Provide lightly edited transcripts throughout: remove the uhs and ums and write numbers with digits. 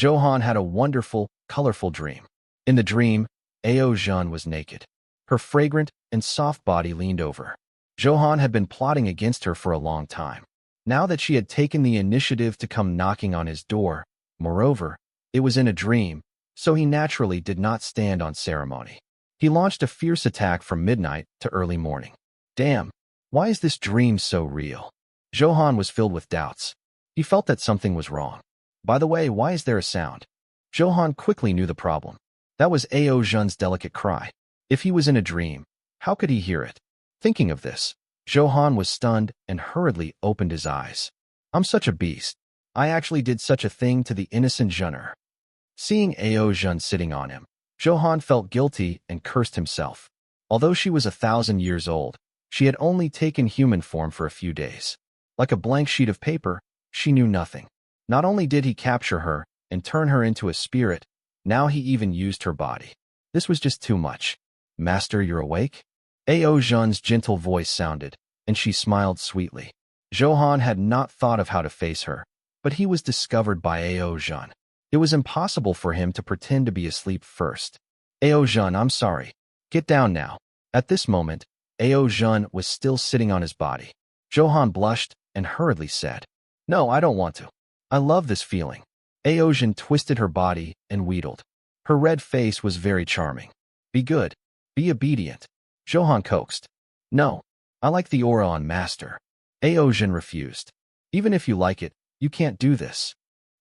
Zhou Han had a wonderful, colorful dream. In the dream, Zhou Han was naked. Her fragrant and soft body leaned over. Zhou Han had been plotting against her for a long time. Now that she had taken the initiative to come knocking on his door, moreover, it was in a dream, so he naturally did not stand on ceremony. He launched a fierce attack from midnight to early morning. Damn, why is this dream so real? Zhou Han was filled with doubts. He felt that something was wrong. By the way, why is there a sound? Zhou Han quickly knew the problem. That was Zhou Han's delicate cry. If he was in a dream, how could he hear it? Thinking of this, Zhou Han was stunned and hurriedly opened his eyes. I'm such a beast. I actually did such a thing to the innocent Zhener. Seeing Zhou Han sitting on him, Zhou Han felt guilty and cursed himself. Although she was 1,000 years old, she had only taken human form for a few days. Like a blank sheet of paper, she knew nothing. Not only did he capture her and turn her into a spirit, now he even used her body. This was just too much. Master, you're awake? Zhou Han's gentle voice sounded, and she smiled sweetly. Zhou Han had not thought of how to face her, but he was discovered by Zhou Han. It was impossible for him to pretend to be asleep first. Zhou Han, I'm sorry. Get down now. At this moment, Zhou Han was still sitting on his body. Zhou Han blushed and hurriedly said, No, I don't want to. I love this feeling. Zhou Han twisted her body and wheedled. Her red face was very charming. Be good. Be obedient. Zhou Han coaxed. No, I like the aura on Master. Zhou Han refused. Even if you like it, you can't do this.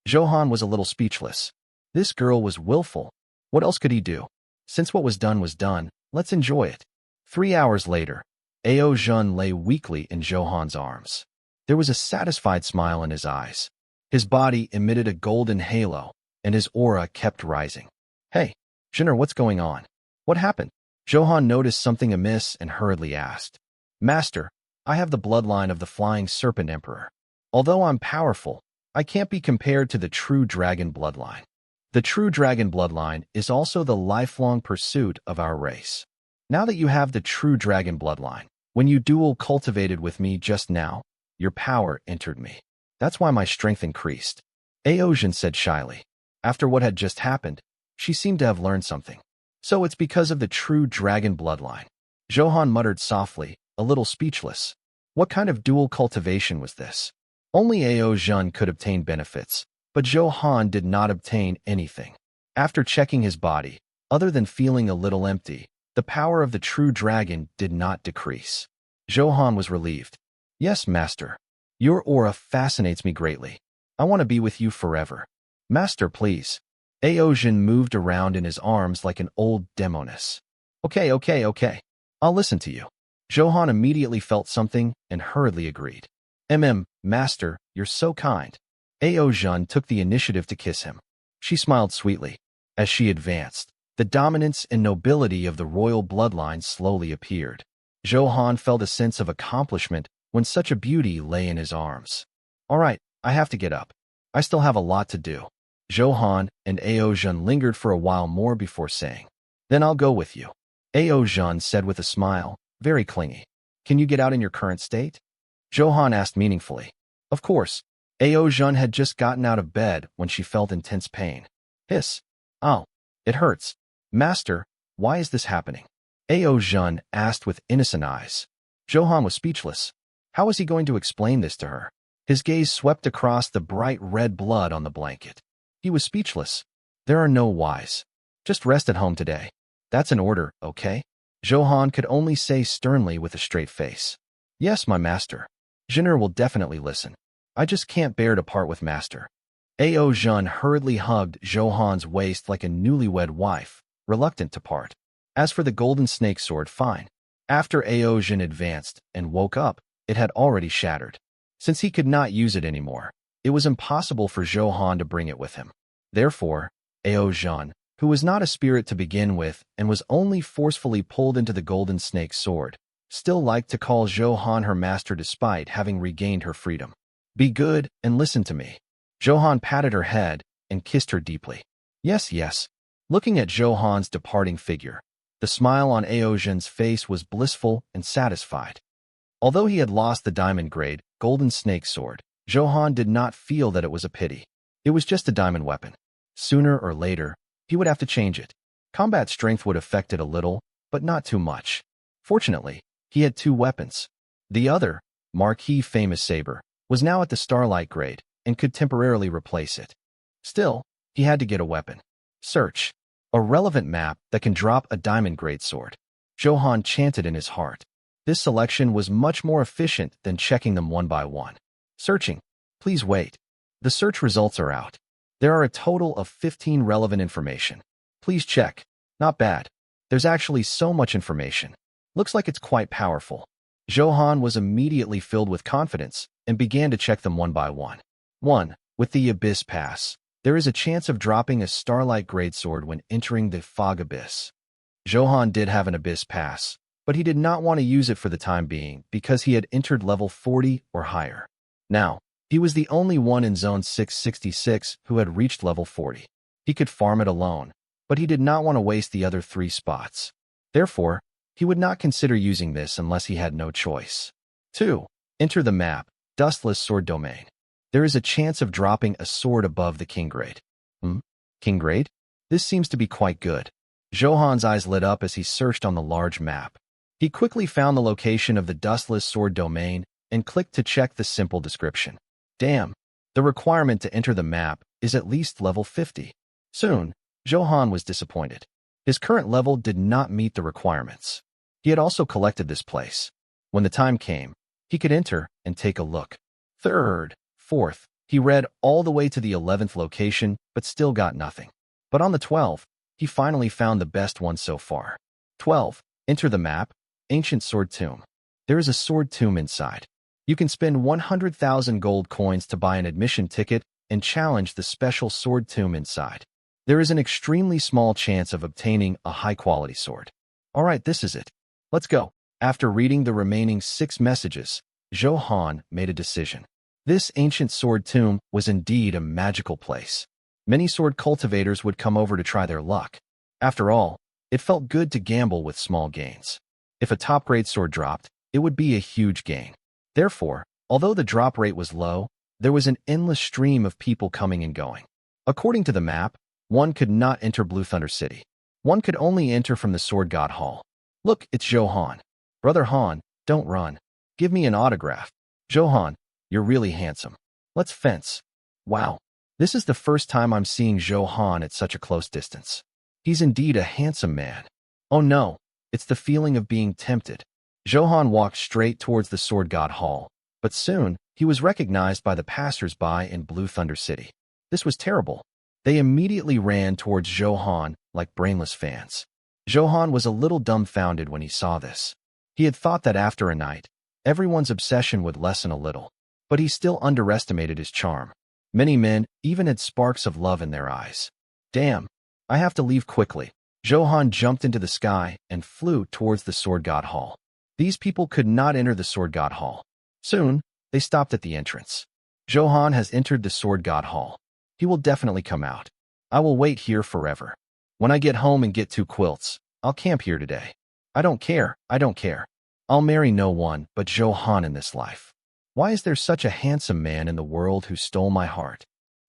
Zhou Han was a little speechless. This girl was willful. What else could he do? Since what was done, let's enjoy it. 3 hours later, Zhou Han lay weakly in Zhou Han's arms. There was a satisfied smile in his eyes. His body emitted a golden halo, and his aura kept rising. Hey, Zhener, what's going on? What happened? Zhou Han noticed something amiss and hurriedly asked. Master, I have the bloodline of the Flying Serpent Emperor. Although I'm powerful, I can't be compared to the true dragon bloodline. The true dragon bloodline is also the lifelong pursuit of our race. Now that you have the true dragon bloodline, when you dual cultivated with me just now, your power entered me. That's why my strength increased. Zhou Han said shyly. After what had just happened, she seemed to have learned something. So it's because of the true dragon bloodline. Zhou Han muttered softly, a little speechless. What kind of dual cultivation was this? Only Zhou Han could obtain benefits, but Zhou Han did not obtain anything. After checking his body, other than feeling a little empty, the power of the true dragon did not decrease. Zhou Han was relieved. Yes, Master. Your aura fascinates me greatly. I want to be with you forever. Master, please. Zhou Han moved around in his arms like an old demoness. Okay. I'll listen to you. Zhou Han immediately felt something and hurriedly agreed. Master, you're so kind. Zhou Han took the initiative to kiss him. She smiled sweetly. As she advanced, the dominance and nobility of the royal bloodline slowly appeared. Zhou Han felt a sense of accomplishment when such a beauty lay in his arms. All right, I have to get up. I still have a lot to do. Zhou Han and Zhou Han lingered for a while more before saying, Then I'll go with you. Zhou Han said with a smile, very clingy. Can you get out in your current state? Zhou Han asked meaningfully. Of course. Zhou Han had just gotten out of bed when she felt intense pain. Hiss. Oh, it hurts. Master, why is this happening? Zhou Han asked with innocent eyes. Zhou Han was speechless. How was he going to explain this to her? His gaze swept across the bright red blood on the blanket. He was speechless. There are no whys. Just rest at home today. That's an order, okay? Zhou Han could only say sternly with a straight face. Yes, my master. Zhener will definitely listen. I just can't bear to part with Master. Zhou Han hurriedly hugged Zhou Han's waist like a newlywed wife, reluctant to part. As for the golden snake sword, fine. After Zhou Han advanced and woke up, it had already shattered. Since he could not use it anymore, it was impossible for Zhou Han to bring it with him. Therefore, Zhou Han, who was not a spirit to begin with and was only forcefully pulled into the golden snake sword, still liked to call Zhou Han her master despite having regained her freedom. Be good and listen to me. Zhou Han patted her head and kissed her deeply. Yes. Looking at Zhou Han's departing figure, the smile on Zhou Han's face was blissful and satisfied. Although he had lost the diamond-grade, golden snake sword, Zhou Han did not feel that it was a pity. It was just a diamond weapon. Sooner or later, he would have to change it. Combat strength would affect it a little, but not too much. Fortunately, he had two weapons. The other, Marquis Famous Saber, was now at the Starlight grade and could temporarily replace it. Still, he had to get a weapon. Search. A relevant map that can drop a diamond grade sword. Zhou Han chanted in his heart. This selection was much more efficient than checking them one by one. Searching. Please wait. The search results are out. There are a total of 15 relevant information. Please check. Not bad. There's actually so much information. Looks like it's quite powerful. Zhou Han was immediately filled with confidence and began to check them one by one. 1. With the Abyss Pass, there is a chance of dropping a Starlight grade sword when entering the Fog Abyss. Zhou Han did have an Abyss Pass, but he did not want to use it for the time being because he had entered level 40 or higher. Now, he was the only one in Zone 666 who had reached level 40. He could farm it alone, but he did not want to waste the other 3 spots. Therefore, he would not consider using this unless he had no choice. 2. Enter the map, Dustless Sword Domain. There is a chance of dropping a sword above the King grade. King grade? This seems to be quite good. Zhou Han's eyes lit up as he searched on the large map. He quickly found the location of the Dustless Sword Domain and clicked to check the simple description. Damn, the requirement to enter the map is at least level 50. Soon, Zhou Han was disappointed. His current level did not meet the requirements. He had also collected this place. When the time came, he could enter and take a look. 3rd, 4th, he read all the way to the 11th location, but still got nothing. But on the 12th, he finally found the best one so far. 12. Enter the map, Ancient Sword Tomb. There is a sword tomb inside. You can spend 100,000 gold coins to buy an admission ticket and challenge the special sword tomb inside. There is an extremely small chance of obtaining a high-quality sword. Alright, this is it. Let's go. After reading the remaining 6 messages, Zhou Han made a decision. This ancient sword tomb was indeed a magical place. Many sword cultivators would come over to try their luck. After all, it felt good to gamble with small gains. If a top-grade sword dropped, it would be a huge gain. Therefore, although the drop rate was low, there was an endless stream of people coming and going. According to the map, one could not enter Blue Thunder City. One could only enter from the Sword God Hall. Look, it's Zhou Han. Brother Han, don't run. Give me an autograph. Zhou Han, you're really handsome. Let's fence. Wow, this is the first time I'm seeing Zhou Han at such a close distance. He's indeed a handsome man. Oh no, it's the feeling of being tempted. Zhou Han walked straight towards the Sword God Hall, but soon he was recognized by the passers-by in Blue Thunder City. This was terrible. They immediately ran towards Zhou Han like brainless fans. Zhou Han was a little dumbfounded when he saw this. He had thought that after a night, everyone's obsession would lessen a little, but he still underestimated his charm. Many men even had sparks of love in their eyes. Damn, I have to leave quickly. Zhou Han jumped into the sky and flew towards the Sword God Hall. These people could not enter the Sword God Hall. Soon, they stopped at the entrance. Zhou Han has entered the Sword God Hall. He will definitely come out. I will wait here forever. When I get home and get 2 quilts, I'll camp here today. I don't care. I'll marry no one but Zhou Han in this life. Why is there such a handsome man in the world who stole my heart?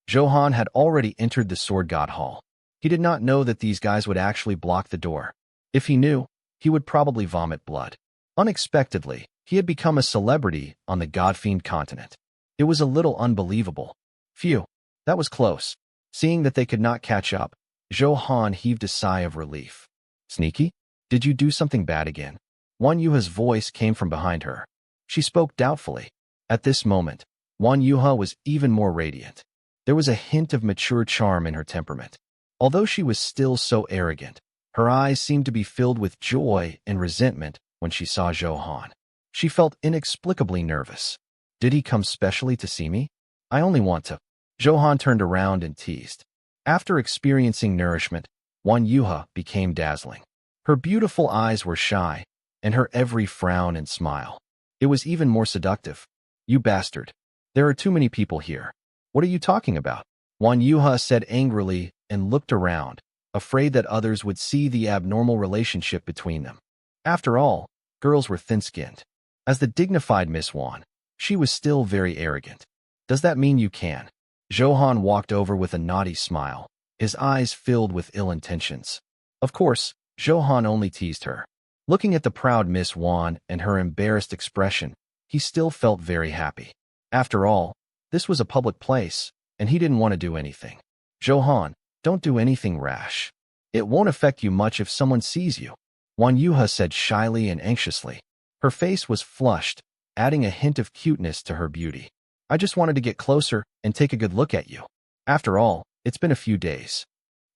Zhou Han had already entered the Sword God Hall. He did not know that these guys would actually block the door. If he knew, he would probably vomit blood. Unexpectedly, he had become a celebrity on the Godfiend continent. It was a little unbelievable. Phew, that was close. Seeing that they could not catch up, Zhou Han heaved a sigh of relief. Sneaky? Did you do something bad again? Wan Yuha's voice came from behind her. She spoke doubtfully. At this moment, Wan Yuha was even more radiant. There was a hint of mature charm in her temperament. Although she was still so arrogant, her eyes seemed to be filled with joy and resentment when she saw Zhou Han. She felt inexplicably nervous. Did he come specially to see me? I only want to. Zhou Han turned around and teased. After experiencing nourishment, Wan Yuha became dazzling. Her beautiful eyes were shy, and her every frown and smile. It was even more seductive. You bastard. There are too many people here. What are you talking about? Wan Yuha said angrily and looked around, afraid that others would see the abnormal relationship between them. After all, girls were thin-skinned. As the dignified Miss Wan, she was still very arrogant. Does that mean you can? Zhou Han walked over with a naughty smile. his eyes filled with ill intentions. Of course, Zhou Han only teased her. Looking at the proud Miss Wan and her embarrassed expression, he still felt very happy. After all, this was a public place, and he didn't want to do anything. Zhou Han, don't do anything rash. It won't affect you much if someone sees you, Wan Yuha said shyly and anxiously. Her face was flushed, adding a hint of cuteness to her beauty. I just wanted to get closer and take a good look at you. After all, it's been a few days.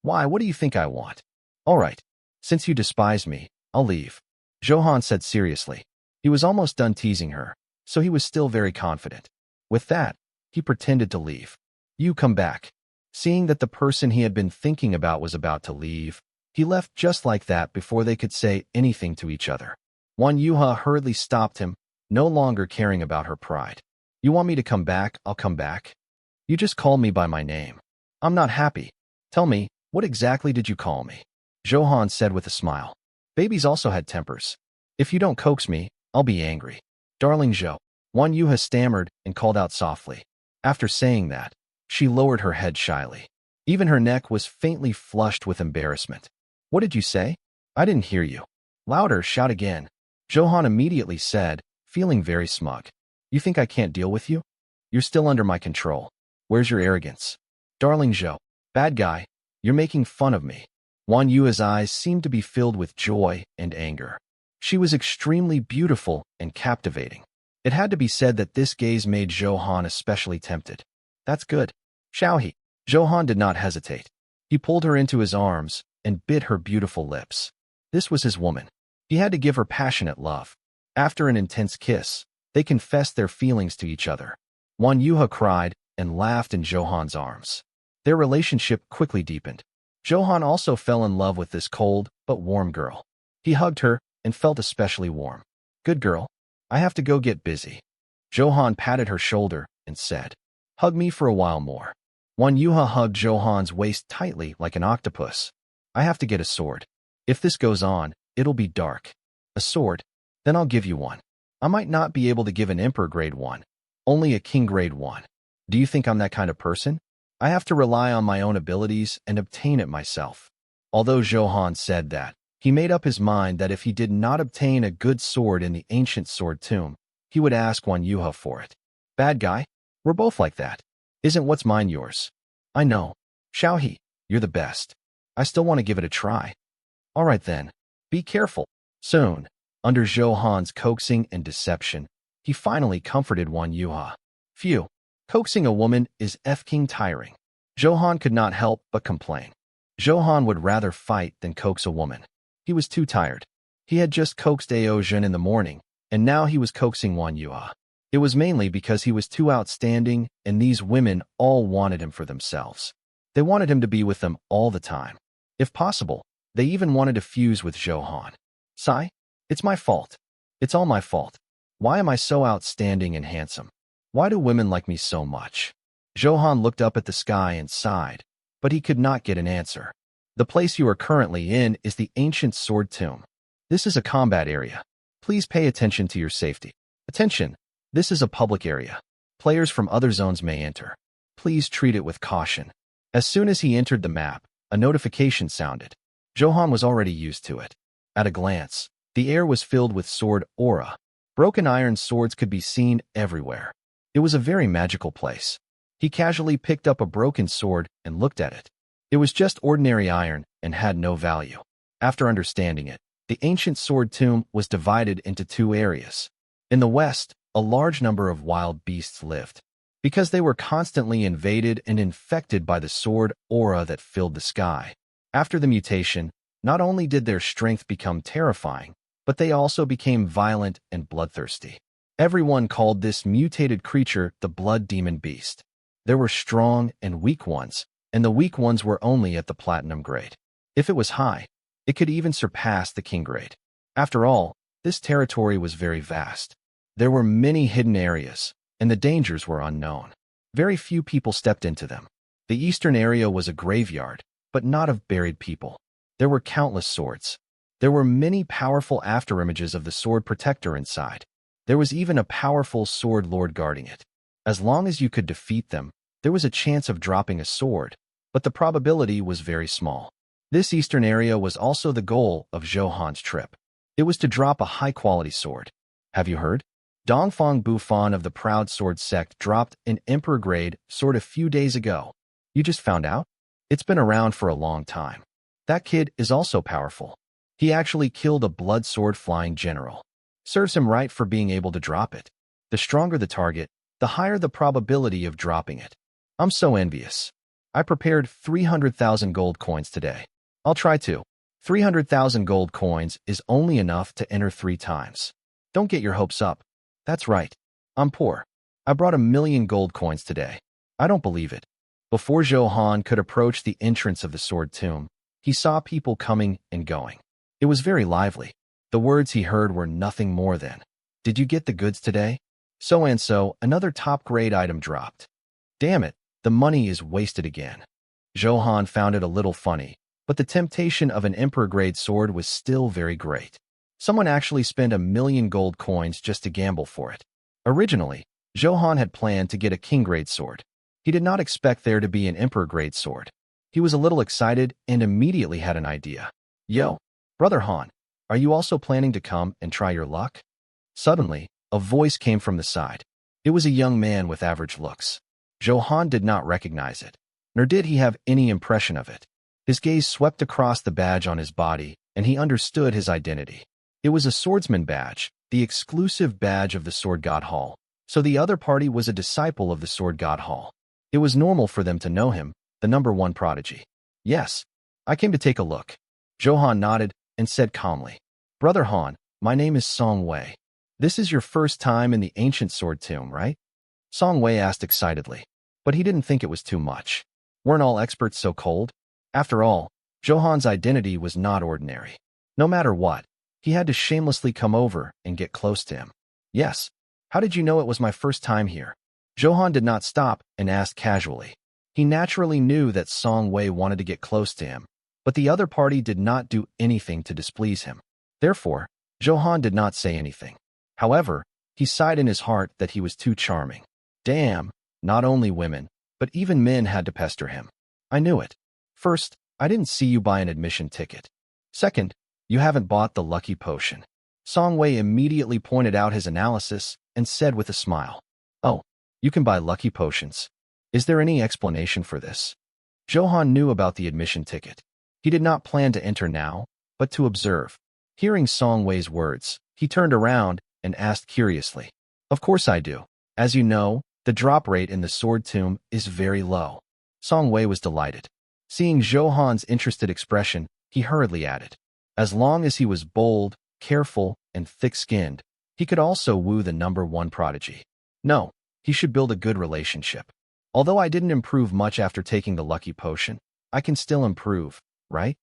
Why, what do you think I want? All right, since you despise me, I'll leave, Zhou Han said seriously. He was almost done teasing her, so he was still very confident. With that, he pretended to leave. You come back. Seeing that the person he had been thinking about was about to leave, he left just like that before they could say anything to each other. Wan Yuha hurriedly stopped him, no longer caring about her pride. You want me to come back? I'll come back. You just called me by my name. I'm not happy. Tell me, what exactly did you call me? Zhou Han said with a smile. Babies also had tempers. If you don't coax me, I'll be angry. Darling Zhou, Wan Yuha stammered and called out softly. After saying that, she lowered her head shyly. Even her neck was faintly flushed with embarrassment. What did you say? I didn't hear you. Louder, shout again. Zhou Han immediately said, feeling very smug. You think I can't deal with you? You're still under my control. Where's your arrogance? Darling Zhou, bad guy, you're making fun of me. Wan Yua's eyes seemed to be filled with joy and anger. She was extremely beautiful and captivating. It had to be said that this gaze made Zhou Han especially tempted. That's good. Shall he? Zhou Han did not hesitate. He pulled her into his arms and bit her beautiful lips. This was his woman. He had to give her passionate love. After an intense kiss, they confessed their feelings to each other. Wan Yuha cried and laughed in Zhou Han's arms. Their relationship quickly deepened. Zhou Han also fell in love with this cold but warm girl. He hugged her and felt especially warm. Good girl. I have to go get busy. Zhou Han patted her shoulder and said, hug me for a while more. Wan Yuha hugged Zhou Han's waist tightly like an octopus. I have to get a sword. If this goes on, it'll be dark. A sword? Then I'll give you one. I might not be able to give an Emperor Grade 1. Only a King Grade 1. Do you think I'm that kind of person? I have to rely on my own abilities and obtain it myself. Although Zhou Han said that, he made up his mind that if he did not obtain a good sword in the ancient sword tomb, he would ask Wan Yuha for it. Bad guy? We're both like that. Isn't what's mine yours? I know. Shall he? You're the best. I still want to give it a try. All right then. Be careful. Soon, under Zhou Han's coaxing and deception, he finally comforted Wan Yuha. Phew. Coaxing a woman is f-king tiring. Zhou Han could not help but complain. Zhou Han would rather fight than coax a woman. He was too tired. He had just coaxed Ao Zhen in the morning, and now he was coaxing Wan Yuha. It was mainly because he was too outstanding, and these women all wanted him for themselves. They wanted him to be with them all the time. If possible, they even wanted to fuse with Zhou Han. Sigh? It's my fault. It's all my fault. Why am I so outstanding and handsome? Why do women like me so much? Zhou Han looked up at the sky and sighed, but he could not get an answer. The place you are currently in is the ancient sword tomb. This is a combat area. Please pay attention to your safety. Attention! This is a public area. Players from other zones may enter. Please treat it with caution. As soon as he entered the map, a notification sounded. Zhou Han was already used to it. At a glance, the air was filled with sword aura. Broken iron swords could be seen everywhere. It was a very magical place. He casually picked up a broken sword and looked at it. It was just ordinary iron and had no value. After understanding it, the ancient sword tomb was divided into two areas. In the west, a large number of wild beasts lived. Because they were constantly invaded and infected by the sword aura that filled the sky. After the mutation, not only did their strength become terrifying, but they also became violent and bloodthirsty. Everyone called this mutated creature the blood demon beast. There were strong and weak ones, and the weak ones were only at the platinum grade. If it was high, it could even surpass the king grade. After all, this territory was very vast. There were many hidden areas, and the dangers were unknown. Very few people stepped into them. The eastern area was a graveyard, but not of buried people. There were countless swords. There were many powerful afterimages of the sword protector inside. There was even a powerful sword lord guarding it. As long as you could defeat them, there was a chance of dropping a sword, but the probability was very small. This eastern area was also the goal of Zhou Han's trip. It was to drop a high-quality sword. Have you heard? Dongfang Bufan of the Proud Sword sect dropped an Emperor-grade sword a few days ago. You just found out? It's been around for a long time. That kid is also powerful. He actually killed a blood sword flying general. Serves him right for being able to drop it. The stronger the target, the higher the probability of dropping it. I'm so envious. I prepared 300,000 gold coins today. I'll try to. 300,000 gold coins is only enough to enter 3 times. Don't get your hopes up. That's right. I'm poor. I brought 1,000,000 gold coins today. I don't believe it. Before Zhou Han could approach the entrance of the sword tomb, he saw people coming and going. It was very lively. The words he heard were nothing more than, "Did you get the goods today? So-and-so, another top-grade item dropped. Damn it, the money is wasted again." Zhou Han found it a little funny, but the temptation of an Emperor-grade sword was still very great. Someone actually spent 1,000,000 gold coins just to gamble for it. Originally, Zhou Han had planned to get a King-grade sword. He did not expect there to be an Emperor-grade sword. He was a little excited and immediately had an idea. "Yo, Brother Han, are you also planning to come and try your luck?" Suddenly, a voice came from the side. It was a young man with average looks. Zhou Han did not recognize it, nor did he have any impression of it. His gaze swept across the badge on his body, and he understood his identity. It was a swordsman badge, the exclusive badge of the Sword God Hall, so the other party was a disciple of the Sword God Hall. It was normal for them to know him, the #1 prodigy. "Yes, I came to take a look." Zhou Han nodded and said calmly, "Brother Han, my name is Song Wei. This is your first time in the ancient sword tomb, right?" Song Wei asked excitedly, but he didn't think it was too much. Weren't all experts so cold? After all, Zhou Han's identity was not ordinary. No matter what, he had to shamelessly come over and get close to him. "Yes. How did you know it was my first time here?" Zhou Han did not stop and asked casually. He naturally knew that Song Wei wanted to get close to him, but the other party did not do anything to displease him. Therefore, Zhou Han did not say anything. However, he sighed in his heart that he was too charming. Damn, not only women, but even men had to pester him. "I knew it. First, I didn't see you buy an admission ticket. Second, you haven't bought the lucky potion." Song Wei immediately pointed out his analysis and said with a smile, "Oh, you can buy lucky potions. Is there any explanation for this?" Zhou Han knew about the admission ticket. He did not plan to enter now, but to observe. Hearing Song Wei's words, he turned around and asked curiously, "Of course I do. As you know, the drop rate in the sword tomb is very low." Song Wei was delighted. Seeing Zhou Han's interested expression, he hurriedly added, "As long as he was bold, careful, and thick-skinned, he could also woo the #1 prodigy. No, he should build a good relationship. Although I didn't improve much after taking the lucky potion, I can still improve, right?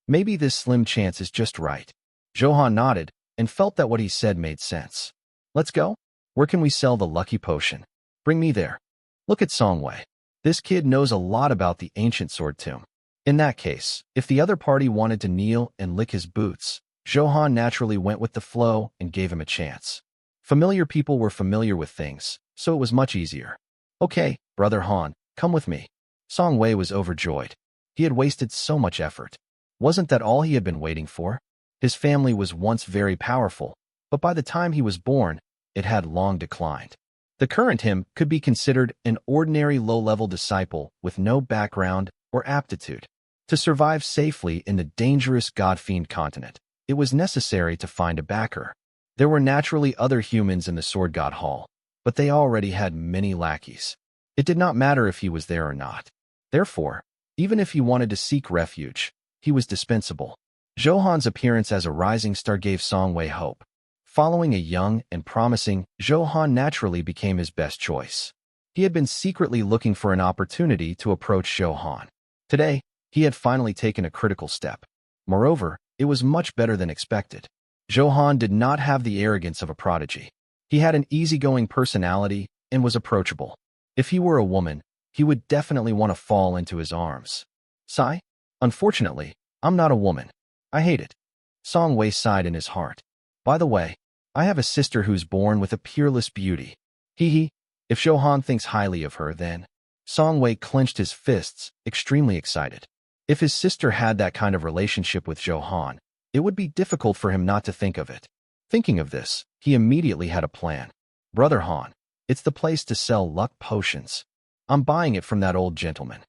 Maybe this slim chance is just right." Zhou Han nodded and felt that what he said made sense. "Let's go? Where can we sell the lucky potion? Bring me there." Look at Song Wei. This kid knows a lot about the ancient sword tomb. In that case, if the other party wanted to kneel and lick his boots, Zhou Han naturally went with the flow and gave him a chance. Familiar people were familiar with things, so it was much easier. "Okay, Brother Han, come with me." Song Wei was overjoyed. He had wasted so much effort. Wasn't that all he had been waiting for? His family was once very powerful, but by the time he was born, it had long declined. The current him could be considered an ordinary low-level disciple with no background or aptitude. To survive safely in the dangerous God-fiend continent, it was necessary to find a backer. There were naturally other humans in the Sword God Hall, but they already had many lackeys. It did not matter if he was there or not. Therefore, even if he wanted to seek refuge, he was dispensable. Zhou Han's appearance as a rising star gave Song Wei hope. Following a young and promising, Zhou Han naturally became his best choice. He had been secretly looking for an opportunity to approach Zhou Han. Today, he had finally taken a critical step. Moreover, it was much better than expected. Zhou Han did not have the arrogance of a prodigy. He had an easygoing personality and was approachable. If he were a woman, he would definitely want to fall into his arms. Sigh? Unfortunately, I'm not a woman. I hate it. Song Wei sighed in his heart. By the way, I have a sister who's born with a peerless beauty. Hee hee. If Zhou Han thinks highly of her, then... Song Wei clenched his fists, extremely excited. If his sister had that kind of relationship with Zhou Han, it would be difficult for him not to think of it. Thinking of this, he immediately had a plan. Brother Han, it's the place to sell luck potions. I'm buying it from that old gentleman.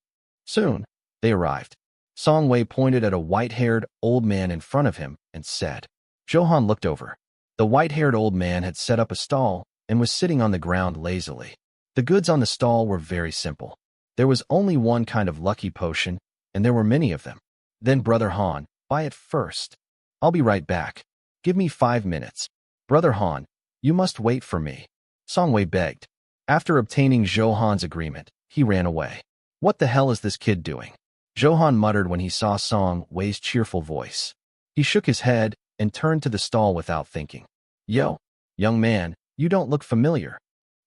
Soon, they arrived. Song Wei pointed at a white-haired old man in front of him and said. Zhou Han looked over. The white-haired old man had set up a stall and was sitting on the ground lazily. The goods on the stall were very simple. There was only one kind of lucky potion, and there were many of them. Then Brother Han, buy it first. I'll be right back. Give me 5 minutes. Brother Han, you must wait for me. Song Wei begged. After obtaining Zhou Han's agreement, he ran away. What the hell is this kid doing? Zhou Han muttered when he saw Song Wei's cheerful voice. He shook his head and turned to the stall without thinking. Yo, young man, you don't look familiar.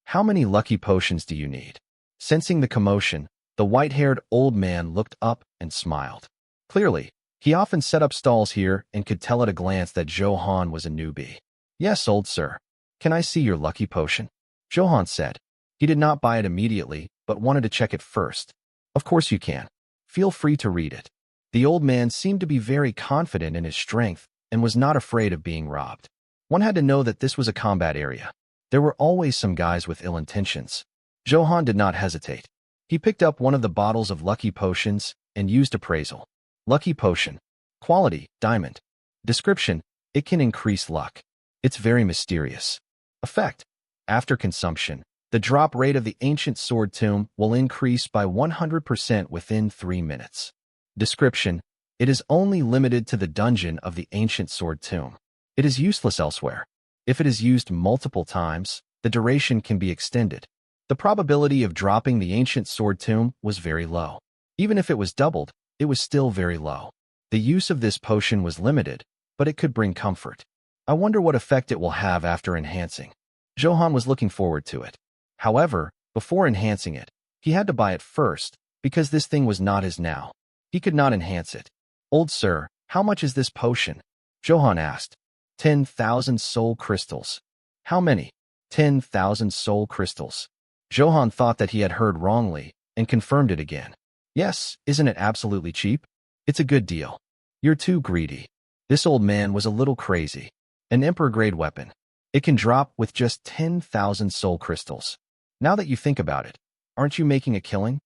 How many lucky potions do you need? Sensing the commotion, the white-haired old man looked up and smiled. Clearly, he often set up stalls here and could tell at a glance that Zhou Han was a newbie. Yes, old sir. Can I see your lucky potion? Zhou Han said. He did not buy it immediately, but wanted to check it first. Of course you can. Feel free to read it. The old man seemed to be very confident in his strength and was not afraid of being robbed. One had to know that this was a combat area. There were always some guys with ill intentions. Zhou Han did not hesitate. He picked up one of the bottles of lucky potions and used appraisal. Lucky potion. Quality, diamond. Description, it can increase luck. It's very mysterious. Effect. After consumption, the drop rate of the ancient sword tomb will increase by 100% within 3 minutes. Description, it is only limited to the dungeon of the ancient sword tomb. It is useless elsewhere. If it is used multiple times, the duration can be extended. The probability of dropping the ancient sword tomb was very low. Even if it was doubled, it was still very low. The use of this potion was limited, but it could bring comfort. I wonder what effect it will have after enhancing. Zhou Han was looking forward to it. However, before enhancing it, he had to buy it first, because this thing was not his now. He could not enhance it. Old sir, how much is this potion? Zhou Han asked. 10,000 soul crystals. How many? 10,000 soul crystals. Zhou Han thought that he had heard wrongly and confirmed it again. Yes, isn't it absolutely cheap? It's a good deal. You're too greedy. This old man was a little crazy. An emperor-grade weapon. It can drop with just 10,000 soul crystals. Now that you think about it, aren't you making a killing?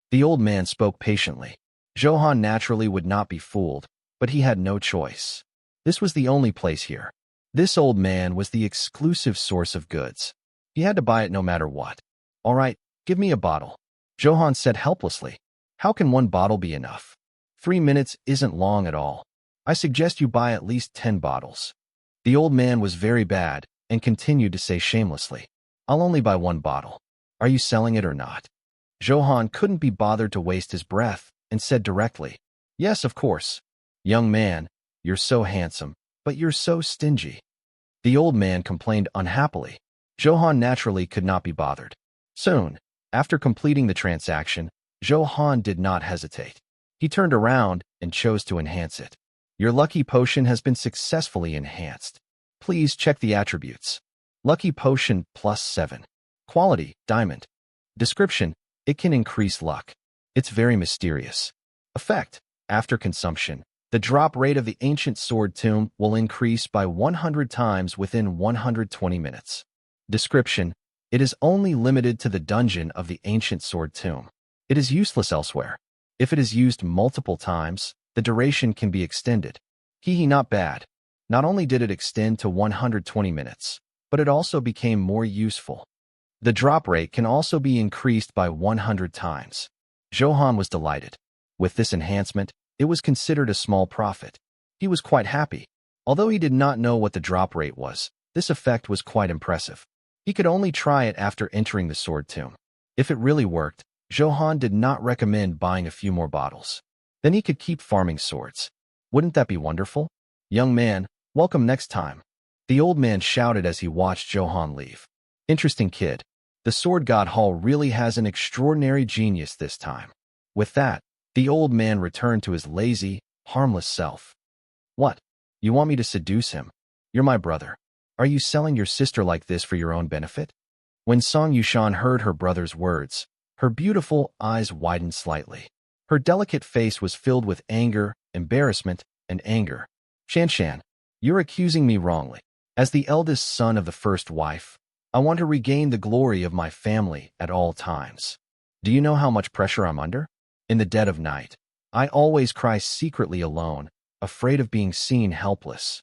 The old man spoke patiently. Zhou Han naturally would not be fooled, but he had no choice. This was the only place here. This old man was the exclusive source of goods. He had to buy it no matter what. All right, give me a bottle. Zhou Han said helplessly. How can one bottle be enough? 3 minutes isn't long at all. I suggest you buy at least 10 bottles. The old man was very bad and continued to say shamelessly. I'll only buy 1 bottle. Are you selling it or not? Zhou Han couldn't be bothered to waste his breath and said directly. Yes, of course. Young man, you're so handsome, but you're so stingy. The old man complained unhappily. Zhou Han naturally could not be bothered. Soon, after completing the transaction, Zhou Han did not hesitate. He turned around and chose to enhance it. Your lucky potion has been successfully enhanced. Please check the attributes. Lucky potion +7. Quality, diamond. Description, it can increase luck. It's very mysterious. Effect, after consumption, the drop rate of the ancient sword tomb will increase by 100 times within 120 minutes. Description, it is only limited to the dungeon of the ancient sword tomb. It is useless elsewhere. If it is used multiple times, the duration can be extended. Not bad. Not only did it extend to 120 minutes, but it also became more useful. The drop rate can also be increased by 100 times. Zhou Han was delighted. With this enhancement, it was considered a small profit. He was quite happy. Although he did not know what the drop rate was, this effect was quite impressive. He could only try it after entering the sword tomb. If it really worked, Zhou Han did not recommend buying a few more bottles. Then he could keep farming swords. Wouldn't that be wonderful? Young man, welcome next time. The old man shouted as he watched Zhou Han leave. Interesting kid. The sword god Hall really has an extraordinary genius this time. With that, the old man returned to his lazy, harmless self. What? You want me to seduce him? You're my brother. Are you selling your sister like this for your own benefit? When Song Yushan heard her brother's words, Her beautiful eyes widened slightly. Her delicate face was filled with anger, embarrassment, and anger. Shanshan, you're accusing me wrongly. As the eldest son of the first wife, I want to regain the glory of my family at all times. Do you know how much pressure I'm under? In the dead of night, I always cry secretly alone, afraid of being seen helpless.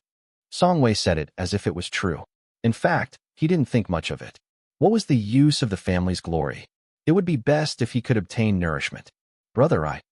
Song Wei said it as if it was true. In fact, he didn't think much of it. What was the use of the family's glory? It would be best if he could obtain nourishment. Brother, I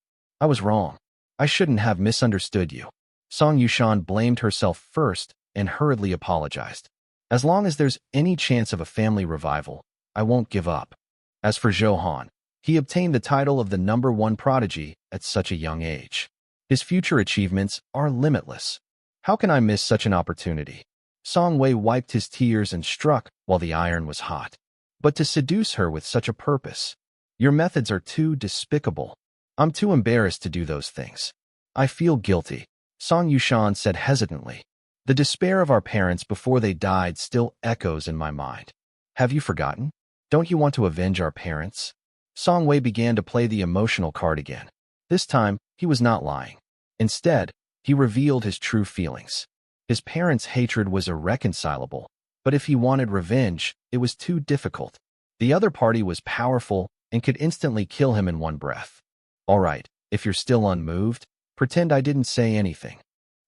was wrong. I shouldn't have misunderstood you. Song Yushan blamed herself first and hurriedly apologized. As long as there's any chance of a family revival, I won't give up. As for Zhou Han, he obtained the title of the #1 prodigy at such a young age. His future achievements are limitless. How can I miss such an opportunity? Song Wei wiped his tears and struck while the iron was hot. But to seduce her with such a purpose, your methods are too despicable. I'm too embarrassed to do those things. I feel guilty, Song Yushan said hesitantly. The despair of our parents before they died still echoes in my mind. Have you forgotten? Don't you want to avenge our parents? Song Wei began to play the emotional card again. This time, he was not lying. Instead, he revealed his true feelings. His parents' hatred was irreconcilable, but if he wanted revenge, it was too difficult. The other party was powerful and could instantly kill him in one breath. All right, if you're still unmoved, pretend I didn't say anything.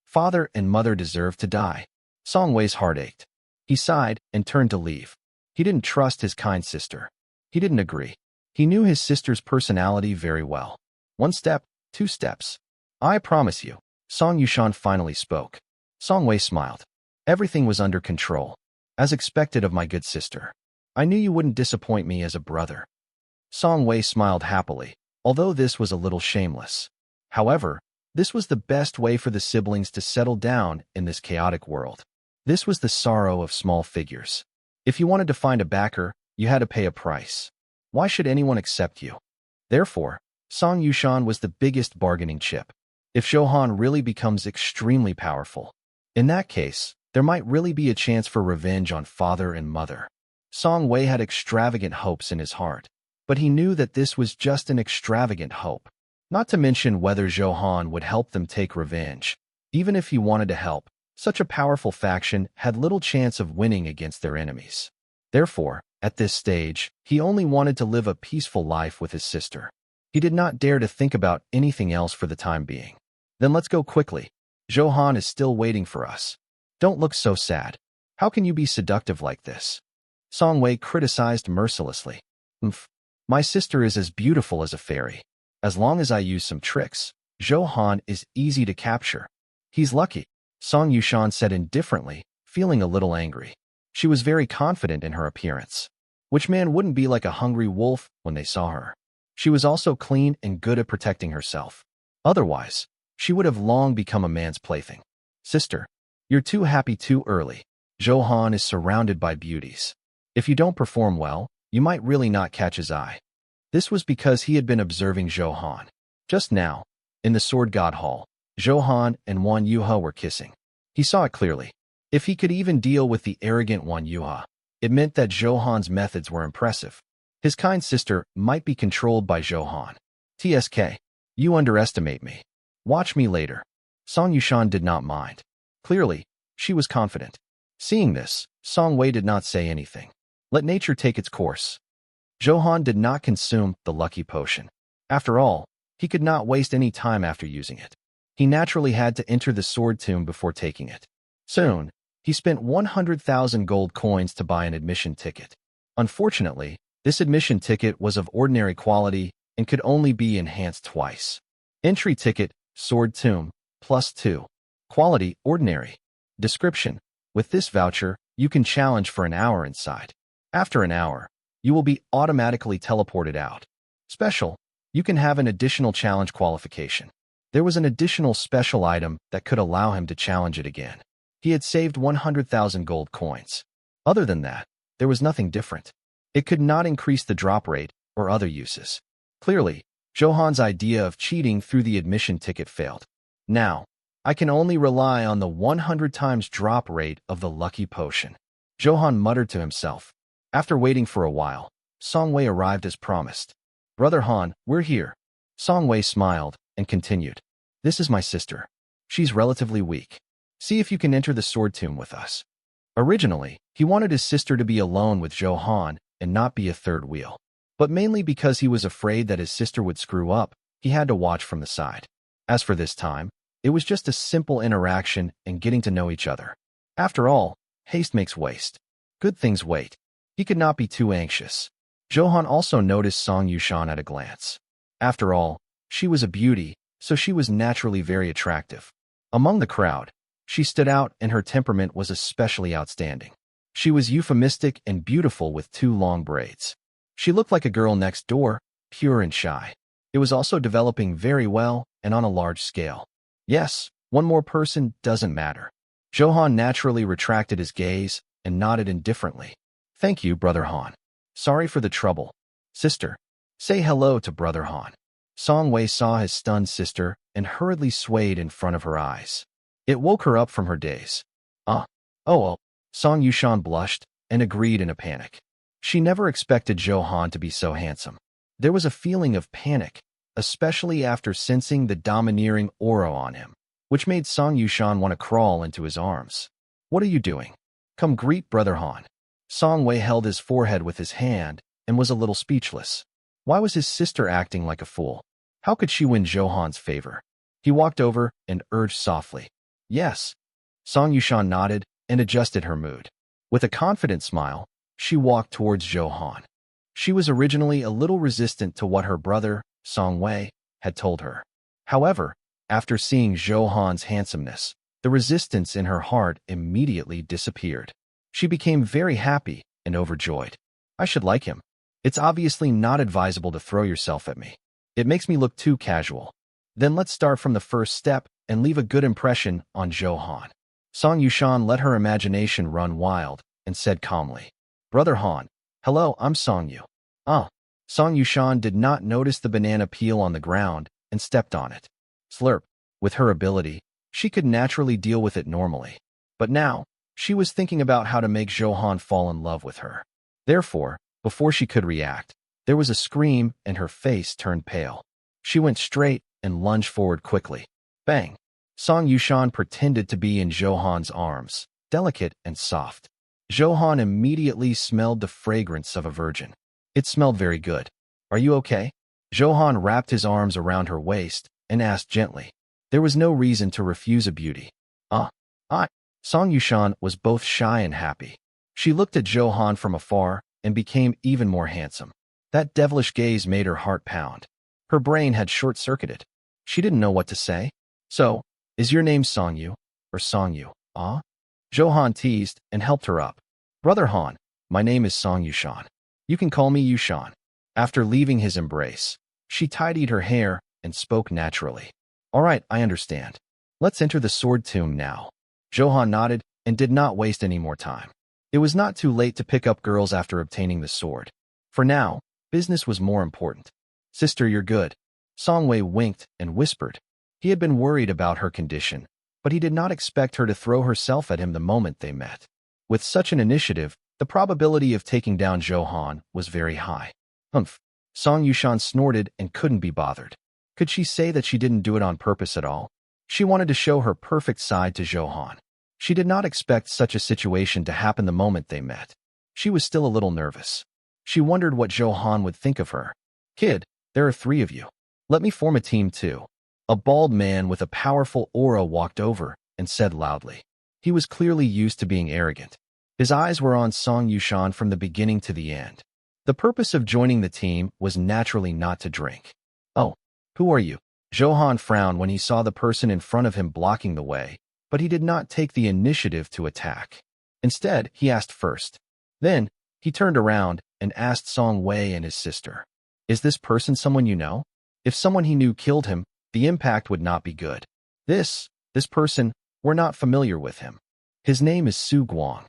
Father and mother deserve to die. Song Wei's heart ached. He sighed and turned to leave. He didn't trust his kind sister. He didn't agree. He knew his sister's personality very well. 1 step, 2 steps. I promise you. Song Yushan finally spoke. Song Wei smiled. Everything was under control, as expected of my good sister. I knew you wouldn't disappoint me as a brother. Song Wei smiled happily, although this was a little shameless. However, this was the best way for the siblings to settle down in this chaotic world. This was the sorrow of small figures. If you wanted to find a backer, you had to pay a price. Why should anyone accept you? Therefore, Song Yushan was the biggest bargaining chip. If Zhou Han really becomes extremely powerful, in that case, there might really be a chance for revenge on father and mother. Song Wei had extravagant hopes in his heart, but he knew that this was just an extravagant hope. Not to mention whether Zhou Han would help them take revenge. Even if he wanted to help, such a powerful faction had little chance of winning against their enemies. Therefore, at this stage, he only wanted to live a peaceful life with his sister. He did not dare to think about anything else for the time being. Then let's go quickly. Zhou Han is still waiting for us. Don't look so sad. How can you be seductive like this? Song Wei criticized mercilessly. My sister is as beautiful as a fairy. As long as I use some tricks, Zhou Han is easy to capture. He's lucky, Song Yushan said indifferently, feeling a little angry. She was very confident in her appearance. Which man wouldn't be like a hungry wolf when they saw her? She was also clean and good at protecting herself. Otherwise, she would have long become a man's plaything. Sister, you're too happy too early. Zhou Han is surrounded by beauties. If you don't perform well, you might really not catch his eye. This was because he had been observing Zhou Han. Just now, in the Sword God Hall, Zhou Han and Wan Yuha were kissing. He saw it clearly. If he could even deal with the arrogant Wan Yuha, it meant that Zhou Han's methods were impressive. His kind sister might be controlled by Zhou Han. TSK, you underestimate me. Watch me later. Song Yushan did not mind. Clearly, she was confident. Seeing this, Song Wei did not say anything. Let nature take its course. Zhou Han did not consume the lucky potion. After all, he could not waste any time after using it. He naturally had to enter the sword tomb before taking it. Soon, he spent 100,000 gold coins to buy an admission ticket. Unfortunately, this admission ticket was of ordinary quality and could only be enhanced twice. Entry ticket, sword tomb, +2. Quality, ordinary. Description: with this voucher, you can challenge for an hour inside. After an hour, you will be automatically teleported out. Special: you can have an additional challenge qualification. There was an additional special item that could allow him to challenge it again. He had saved 100,000 gold coins. Other than that, there was nothing different. It could not increase the drop rate or other uses. Clearly, Zhou Han's idea of cheating through the admission ticket failed. Now, I can only rely on the 100 times drop rate of the lucky potion. Zhou Han muttered to himself. After waiting for a while, Song Wei arrived as promised. Brother Han, we're here. Song Wei smiled and continued. This is my sister. She's relatively weak. See if you can enter the sword tomb with us. Originally, he wanted his sister to be alone with Zhou Han and not be a third wheel. But mainly because he was afraid that his sister would screw up, he had to watch from the side. As for this time, it was just a simple interaction and getting to know each other. After all, haste makes waste. Good things wait. He could not be too anxious. Zhou Han also noticed Song Yushan at a glance. After all, she was a beauty, so she was naturally very attractive. Among the crowd, she stood out and her temperament was especially outstanding. She was euphemistic and beautiful with 2 long braids. She looked like a girl next door, pure and shy. It was also developing very well and on a large scale. Yes, one more person doesn't matter. Zhou Han naturally retracted his gaze and nodded indifferently. Thank you, Brother Han. Sorry for the trouble. Sister, say hello to Brother Han. Song Wei saw his stunned sister and hurriedly swayed in front of her eyes. It woke her up from her daze. Oh. Song Yushan blushed and agreed in a panic. She never expected Zhou Han to be so handsome. There was a feeling of panic, especially after sensing the domineering aura on him, which made Song Yushan want to crawl into his arms. What are you doing? Come greet Brother Han. Song Wei held his forehead with his hand and was a little speechless. Why was his sister acting like a fool? How could she win Zhou Han's favor? He walked over and urged softly. Yes. Song Yushan nodded and adjusted her mood. With a confident smile, she walked towards Zhou Han. She was originally a little resistant to what her brother, Song Wei, had told her. However, after seeing Zhou Han's handsomeness, the resistance in her heart immediately disappeared. She became very happy and overjoyed. I should like him. It's obviously not advisable to throw yourself at me. It makes me look too casual. Then let's start from the first step and leave a good impression on Zhou Han. Song Yushan let her imagination run wild and said calmly, Brother Han, hello, I'm Song Yu. Song Yushan did not notice the banana peel on the ground and stepped on it. Slurp. With her ability, she could naturally deal with it normally. But now, she was thinking about how to make Zhou Han fall in love with her. Therefore, before she could react, there was a scream and her face turned pale. She went straight and lunged forward quickly. Bang! Song Yushan pretended to be in Zhou Han's arms, delicate and soft. Zhou Han immediately smelled the fragrance of a virgin. It smelled very good. Are you okay? Zhou Han wrapped his arms around her waist and asked gently. There was no reason to refuse a beauty. Song Yushan was both shy and happy. She looked at Zhou Han from afar and became even more handsome. That devilish gaze made her heart pound. Her brain had short-circuited. She didn't know what to say. So, is your name Song Yu or Song Yu? Zhou Han teased and helped her up. Brother Han, my name is Song Yushan. You can call me Yushan. After leaving his embrace, she tidied her hair and spoke naturally. All right, I understand. Let's enter the sword tomb now. Zhou Han nodded and did not waste any more time. It was not too late to pick up girls after obtaining the sword. For now, business was more important. Sister, you're good. Song Wei winked and whispered. He had been worried about her condition, but he did not expect her to throw herself at him the moment they met. With such an initiative, the probability of taking down Zhou Han was very high. Humph. Song Yushan snorted and couldn't be bothered. Could she say that she didn't do it on purpose at all? She wanted to show her perfect side to Zhou Han. She did not expect such a situation to happen the moment they met. She was still a little nervous. She wondered what Zhou Han would think of her. Kid, there are 3 of you. Let me form a team too. A bald man with a powerful aura walked over and said loudly. He was clearly used to being arrogant. His eyes were on Song Yushan from the beginning to the end. The purpose of joining the team was naturally not to drink. Oh, who are you? Zhou Han frowned when he saw the person in front of him blocking the way, but he did not take the initiative to attack. Instead, he asked first. Then, he turned around and asked Song Wei and his sister. Is this person someone you know? If someone he knew killed him, the impact would not be good. This person, we're not familiar with him. His name is Su Guang.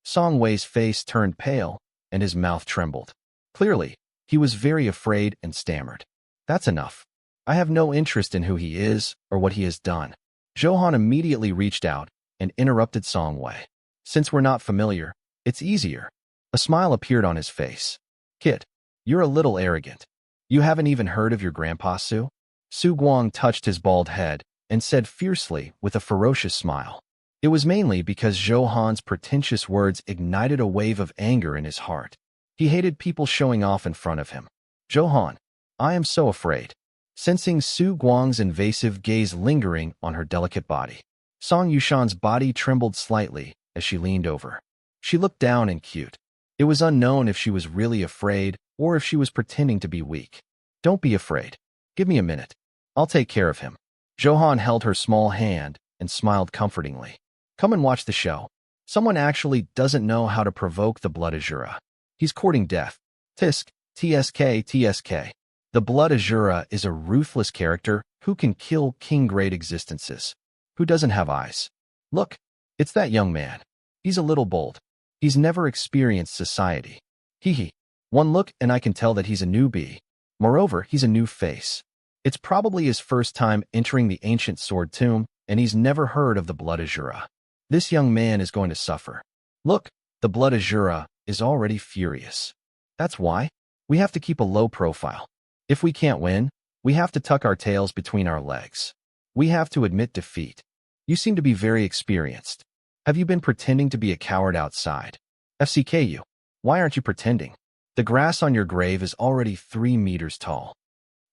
Song Wei's face turned pale and his mouth trembled. Clearly, he was very afraid and stammered. That's enough. I have no interest in who he is or what he has done. Zhou Han immediately reached out and interrupted Song Wei. Since we're not familiar, it's easier. A smile appeared on his face. Kid, you're a little arrogant. You haven't even heard of your grandpa, Su? Su Guang touched his bald head and said fiercely with a ferocious smile. It was mainly because Zhou Han's pretentious words ignited a wave of anger in his heart. He hated people showing off in front of him. Zhou Han, I am so afraid. Sensing Su Guang's invasive gaze lingering on her delicate body, Song Yushan's body trembled slightly as she leaned over. She looked down and cute. It was unknown if she was really afraid or if she was pretending to be weak. Don't be afraid. Give me a minute. I'll take care of him. Zhou Han held her small hand and smiled comfortingly. Come and watch the show. Someone actually doesn't know how to provoke the Blood Azura. He's courting death. Tisk, TSK. The Blood Azura is a ruthless character who can kill king-grade existences. Who doesn't have eyes? Look, it's that young man. He's a little bold. He's never experienced society. Hee. One look and I can tell that he's a newbie. Moreover, he's a new face. It's probably his first time entering the ancient sword tomb, and he's never heard of the Blood Azura. This young man is going to suffer. Look, the Blood Azura is already furious. That's why we have to keep a low profile. If we can't win, we have to tuck our tails between our legs. We have to admit defeat. You seem to be very experienced. Have you been pretending to be a coward outside? FCKU, why aren't you pretending? The grass on your grave is already 3 meters tall.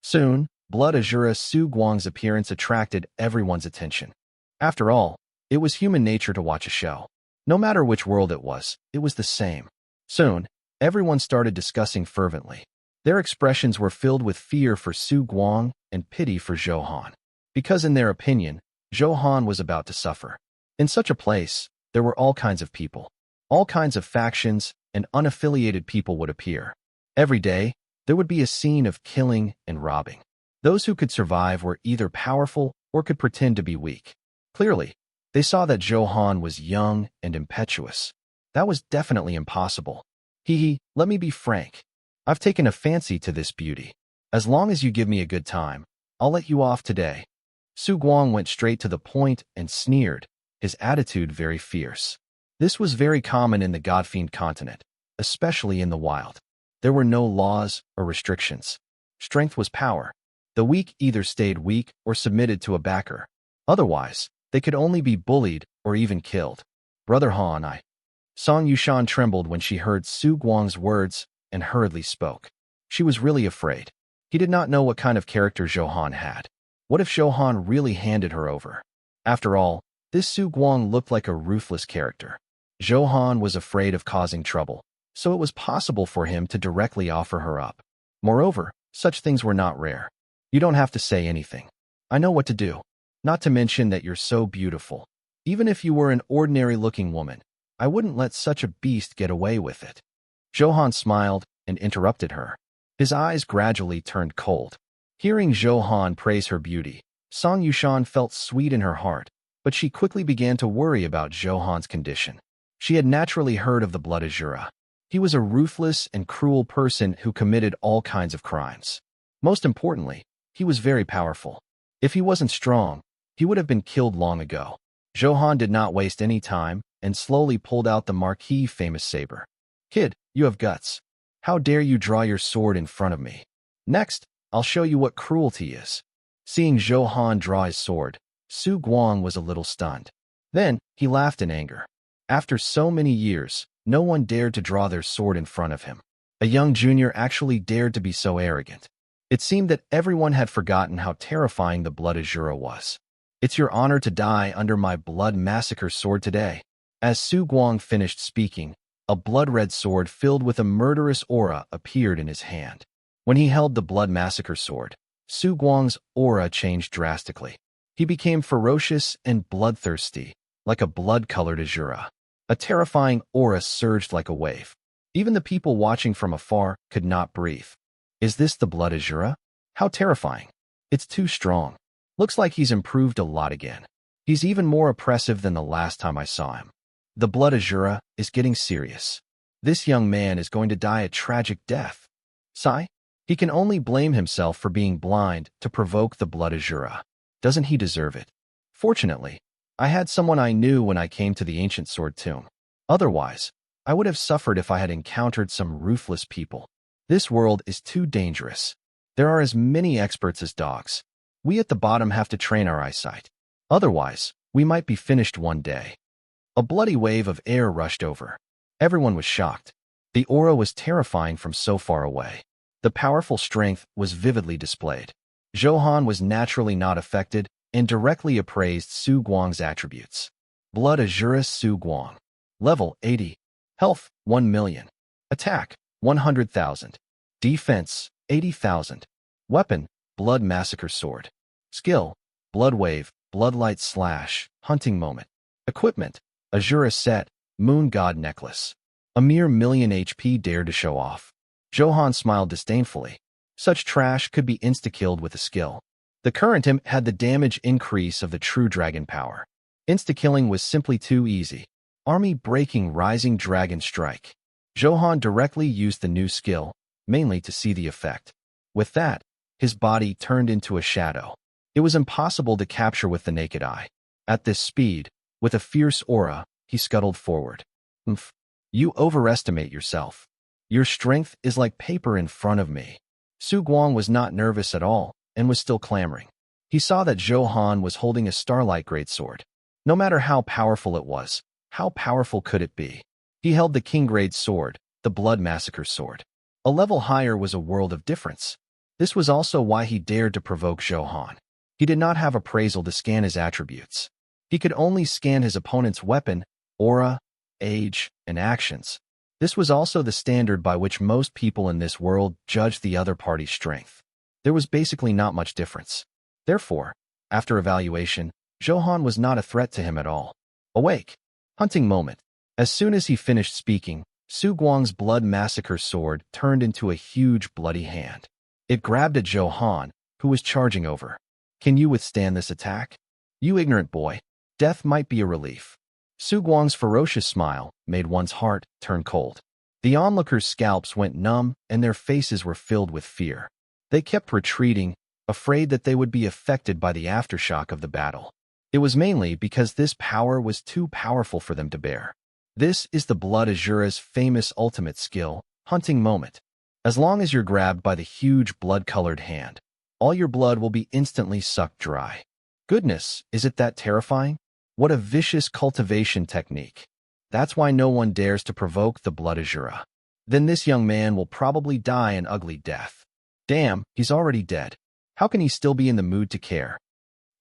Soon, Blood Azura Su Guang's appearance attracted everyone's attention. After all, it was human nature to watch a show. No matter which world it was the same. Soon, everyone started discussing fervently. Their expressions were filled with fear for Su Guang and pity for Zhou Han. Because in their opinion, Zhou Han was about to suffer. In such a place, there were all kinds of people. All kinds of factions and unaffiliated people would appear. Every day, there would be a scene of killing and robbing. Those who could survive were either powerful or could pretend to be weak. Clearly, they saw that Zhou Han was young and impetuous. That was definitely impossible. Let me be frank. I've taken a fancy to this beauty. As long as you give me a good time, I'll let you off today. Su Guang went straight to the point and sneered, his attitude very fierce. This was very common in the Godfiend continent, especially in the wild. There were no laws or restrictions. Strength was power. The weak either stayed weak or submitted to a backer. Otherwise, they could only be bullied or even killed. Brother Han, Song Yushan trembled when she heard Su Guang's words and hurriedly spoke. She was really afraid. He did not know what kind of character Zhou Han had. What if Zhou Han really handed her over? After all, this Su Guang looked like a ruthless character. Zhou Han was afraid of causing trouble, so it was possible for him to directly offer her up. Moreover, such things were not rare. You don't have to say anything. I know what to do. Not to mention that you're so beautiful. Even if you were an ordinary-looking woman, I wouldn't let such a beast get away with it. Zhou Han smiled and interrupted her. His eyes gradually turned cold. Hearing Zhou Han praise her beauty, Song Yushan felt sweet in her heart, but she quickly began to worry about Zhou Han's condition. She had naturally heard of the Blood Azura. He was a ruthless and cruel person who committed all kinds of crimes. Most importantly, he was very powerful. If he wasn't strong, he would have been killed long ago. Zhou Han did not waste any time and slowly pulled out the marquee famous saber. Kid, you have guts. How dare you draw your sword in front of me? Next, I'll show you what cruelty is. Seeing Zhou Han draw his sword, Su Guang was a little stunned. Then, he laughed in anger. After so many years, no one dared to draw their sword in front of him. A young junior actually dared to be so arrogant. It seemed that everyone had forgotten how terrifying the Blood Azura was. It's your honor to die under my blood massacre sword today. As Su Guang finished speaking, a blood-red sword filled with a murderous aura appeared in his hand. When he held the blood massacre sword, Su Guang's aura changed drastically. He became ferocious and bloodthirsty, like a blood-colored Azura. A terrifying aura surged like a wave. Even the people watching from afar could not breathe. Is this the Blood Azura? How terrifying. It's too strong. Looks like he's improved a lot again. He's even more oppressive than the last time I saw him. The Blood Azura is getting serious. This young man is going to die a tragic death. Sigh? He can only blame himself for being blind to provoke the Blood Azura. Doesn't he deserve it? Fortunately, I had someone I knew when I came to the ancient sword tomb. Otherwise, I would have suffered if I had encountered some ruthless people. This world is too dangerous. There are as many experts as dogs. We at the bottom have to train our eyesight. Otherwise, we might be finished one day. A bloody wave of air rushed over. Everyone was shocked. The aura was terrifying from so far away. The powerful strength was vividly displayed. Zhou Han was naturally not affected and directly appraised Su Guang's attributes. Blood Azurus Su Guang. Level 80. Health, 1 million. Attack, 100,000. Defense, 80,000. Weapon, Blood Massacre Sword. Skill, Blood Wave, Bloodlight Slash, Hunting Moment. Equipment, Azura Set, Moon God Necklace. A mere million HP dared to show off. Zhou Han smiled disdainfully. Such trash could be insta-killed with a skill. The current him had the damage increase of the true dragon power. Insta-killing was simply too easy. Army-breaking Rising Dragon Strike. Zhou Han directly used the new skill, mainly to see the effect. With that, his body turned into a shadow. It was impossible to capture with the naked eye. At this speed, with a fierce aura, he scuttled forward. Umph. You overestimate yourself. Your strength is like paper in front of me. Su Guang was not nervous at all and was still clamoring. He saw that Zhou Han was holding a starlight greatsword. No matter how powerful it was, how powerful could it be? He held the king-grade sword, the Blood Massacre Sword. A level higher was a world of difference. This was also why he dared to provoke Zhou Han. He did not have appraisal to scan his attributes. He could only scan his opponent's weapon, aura, age, and actions. This was also the standard by which most people in this world judged the other party's strength. There was basically not much difference. Therefore, after evaluation, Zhou Han was not a threat to him at all. Awake. Hunting moment. As soon as he finished speaking, Su Guang's Blood Massacre Sword turned into a huge bloody hand. It grabbed at Zhou Han, who was charging over. Can you withstand this attack? You ignorant boy. Death might be a relief. Su Guang's ferocious smile made one's heart turn cold. The onlookers' scalps went numb and their faces were filled with fear. They kept retreating, afraid that they would be affected by the aftershock of the battle. It was mainly because this power was too powerful for them to bear. This is the Blood Azura's famous ultimate skill, Hunting Moment. As long as you're grabbed by the huge blood-colored hand, all your blood will be instantly sucked dry. Goodness, is it that terrifying? What a vicious cultivation technique. That's why no one dares to provoke the Blood Azura. Then this young man will probably die an ugly death. Damn, he's already dead. How can he still be in the mood to care?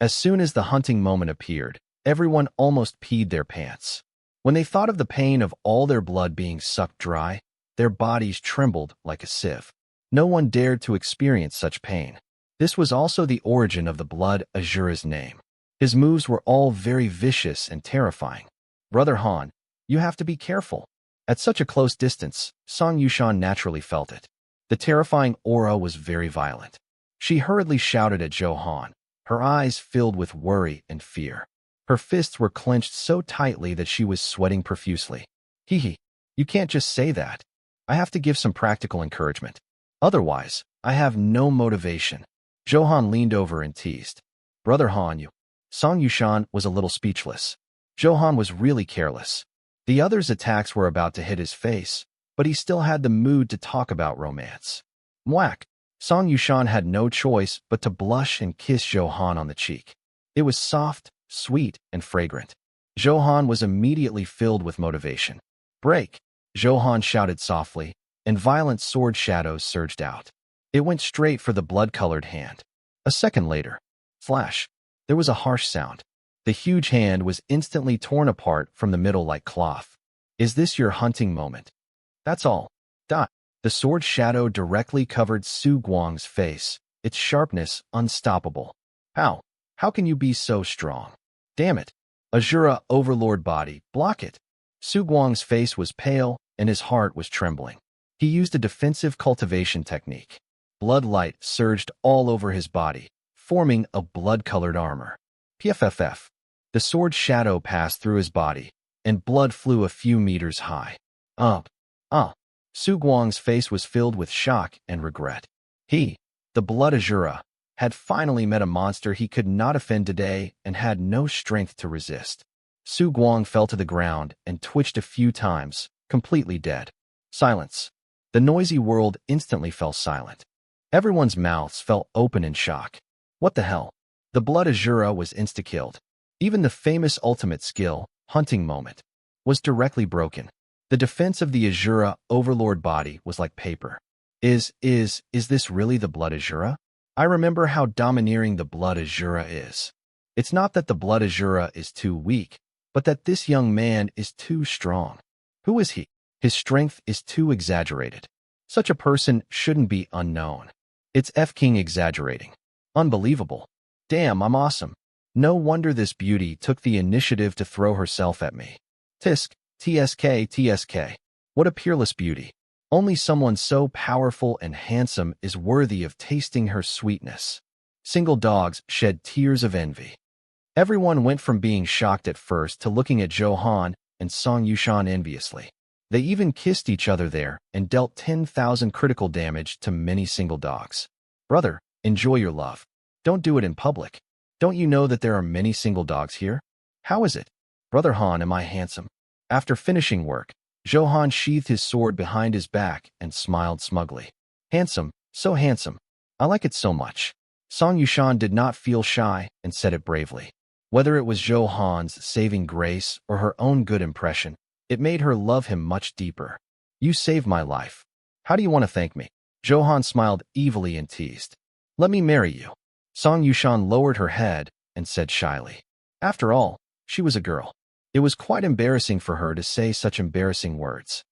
As soon as the hunting moment appeared, everyone almost peed their pants. When they thought of the pain of all their blood being sucked dry, their bodies trembled like a sieve. No one dared to experience such pain. This was also the origin of the Blood Azura's name. His moves were all very vicious and terrifying. Brother Han, you have to be careful. At such a close distance, Song Yushan naturally felt it. The terrifying aura was very violent. She hurriedly shouted at Zhou Han, her eyes filled with worry and fear. Her fists were clenched so tightly that she was sweating profusely. Hee, you can't just say that. I have to give some practical encouragement. Otherwise, I have no motivation. Zhou Han leaned over and teased. Brother Han, you. Song Yushan was a little speechless. Zhou Han was really careless. The other's attacks were about to hit his face, but he still had the mood to talk about romance. Mwah! Song Yushan had no choice but to blush and kiss Zhou Han on the cheek. It was soft, sweet, and fragrant. Zhou Han was immediately filled with motivation. Break! Zhou Han shouted softly, and violent sword shadows surged out. It went straight for the blood-colored hand. A second later, flash! There was a harsh sound. The huge hand was instantly torn apart from the middle like cloth. Is this your hunting moment? That's all. Dot. The sword shadow directly covered Su Guang's face, its sharpness unstoppable. How? How can you be so strong? Damn it. Azura Overlord body, block it. Su Guang's face was pale and his heart was trembling. He used a defensive cultivation technique. Blood light surged all over his body, forming a blood-colored armor. PFFF. The sword shadow passed through his body, and blood flew a few meters high. Su Guang's face was filled with shock and regret. He, the Blood Azura, had finally met a monster he could not offend today and had no strength to resist. Su Guang fell to the ground and twitched a few times, completely dead. Silence. The noisy world instantly fell silent. Everyone's mouths fell open in shock. What the hell? The blood Azura was insta-killed. Even the famous ultimate skill, hunting moment, was directly broken. The defense of the Azura overlord body was like paper. Is this really the blood Azura? I remember how domineering the blood Azura is. It's not that the blood Azura is too weak, but that this young man is too strong. Who is he? His strength is too exaggerated. Such a person shouldn't be unknown. It's F-King exaggerating. Unbelievable. Damn, I'm awesome. No wonder this beauty took the initiative to throw herself at me. Tisk, TSK. What a peerless beauty. Only someone so powerful and handsome is worthy of tasting her sweetness. Single dogs shed tears of envy. Everyone went from being shocked at first to looking at Zhou Han and Song Yushan enviously. They even kissed each other there and dealt 10,000 critical damage to many single dogs. Brother, enjoy your love. Don't do it in public. Don't you know that there are many single dogs here? How is it? Brother Han, am I handsome? After finishing work, Zhou Han sheathed his sword behind his back and smiled smugly. Handsome, so handsome. I like it so much. Song Yushan did not feel shy and said it bravely. Whether it was Zhou Han's saving grace or her own good impression, it made her love him much deeper. You saved my life. How do you want to thank me? Zhou Han smiled evilly and teased. Let me marry you. Song Yushan lowered her head and said shyly. After all, she was a girl. It was quite embarrassing for her to say such embarrassing words.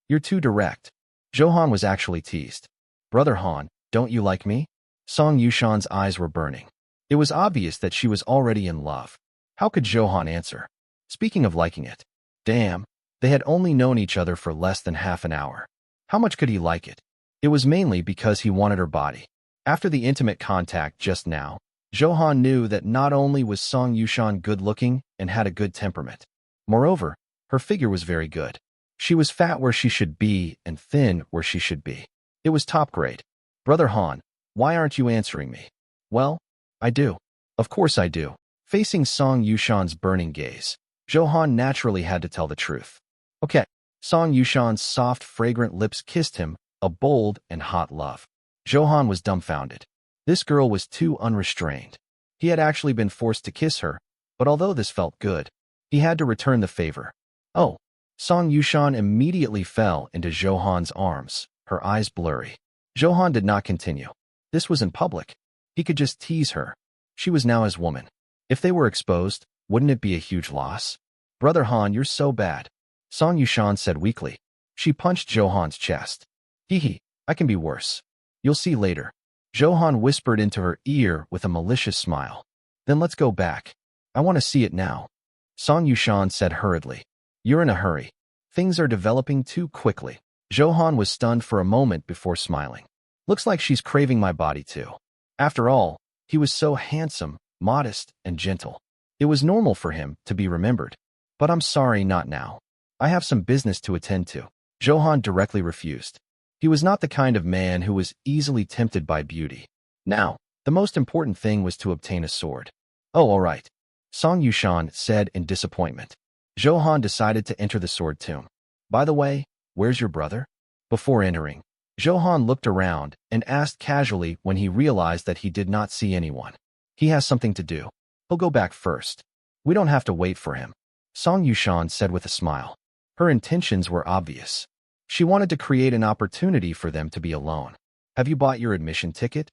You're too direct. Zhou Han was actually teased. Brother Han, don't you like me? Song Yushan's eyes were burning. It was obvious that she was already in love. How could Zhou Han answer? Speaking of liking it. Damn, they had only known each other for less than half an hour. How much could he like it? It was mainly because he wanted her body. After the intimate contact just now, Zhou Han knew that not only was Song Yushan good-looking and had a good temperament. Moreover, her figure was very good. She was fat where she should be and thin where she should be. It was top grade. Brother Han, why aren't you answering me? Well, I do. Of course I do. Facing Song Yushan's burning gaze, Zhou Han naturally had to tell the truth. Okay. Song Yushan's soft, fragrant lips kissed him, a bold and hot love. Zhou Han was dumbfounded. This girl was too unrestrained. He had actually been forced to kiss her, but although this felt good, he had to return the favor. Oh. Song Yushan immediately fell into Zhou Han's arms, her eyes blurry. Zhou Han did not continue. This was in public. He could just tease her. She was now his woman. If they were exposed, wouldn't it be a huge loss? Brother Han, you're so bad. Song Yushan said weakly. She punched Zhou Han's chest. Hee, I can be worse. You'll see later. Zhou Han whispered into her ear with a malicious smile. Then let's go back. I want to see it now. Song Yushan said hurriedly. You're in a hurry. Things are developing too quickly. Zhou Han was stunned for a moment before smiling. Looks like she's craving my body too. After all, he was so handsome, modest, and gentle. It was normal for him to be remembered. But I'm sorry, not now. I have some business to attend to. Zhou Han directly refused. He was not the kind of man who was easily tempted by beauty. Now, the most important thing was to obtain a sword. Oh, all right. Song Yushan said in disappointment. Zhou Han decided to enter the sword tomb. By the way, where's your brother? Before entering, Zhou Han looked around and asked casually when he realized that he did not see anyone. He has something to do. He'll go back first. We don't have to wait for him. Song Yushan said with a smile. Her intentions were obvious. She wanted to create an opportunity for them to be alone. Have you bought your admission ticket?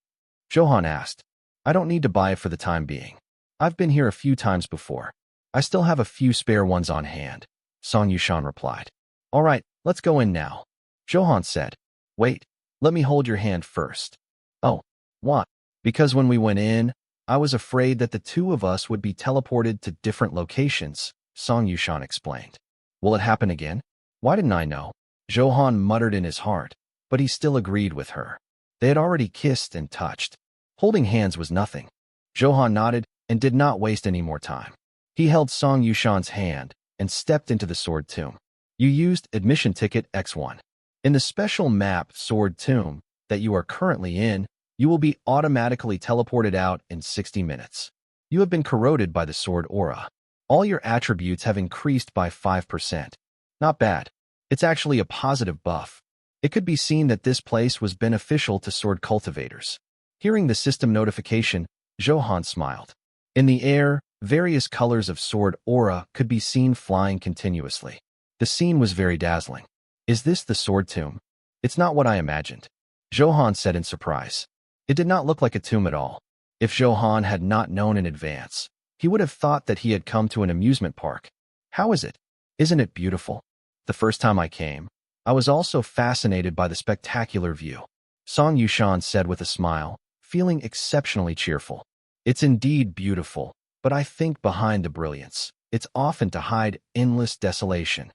Zhou Han asked. I don't need to buy it for the time being. I've been here a few times before. I still have a few spare ones on hand. Song Yushan replied. All right, let's go in now. Zhou Han said. Wait, let me hold your hand first. Oh, what? Because when we went in, I was afraid that the two of us would be teleported to different locations, Song Yushan explained. Will it happen again? Why didn't I know? Zhou Han muttered in his heart, but he still agreed with her. They had already kissed and touched. Holding hands was nothing. Zhou Han nodded and did not waste any more time. He held Song Yushan's hand and stepped into the sword tomb. You used admission ticket X1. In the special map Sword Tomb that you are currently in, you will be automatically teleported out in 60 minutes. You have been corroded by the sword aura. All your attributes have increased by 5%. Not bad. It's actually a positive buff. It could be seen that this place was beneficial to sword cultivators. Hearing the system notification, Zhou Han smiled. In the air, various colors of sword aura could be seen flying continuously. The scene was very dazzling. Is this the sword tomb? It's not what I imagined, Zhou Han said in surprise. It did not look like a tomb at all. If Zhou Han had not known in advance, he would have thought that he had come to an amusement park. How is it? Isn't it beautiful? The first time I came, I was also fascinated by the spectacular view, Song Yushan said with a smile, feeling exceptionally cheerful. It's indeed beautiful, but I think behind the brilliance, it's often to hide endless desolation.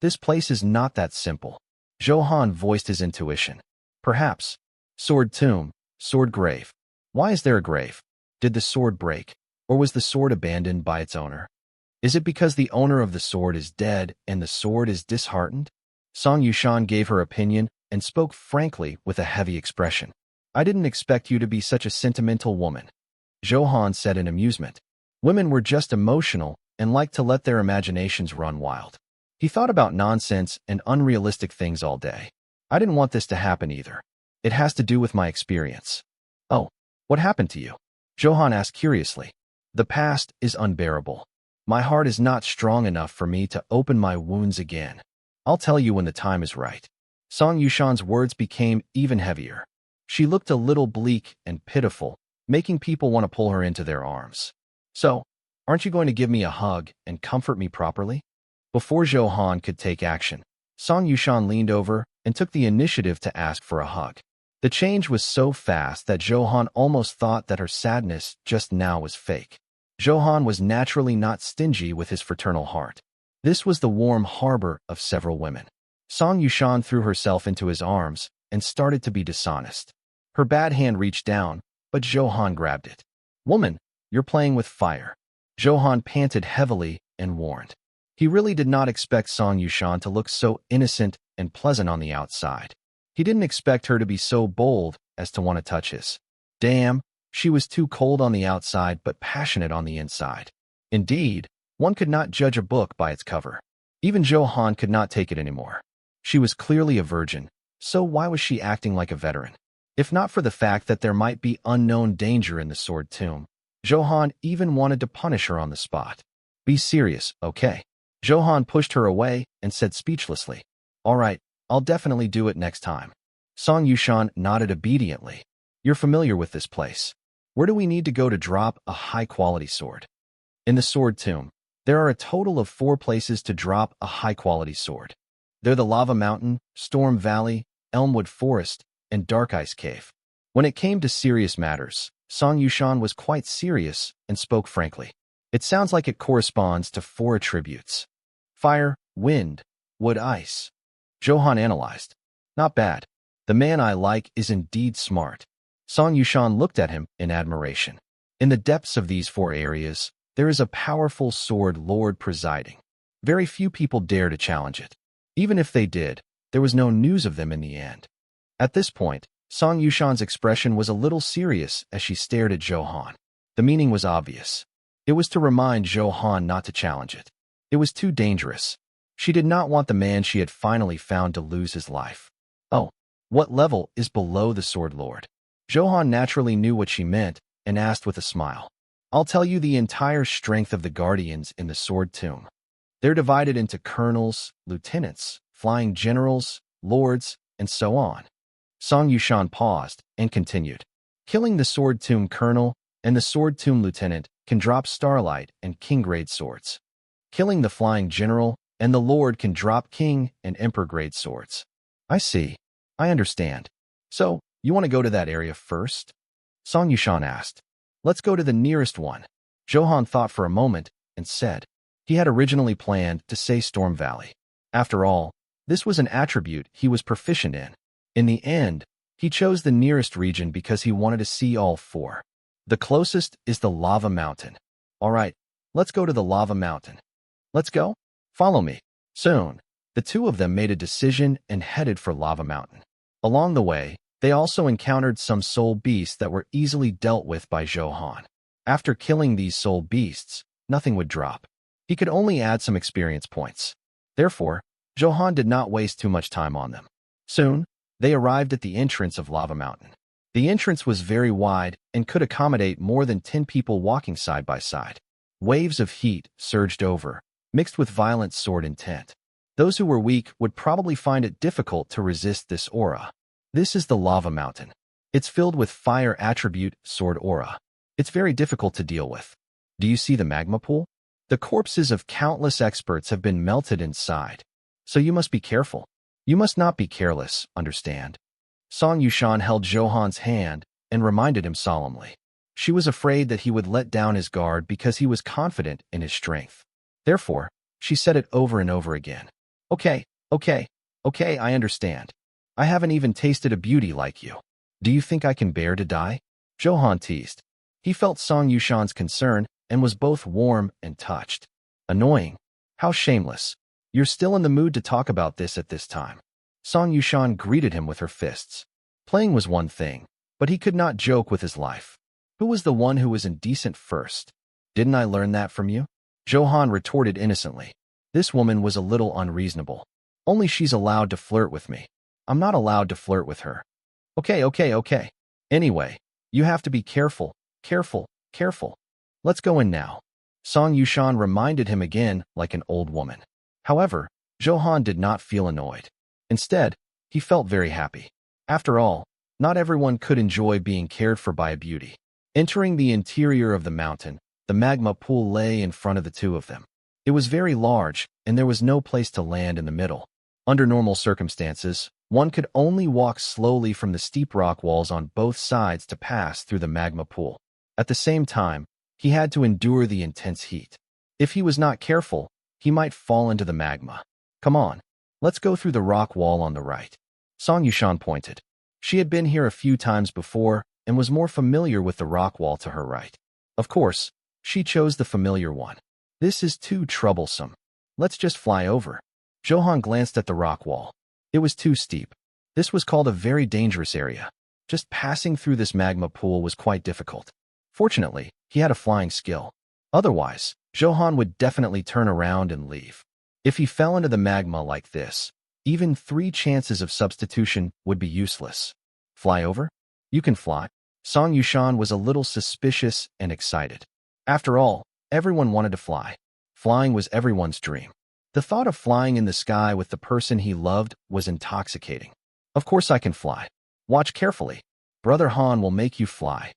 This place is not that simple. Zhou Han voiced his intuition. Perhaps. Sword tomb, sword grave. Why is there a grave? Did the sword break, or was the sword abandoned by its owner? Is it because the owner of the sword is dead and the sword is disheartened? Song Yushan gave her opinion and spoke frankly with a heavy expression. I didn't expect you to be such a sentimental woman, Zhou Han said in amusement. Women were just emotional and liked to let their imaginations run wild. He thought about nonsense and unrealistic things all day. I didn't want this to happen either. It has to do with my experience. Oh, what happened to you? Zhou Han asked curiously. The past is unbearable. My heart is not strong enough for me to open my wounds again. I'll tell you when the time is right. Song Yushan's words became even heavier. She looked a little bleak and pitiful, making people want to pull her into their arms. So, aren't you going to give me a hug and comfort me properly? Before Zhou Han could take action, Song Yushan leaned over and took the initiative to ask for a hug. The change was so fast that Zhou Han almost thought that her sadness just now was fake. Zhou Han was naturally not stingy with his fraternal heart. This was the warm harbor of several women. Song Yushan threw herself into his arms and started to be dishonest. Her bad hand reached down, but Zhou Han grabbed it. Woman, you're playing with fire. Zhou Han panted heavily and warned. He really did not expect Song Yushan to look so innocent and pleasant on the outside. He didn't expect her to be so bold as to want to touch his. Damn, she was too cold on the outside but passionate on the inside. Indeed, one could not judge a book by its cover. Even Zhou Han could not take it anymore. She was clearly a virgin, so why was she acting like a veteran? If not for the fact that there might be unknown danger in the sword tomb, Zhou Han even wanted to punish her on the spot. Be serious, okay? Zhou Han pushed her away and said speechlessly, all right, I'll definitely do it next time. Song Yushan nodded obediently. You're familiar with this place. Where do we need to go to drop a high-quality sword? In the sword tomb, there are a total of 4 places to drop a high-quality sword. They're the Lava Mountain, Storm Valley, Elmwood Forest, and Dark Ice Cave. When it came to serious matters, Song Yushan was quite serious and spoke frankly. It sounds like it corresponds to 4 attributes. Fire, wind, wood, ice. Zhou Han analyzed. Not bad. The man I like is indeed smart. Song Yushan looked at him in admiration. In the depths of these 4 areas, there is a powerful sword lord presiding. Very few people dare to challenge it. Even if they did, there was no news of them in the end. At this point, Song Yushan's expression was a little serious as she stared at Zhou Han. The meaning was obvious. It was to remind Zhou Han not to challenge it. It was too dangerous. She did not want the man she had finally found to lose his life. Oh, what level is below the Sword Lord? Zhou Han naturally knew what she meant and asked with a smile. I'll tell you the entire strength of the guardians in the Sword Tomb. They're divided into colonels, lieutenants, flying generals, lords, and so on. Song Yushan paused and continued. Killing the Sword Tomb colonel and the Sword Tomb lieutenant can drop Starlight and King-grade swords. Killing the flying general and the lord can drop King and Emperor-grade swords. I see. I understand. So, you want to go to that area first? Song Yushan asked. Let's go to the nearest one. Zhou Han thought for a moment and said. He had originally planned to say Storm Valley. After all, this was an attribute he was proficient in. In the end, he chose the nearest region because he wanted to see all 4. The closest is the Lava Mountain. All right, let's go to the Lava Mountain. Let's go? Follow me. Soon, the 2 of them made a decision and headed for Lava Mountain. Along the way, they also encountered some soul beasts that were easily dealt with by Zhou Han. After killing these soul beasts, nothing would drop. He could only add some experience points. Therefore, Zhou Han did not waste too much time on them. Soon, they arrived at the entrance of Lava Mountain. The entrance was very wide and could accommodate more than 10 people walking side by side. Waves of heat surged over, mixed with violent sword intent. Those who were weak would probably find it difficult to resist this aura. This is the Lava Mountain. It's filled with fire attribute sword aura. It's very difficult to deal with. Do you see the magma pool? The corpses of countless experts have been melted inside. So you must be careful. You must not be careless, understand? Song Yushan held Zhou Han's hand and reminded him solemnly. She was afraid that he would let down his guard because he was confident in his strength. Therefore, she said it over and over again. Okay, I understand. I haven't even tasted a beauty like you. Do you think I can bear to die? Zhou Han teased. He felt Song Yushan's concern and was both warm and touched. Annoying. How shameless. You're still in the mood to talk about this at this time. Song Yushan greeted him with her fists. Playing was one thing, but he could not joke with his life. Who was the one who was indecent first? Didn't I learn that from you? Zhou Han retorted innocently. This woman was a little unreasonable. Only she's allowed to flirt with me. I'm not allowed to flirt with her. Okay. Anyway, you have to be careful. Let's go in now. Song Yushan reminded him again like an old woman. However, Zhou Han did not feel annoyed. Instead, he felt very happy. After all, not everyone could enjoy being cared for by a beauty. Entering the interior of the mountain, the magma pool lay in front of the two of them. It was very large, and there was no place to land in the middle. Under normal circumstances, one could only walk slowly from the steep rock walls on both sides to pass through the magma pool. At the same time, he had to endure the intense heat. If he was not careful, he might fall into the magma. Come on, let's go through the rock wall on the right. Song Yushan pointed. She had been here a few times before and was more familiar with the rock wall to her right. Of course, she chose the familiar one. This is too troublesome. Let's just fly over. Zhou Han glanced at the rock wall. It was too steep. This was called a very dangerous area. Just passing through this magma pool was quite difficult. Fortunately, he had a flying skill. Otherwise, Zhou Han would definitely turn around and leave. If he fell into the magma like this, even 3 chances of substitution would be useless. Fly over? You can fly. Song Yushan was a little suspicious and excited. After all, everyone wanted to fly. Flying was everyone's dream. The thought of flying in the sky with the person he loved was intoxicating. Of course I can fly. Watch carefully. Brother Han will make you fly.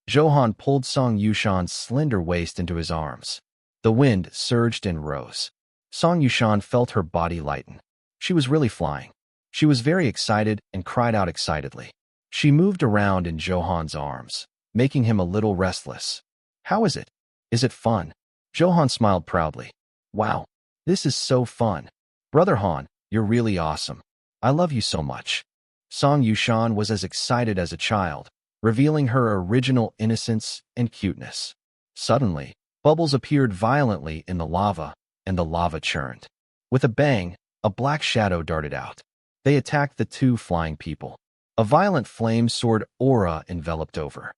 Zhou Han pulled Song Yushan's slender waist into his arms. The wind surged and rose. Song Yushan felt her body lighten. She was really flying. She was very excited and cried out excitedly. She moved around in Zhou Han's arms, making him a little restless. How is it? Is it fun? Zhou Han smiled proudly. Wow, this is so fun. Brother Han, you're really awesome. I love you so much. Song Yushan was as excited as a child, revealing her original innocence and cuteness. Suddenly, bubbles appeared violently in the lava, and the lava churned. With a bang, a black shadow darted out. They attacked the 2 flying people. A violent flame sword aura enveloped over.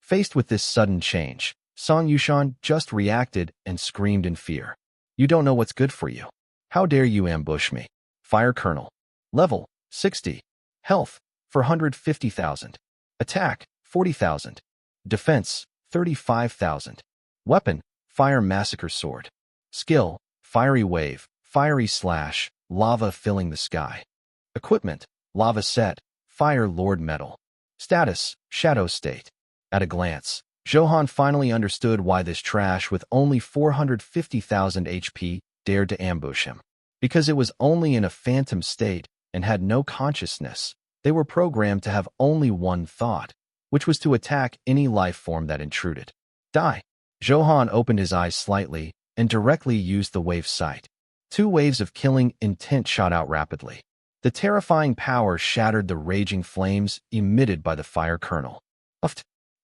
Faced with this sudden change, Song Yushan just reacted and screamed in fear. You don't know what's good for you. How dare you ambush me? Fire Colonel. Level, 60. Health, 450,000. Attack, 40,000. Defense, 35,000. Weapon, Fire Massacre Sword. Skill, Fiery Wave, Fiery Slash, Lava filling the sky. Equipment, Lava Set, Fire Lord Metal. Status, Shadow State. At a glance, Zhou Han finally understood why this trash with only 450,000 HP dared to ambush him. Because it was only in a phantom state and had no consciousness, they were programmed to have only one thought, which was to attack any life form that intruded. Die. Zhou Han opened his eyes slightly and directly used the wave sight. 2 waves of killing intent shot out rapidly. The terrifying power shattered the raging flames emitted by the fire kernel.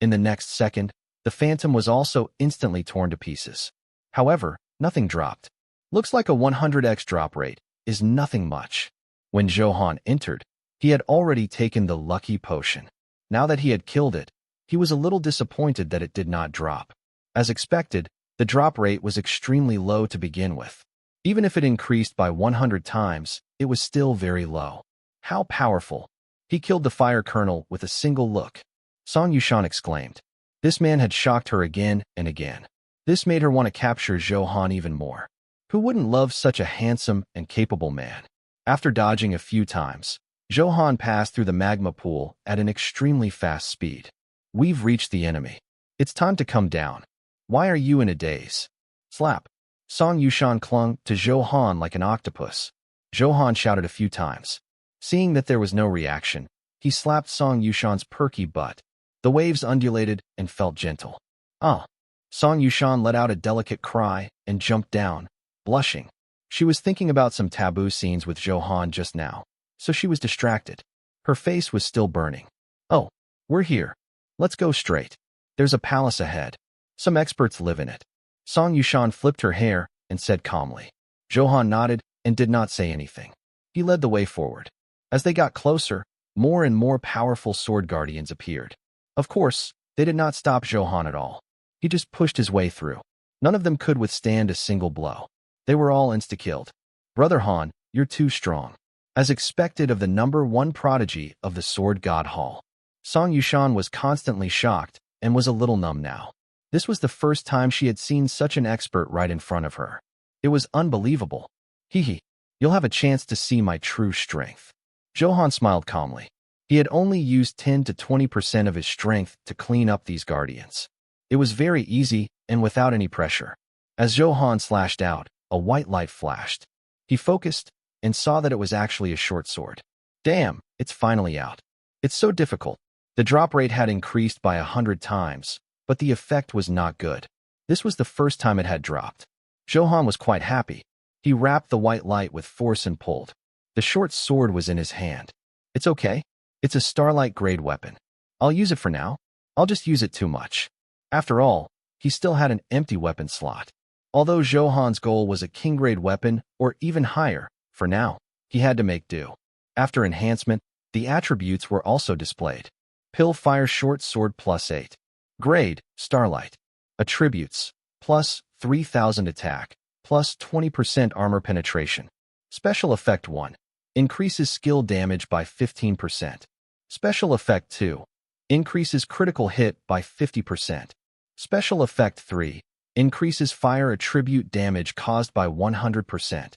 In the next second, the phantom was also instantly torn to pieces. However, nothing dropped. Looks like a 100x drop rate is nothing much. When Zhou Han entered, he had already taken the lucky potion. Now that he had killed it, he was a little disappointed that it did not drop. As expected, the drop rate was extremely low to begin with. Even if it increased by 100 times, it was still very low. How powerful! He killed the fire colonel with a single look. Song Yushan exclaimed. This man had shocked her again and again. This made her want to capture Zhou Han even more. Who wouldn't love such a handsome and capable man? After dodging a few times, Zhou Han passed through the magma pool at an extremely fast speed. We've reached the enemy. It's time to come down. Why are you in a daze? Slap. Song Yushan clung to Zhou Han like an octopus. Zhou Han shouted a few times. Seeing that there was no reaction, he slapped Song Yushan's perky butt. The waves undulated and felt gentle. Ah! Song Yushan let out a delicate cry and jumped down, blushing. She was thinking about some taboo scenes with Zhou Han just now, so she was distracted. Her face was still burning. Oh, we're here. Let's go straight. There's a palace ahead. Some experts live in it. Song Yushan flipped her hair and said calmly. Zhou Han nodded and did not say anything. He led the way forward. As they got closer, more and more powerful sword guardians appeared. Of course, they did not stop Zhou Han at all. He just pushed his way through. None of them could withstand a single blow. They were all insta-killed. Brother Han, you're too strong. As expected of the #1 prodigy of the Sword God Hall. Song Yushan was constantly shocked and was a little numb now. This was the first time she had seen such an expert right in front of her. It was unbelievable. Hee. You'll have a chance to see my true strength. Zhou Han smiled calmly. He had only used 10 to 20% of his strength to clean up these guardians. It was very easy and without any pressure. As Zhou Han slashed out, a white light flashed. He focused and saw that it was actually a short sword. Damn, it's finally out. It's so difficult. The drop rate had increased by 100 times, but the effect was not good. This was the first time it had dropped. Zhou Han was quite happy. He wrapped the white light with force and pulled. The short sword was in his hand. It's okay. It's a starlight grade weapon. I'll use it for now. I'll just use it too much. After all, he still had an empty weapon slot. Although Zhou Han's goal was a king grade weapon or even higher, for now, he had to make do. After enhancement, the attributes were also displayed. Pill Fire Short Sword +8. Grade, Starlight. Attributes, plus 3000 attack, plus 20% armor penetration. Special Effect 1. Increases skill damage by 15%. Special Effect 2. Increases critical hit by 50%. Special Effect 3. Increases fire attribute damage caused by 100%.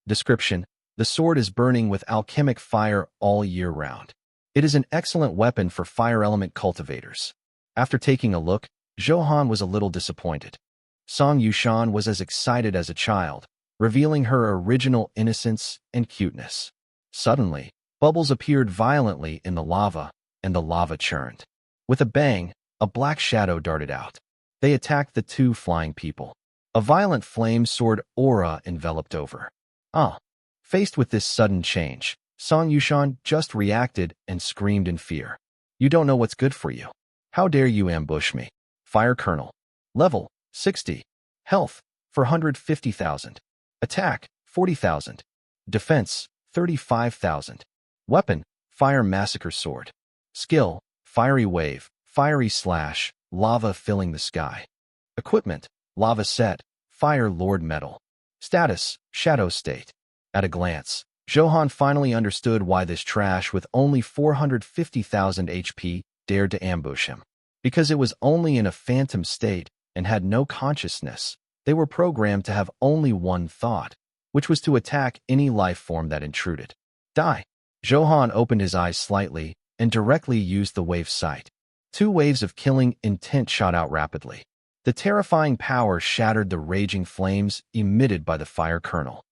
Description: the sword is burning with alchemic fire all year round. It is an excellent weapon for fire element cultivators. After taking a look, Zhou Han was a little disappointed. Song Yushan was as excited as a child, revealing her original innocence and cuteness. Suddenly, bubbles appeared violently in the lava, and the lava churned. With a bang, a black shadow darted out. They attacked the two flying people. A violent flame sword aura enveloped over. Faced with this sudden change, Song Yushan just reacted and screamed in fear. You don't know what's good for you. How dare you ambush me? Fire Colonel. Level, 60. Health, 450,000. Attack, 40,000. Defense, 35,000. Weapon, Fire Massacre Sword. Skill, Fiery Wave, Fiery Slash, Lava filling the sky. Equipment, Lava Set, Fire Lord Metal. Status, Shadow State. At a glance, Zhou Han finally understood why this trash with only 450,000 HP dared to ambush him. Because it was only in a phantom state and had no consciousness, they were programmed to have only one thought, which was to attack any life form that intruded. Die. Zhou Han opened his eyes slightly and directly used the wave sight. 2 waves of killing intent shot out rapidly. The terrifying power shattered the raging flames emitted by the fire colonel.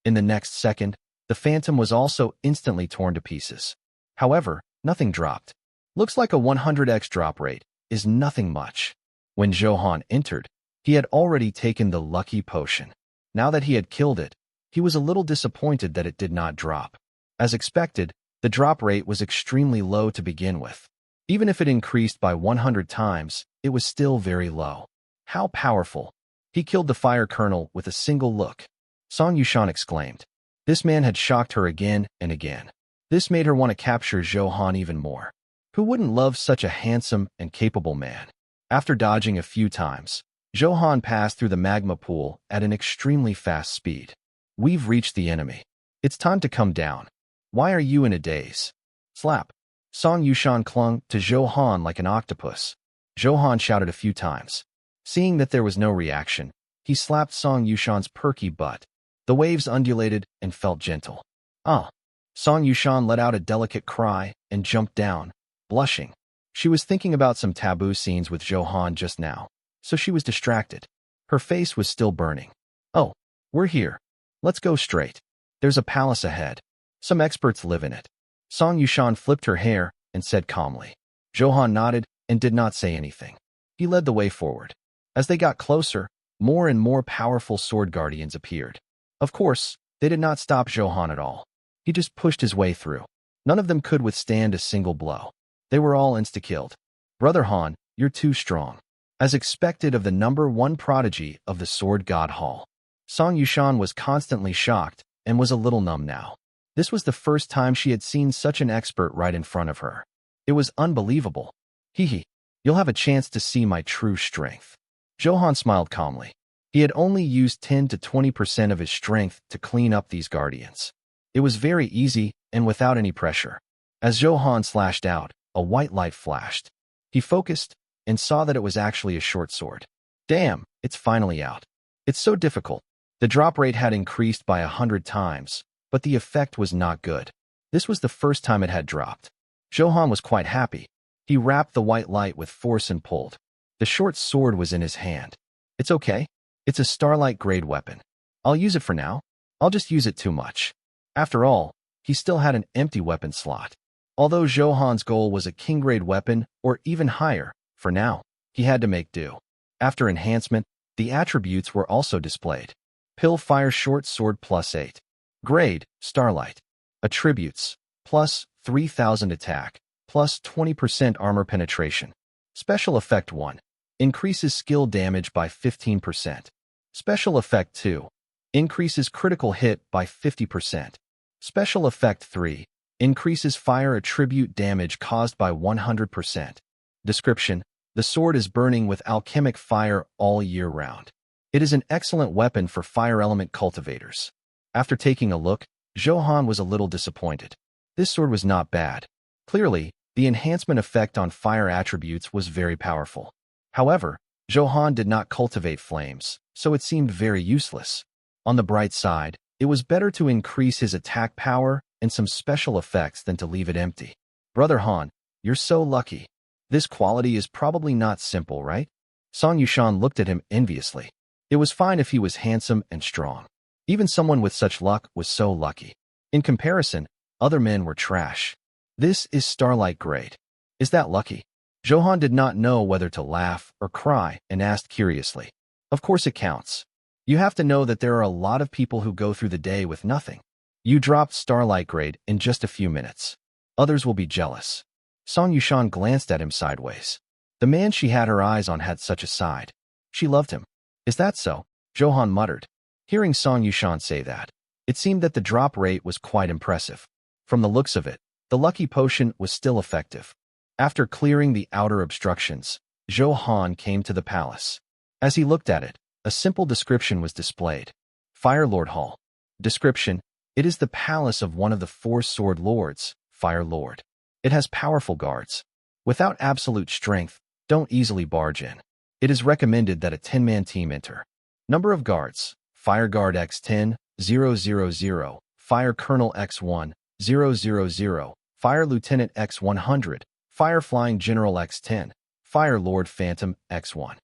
In the next second, the phantom was also instantly torn to pieces. However, nothing dropped. Looks like a 100x drop rate is nothing much. When Zhou Han entered, he had already taken the lucky potion. Now that he had killed it, he was a little disappointed that it did not drop. As expected, the drop rate was extremely low to begin with. Even if it increased by 100 times, it was still very low. How powerful! He killed the fire colonel with a single look. Song Yushan exclaimed. This man had shocked her again and again. This made her want to capture Zhou Han even more. Who wouldn't love such a handsome and capable man? After dodging a few times, Zhou Han passed through the magma pool at an extremely fast speed. We've reached the enemy. It's time to come down. Why are you in a daze? Slap. Song Yushan clung to Zhou Han like an octopus. Zhou Han shouted a few times. Seeing that there was no reaction, he slapped Song Yushan's perky butt. The waves undulated and felt gentle. Ah! Song Yushan let out a delicate cry and jumped down, blushing. She was thinking about some taboo scenes with Zhou Han just now, so she was distracted. Her face was still burning. Oh, we're here. Let's go straight. There's a palace ahead. Some experts live in it. Song Yushan flipped her hair and said calmly. Zhou Han nodded and did not say anything. He led the way forward. As they got closer, more and more powerful sword guardians appeared. Of course, they did not stop Zhou Han at all. He just pushed his way through. None of them could withstand a single blow. They were all insta-killed. Brother Han, you're too strong. As expected of the #1 prodigy of the Sword God Hall. Song Yushan was constantly shocked and was a little numb now. This was the first time she had seen such an expert right in front of her. It was unbelievable. Hee. You'll have a chance to see my true strength. Zhou Han smiled calmly. He had only used 10 to 20% of his strength to clean up these guardians. It was very easy and without any pressure. As Zhou Han slashed out, a white light flashed. He focused and saw that it was actually a short sword. Damn, it's finally out. It's so difficult. The drop rate had increased by 100 times, but the effect was not good. This was the first time it had dropped. Zhou Han was quite happy. He wrapped the white light with force and pulled. The short sword was in his hand. It's okay. It's a starlight grade weapon. I'll use it for now. I'll just use it too much. After all, he still had an empty weapon slot. Although Zhou Han's goal was a king grade weapon or even higher, for now, he had to make do. After enhancement, the attributes were also displayed. Pill Fire Short Sword +8. Grade, Starlight. Attributes, plus 3000 attack, plus 20% armor penetration. Special Effect 1. Increases skill damage by 15%. Special Effect 2. Increases critical hit by 50%. Special Effect 3. Increases fire attribute damage caused by 100%. Description: the sword is burning with alchemic fire all year round. It is an excellent weapon for fire element cultivators. After taking a look, Zhou Han was a little disappointed. This sword was not bad. Clearly, the enhancement effect on fire attributes was very powerful. However, Zhou Han did not cultivate flames, so it seemed very useless. On the bright side, it was better to increase his attack power and some special effects than to leave it empty. Brother Han, you're so lucky. This quality is probably not simple, right? Song Yushan looked at him enviously. It was fine if he was handsome and strong. Even someone with such luck was so lucky. In comparison, other men were trash. This is Starlight grade. Is that lucky? Zhou Han did not know whether to laugh or cry and asked curiously. Of course it counts. You have to know that there are a lot of people who go through the day with nothing. You dropped Starlight grade in just a few minutes. Others will be jealous. Song Yushan glanced at him sideways. The man she had her eyes on had such a side. She loved him. Is that so? Zhou Han muttered. Hearing Song Yushan say that, it seemed that the drop rate was quite impressive. From the looks of it, the lucky potion was still effective. After clearing the outer obstructions, Zhou Han came to the palace. As he looked at it, a simple description was displayed. Fire Lord Hall. Description: it is the palace of one of the 4 sword lords, Fire Lord. It has powerful guards. Without absolute strength, don't easily barge in. It is recommended that a 10-man team enter. Number of guards: Fire Guard X10, 000, Fire Colonel X1, 000, Fire Lieutenant X100, Fire Flying General X10, Fire Lord Phantom X1.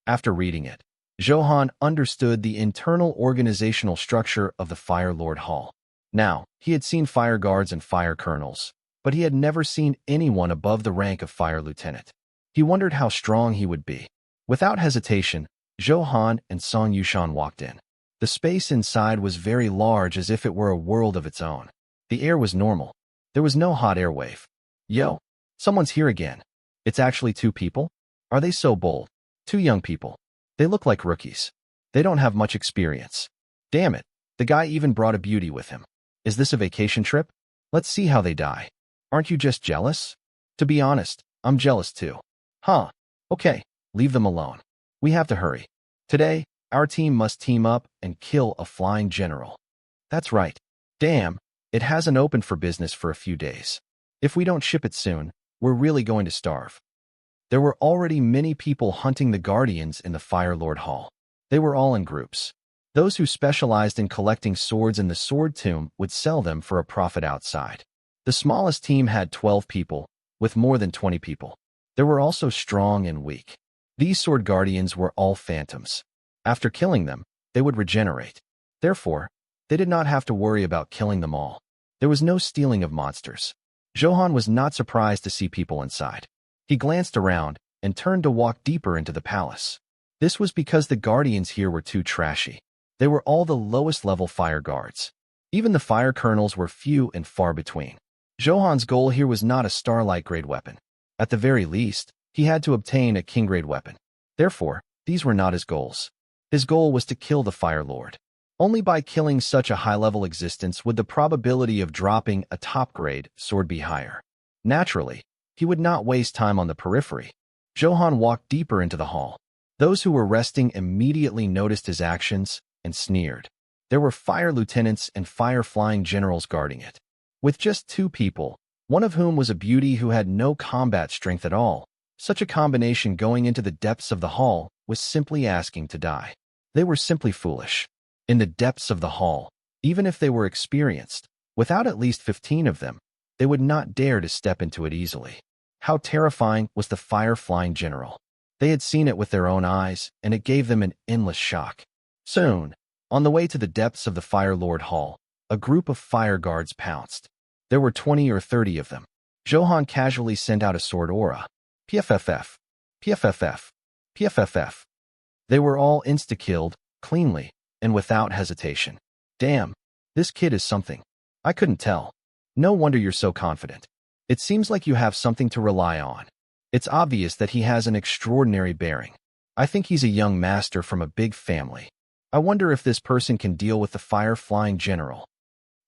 After reading it, Zhou Han understood the internal organizational structure of the Fire Lord Hall. Now, he had seen fire guards and fire colonels, but he had never seen anyone above the rank of Fire Lieutenant. He wondered how strong he would be. Without hesitation, Zhou Han and Song Yushan walked in. The space inside was very large, as if it were a world of its own. The air was normal. There was no hot air wave. Yo, someone's here again. It's actually 2 people? Are they so bold? 2 young people. They look like rookies. They don't have much experience. Damn it, the guy even brought a beauty with him. Is this a vacation trip? Let's see how they die. Aren't you just jealous? To be honest, I'm jealous too. Huh. Okay, leave them alone. We have to hurry. Today, our team must team up and kill a flying general. That's right. Damn, It hasn't opened for business for a few days. If we don't ship it soon, we're really going to starve. There were already many people hunting the guardians in the Fire Lord Hall. They were all in groups. Those who specialized in collecting swords in the sword tomb would sell them for a profit outside. The smallest team had 12 people, with more than 20 people. There were also strong and weak. These sword guardians were all phantoms. After killing them, they would regenerate. Therefore, they did not have to worry about killing them all. There was no stealing of monsters. Zhou Han was not surprised to see people inside. He glanced around and turned to walk deeper into the palace. This was because the guardians here were too trashy. They were all the lowest level fire guards. Even the fire colonels were few and far between. Zhou Han's goal here was not a starlight grade weapon. At the very least, he had to obtain a king grade weapon. Therefore, these were not his goals. His goal was to kill the Fire Lord. Only by killing such a high-level existence would the probability of dropping a top-grade sword be higher. Naturally, he would not waste time on the periphery. Zhou Han walked deeper into the hall. Those who were resting immediately noticed his actions and sneered. There were fire lieutenants and fire-flying generals guarding it. With just 2 people, one of whom was a beauty who had no combat strength at all, such a combination going into the depths of the hall was simply asking to die. They were simply foolish. In the depths of the hall, even if they were experienced, without at least 15 of them, they would not dare to step into it easily. How terrifying was the fire-flying general. They had seen it with their own eyes, and it gave them an endless shock. Soon, on the way to the depths of the Fire Lord Hall, a group of fire guards pounced. There were 20 or 30 of them. Zhou Han casually sent out a sword aura. PFFF, PFFF, PFFF. They were all insta-killed, cleanly, and without hesitation. Damn, this kid is something. I couldn't tell. No wonder you're so confident. It seems like you have something to rely on. It's obvious that he has an extraordinary bearing. I think he's a young master from a big family. I wonder if this person can deal with the fire-flying general.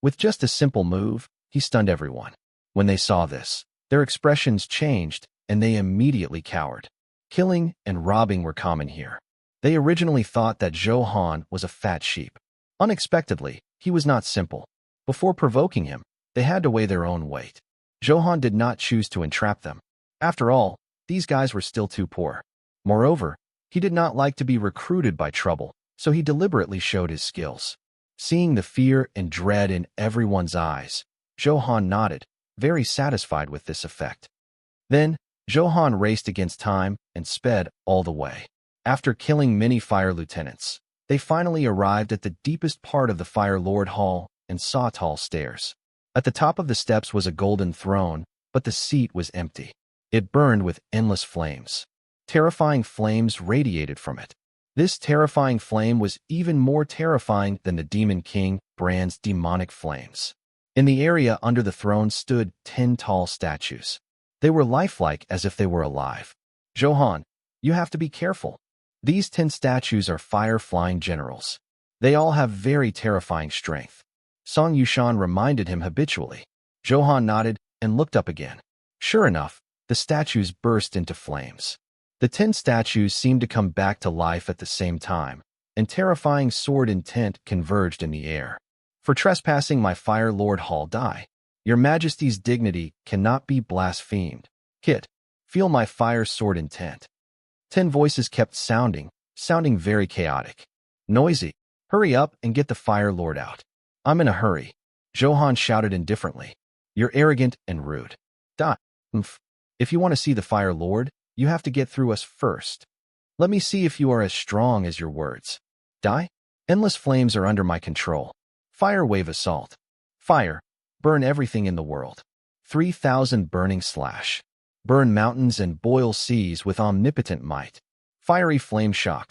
With just a simple move, he stunned everyone. When they saw this, their expressions changed, and they immediately cowered. Killing and robbing were common here. They originally thought that Zhou Han was a fat sheep. Unexpectedly, he was not simple. Before provoking him, they had to weigh their own weight. Zhou Han did not choose to entrap them. After all, these guys were still too poor. Moreover, he did not like to be recruited by trouble, so he deliberately showed his skills. Seeing the fear and dread in everyone's eyes, Zhou Han nodded, very satisfied with this effect. Then, Zhou Han raced against time and sped all the way. After killing many fire lieutenants, they finally arrived at the deepest part of the Fire Lord Hall and saw tall stairs. At the top of the steps was a golden throne, but the seat was empty. It burned with endless flames. Terrifying flames radiated from it. This terrifying flame was even more terrifying than the Demon King Brand's demonic flames. In the area under the throne stood 10 tall statues. They were lifelike as if they were alive. Zhou Han, you have to be careful. These 10 statues are fire-flying generals. They all have very terrifying strength. Song Yushan reminded him habitually. Zhou Han nodded and looked up again. Sure enough, the statues burst into flames. The 10 statues seemed to come back to life at the same time, and terrifying sword intent converged in the air. For trespassing my Fire Lord Hall die. Your Majesty's dignity cannot be blasphemed. Kit, feel my fire sword intent. 10 voices kept sounding very chaotic. Noisy. Hurry up and get the Fire Lord out. I'm in a hurry. Zhou Han shouted indifferently. You're arrogant and rude. Die. If you want to see the Fire Lord, you have to get through us first. Let me see if you are as strong as your words. Die? Endless flames are under my control. Fire wave assault. Fire. Burn everything in the world. 3,000 burning slash. Burn mountains and boil seas with omnipotent might. Fiery flame shock.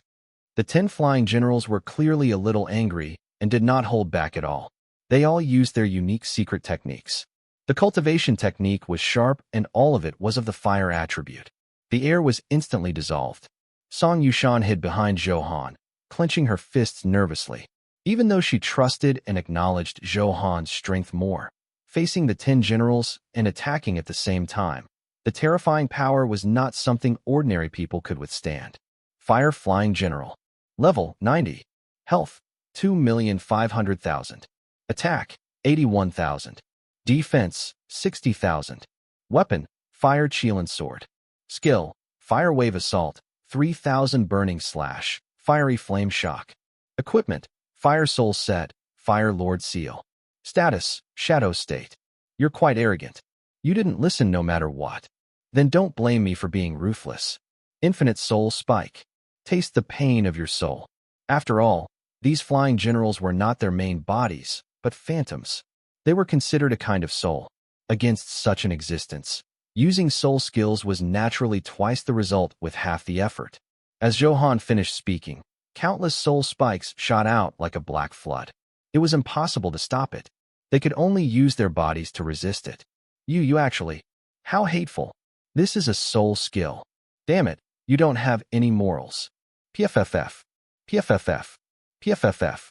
The 10 flying generals were clearly a little angry and did not hold back at all. They all used their unique secret techniques. The cultivation technique was sharp and all of it was of the fire attribute. The air was instantly dissolved. Song Yushan hid behind Zhou Han, clenching her fists nervously. Even though she trusted and acknowledged Zhou Han's strength more, facing the 10 generals and attacking at the same time, the terrifying power was not something ordinary people could withstand. Fire Flying General. Level 90. Health 2,500,000. Attack 81,000. Defense, 60,000. Weapon, Fire Qilin Sword. Skill, Fire Wave Assault, 3,000 Burning Slash, Fiery Flame Shock. Equipment, Fire Soul Set, Fire Lord Seal. Status, Shadow State. You're quite arrogant. You didn't listen no matter what. Then don't blame me for being ruthless. Infinite Soul Spike. Taste the pain of your soul. After all, these flying generals were not their main bodies, but phantoms. They were considered a kind of soul. Against such an existence, using soul skills was naturally twice the result with half the effort. As Zhou Han finished speaking, countless soul spikes shot out like a black flood. It was impossible to stop it. They could only use their bodies to resist it. You actually. How hateful. This is a soul skill. Damn it, you don't have any morals. PFFF. PFFF. PFFF.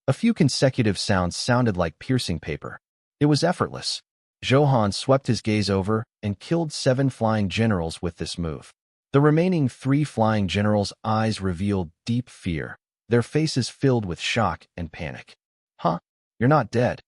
A few consecutive sounds sounded like piercing paper. It was effortless. Zhou Han swept his gaze over and killed 7 flying generals with this move. The remaining 3 flying generals' eyes revealed deep fear, their faces filled with shock and panic. Huh? You're not dead.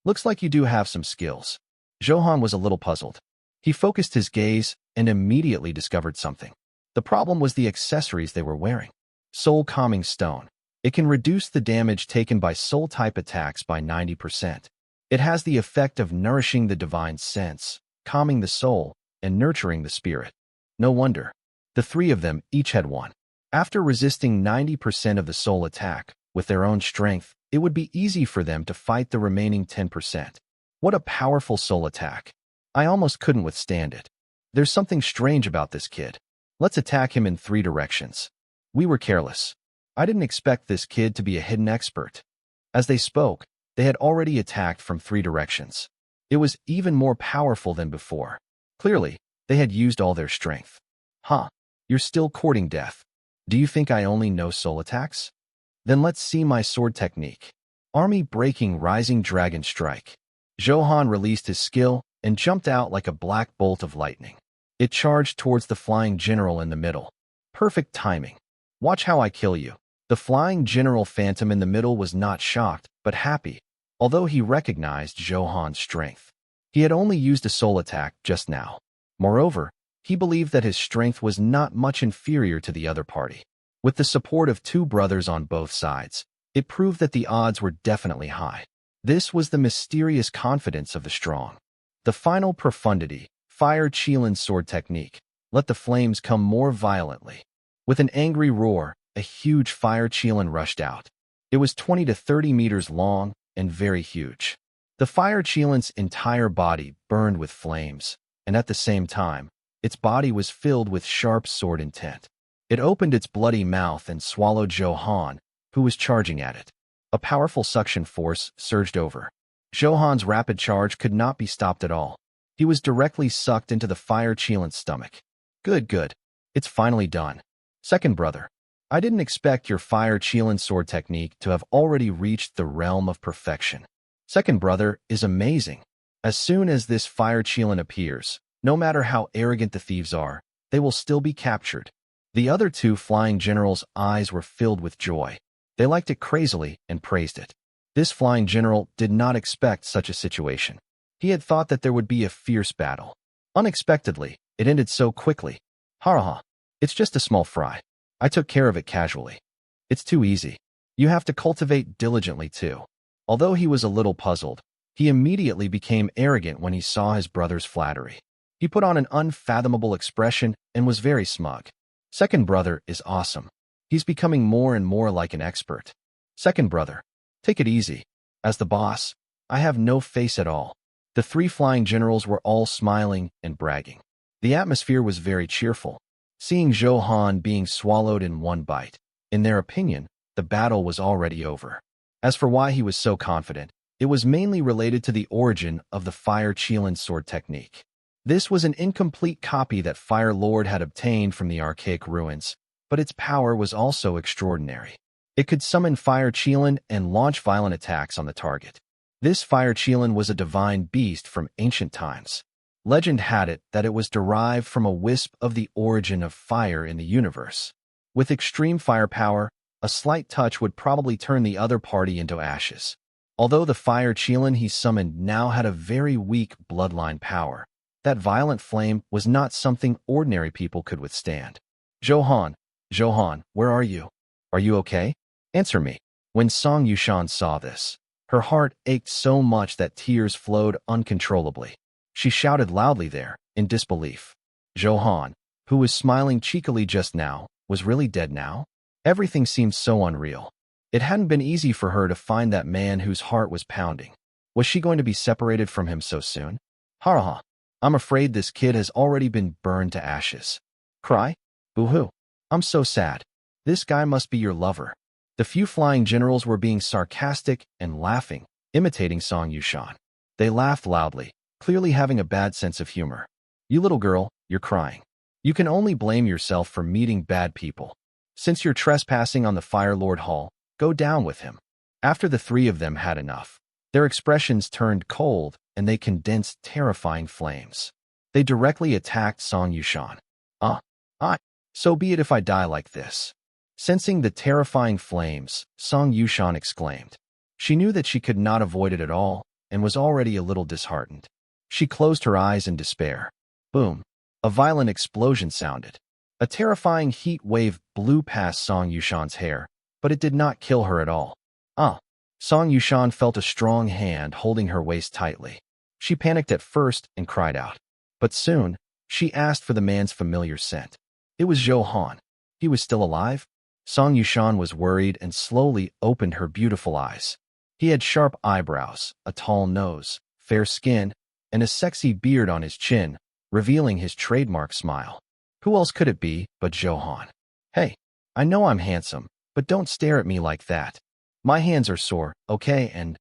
Looks like you do have some skills. Zhou Han was a little puzzled. He focused his gaze and immediately discovered something. The problem was the accessories they were wearing. Soul Calming Stone. It can reduce the damage taken by soul-type attacks by 90%. It has the effect of nourishing the divine sense, calming the soul, and nurturing the spirit. No wonder. The 3 of them each had one. After resisting 90% of the soul attack, with their own strength, it would be easy for them to fight the remaining 10%. What a powerful soul attack. I almost couldn't withstand it. There's something strange about this kid. Let's attack him in 3 directions. We were careless. I didn't expect this kid to be a hidden expert. As they spoke, they had already attacked from 3 directions. It was even more powerful than before. Clearly, they had used all their strength. Huh, you're still courting death. Do you think I only know soul attacks? Then let's see my sword technique. Army Breaking Rising Dragon Strike. Zhou Han released his skill and jumped out like a black bolt of lightning. It charged towards the flying general in the middle. Perfect timing. Watch how I kill you. The flying general phantom in the middle was not shocked, but happy, although he recognized Zhou Han's strength. He had only used a soul attack just now. Moreover, he believed that his strength was not much inferior to the other party. With the support of 2 brothers on both sides, it proved that the odds were definitely high. This was the mysterious confidence of the strong. The final profundity, Fire Qilin Sword technique. Let the flames come more violently. With an angry roar, a huge Fire Qilin rushed out. It was 20 to 30 meters long and very huge. The Fire Qilin's entire body burned with flames, and at the same time, its body was filled with sharp sword intent. It opened its bloody mouth and swallowed Zhou Han, who was charging at it. A powerful suction force surged over. Zhou Han's rapid charge could not be stopped at all. He was directly sucked into the Fire Qilin's stomach. Good. It's finally done. Second brother, I didn't expect your Fire Qilin sword technique to have already reached the realm of perfection. Second brother is amazing. As soon as this Fire Qilin appears, no matter how arrogant the thieves are, they will still be captured. The other 2 flying generals' eyes were filled with joy. They liked it crazily and praised it. This flying general did not expect such a situation. He had thought that there would be a fierce battle. Unexpectedly, it ended so quickly. Ha. It's just a small fry. I took care of it casually. It's too easy. You have to cultivate diligently too. Although he was a little puzzled, he immediately became arrogant when he saw his brother's flattery. He put on an unfathomable expression and was very smug. Second brother is awesome. He's becoming more and more like an expert. Second brother, take it easy. As the boss, I have no face at all. The 3 flying generals were all smiling and bragging. The atmosphere was very cheerful. Seeing Zhou Han being swallowed in one bite, in their opinion, the battle was already over. As for why he was so confident, it was mainly related to the origin of the Fire Qilin sword technique. This was an incomplete copy that Fire Lord had obtained from the archaic ruins, but its power was also extraordinary. It could summon Fire Qilin and launch violent attacks on the target. This Fire Qilin was a divine beast from ancient times. Legend had it that it was derived from a wisp of the origin of fire in the universe. With extreme firepower, a slight touch would probably turn the other party into ashes. Although the fire Qilin he summoned now had a very weak bloodline power, that violent flame was not something ordinary people could withstand. Zhou Han, Zhou Han, where are you? Are you okay? Answer me. When Song Yushan saw this, her heart ached so much that tears flowed uncontrollably. She shouted loudly there, in disbelief. Zhou Han, who was smiling cheekily just now, was really dead now? Everything seemed so unreal. It hadn't been easy for her to find that man whose heart was pounding. Was she going to be separated from him so soon? Ha ha. I'm afraid this kid has already been burned to ashes. Cry? Boo-hoo. I'm so sad. This guy must be your lover. The few flying generals were being sarcastic and laughing, imitating Song Yushan. They laughed loudly, clearly having a bad sense of humor. You little girl, you're crying. You can only blame yourself for meeting bad people. Since you're trespassing on the Fire Lord Hall, go down with him. After the three of them had enough, their expressions turned cold and they condensed terrifying flames. They directly attacked Song Yushan. So be it if I die like this. Sensing the terrifying flames, Song Yushan exclaimed. She knew that she could not avoid it at all and was already a little disheartened. She closed her eyes in despair. Boom. A violent explosion sounded. A terrifying heat wave blew past Song Yushan's hair, but it did not kill her at all. Song Yushan felt a strong hand holding her waist tightly. She panicked at first and cried out. But soon, she asked for the man's familiar scent. It was Zhou Han. He was still alive? Song Yushan was worried and slowly opened her beautiful eyes. He had sharp eyebrows, a tall nose, fair skin, and a sexy beard on his chin, revealing his trademark smile. Who else could it be but Zhou Han? Hey, I know I'm handsome, but don't stare at me like that. My hands are sore, okay, and…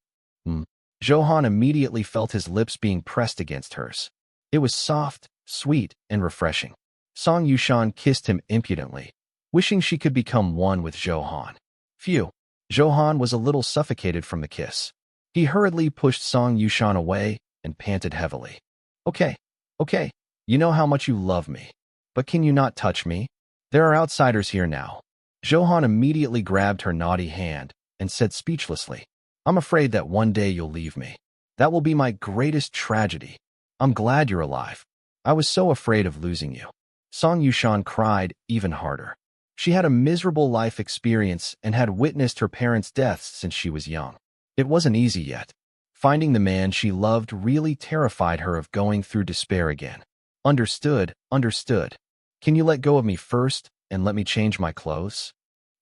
Zhou Han immediately felt his lips being pressed against hers. It was soft, sweet, and refreshing. Song Yushan kissed him impudently, wishing she could become one with Zhou Han. Phew, Zhou Han was a little suffocated from the kiss. He hurriedly pushed Song Yushan away and panted heavily. Okay, you know how much you love me. But can you not touch me? There are outsiders here now. Zhou Han immediately grabbed her naughty hand and said speechlessly, I'm afraid that one day you'll leave me. That will be my greatest tragedy. I'm glad you're alive. I was so afraid of losing you. Song Yushan cried even harder. She had a miserable life experience and had witnessed her parents' deaths since she was young. It wasn't easy yet. Finding the man she loved really terrified her of going through despair again. Understood. Can you let go of me first and let me change my clothes?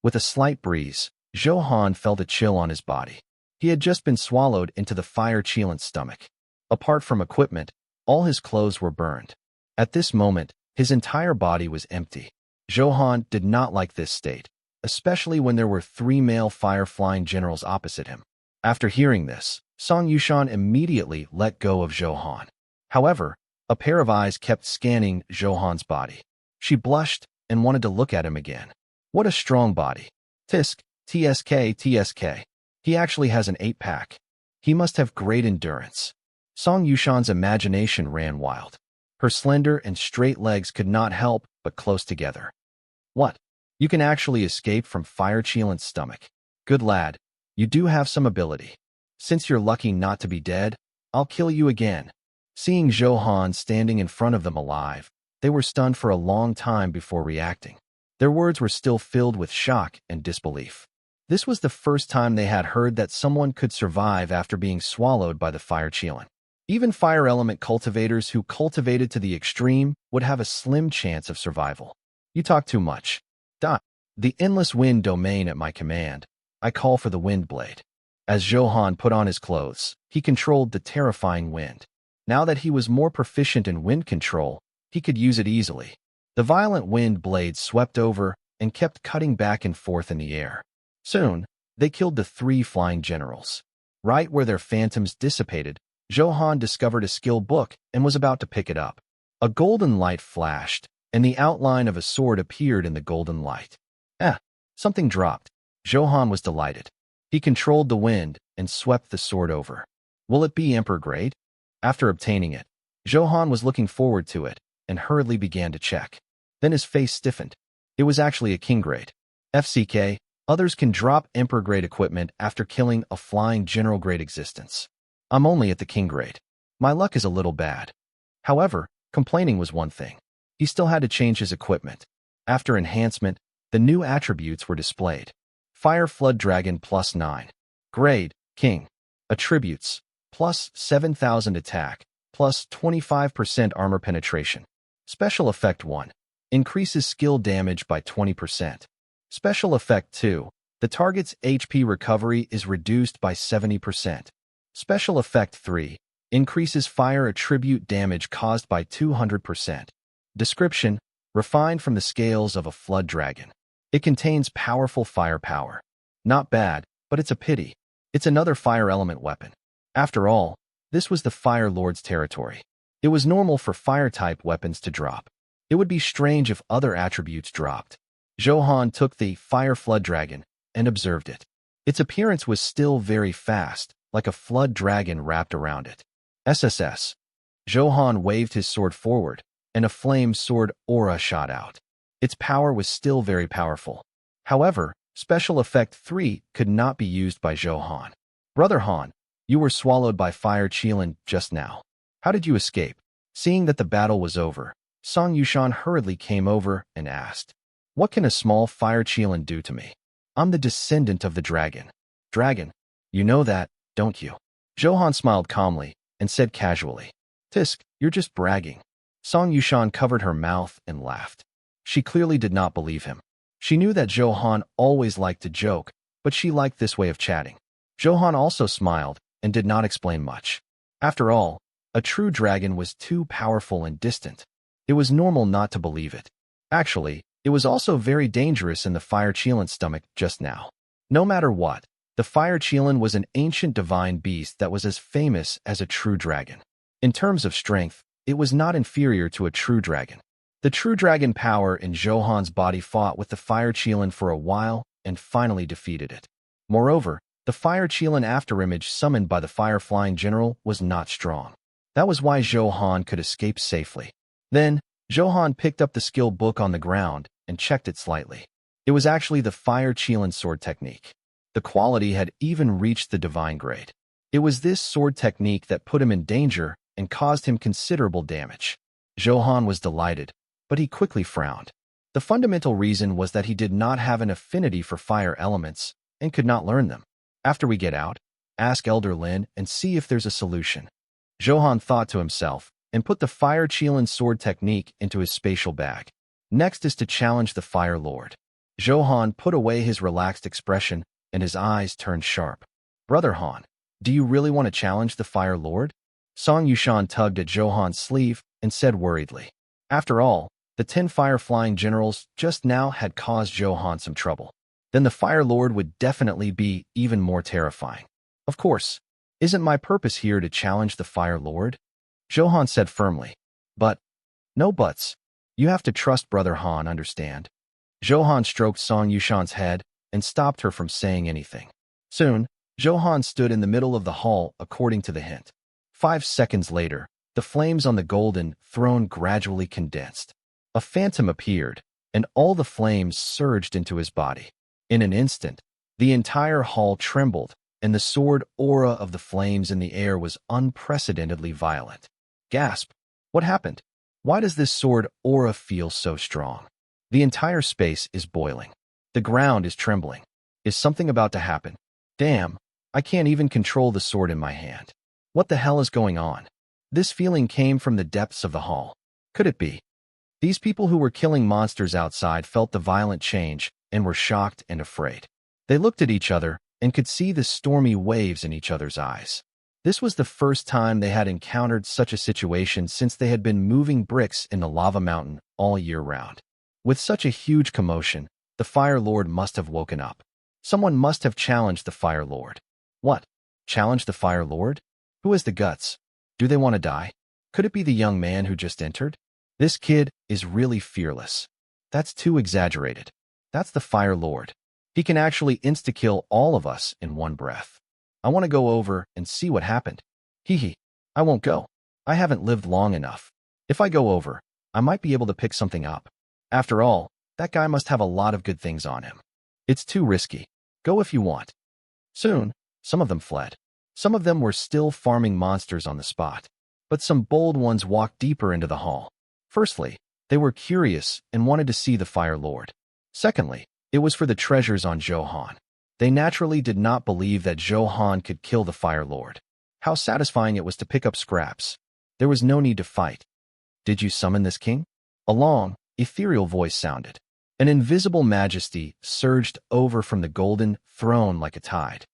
With a slight breeze, Zhou Han felt a chill on his body. He had just been swallowed into the fire Qilin's stomach. Apart from equipment, all his clothes were burned. At this moment, his entire body was empty. Zhou Han did not like this state, especially when there were three male fire-flying generals opposite him. After hearing this, Song Yushan immediately let go of Zhou Han. However, a pair of eyes kept scanning Zhou Han's body. She blushed and wanted to look at him again. What a strong body. TSK. He actually has an 8-pack. He must have great endurance. Song Yushan's imagination ran wild. Her slender and straight legs could not help but close together. What? You can actually escape from Fire Qilin's stomach. Good lad, you do have some ability. Since you're lucky not to be dead, I'll kill you again. Seeing Zhou Han standing in front of them alive, they were stunned for a long time before reacting. Their words were still filled with shock and disbelief. This was the first time they had heard that someone could survive after being swallowed by the Fire Qilin. Even fire element cultivators who cultivated to the extreme would have a slim chance of survival. You talk too much. The endless wind domain at my command. I call for the wind blade. As Zhou Han put on his clothes, he controlled the terrifying wind. Now that he was more proficient in wind control, he could use it easily. The violent wind blade swept over and kept cutting back and forth in the air. Soon, they killed the three flying generals. Right where their phantoms dissipated, Zhou Han discovered a skill book and was about to pick it up. A golden light flashed, and the outline of a sword appeared in the golden light. Something dropped. Zhou Han was delighted. He controlled the wind and swept the sword over. Will it be Emperor grade? After obtaining it, Zhou Han was looking forward to it and hurriedly began to check. Then his face stiffened. It was actually a king grade. FCK, Others can drop Emperor-grade equipment after killing a flying general-grade existence. I'm only at the king grade. My luck is a little bad. However, complaining was one thing. He still had to change his equipment. After enhancement, the new attributes were displayed. Fire Flood Dragon +9. Grade, King. Attributes, plus 7,000 attack, plus 25% armor penetration. Special Effect 1. Increases skill damage by 20%. Special Effect 2. The target's HP recovery is reduced by 70%. Special Effect 3. Increases fire attribute damage caused by 200%. Description: refined from the scales of a flood dragon. It contains powerful firepower. Not bad, but it's a pity. It's another fire element weapon. After all, this was the Fire Lord's territory. It was normal for fire-type weapons to drop. It would be strange if other attributes dropped. Zhou Han took the Fire Flood Dragon and observed it. Its appearance was still very fast, like a flood dragon wrapped around it. SSS. Zhou Han waved his sword forward, and a flame sword aura shot out. Its power was still very powerful. However, Special Effect 3 could not be used by Zhou Han. Brother Han, you were swallowed by Fire Qilin just now. How did you escape? Seeing that the battle was over, Song Yushan hurriedly came over and asked, "What can a small Fire Qilin do to me? I'm the descendant of the dragon." Dragon, you know that, don't you? Zhou Han smiled calmly and said casually, "Tisk, you're just bragging." Song Yushan covered her mouth and laughed. She clearly did not believe him. She knew that Zhou Han always liked to joke, but she liked this way of chatting. Zhou Han also smiled and did not explain much. After all, a true dragon was too powerful and distant. It was normal not to believe it. Actually, it was also very dangerous in the Fire Qilin's stomach just now. No matter what, the Fire Qilin was an ancient divine beast that was as famous as a true dragon. In terms of strength, it was not inferior to a true dragon. The true dragon power in Zhou Han's body fought with the Fire Qilin for a while and finally defeated it. Moreover, the Fire Qilin afterimage summoned by the Fire-Flying General was not strong. That was why Zhou Han could escape safely. Then, Zhou Han picked up the skill book on the ground and checked it slightly. It was actually the Fire Qilin sword technique. The quality had even reached the divine grade. It was this sword technique that put him in danger and caused him considerable damage. Zhou Han was delighted, but he quickly frowned. The fundamental reason was that he did not have an affinity for fire elements and could not learn them. After we get out, ask Elder Lin and see if there's a solution. Zhou Han thought to himself and put the Fire Qilin sword technique into his spatial bag. Next is to challenge the Fire Lord. Zhou Han put away his relaxed expression and his eyes turned sharp. Brother Han, do you really want to challenge the Fire Lord? Song Yushan tugged at Zhou Han's sleeve and said worriedly. After all, the 10 fire-flying generals just now had caused Zhou Han some trouble. Then the Fire Lord would definitely be even more terrifying. Of course, isn't my purpose here to challenge the Fire Lord? Zhou Han said firmly. But, no buts. You have to trust Brother Han, understand? Zhou Han stroked Song Yushan's head and stopped her from saying anything. Soon, Zhou Han stood in the middle of the hall according to the hint. 5 seconds later, the flames on the golden throne gradually condensed. A phantom appeared, and all the flames surged into his body. In an instant, the entire hall trembled, and the sword aura of the flames in the air was unprecedentedly violent. Gasp! What happened? Why does this sword aura feel so strong? The entire space is boiling. The ground is trembling. Is something about to happen? Damn, I can't even control the sword in my hand. What the hell is going on? This feeling came from the depths of the hall. Could it be? These people who were killing monsters outside felt the violent change and were shocked and afraid. They looked at each other and could see the stormy waves in each other's eyes. This was the first time they had encountered such a situation since they had been moving bricks in the lava mountain all year round. With such a huge commotion, the Fire Lord must have woken up. Someone must have challenged the Fire Lord. What? Challenged the Fire Lord? Who has the guts? Do they want to die? Could it be the young man who just entered? This kid is really fearless. That's too exaggerated. That's the Fire Lord. He can actually insta-kill all of us in one breath. I want to go over and see what happened. Hee. I won't go. I haven't lived long enough. If I go over, I might be able to pick something up. After all, that guy must have a lot of good things on him. It's too risky. Go if you want. Soon, some of them fled. Some of them were still farming monsters on the spot. But some bold ones walked deeper into the hall. Firstly, they were curious and wanted to see the Fire Lord. Secondly, it was for the treasures on Zhou Han. They naturally did not believe that Zhou Han could kill the Fire Lord. How satisfying it was to pick up scraps. There was no need to fight. Did you summon this king? A long, ethereal voice sounded. An invisible majesty surged over from the golden throne like a tide.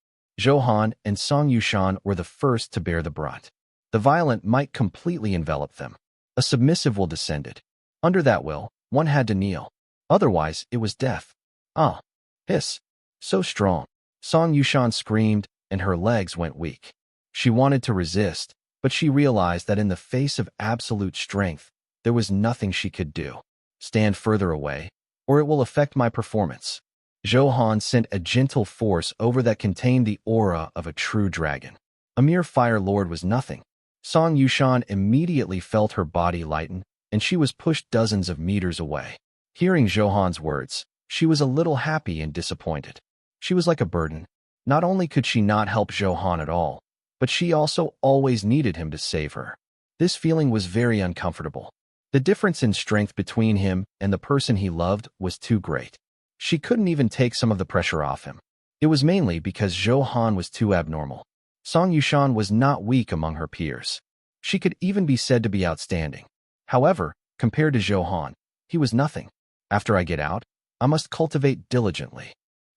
Zhou Han and Song Yushan were the first to bear the brunt. The violent might completely envelop them. A submissive will descended. Under that will, one had to kneel. Otherwise, it was death. Ah! Hiss! So strong. Song Yushan screamed, and her legs went weak. She wanted to resist, but she realized that in the face of absolute strength, there was nothing she could do. Stand further away, or it will affect my performance. Zhou Han sent a gentle force over that contained the aura of a true dragon. A mere Fire Lord was nothing. Song Yushan immediately felt her body lighten, and she was pushed dozens of meters away. Hearing Zhou Han's words, she was a little happy and disappointed. She was like a burden. Not only could she not help Zhou Han at all, but she also always needed him to save her. This feeling was very uncomfortable. The difference in strength between him and the person he loved was too great. She couldn't even take some of the pressure off him. It was mainly because Zhou Han was too abnormal. Song Yushan was not weak among her peers. She could even be said to be outstanding. However, compared to Zhou Han, he was nothing. After I get out, I must cultivate diligently.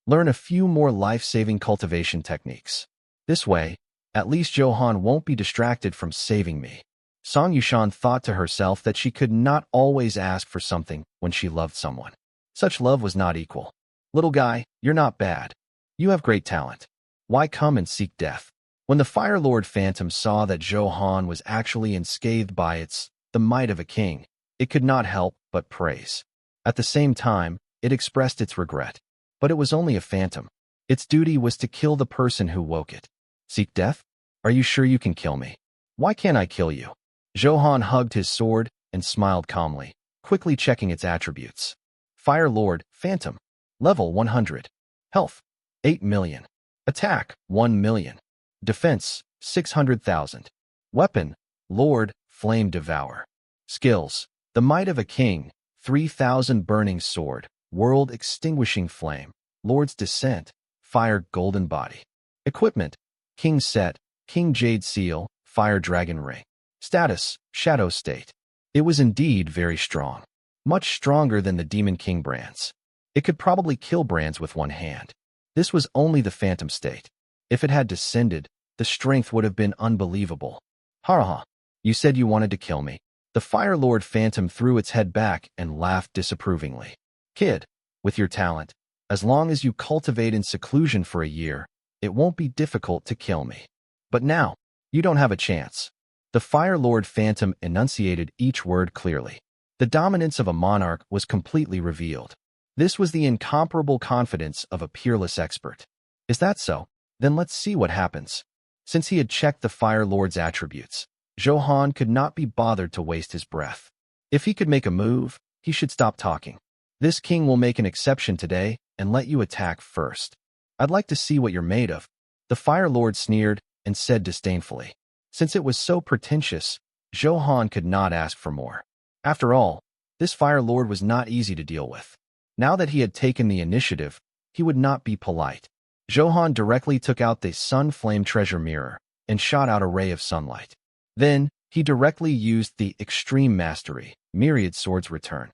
Learn a few more life-saving cultivation techniques. This way, at least Zhou Han won't be distracted from saving me. Song Yushan thought to herself that she could not always ask for something when she loved someone. Such love was not equal. Little guy, you're not bad. You have great talent. Why come and seek death? When the Fire Lord Phantom saw that Zhou Han was actually unscathed by the might of a king, it could not help but praise. At the same time, it expressed its regret. But it was only a phantom. Its duty was to kill the person who woke it. Seek death? Are you sure you can kill me? Why can't I kill you? Zhou Han hugged his sword and smiled calmly, quickly checking its attributes. Fire Lord, Phantom. Level 100. Health, 8 million. Attack, 1 million. Defense, 600,000. Weapon, Lord, Flame Devour. Skills, The Might of a King, 3,000 Burning Sword, World Extinguishing Flame, Lord's Descent, Fire Golden Body. Equipment, King Set, King Jade Seal, Fire Dragon Ring. Status, Shadow State. It was indeed very strong. Much stronger than the Demon King brands. It could probably kill brands with one hand. This was only the Phantom State. If it had descended, the strength would have been unbelievable. Ha! You said you wanted to kill me. The Fire Lord Phantom threw its head back and laughed disapprovingly. Kid, with your talent, as long as you cultivate in seclusion for a year, it won't be difficult to kill me. But now, you don't have a chance. The Fire Lord Phantom enunciated each word clearly. The dominance of a monarch was completely revealed. This was the incomparable confidence of a peerless expert. Is that so? Then let's see what happens. Since he had checked the Fire Lord's attributes, Zhou Han could not be bothered to waste his breath. If he could make a move, he should stop talking. This king will make an exception today and let you attack first. I'd like to see what you're made of. The Fire Lord sneered and said disdainfully. Since it was so pretentious, Zhou Han could not ask for more. After all, this Fire Lord was not easy to deal with. Now that he had taken the initiative, he would not be polite. Zhou Han directly took out the Sun Flame Treasure Mirror and shot out a ray of sunlight. Then, he directly used the Extreme Mastery, Myriad Swords Return.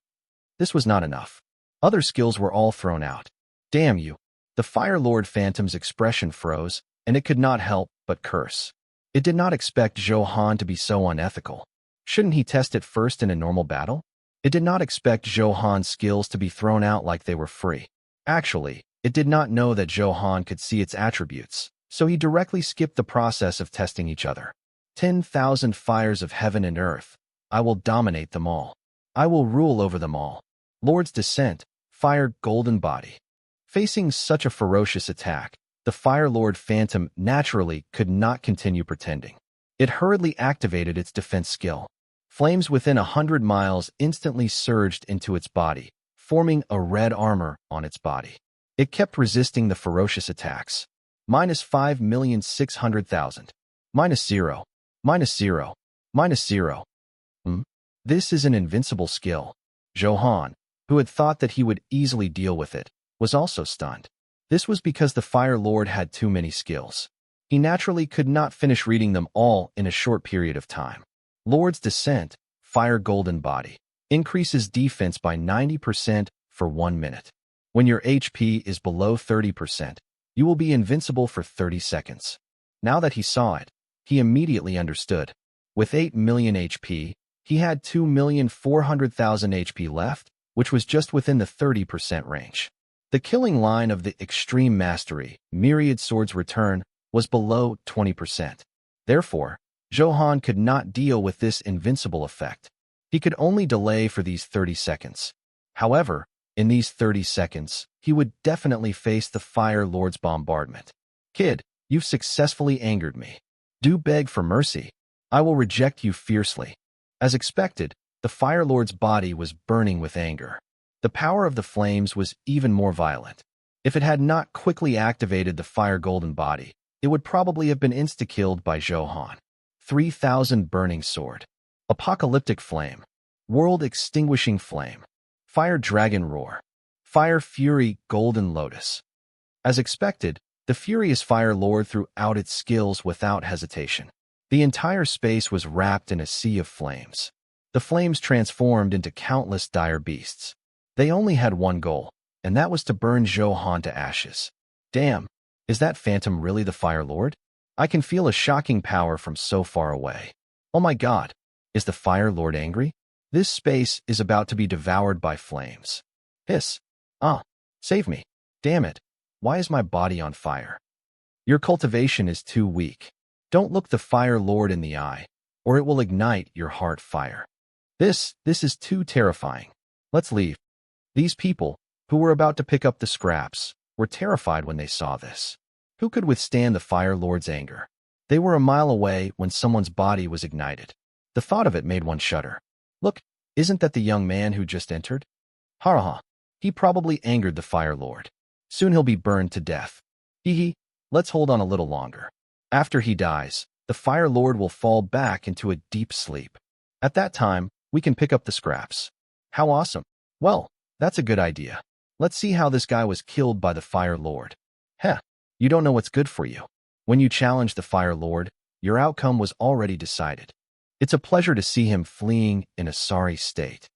This was not enough. Other skills were all thrown out. Damn you. The Fire Lord Phantom's expression froze, and it could not help but curse. It did not expect Zhou Han to be so unethical. Shouldn't he test it first in a normal battle? It did not expect Zhou Han's skills to be thrown out like they were free. Actually, it did not know that Zhou Han could see its attributes, so he directly skipped the process of testing each other. 10,000 fires of heaven and earth. I will dominate them all. I will rule over them all. Lord's Descent, Fire Golden Body. Facing such a ferocious attack, the Fire Lord Phantom naturally could not continue pretending. It hurriedly activated its defense skill. Flames within 100 miles instantly surged into its body, forming a red armor on its body. It kept resisting the ferocious attacks. -5,600,000. -0. -0. -0. This is an invincible skill. Zhou Han, who had thought that he would easily deal with it, was also stunned. This was because the Fire Lord had too many skills. He naturally could not finish reading them all in a short period of time. Lord's Descent, Fire Golden Body, increases defense by 90% for 1 minute. When your HP is below 30%, you will be invincible for 30 seconds. Now that he saw it, he immediately understood. With 8 million HP, he had 2,400,000 HP left, which was just within the 30% range. The killing line of the Extreme Mastery, Myriad Swords Return, was below 20%. Therefore, Zhou Han could not deal with this invincible effect. He could only delay for these 30 seconds. However, in these 30 seconds, he would definitely face the Fire Lord's bombardment. Kid, you've successfully angered me. Do beg for mercy. I will reject you fiercely. As expected, the Fire Lord's body was burning with anger. The power of the flames was even more violent. If it had not quickly activated the Fire Golden Body, it would probably have been insta-killed by Zhou Han. 3,000 Burning Sword. Apocalyptic Flame. World Extinguishing Flame. Fire Dragon Roar. Fire Fury Golden Lotus. As expected, the furious Fire Lord threw out its skills without hesitation. The entire space was wrapped in a sea of flames. The flames transformed into countless dire beasts. They only had one goal, and that was to burn Zhou Han to ashes. Damn, is that phantom really the Fire Lord? I can feel a shocking power from so far away. Oh my god, is the Fire Lord angry? This space is about to be devoured by flames. Hiss. Save me. Damn it. Why is my body on fire? Your cultivation is too weak. Don't look the Fire Lord in the eye, or it will ignite your heart fire. This is too terrifying. Let's leave. These people, who were about to pick up the scraps, were terrified when they saw this. Who could withstand the Fire Lord's anger? They were a mile away when someone's body was ignited. The thought of it made one shudder. Look, isn't that the young man who just entered? Ha. He probably angered the Fire Lord. Soon he'll be burned to death. Hee. Let's hold on a little longer. After he dies, the Fire Lord will fall back into a deep sleep. At that time, we can pick up the scraps. How awesome. Well, that's a good idea. Let's see how this guy was killed by the Fire Lord. Heh, you don't know what's good for you. When you challenged the Fire Lord, your outcome was already decided. It's a pleasure to see him fleeing in a sorry state.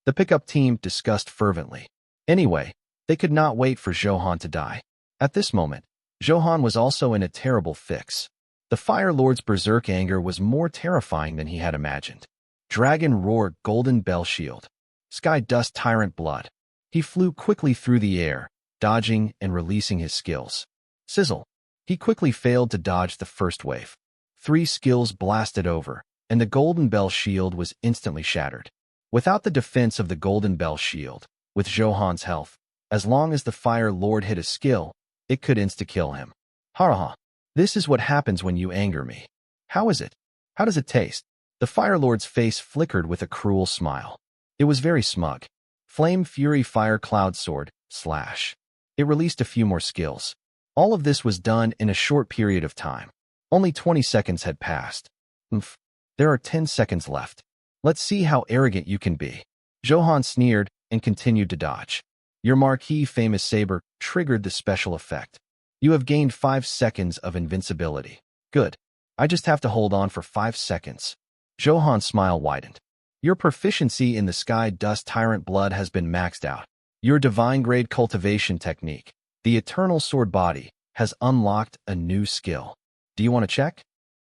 The pickup team discussed fervently. Anyway, they could not wait for Zhou Han to die. At this moment, Zhou Han was also in a terrible fix. The Fire Lord's berserk anger was more terrifying than he had imagined. Dragon Roar Golden Bell Shield. Sky Dust Tyrant Blood. He flew quickly through the air, dodging and releasing his skills. Sizzle. He quickly failed to dodge the first wave. 3 skills blasted over, and the Golden Bell Shield was instantly shattered. Without the defense of the Golden Bell Shield, with Zhou Han's health, as long as the Fire Lord hit a skill, it could insta-kill him. Ha. This is what happens when you anger me. How is it? How does it taste? The Fire Lord's face flickered with a cruel smile. It was very smug. Flame Fury Fire Cloud Sword, slash. It released a few more skills. All of this was done in a short period of time. Only 20 seconds had passed. There are 10 seconds left. Let's see how arrogant you can be. Zhou Han sneered and continued to dodge. Your marquee famous saber triggered the special effect. You have gained 5 seconds of invincibility. Good. I just have to hold on for 5 seconds. Zhou Han's smile widened. Your proficiency in the Sky Dust Tyrant Blood has been maxed out. Your divine grade cultivation technique, the Eternal Sword Body, has unlocked a new skill. Do you want to check?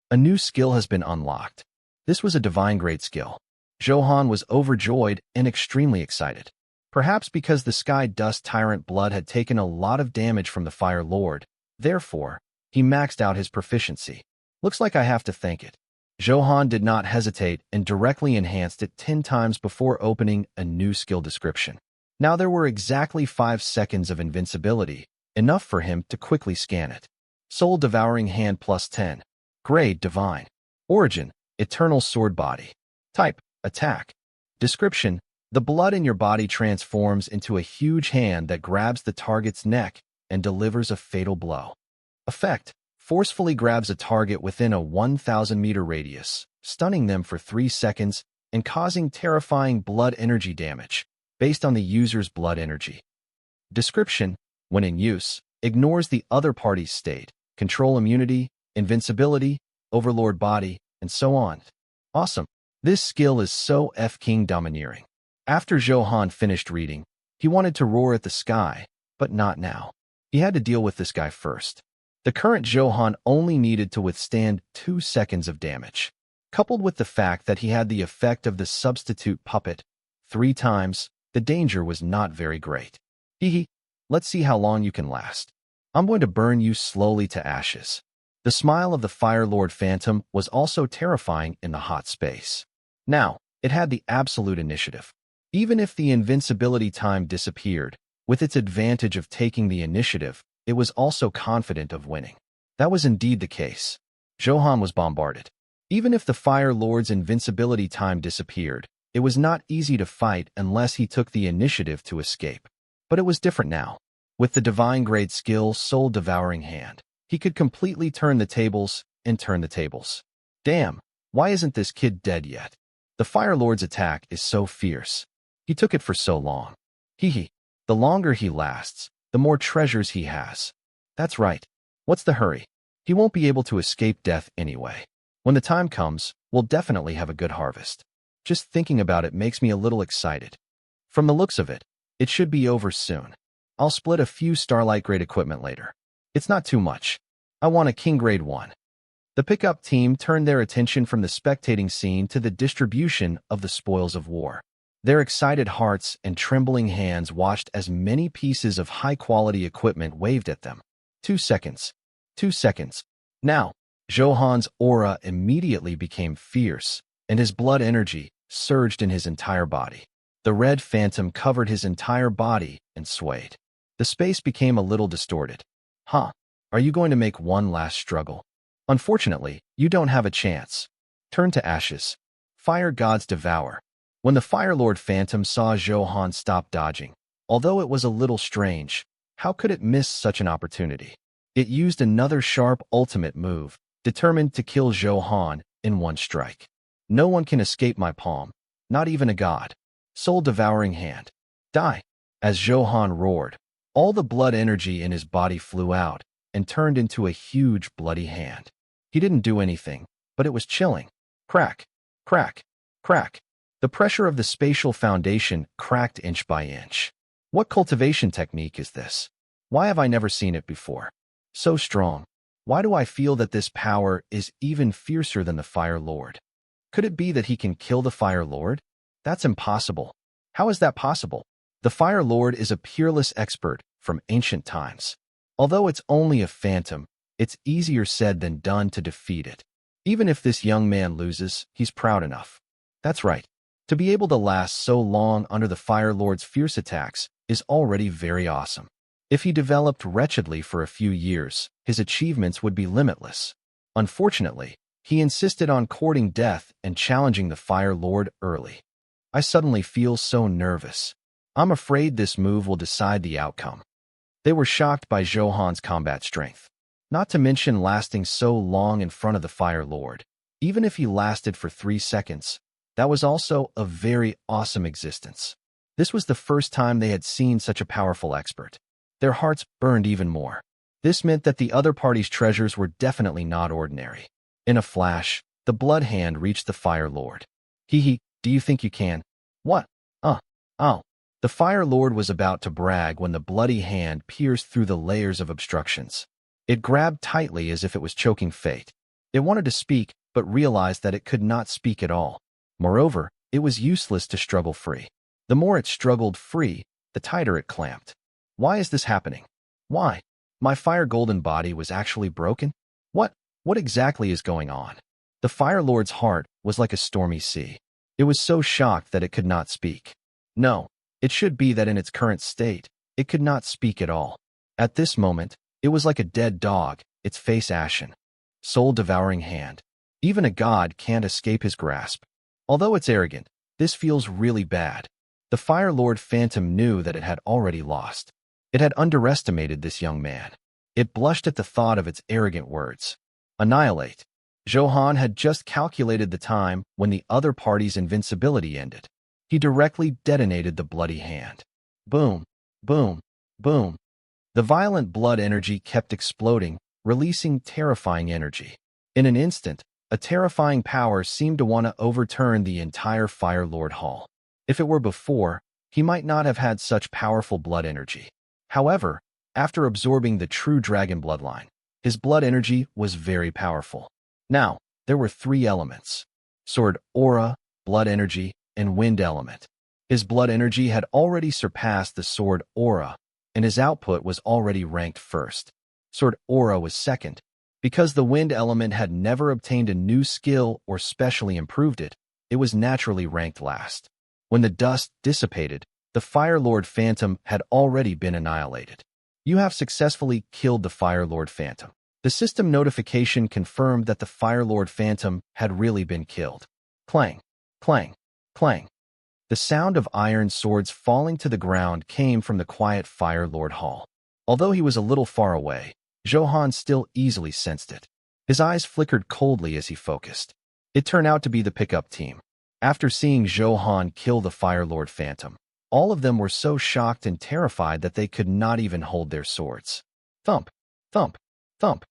A new skill has been unlocked. This was a divine grade skill. Zhou Han was overjoyed and extremely excited. Perhaps because the Sky Dust Tyrant Blood had taken a lot of damage from the Fire Lord. Therefore, he maxed out his proficiency. Looks like I have to thank it. Zhou Han did not hesitate and directly enhanced it 10 times before opening a new skill description. Now there were exactly 5 seconds of invincibility, enough for him to quickly scan it. Soul Devouring Hand plus 10. Grade Divine. Origin, Eternal Sword Body. Type, Attack. Description, The blood in your body transforms into a huge hand that grabs the target's neck and delivers a fatal blow. Effect: forcefully grabs a target within a 1,000-meter radius, stunning them for 3 seconds and causing terrifying blood energy damage, based on the user's blood energy. Description: when in use, ignores the other party's state, control immunity, invincibility, overlord body, and so on. Awesome. This skill is so f-king domineering. After Zhou Han finished reading, he wanted to roar at the sky, but not now. He had to deal with this guy first. The current Zhou Han only needed to withstand 2 seconds of damage. Coupled with the fact that he had the effect of the substitute puppet 3 times, the danger was not very great. Hehe, let's see how long you can last. I'm going to burn you slowly to ashes. The smile of the Fire Lord Phantom was also terrifying in the hot space. Now, it had the absolute initiative. Even if the invincibility time disappeared, with its advantage of taking the initiative, it was also confident of winning. That was indeed the case. Zhou Han was bombarded. Even if the Fire Lord's invincibility time disappeared, it was not easy to fight unless he took the initiative to escape. But it was different now. With the divine-grade skill Soul-Devouring Hand, he could completely turn the tables and turn the tables. Damn, why isn't this kid dead yet? The Fire Lord's attack is so fierce. He took it for so long. Hehe. The longer he lasts, the more treasures he has. That's right. What's the hurry? He won't be able to escape death anyway. When the time comes, we'll definitely have a good harvest. Just thinking about it makes me a little excited. From the looks of it, it should be over soon. I'll split a few Starlight-grade equipment later. It's not too much. I want a King Grade 1. The pickup team turned their attention from the spectating scene to the distribution of the spoils of war. Their excited hearts and trembling hands watched as many pieces of high-quality equipment waved at them. 2 seconds. 2 seconds. Now, Zhou Han's aura immediately became fierce, and his blood energy surged in his entire body. The red phantom covered his entire body and swayed. The space became a little distorted. Huh? Are you going to make one last struggle? Unfortunately, you don't have a chance. Turn to ashes. Fire gods devour. When the Fire Lord Phantom saw Zhou Han stop dodging, although it was a little strange, how could it miss such an opportunity? It used another sharp ultimate move, determined to kill Zhou Han in one strike. No one can escape my palm, not even a god. Soul-Devouring Hand. Die. As Zhou Han roared, all the blood energy in his body flew out and turned into a huge bloody hand. He didn't do anything, but it was chilling. Crack, crack, crack. The pressure of the spatial foundation cracked inch by inch. What cultivation technique is this? Why have I never seen it before? So strong. Why do I feel that this power is even fiercer than the Fire Lord? Could it be that he can kill the Fire Lord? That's impossible. How is that possible? The Fire Lord is a peerless expert from ancient times. Although it's only a phantom, it's easier said than done to defeat it. Even if this young man loses, he's proud enough. That's right. To be able to last so long under the Fire Lord's fierce attacks is already very awesome. If he developed wretchedly for a few years, his achievements would be limitless. Unfortunately, he insisted on courting death and challenging the Fire Lord early. I suddenly feel so nervous. I'm afraid this move will decide the outcome. They were shocked by Zhou Han's combat strength. Not to mention lasting so long in front of the Fire Lord. Even if he lasted for 3 seconds, that was also a very awesome existence. This was the first time they had seen such a powerful expert. Their hearts burned even more. This meant that the other party's treasures were definitely not ordinary. In a flash, the blood hand reached the Fire Lord. Hehe, do you think you can? What? Oh. The Fire Lord was about to brag when the bloody hand pierced through the layers of obstructions. It grabbed tightly as if it was choking fate. It wanted to speak, but realized that it could not speak at all. Moreover, it was useless to struggle free. The more it struggled free, the tighter it clamped. Why is this happening? Why? My fire golden body was actually broken? What exactly is going on? The Fire Lord's heart was like a stormy sea. It was so shocked that it could not speak. No, it should be that in its current state, it could not speak at all. At this moment, it was like a dead dog, its face ashen. Soul-Devouring Hand. Even a god can't escape his grasp. Although it's arrogant, this feels really bad. The Fire Lord Phantom knew that it had already lost. It had underestimated this young man. It blushed at the thought of its arrogant words. Annihilate. Zhou Han had just calculated the time when the other party's invincibility ended. He directly detonated the bloody hand. Boom, boom, boom. The violent blood energy kept exploding, releasing terrifying energy. In an instant, a terrifying power seemed to want to overturn the entire Fire Lord Hall. If it were before, he might not have had such powerful blood energy. However, after absorbing the true dragon bloodline, his blood energy was very powerful. Now, there were three elements: sword aura, blood energy, and wind element. His blood energy had already surpassed the sword aura, and his output was already ranked first. Sword aura was second. Because the wind element had never obtained a new skill or specially improved it, it was naturally ranked last. When the dust dissipated, the Fire Lord Phantom had already been annihilated. You have successfully killed the Fire Lord Phantom. The system notification confirmed that the Fire Lord Phantom had really been killed. Clang, clang, clang. The sound of iron swords falling to the ground came from the quiet Fire Lord Hall. Although he was a little far away, Zhou Han still easily sensed it. His eyes flickered coldly as he focused. It turned out to be the pickup team. After seeing Zhou Han kill the Fire Lord Phantom, all of them were so shocked and terrified that they could not even hold their swords. Thump, thump, thump.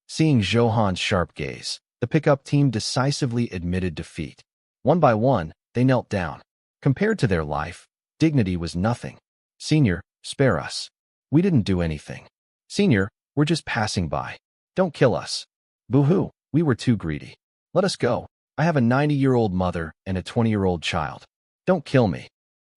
Seeing Zhou Han's sharp gaze, the pickup team decisively admitted defeat. One by one, they knelt down. Compared to their life, dignity was nothing. Senior, spare us. We didn't do anything. Senior, we're just passing by. Don't kill us. Boo-hoo, we were too greedy. Let us go. I have a 90-year-old mother and a 20-year-old child. Don't kill me.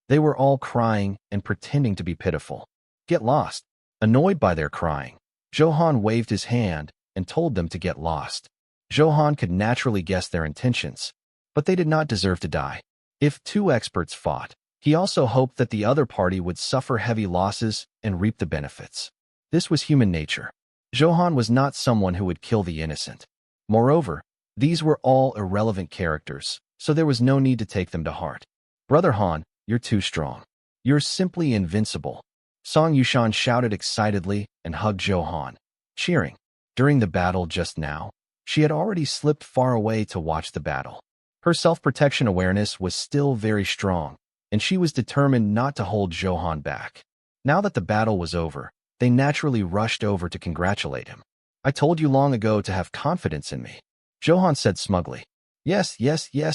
They were all crying and pretending to be pitiful. Get lost. Annoyed by their crying, Zhou Han waved his hand and told them to get lost. Zhou Han could naturally guess their intentions, but they did not deserve to die. If two experts fought, he also hoped that the other party would suffer heavy losses and reap the benefits. This was human nature. Zhou Han was not someone who would kill the innocent. Moreover, these were all irrelevant characters, so there was no need to take them to heart. Brother Han, you're too strong. You're simply invincible. Song Yushan shouted excitedly and hugged Zhou Han, cheering. During the battle just now, she had already slipped far away to watch the battle. Her self-protection awareness was still very strong, and she was determined not to hold Zhou Han back. Now that the battle was over, they naturally rushed over to congratulate him. I told you long ago to have confidence in me. Zhou Han said smugly. Yes,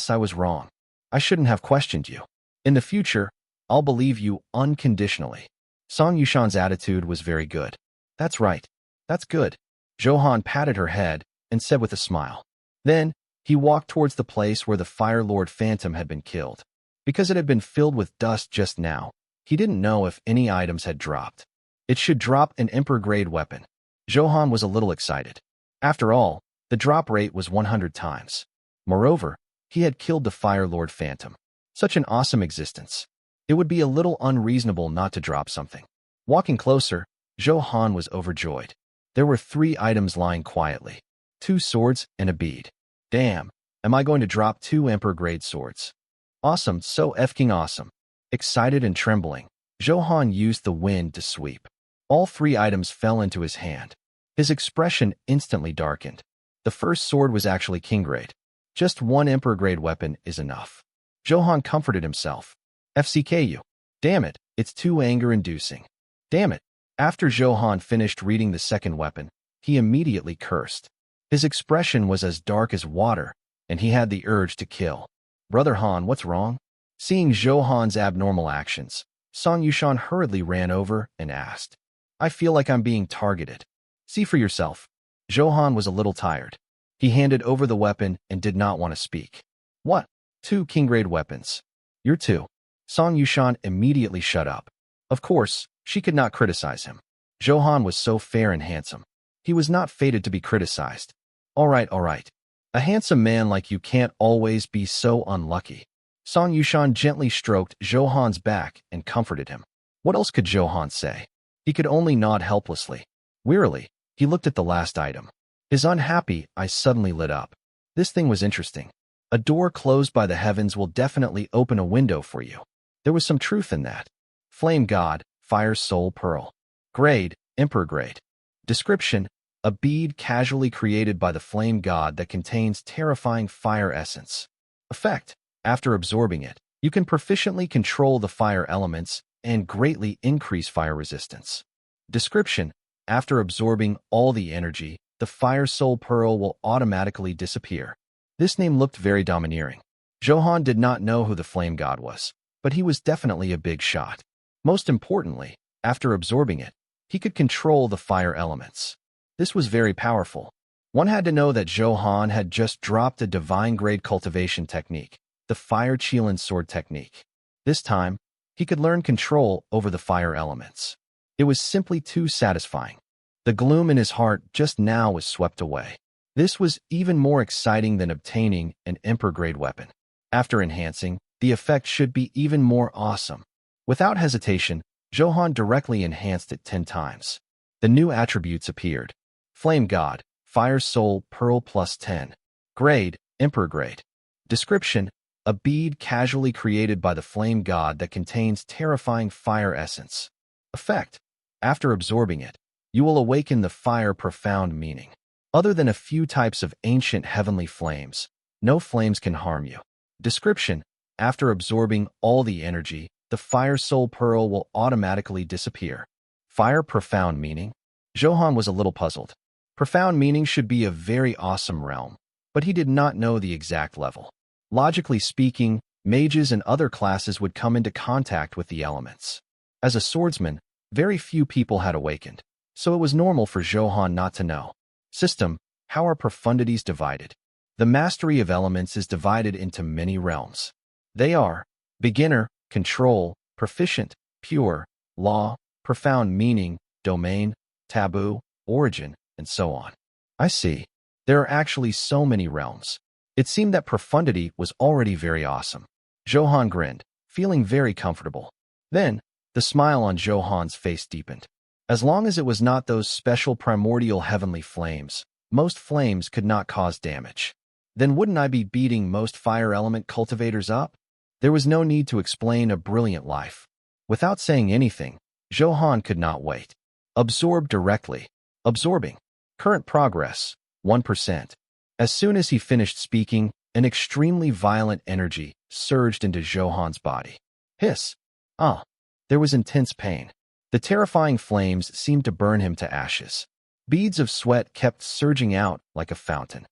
I was wrong. I shouldn't have questioned you. In the future, I'll believe you unconditionally. Song Yushan's attitude was very good. That's right. That's good. Zhou Han patted her head and said with a smile. Then, he walked towards the place where the Fire Lord Phantom had been killed. Because it had been filled with dust just now, he didn't know if any items had dropped. It should drop an Emperor-grade weapon. Zhou Han was a little excited. After all, the drop rate was 100 times. Moreover, he had killed the Fire Lord Phantom. Such an awesome existence. It would be a little unreasonable not to drop something. Walking closer, Zhou Han was overjoyed. There were 3 items lying quietly. 2 swords and a bead. Damn, am I going to drop 2 Emperor-grade swords? Awesome, so effing awesome. Excited and trembling, Zhou Han used the wind to sweep. All 3 items fell into his hand. His expression instantly darkened. The first sword was actually king-grade. Just 1 Emperor-grade weapon is enough. Zhou Han comforted himself. FCKU. Damn it, it's too anger-inducing. Damn it. After Zhou Han finished reading the second weapon, he immediately cursed. His expression was as dark as water, and he had the urge to kill. Brother Han, what's wrong? Seeing Zhou Han's abnormal actions, Song Yushan hurriedly ran over and asked. I feel like I'm being targeted. See for yourself. Zhou Han was a little tired. He handed over the weapon and did not want to speak. What? 2 king-grade weapons. You're 2. Song Yushan immediately shut up. Of course, she could not criticize him. Zhou Han was so fair and handsome. He was not fated to be criticized. All right. A handsome man like you can't always be so unlucky. Song Yushan gently stroked Zhou Han's back and comforted him. What else could Zhou Han say? He could only nod helplessly. Wearily, he looked at the last item. His unhappy eyes suddenly lit up. This thing was interesting. A door closed by the heavens will definitely open a window for you. There was some truth in that. Flame God, Fire Soul Pearl. Grade, Emperor Grade. Description: a bead casually created by the Flame God that contains terrifying fire essence. Effect: after absorbing it, you can proficiently control the fire elements and greatly increase fire resistance. Description: after absorbing all the energy, the Fire Soul Pearl will automatically disappear. This name looked very domineering. Zhou Han did not know who the Flame God was, but he was definitely a big shot. Most importantly, after absorbing it, he could control the fire elements. This was very powerful. One had to know that Zhou Han had just dropped a divine-grade cultivation technique, the Fire Qilin Sword technique. This time, he could learn control over the fire elements. It was simply too satisfying. The gloom in his heart just now was swept away. This was even more exciting than obtaining an Emperor-grade weapon. After enhancing, the effect should be even more awesome. Without hesitation, Zhou Han directly enhanced it 10 times. The new attributes appeared. Flame God, Fire Soul Pearl plus 10. Grade, Emperor Grade. Description: a bead casually created by the Flame God that contains terrifying fire essence. Effect: after absorbing it, you will awaken the fire profound meaning. Other than a few types of ancient heavenly flames, no flames can harm you. Description: after absorbing all the energy, the Fire Soul Pearl will automatically disappear. Fire profound meaning? Zhou Han was a little puzzled. Profound meaning should be a very awesome realm, but he did not know the exact level. Logically speaking, mages and other classes would come into contact with the elements. As a swordsman, very few people had awakened, so it was normal for Zhou Han not to know. System: how are profundities divided? The mastery of elements is divided into many realms. They are beginner, control, proficient, pure, law, profound meaning, domain, taboo, origin, and so on. I see. There are actually so many realms. It seemed that profundity was already very awesome. Zhou Han grinned, feeling very comfortable. Then, the smile on Zhou Han's face deepened. As long as it was not those special primordial heavenly flames, most flames could not cause damage. Then wouldn't I be beating most fire element cultivators up? There was no need to explain a brilliant life. Without saying anything, Zhou Han could not wait. Absorb directly. Absorbing. Current progress, 1%. As soon as he finished speaking, an extremely violent energy surged into Zhou Han's body. Hiss. Ah. There was intense pain. The terrifying flames seemed to burn him to ashes. Beads of sweat kept surging out like a fountain.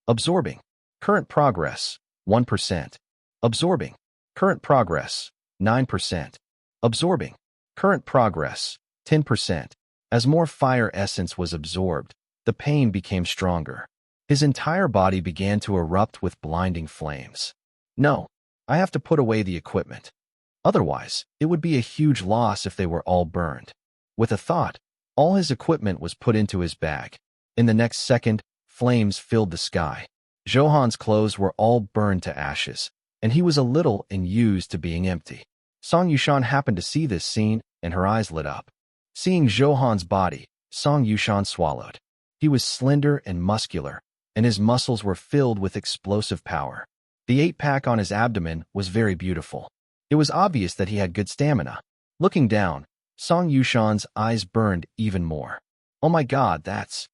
Absorbing. Current progress, 1%. Absorbing. Current progress, 9%. Absorbing. Current progress, 10%. As more fire essence was absorbed, the pain became stronger. His entire body began to erupt with blinding flames. No, I have to put away the equipment. Otherwise, it would be a huge loss if they were all burned. With a thought, all his equipment was put into his bag. In the next second, flames filled the sky. Zhou Han's clothes were all burned to ashes, and he was a little used to being empty. Song Yushan happened to see this scene, and her eyes lit up. Seeing Zhou Han's body, Song Yushan swallowed. He was slender and muscular, and his muscles were filled with explosive power. The 8-pack on his abdomen was very beautiful. It was obvious that he had good stamina. Looking down, Song Yushan's eyes burned even more. Oh my god, that's...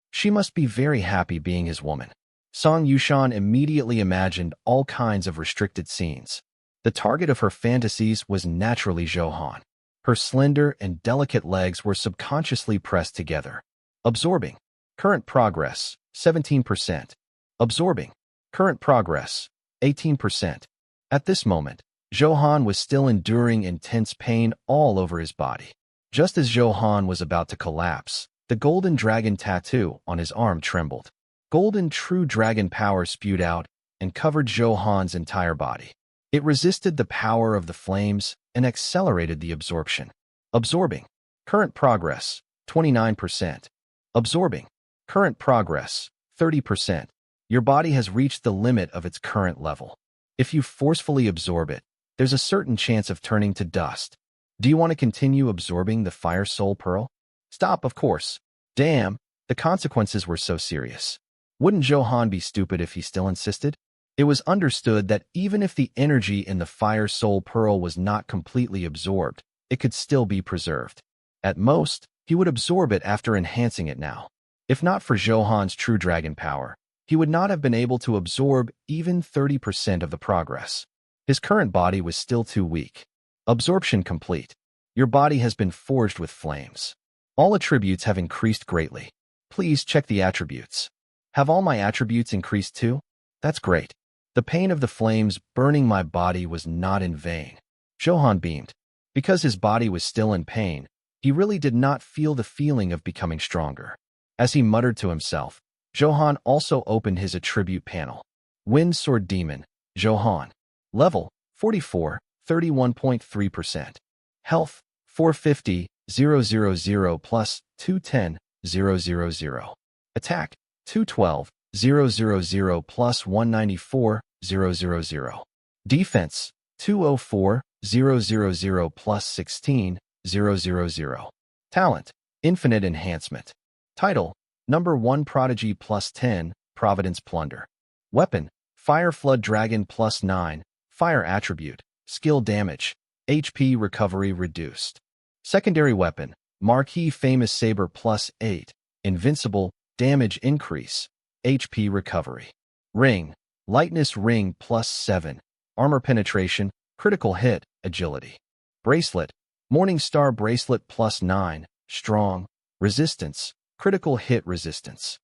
She must be very happy being his woman. Song Yushan immediately imagined all kinds of restricted scenes. The target of her fantasies was naturally Zhou Han. Her slender and delicate legs were subconsciously pressed together. Absorbing. Current progress, 17%. Absorbing. Current progress, 18%. At this moment, Zhou Han was still enduring intense pain all over his body. Just as Zhou Han was about to collapse, the golden dragon tattoo on his arm trembled. Golden true dragon power spewed out and covered Zhou Han's entire body. It resisted the power of the flames and accelerated the absorption. Absorbing. Current progress, 29%. Absorbing. Current progress, 30%. Your body has reached the limit of its current level. If you forcefully absorb it, there's a certain chance of turning to dust. Do you want to continue absorbing the Fire Soul Pearl? Stop, of course. Damn, the consequences were so serious. Wouldn't Zhou Han be stupid if he still insisted? It was understood that even if the energy in the Fire Soul Pearl was not completely absorbed, it could still be preserved. At most, he would absorb it after enhancing it now. If not for Zhou Han's true dragon power, he would not have been able to absorb even 30% of the progress. His current body was still too weak. Absorption complete. Your body has been forged with flames. All attributes have increased greatly. Please check the attributes. Have all my attributes increased too? That's great. The pain of the flames burning my body was not in vain. Zhou Han beamed. Because his body was still in pain, he really did not feel the feeling of becoming stronger. As he muttered to himself, Zhou Han also opened his attribute panel. Wind Sword Demon, Zhou Han. Level, 44, 31.3%. Health, 450, 000 plus 210, 000. Attack, 212, 000 plus 194, 000. Defense, 204, 000 plus 16, 000. Talent, Infinite Enhancement. Title, Number 1 Prodigy plus 10, Providence Plunder. Weapon, Fire Flood Dragon plus 9, Fire Attribute, Skill Damage, HP Recovery Reduced. Secondary Weapon, Marquis Famous Saber plus 8, Invincible, Damage Increase, HP Recovery. Ring, Lightness Ring plus 7, Armor Penetration, Critical Hit, Agility. Bracelet, Morning Star Bracelet plus 9, Strong, Resistance, Critical Hit Resistance.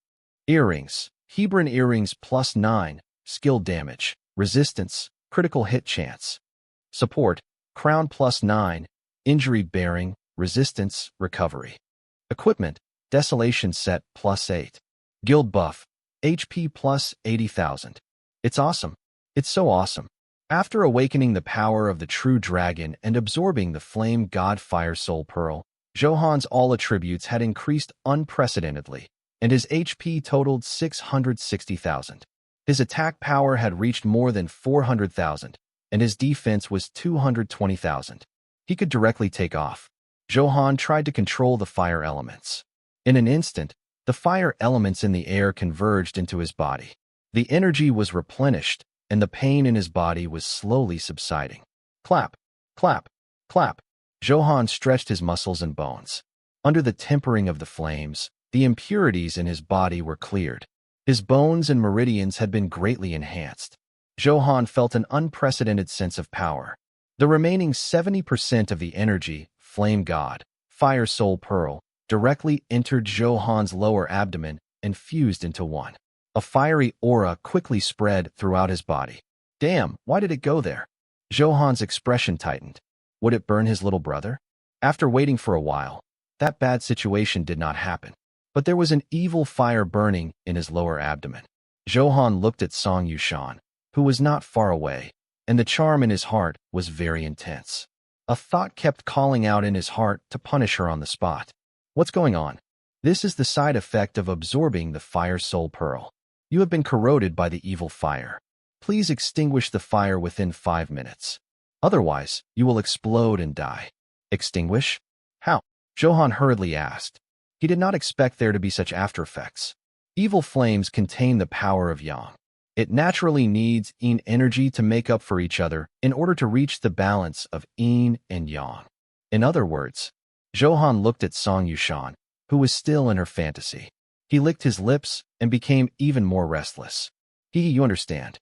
Earrings, Hebron Earrings plus 9, Skill Damage, Resistance, Critical Hit Chance. Support, Crown plus 9, Injury Bearing, Resistance, Recovery. Equipment, Desolation Set plus 8. Guild Buff, HP plus 80,000. It's awesome. It's so awesome. After awakening the power of the true dragon and absorbing the Flame God Fire Soul Pearl, Zhou Han's all attributes had increased unprecedentedly, and his HP totaled 660,000. His attack power had reached more than 400,000, and his defense was 220,000. He could directly take off. Zhou Han tried to control the fire elements. In an instant, the fire elements in the air converged into his body. The energy was replenished, and the pain in his body was slowly subsiding. Clap, clap, clap. Zhou Han stretched his muscles and bones. Under the tempering of the flames, the impurities in his body were cleared. His bones and meridians had been greatly enhanced. Zhou Han felt an unprecedented sense of power. The remaining 70% of the energy, Flame God, Fire Soul Pearl, directly entered Zhou Han's lower abdomen and fused into one. A fiery aura quickly spread throughout his body. Damn, why did it go there? Zhou Han's expression tightened. Would it burn his little brother? After waiting for a while, that bad situation did not happen. But there was an evil fire burning in his lower abdomen. Zhou Han looked at Song Yushan, who was not far away, and the charm in his heart was very intense. A thought kept calling out in his heart to punish her on the spot. What's going on? This is the side effect of absorbing the Fire Soul Pearl. You have been corroded by the evil fire. Please extinguish the fire within 5 minutes. Otherwise, you will explode and die. Extinguish? How? Zhou Han hurriedly asked. He did not expect there to be such after effects. Evil flames contain the power of Yang. It naturally needs yin energy to make up for each other in order to reach the balance of yin and yang. In other words, Zhou Han looked at Song Yushan, who was still in her fantasy. He licked his lips and became even more restless. You understand.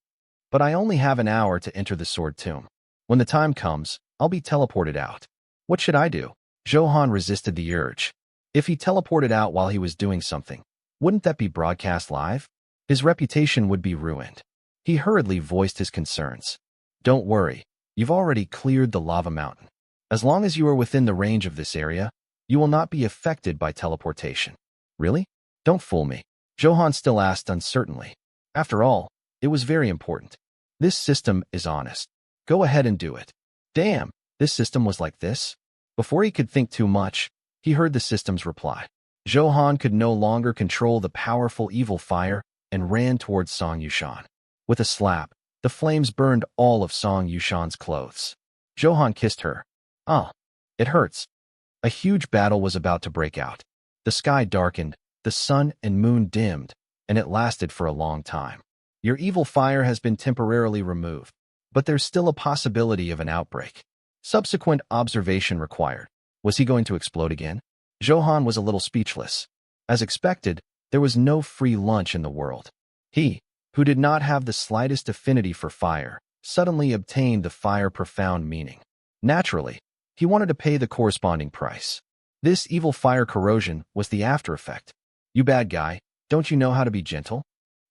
But I only have an hour to enter the Sword Tomb. When the time comes, I'll be teleported out. What should I do? Zhou Han resisted the urge. If he teleported out while he was doing something, wouldn't that be broadcast live? His reputation would be ruined. He hurriedly voiced his concerns. Don't worry, you've already cleared the lava mountain. As long as you are within the range of this area, you will not be affected by teleportation. Really? Don't fool me. Zhou Han still asked uncertainly. After all, it was very important. This system is honest. Go ahead and do it. Damn, this system was like this? Before he could think too much, he heard the system's reply. Zhou Han could no longer control the powerful evil fire and ran towards Song Yushan. With a slap, the flames burned all of Song Yushan's clothes. Zhou Han kissed her. Ah, it hurts. A huge battle was about to break out. The sky darkened, the sun and moon dimmed, and it lasted for a long time. Your evil fire has been temporarily removed, but there's still a possibility of an outbreak. Subsequent observation required. Was he going to explode again? Zhou Han was a little speechless. As expected, there was no free lunch in the world. He, who did not have the slightest affinity for fire, suddenly obtained the fire profound meaning. Naturally, he wanted to pay the corresponding price. This evil fire corrosion was the after effect. You bad guy, don't you know how to be gentle?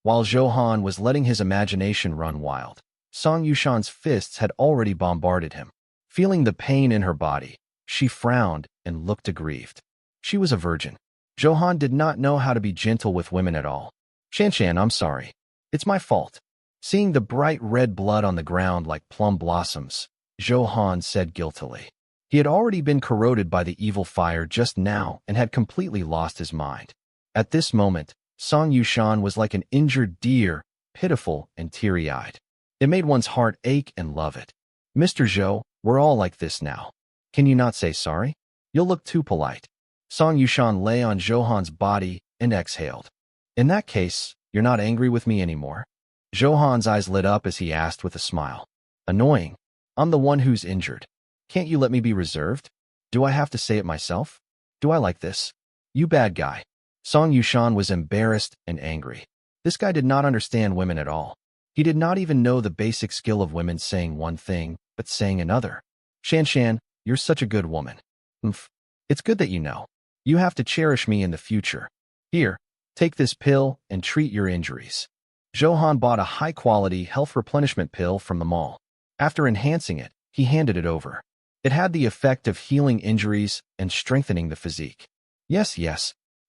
While Zhou Han was letting his imagination run wild, Song Yushan's fists had already bombarded him. Feeling the pain in her body, she frowned and looked aggrieved. She was a virgin. Zhou Han did not know how to be gentle with women at all. Shan, I'm sorry. It's my fault. Seeing the bright red blood on the ground like plum blossoms, Zhou Han said guiltily. He had already been corroded by the evil fire just now and had completely lost his mind. At this moment, Song Yushan was like an injured deer, pitiful and teary-eyed. It made one's heart ache and love it. Mr. Zhou, we're all like this now. Can you not say sorry? You'll look too polite. Song Yushan lay on Zhou Han's body and exhaled. In that case, you're not angry with me anymore? Zhou Han's eyes lit up as he asked with a smile. Annoying. I'm the one who's injured. Can't you let me be reserved? Do I have to say it myself? Do I like this? You bad guy. Song Yushan was embarrassed and angry. This guy did not understand women at all. He did not even know the basic skill of women saying one thing, but saying another. Shan, you're such a good woman. It's good that you know. You have to cherish me in the future. Here, take this pill and treat your injuries. Zhou Han bought a high-quality health replenishment pill from the mall. After enhancing it, he handed it over. It had the effect of healing injuries and strengthening the physique. Yes,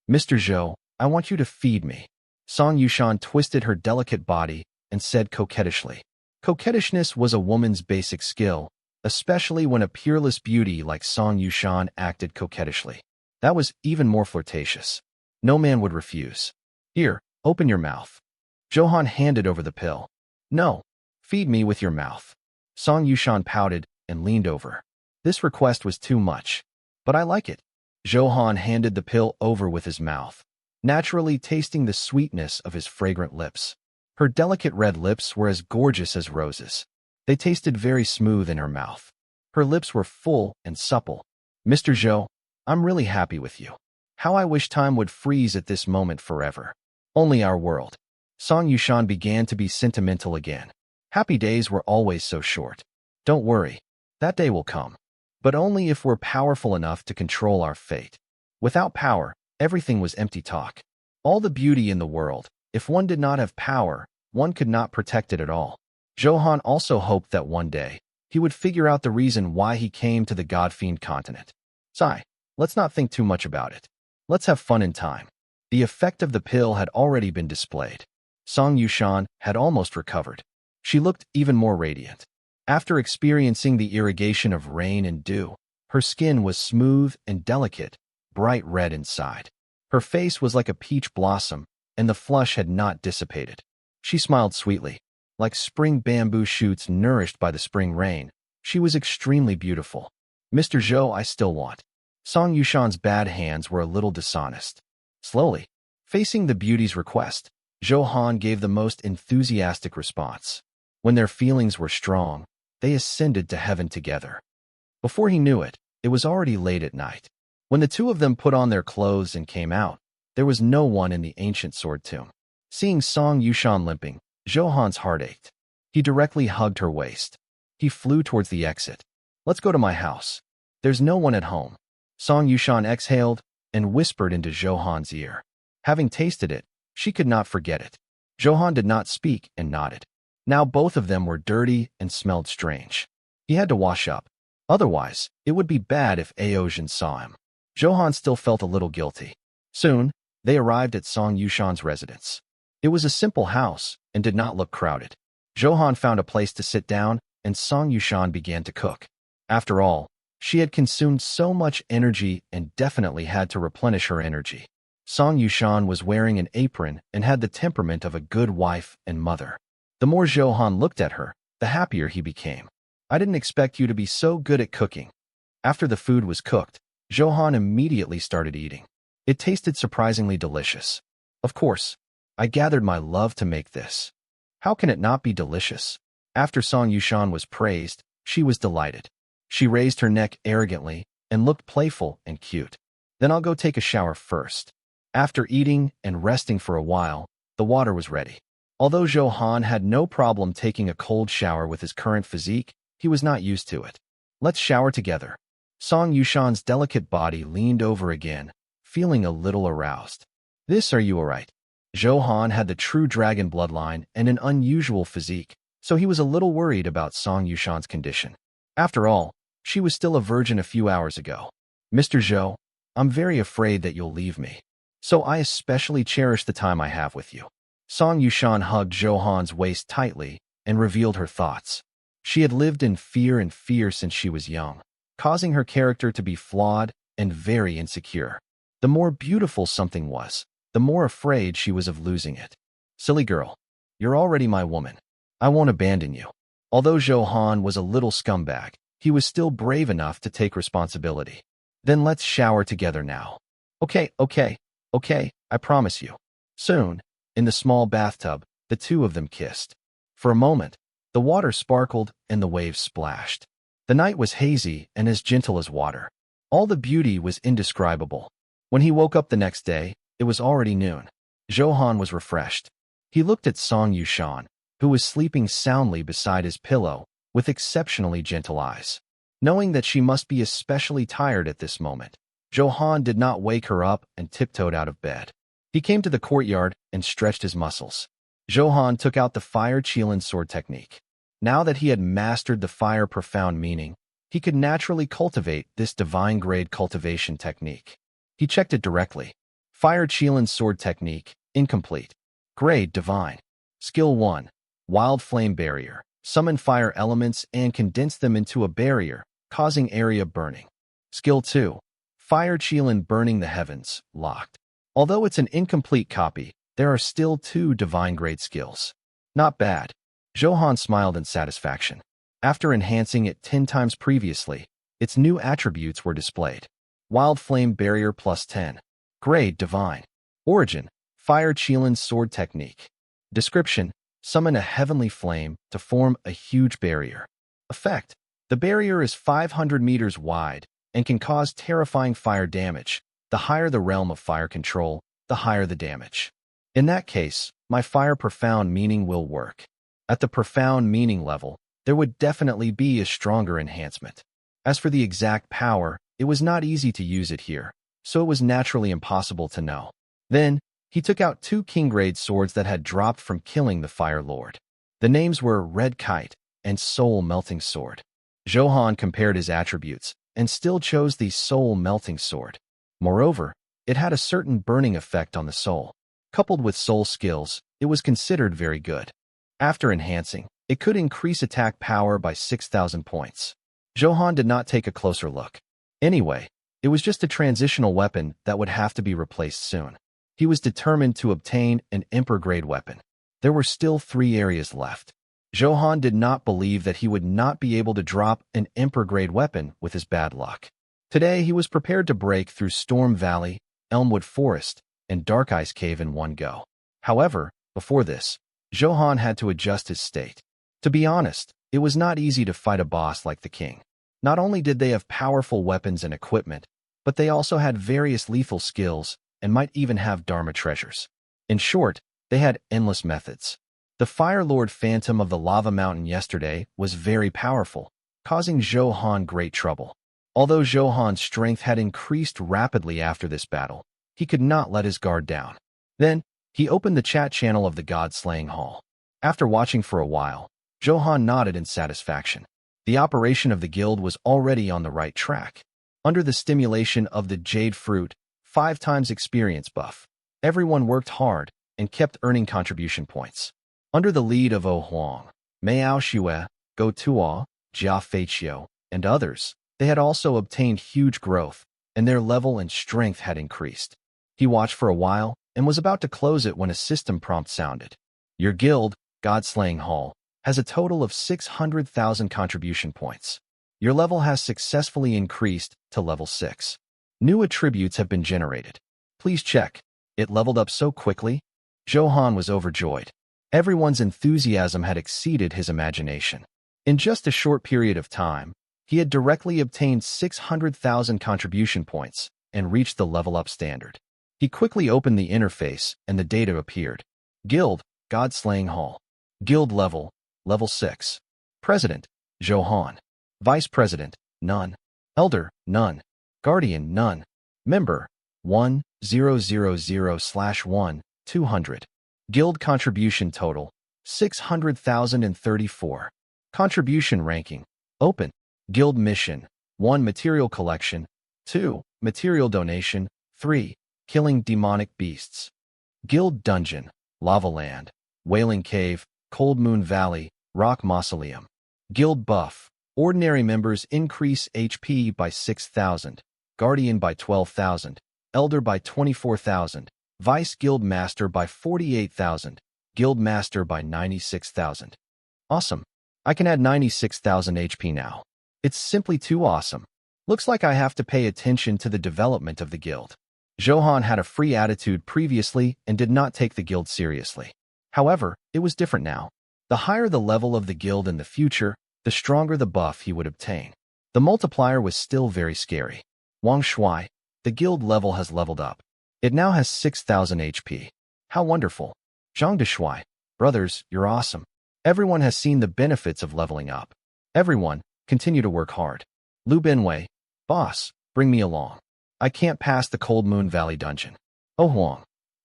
Mr. Zhou, I want you to feed me. Song Yushan twisted her delicate body and said coquettishly. Coquettishness was a woman's basic skill, especially when a peerless beauty like Song Yushan acted coquettishly. That was even more flirtatious. No man would refuse. Here, open your mouth. Zhou Han handed over the pill. No, feed me with your mouth. Song Yushan pouted and leaned over. This request was too much. But I like it. Zhou Han handed the pill over with his mouth, naturally tasting the sweetness of his fragrant lips. Her delicate red lips were as gorgeous as roses. They tasted very smooth in her mouth. Her lips were full and supple. Mr. Zhou, I'm really happy with you. How I wish time would freeze at this moment forever. Only our world. Song Yushan began to be sentimental again. Happy days were always so short. Don't worry. That day will come. But only if we're powerful enough to control our fate. Without power, everything was empty talk. All the beauty in the world, if one did not have power, one could not protect it at all. Zhou Han also hoped that one day, he would figure out the reason why he came to the God-fiend continent. Sigh, let's not think too much about it. Let's have fun in time. The effect of the pill had already been displayed. Song Yushan had almost recovered. She looked even more radiant. After experiencing the irrigation of rain and dew, her skin was smooth and delicate, bright red inside. Her face was like a peach blossom, and the flush had not dissipated. She smiled sweetly. Like spring bamboo shoots nourished by the spring rain, she was extremely beautiful. Mr. Zhou, I still want. Song Yushan's bad hands were a little dishonest. Slowly, facing the beauty's request, Zhou Han gave the most enthusiastic response. When their feelings were strong, they ascended to heaven together. Before he knew it, it was already late at night. When the two of them put on their clothes and came out, there was no one in the ancient sword tomb. Seeing Song Yushan limping, Zhou Han's heart ached. He directly hugged her waist. He flew towards the exit. Let's go to my house. There's no one at home. Song Yushan exhaled and whispered into Zhou Han's ear. Having tasted it, she could not forget it. Zhou Han did not speak and nodded. Now both of them were dirty and smelled strange. He had to wash up. Otherwise, it would be bad if Aozhan saw him. Zhou Han still felt a little guilty. Soon, they arrived at Song Yushan's residence. It was a simple house and did not look crowded. Zhou Han found a place to sit down, and Song Yushan began to cook. After all, she had consumed so much energy and definitely had to replenish her energy. Song Yushan was wearing an apron and had the temperament of a good wife and mother. The more Zhou Han looked at her, the happier he became. I didn't expect you to be so good at cooking. After the food was cooked, Zhou Han immediately started eating. It tasted surprisingly delicious. Of course, I gathered my love to make this. How can it not be delicious? After Song Yushan was praised, she was delighted. She raised her neck arrogantly and looked playful and cute. Then I'll go take a shower first. After eating and resting for a while, the water was ready. Although Zhou Han had no problem taking a cold shower with his current physique, he was not used to it. Let's shower together. Song Yushan's delicate body leaned over again, feeling a little aroused. Are you alright? Zhou Han had the true dragon bloodline and an unusual physique, so he was a little worried about Song Yushan's condition. After all, she was still a virgin a few hours ago. Mr. Zhou, I'm very afraid that you'll leave me. So I especially cherish the time I have with you. Song Yushan hugged Zhou Han's waist tightly and revealed her thoughts. She had lived in fear since she was young, causing her character to be flawed and very insecure. The more beautiful something was, the more afraid she was of losing it. Silly girl, you're already my woman. I won't abandon you. Although Zhou Han was a little scumbag, he was still brave enough to take responsibility. Then let's shower together now. Okay, I promise you. Soon, in the small bathtub, the two of them kissed. For a moment, the water sparkled and the waves splashed. The night was hazy and as gentle as water. All the beauty was indescribable. When he woke up the next day, it was already noon. Zhou Han was refreshed. He looked at Song Yushan, who was sleeping soundly beside his pillow, with exceptionally gentle eyes. Knowing that she must be especially tired at this moment, Zhou Han did not wake her up and tiptoed out of bed. He came to the courtyard and stretched his muscles. Zhou Han took out the fire Qilin sword technique. Now that he had mastered the fire profound meaning, he could naturally cultivate this divine-grade cultivation technique. He checked it directly. Fire Qilin sword technique, incomplete. Grade divine. Skill 1. Wild flame barrier. Summon fire elements and condense them into a barrier, causing area burning. Skill 2. Fire Qilin burning the heavens, locked. Although it's an incomplete copy, there are still 2 divine-grade skills. Not bad. Zhou Han smiled in satisfaction. After enhancing it 10 times previously, its new attributes were displayed. Wild Flame Barrier plus 10. Grade Divine. Origin: Fire Qilin Sword Technique. Description: Summon a heavenly flame to form a huge barrier. Effect: The barrier is 500 meters wide and can cause terrifying fire damage. The higher the realm of fire control, the higher the damage. In that case, my fire profound meaning will work. At the profound meaning level, there would definitely be a stronger enhancement. As for the exact power, it was not easy to use it here, so it was naturally impossible to know. Then, he took out 2 king-grade swords that had dropped from killing the Fire Lord. The names were Red Kite and Soul Melting Sword. Zhou Han compared his attributes and still chose the Soul Melting Sword. Moreover, it had a certain burning effect on the soul. Coupled with soul skills, it was considered very good. After enhancing, it could increase attack power by 6,000 points. Zhou Han did not take a closer look. Anyway, it was just a transitional weapon that would have to be replaced soon. He was determined to obtain an Emperor-grade weapon. There were still 3 areas left. Zhou Han did not believe that he would not be able to drop an Emperor-grade weapon with his bad luck. Today, he was prepared to break through Storm Valley, Elmwood Forest, and Dark Ice Cave in one go. However, before this, Zhou Han had to adjust his state. To be honest, it was not easy to fight a boss like the king. Not only did they have powerful weapons and equipment, but they also had various lethal skills and might even have Dharma treasures. In short, they had endless methods. The Fire Lord Phantom of the Lava Mountain yesterday was very powerful, causing Zhou Han great trouble. Although Zhou Han's strength had increased rapidly after this battle, he could not let his guard down. Then, he opened the chat channel of the God-Slaying Hall. After watching for a while, Zhou Han nodded in satisfaction. The operation of the guild was already on the right track. Under the stimulation of the Jade Fruit, 5 times experience buff, everyone worked hard and kept earning contribution points. Under the lead of O Huang, Miao Xue, Go Tuo, Jia Feiqiu, and others, they had also obtained huge growth, and their level and strength had increased. He watched for a while and was about to close it when a system prompt sounded. Your guild, God-Slaying Hall, has a total of 600,000 contribution points. Your level has successfully increased to level 6. New attributes have been generated. Please check. It leveled up so quickly. Zhou Han was overjoyed. Everyone's enthusiasm had exceeded his imagination. In just a short period of time, he had directly obtained 600,000 contribution points and reached the level-up standard. He quickly opened the interface and the data appeared. Guild, God-Slaying Hall. Guild level, level 6. President, Zhou Han. Vice President, none. Elder, none. Guardian, none. Member, 1000/1, 200. Guild contribution total, 600,034. Contribution ranking, open. Guild mission, 1. Material collection, 2. Material donation, 3. Killing demonic beasts. Guild dungeon, Lava Land, Wailing Cave, Cold Moon Valley, Rock Mausoleum. Guild buff, ordinary members increase HP by 6,000, Guardian by 12,000, Elder by 24,000, Vice Guild Master by 48,000, Guild Master by 96,000. Awesome. I can add 96,000 HP now. It's simply too awesome. Looks like I have to pay attention to the development of the guild. Zhou Han had a free attitude previously and did not take the guild seriously. However, it was different now. The higher the level of the guild in the future, the stronger the buff he would obtain. The multiplier was still very scary. Wang Shui, the guild level has leveled up. It now has 6,000 HP. How wonderful. Zhang Deshui, brothers, you're awesome. Everyone has seen the benefits of leveling up. Everyone, continue to work hard. Lu Binwei, boss, bring me along. I can't pass the Cold Moon Valley dungeon. Oh Huang,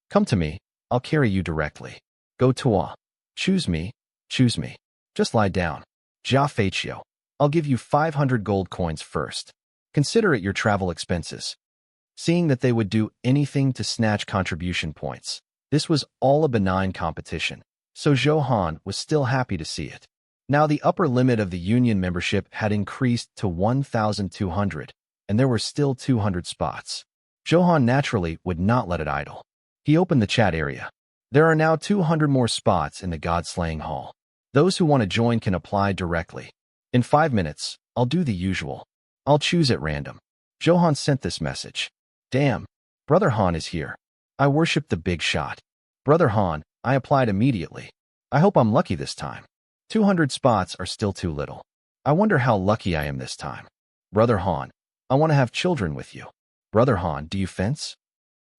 come to me, I'll carry you directly. Go Tua. Choose me, choose me. Just lie down. Jia Feiqiu, I'll give you 500 gold coins first. Consider it your travel expenses. Seeing that they would do anything to snatch contribution points, this was all a benign competition, so Zhou Han was still happy to see it. Now the upper limit of the union membership had increased to 1,200, and there were still 200 spots. Zhou Han naturally would not let it idle. He opened the chat area. There are now 200 more spots in the God-Slaying Hall. Those who want to join can apply directly. In 5 minutes, I'll do the usual. I'll choose at random. Zhou Han sent this message. Damn, Brother Han is here. I worship the big shot. Brother Han, I applied immediately. I hope I'm lucky this time. 200 spots are still too little. I wonder how lucky I am this time. Brother Han, I want to have children with you. Brother Han, do you fence?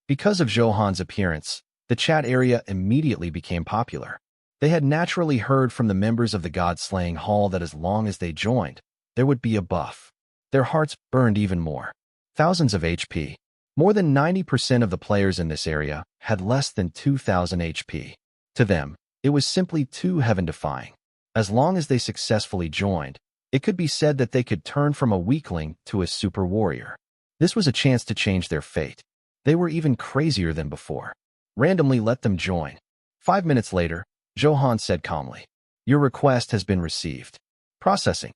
Because of Zhou Han's appearance, the chat area immediately became popular. They had naturally heard from the members of the God-Slaying Hall that as long as they joined, there would be a buff. Their hearts burned even more. Thousands of HP. More than 90% of the players in this area had less than 2,000 HP. To them, it was simply too heaven-defying. As long as they successfully joined, it could be said that they could turn from a weakling to a super warrior. This was a chance to change their fate. They were even crazier than before. Randomly let them join. 5 minutes later, Zhou Han said calmly, your request has been received. Processing.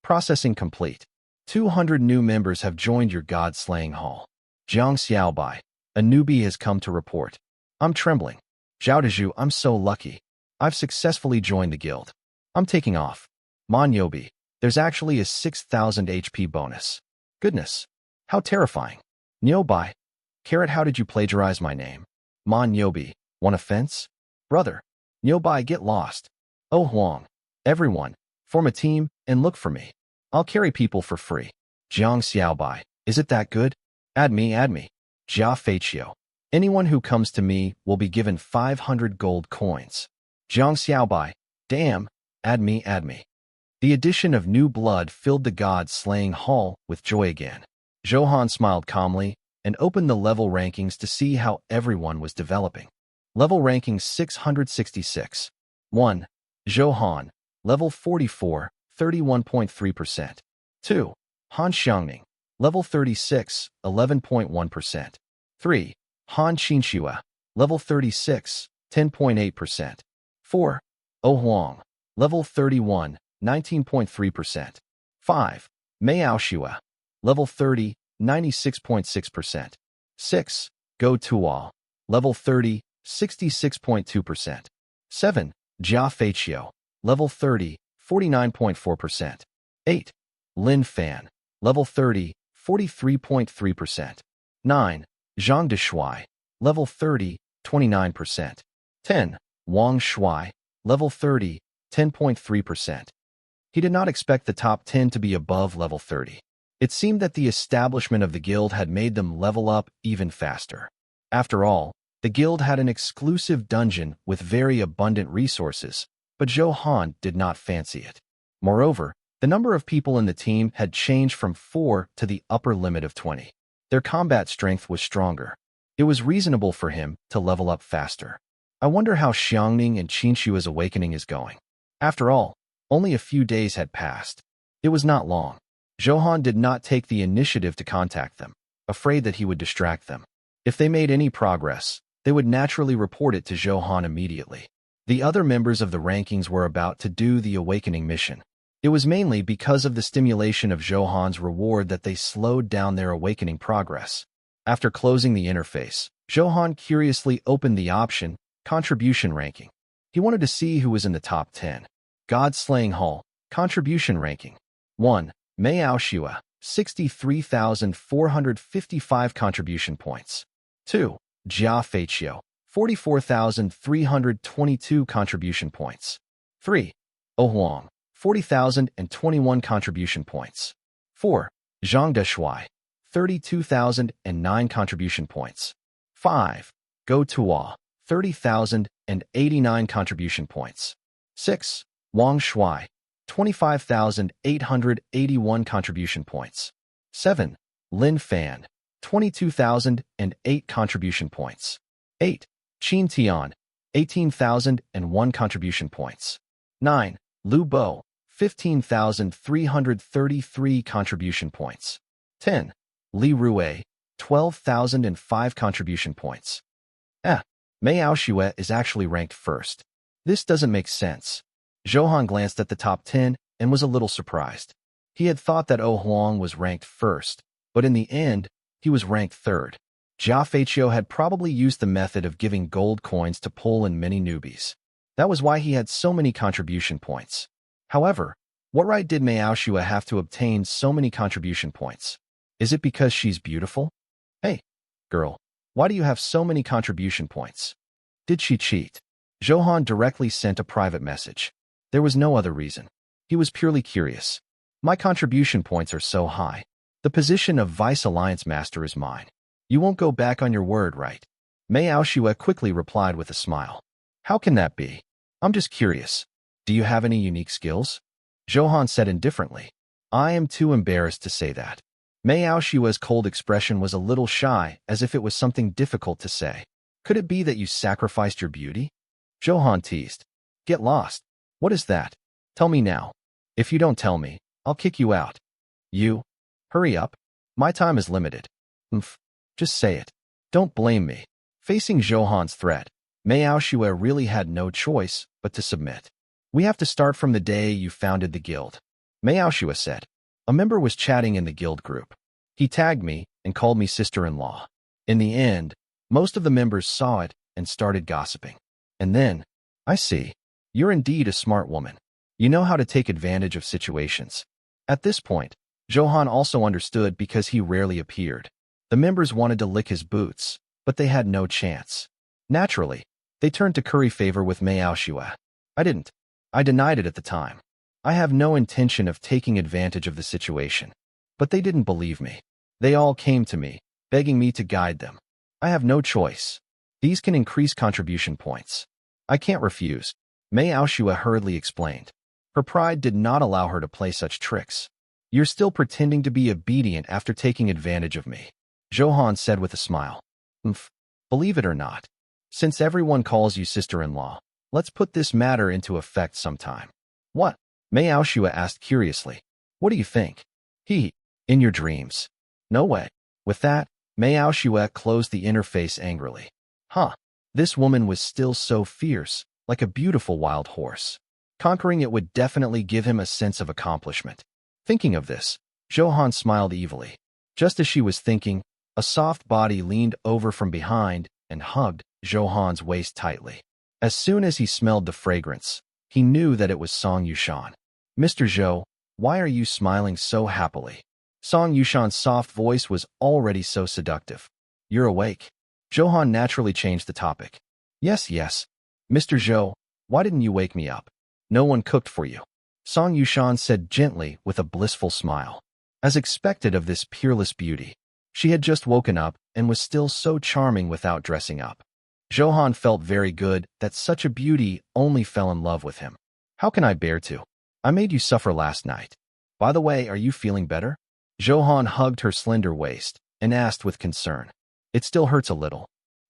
Processing complete. 200 new members have joined your God-Slaying Hall. Jiang Xiaobai, a newbie has come to report. I'm trembling. Zhao Dezhu, I'm so lucky. I've successfully joined the guild. I'm taking off. Man Yobi, there's actually a 6,000 HP bonus. Goodness. How terrifying. Nyobai. Carrot, how did you plagiarize my name? Man Yobi, want a fence? Brother. Nyobai, get lost. Oh Huang. Everyone, form a team and look for me. I'll carry people for free. Jiang Xiaobai, is it that good? Add me. Jia Feiqiu. Anyone who comes to me will be given 500 gold coins. Jiang Xiaobai, damn, add me. The addition of new blood filled the God-Slaying Hall with joy again. Zhou Han smiled calmly and opened the level rankings to see how everyone was developing. Level ranking 666. 1. Zhou Han, level 44, 31.3%. 2. Han Xiangning, level 36, 11.1%. 3. Han Qinxue, level 36, 10.8%. 4. Oh Huang, level 31, 19.3%. 5. Miao Xue, level 30, 96.6%. 6. Go Tuo, level 30, 66.2%. 7. Jia Feiqiu, level 30, 49.4%. 8. Lin Fan, level 30, 43.3%. 9. Zhang Deshui, level 30, 29%. 10. Wang Shui, level 30, 10.3%. He did not expect the top 10 to be above level 30. It seemed that the establishment of the guild had made them level up even faster. After all, the guild had an exclusive dungeon with very abundant resources, but Zhou Han did not fancy it. Moreover, the number of people in the team had changed from 4 to the upper limit of 20. Their combat strength was stronger. It was reasonable for him to level up faster. I wonder how Xiangning and Qinshua's awakening is going. After all, only a few days had passed. It was not long. Zhou Han did not take the initiative to contact them, afraid that he would distract them. If they made any progress, they would naturally report it to Zhou Han immediately. The other members of the rankings were about to do the awakening mission. It was mainly because of the stimulation of Zhou Han's reward that they slowed down their awakening progress. After closing the interface, Zhou Han curiously opened the option, Contribution Ranking. He wanted to see who was in the top 10. God-Slaying Hall, Contribution Ranking. 1. Mei Aoshua, 63,455 contribution points. 2. Jia Feiqiu, 44,322 contribution points. 3. Oh Huang, 40,021 contribution points. 4. Zhang Deshui, 32,009 contribution points. 5. Go Tuo, 30,089 contribution points. 6. Wang Shui, 25,881 contribution points. 7. Lin Fan, 22,008 contribution points. 8. Qin Tian, 18,001 contribution points. 9. Lu Bo, 15,333 contribution points. 10. Li Rue, 12,005 contribution points. Mei Aoshua is actually ranked first. This doesn't make sense. Zhou Han glanced at the top 10 and was a little surprised. He had thought that Oh Huang was ranked first, but in the end, he was ranked third. Jia Feiqiu had probably used the method of giving gold coins to pull in many newbies. That was why he had so many contribution points. However, what right did Mei Aoshua have to obtain so many contribution points? Is it because she's beautiful? Hey, girl, why do you have so many contribution points? Did she cheat? Zhou Han directly sent a private message. There was no other reason. He was purely curious. My contribution points are so high. The position of Vice Alliance Master is mine. You won't go back on your word, right? Mei Aoshua quickly replied with a smile. How can that be? I'm just curious. Do you have any unique skills? Zhou Han said indifferently. I am too embarrassed to say that. Mei Aoshua's cold expression was a little shy, as if it was something difficult to say. Could it be that you sacrificed your beauty? Zhou Han teased. Get lost. What is that? Tell me now. If you don't tell me, I'll kick you out. You? Hurry up. My time is limited. Just say it. Don't blame me. Facing Zhou Han's threat, Mei Aoshua really had no choice but to submit. We have to start from the day you founded the guild. Mei Aoshua said. A member was chatting in the guild group. He tagged me and called me sister-in-law. In the end, most of the members saw it and started gossiping. And then, I see. You're indeed a smart woman. You know how to take advantage of situations. At this point, Zhou Han also understood because he rarely appeared. The members wanted to lick his boots, but they had no chance. Naturally, they turned to curry favor with Mei Aoshua. I didn't. I denied it at the time. I have no intention of taking advantage of the situation. But they didn't believe me. They all came to me, begging me to guide them. I have no choice. These can increase contribution points. I can't refuse, Mei Aoshua hurriedly explained. Her pride did not allow her to play such tricks. You're still pretending to be obedient after taking advantage of me, Zhou Han said with a smile. Believe it or not. Since everyone calls you sister-in-law, let's put this matter into effect sometime. What? Mei Aoshua asked curiously. What do you think? In your dreams. No way. With that, Mei Aoshua closed the interface angrily. This woman was still so fierce, like a beautiful wild horse. Conquering it would definitely give him a sense of accomplishment. Thinking of this, Zhou Han smiled evilly. Just as she was thinking, a soft body leaned over from behind and hugged Zhou Han's waist tightly. As soon as he smelled the fragrance, he knew that it was Song Yushan. Mr. Zhou, why are you smiling so happily? Song Yushan's soft voice was already so seductive. You're awake. Zhou Han naturally changed the topic. Yes. Mr. Zhou, why didn't you wake me up? No one cooked for you. Song Yushan said gently with a blissful smile. As expected of this peerless beauty, she had just woken up and was still so charming without dressing up. Zhou Han felt very good that such a beauty only fell in love with him. How can I bear to? I made you suffer last night. By the way, are you feeling better? Zhou Han hugged her slender waist and asked with concern. It still hurts a little.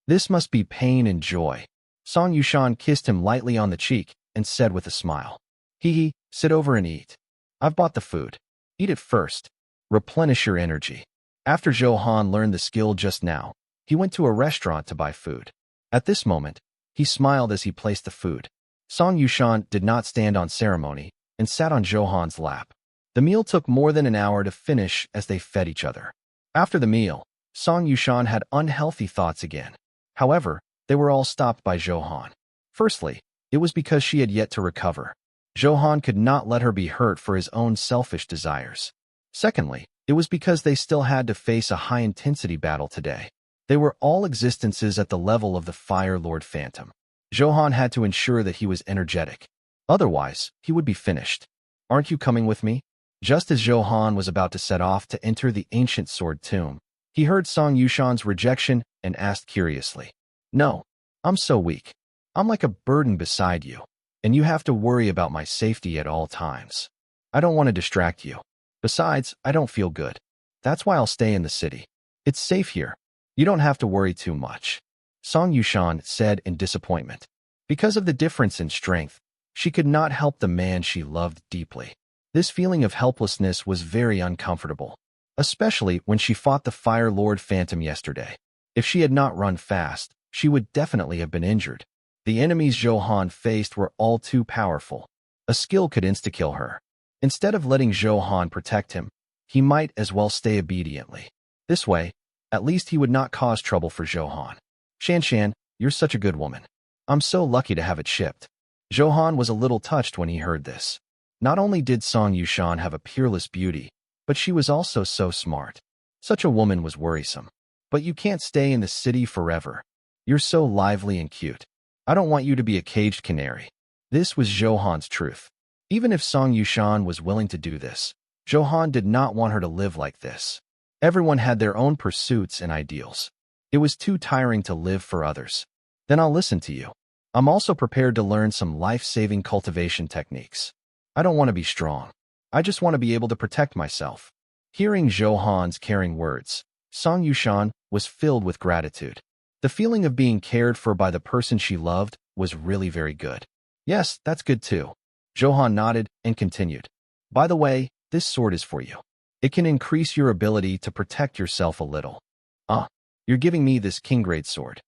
This must be pain and joy. Song Yushan kissed him lightly on the cheek and said with a smile. Hee, sit over and eat. I've bought the food. Eat it first. Replenish your energy. After Zhou Han learned the skill just now, he went to a restaurant to buy food. At this moment, he smiled as he placed the food. Song Yushan did not stand on ceremony and sat on Zhou Han's lap. The meal took more than an hour to finish as they fed each other. After the meal, Song Yushan had unhealthy thoughts again. However, they were all stopped by Zhou Han. Firstly, it was because she had yet to recover. Zhou Han could not let her be hurt for his own selfish desires. Secondly, it was because they still had to face a high-intensity battle today. They were all existences at the level of the Fire Lord Phantom. Zhou Han had to ensure that he was energetic. Otherwise, he would be finished. Aren't you coming with me? Just as Zhou Han was about to set off to enter the ancient sword tomb, he heard Song Yushan's rejection and asked curiously. No, I'm so weak. I'm like a burden beside you, and you have to worry about my safety at all times. I don't want to distract you. Besides, I don't feel good. That's why I'll stay in the city. It's safe here. You don't have to worry too much. Song Yushan said in disappointment. Because of the difference in strength, she could not help the man she loved deeply. This feeling of helplessness was very uncomfortable, especially when she fought the Fire Lord Phantom yesterday. If she had not run fast, she would definitely have been injured. The enemies Zhou Han faced were all too powerful. A skill could insta-kill her. Instead of letting Zhou Han protect him, he might as well stay obediently. This way, at least he would not cause trouble for Zhou Han. Shan, you're such a good woman. I'm so lucky to have it shipped. Zhou Han was a little touched when he heard this. Not only did Song Yushan have a peerless beauty, but she was also so smart. Such a woman was worrisome. But you can't stay in the city forever. You're so lively and cute. I don't want you to be a caged canary. This was Zhou Han's truth. Even if Song Yushan was willing to do this, Zhou Han did not want her to live like this. Everyone had their own pursuits and ideals. It was too tiring to live for others. Then I'll listen to you. I'm also prepared to learn some life-saving cultivation techniques. I don't want to be strong. I just want to be able to protect myself. Hearing Zhou Han's caring words, Song Yushan was filled with gratitude. The feeling of being cared for by the person she loved was really very good. Yes, that's good too. Zhou Han nodded and continued. By the way, this sword is for you. It can increase your ability to protect yourself a little. You're giving me this king-grade sword.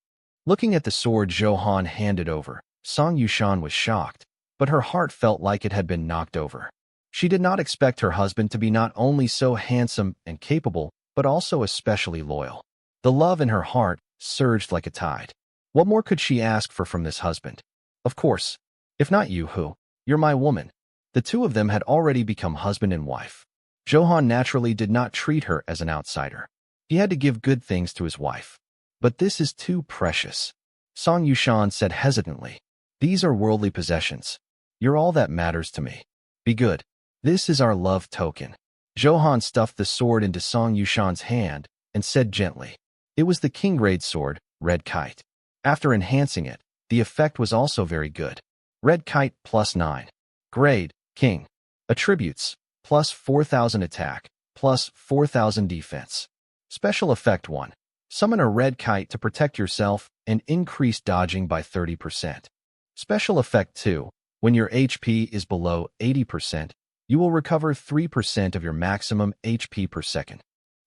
Looking at the sword Zhou Han handed over, Song Yushan was shocked, but her heart felt like it had been knocked over. She did not expect her husband to be not only so handsome and capable, but also especially loyal. The love in her heart surged like a tide. What more could she ask for from this husband? Of course. If not you, who? You're my woman. The two of them had already become husband and wife. Zhou Han naturally did not treat her as an outsider. He had to give good things to his wife. But this is too precious. Song Yushan said hesitantly. These are worldly possessions. You're all that matters to me. Be good. This is our love token. Zhou Han stuffed the sword into Song Yushan's hand and said gently. It was the king-grade sword, Red Kite. After enhancing it, the effect was also very good. Red Kite +9. Grade, King. Attributes, +4000 attack, +4000 defense. Special effect 1. Summon a red kite to protect yourself and increase dodging by 30%. Special effect 2. When your HP is below 80%, you will recover 3% of your maximum HP per second.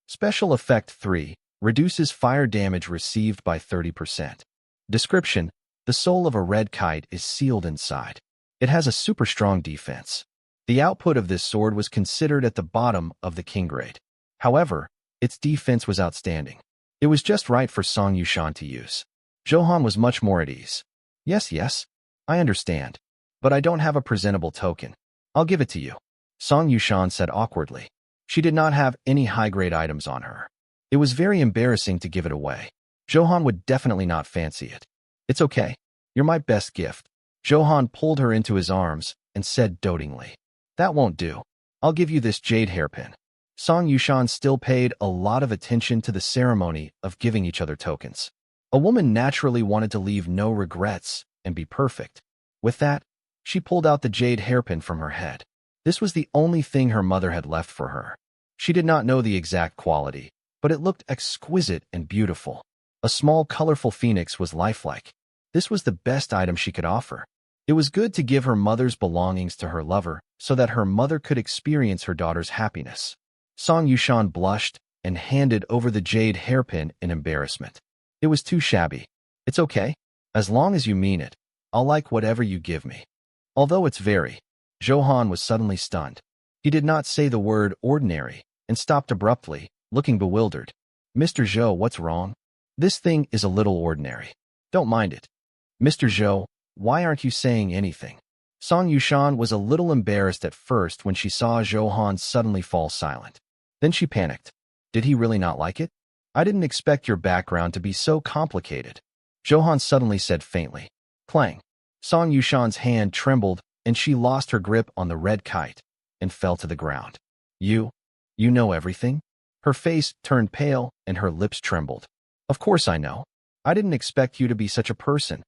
Special effect 3. Reduces fire damage received by 30%. Description: the soul of a red kite is sealed inside. It has a super strong defense. The output of this sword was considered at the bottom of the king grade. However, its defense was outstanding. It was just right for Song Yushan to use. Zhou Han was much more at ease. Yes, I understand. But I don't have a presentable token. I'll give it to you. Song Yushan said awkwardly. She did not have any high-grade items on her. It was very embarrassing to give it away. Zhou Han would definitely not fancy it. It's okay. You're my best gift. Zhou Han pulled her into his arms and said dotingly. That won't do. I'll give you this jade hairpin. Song Yushan still paid a lot of attention to the ceremony of giving each other tokens. A woman naturally wanted to leave no regrets and be perfect. With that, she pulled out the jade hairpin from her head. This was the only thing her mother had left for her. She did not know the exact quality, but it looked exquisite and beautiful. A small, colorful phoenix was lifelike. This was the best item she could offer. It was good to give her mother's belongings to her lover so that her mother could experience her daughter's happiness. Song Yushan blushed and handed over the jade hairpin in embarrassment. It was too shabby. It's okay. As long as you mean it, I'll like whatever you give me. Although it's very. Zhou Han was suddenly stunned. He did not say the word ordinary and stopped abruptly, looking bewildered. Mr. Zhou, what's wrong? This thing is a little ordinary. Don't mind it. Mr. Zhou, why aren't you saying anything? Song Yushan was a little embarrassed at first when she saw Zhou Han suddenly fall silent. Then she panicked. Did he really not like it? I didn't expect your background to be so complicated. Zhou Han suddenly said faintly. Clang. Song Yushan's hand trembled and she lost her grip on the red kite and fell to the ground. You know everything? Her face turned pale and her lips trembled. Of course I know. I didn't expect you to be such a person.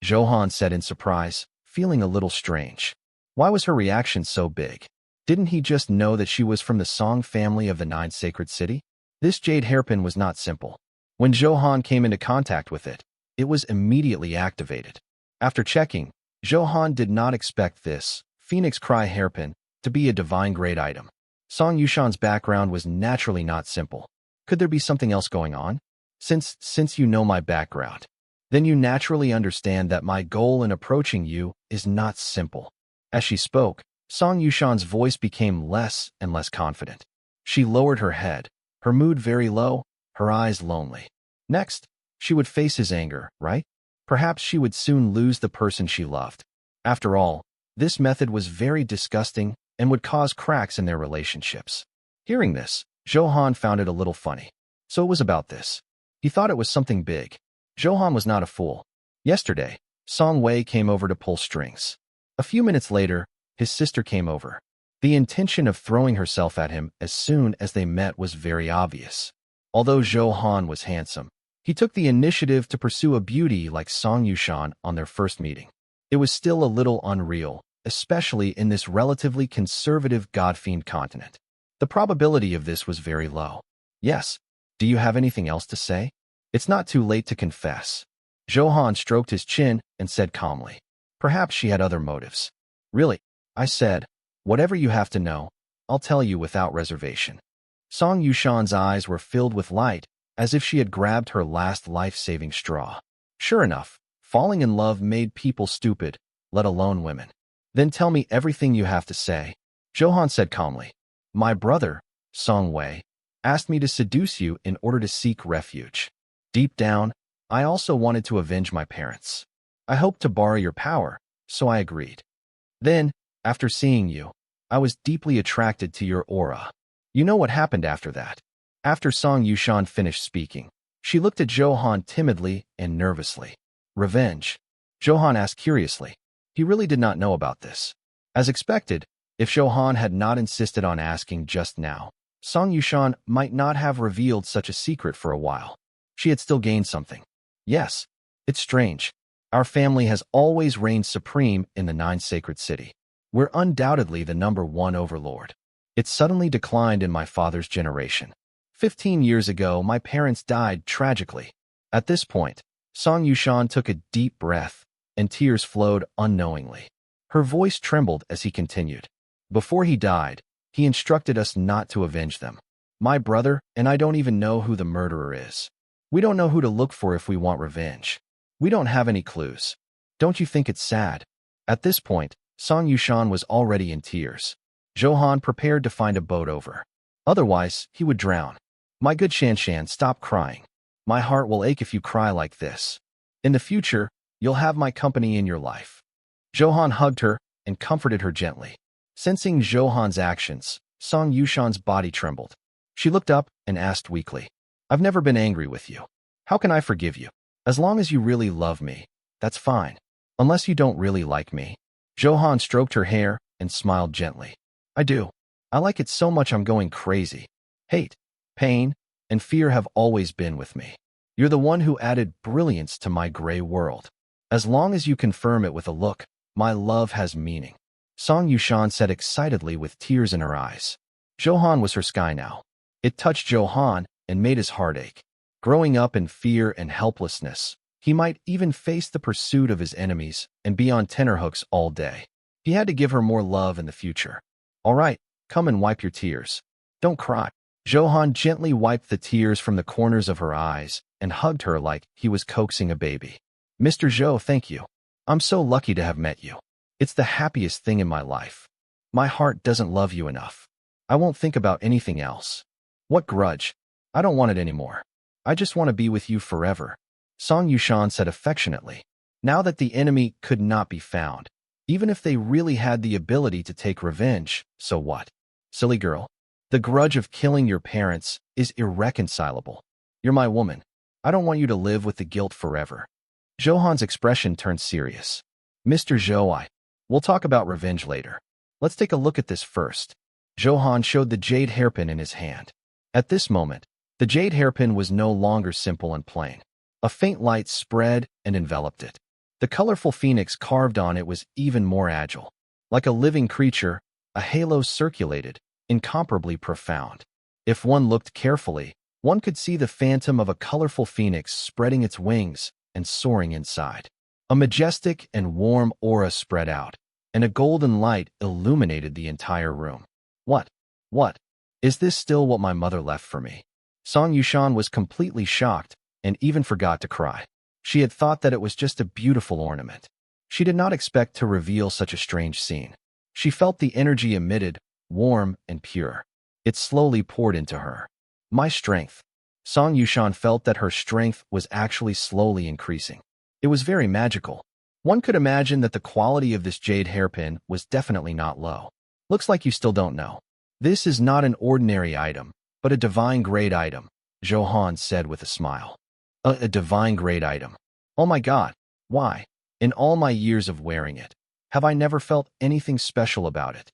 Zhou Han said in surprise, feeling a little strange. Why was her reaction so big? Didn't he just know that she was from the Song family of the Nine Sacred City? This jade hairpin was not simple. When Zhou Han came into contact with it, it was immediately activated. After checking, Zhou Han did not expect this Phoenix Cry hairpin to be a divine-grade item. Song Yushan's background was naturally not simple. Could there be something else going on? Since you know my background, then you naturally understand that my goal in approaching you is not simple. As she spoke, Song Yushan's voice became less and less confident. She lowered her head, her mood very low, her eyes lonely. Next, she would face his anger, right? Perhaps she would soon lose the person she loved. After all, this method was very disgusting and would cause cracks in their relationships. Hearing this, Zhou Han found it a little funny. So it was about this. He thought it was something big. Zhou Han was not a fool. Yesterday, Song Wei came over to pull strings. A few minutes later, his sister came over. The intention of throwing herself at him as soon as they met was very obvious. Although Zhou Han was handsome, he took the initiative to pursue a beauty like Song Yushan on their first meeting. It was still a little unreal, especially in this relatively conservative God-fiend continent. The probability of this was very low. Yes. Do you have anything else to say? It's not too late to confess. Zhou Han stroked his chin and said calmly. Perhaps she had other motives. Really, I said, whatever you have to know, I'll tell you without reservation. Song Yushan's eyes were filled with light, as if she had grabbed her last life-saving straw. Sure enough, falling in love made people stupid, let alone women. Then tell me everything you have to say. Zhou Han said calmly. My brother, Song Wei, asked me to seduce you in order to seek refuge. Deep down, I also wanted to avenge my parents. I hoped to borrow your power, so I agreed. Then, after seeing you, I was deeply attracted to your aura. You know what happened after that? After Song Yushan finished speaking, she looked at Zhou Han timidly and nervously. Revenge? Zhou Han asked curiously. He really did not know about this. As expected, if Zhou Han had not insisted on asking just now, Song Yushan might not have revealed such a secret for a while. She had still gained something. Yes, it's strange. Our family has always reigned supreme in the Nine Sacred City. We're undoubtedly the #1 overlord. It suddenly declined in my father's generation. 15 years ago, my parents died tragically. At this point, Song Yushan took a deep breath, and tears flowed unknowingly. Her voice trembled as he continued. Before he died, he instructed us not to avenge them. My brother and I don't even know who the murderer is. We don't know who to look for if we want revenge. We don't have any clues. Don't you think it's sad? At this point, Song Yushan was already in tears. Zhou Han prepared to find a boat over. Otherwise, he would drown. My good Shanshan, stop crying. My heart will ache if you cry like this. In the future, you'll have my company in your life. Zhou Han hugged her and comforted her gently. Sensing Zhou Han's actions, Song Yushan's body trembled. She looked up and asked weakly, I've never been angry with you. How can I forgive you? As long as you really love me, that's fine. Unless you don't really like me. Zhou Han stroked her hair and smiled gently. I do. I like it so much I'm going crazy. Hate, pain, and fear have always been with me. You're the one who added brilliance to my gray world. As long as you confirm it with a look, my love has meaning. Song Yushan said excitedly with tears in her eyes. Zhou Han was her sky now. It touched Zhou Han and made his heart ache. Growing up in fear and helplessness, he might even face the pursuit of his enemies and be on tenterhooks all day. He had to give her more love in the future. All right, come and wipe your tears. Don't cry. Zhou Han gently wiped the tears from the corners of her eyes and hugged her like he was coaxing a baby. Mr. Zhou, thank you. I'm so lucky to have met you. It's the happiest thing in my life. My heart doesn't love you enough. I won't think about anything else. What grudge? I don't want it anymore. I just want to be with you forever. Song Yushan said affectionately. Now that the enemy could not be found, even if they really had the ability to take revenge, so what? Silly girl. The grudge of killing your parents is irreconcilable. You're my woman. I don't want you to live with the guilt forever. Zhou Han's expression turned serious. Mr. Zhou, we'll talk about revenge later. Let's take a look at this first. Zhou Han showed the jade hairpin in his hand. At this moment, the jade hairpin was no longer simple and plain. A faint light spread and enveloped it. The colorful phoenix carved on it was even more agile. Like a living creature, a halo circulated, incomparably profound. If one looked carefully, one could see the phantom of a colorful phoenix spreading its wings and soaring inside. A majestic and warm aura spread out, and a golden light illuminated the entire room. What? Is this still what my mother left for me? Song Yushan was completely shocked and even forgot to cry. She had thought that it was just a beautiful ornament. She did not expect to reveal such a strange scene. She felt the energy emitted, warm and pure. It slowly poured into her. My strength. Song Yushan felt that her strength was actually slowly increasing. It was very magical. One could imagine that the quality of this jade hairpin was definitely not low. Looks like you still don't know. This is not an ordinary item, but a divine-grade item, Zhou Han said with a smile. A divine-grade item. Oh my God, why? In all my years of wearing it, have I never felt anything special about it?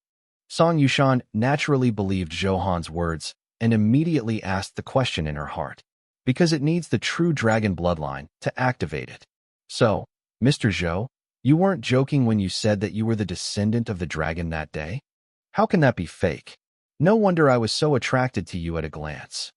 Song Yushan naturally believed Zhou Han's words and immediately asked the question in her heart. Because it needs the true dragon bloodline to activate it. So, Mr. Zhou, you weren't joking when you said that you were the descendant of the dragon that day? How can that be fake? No wonder I was so attracted to you at a glance.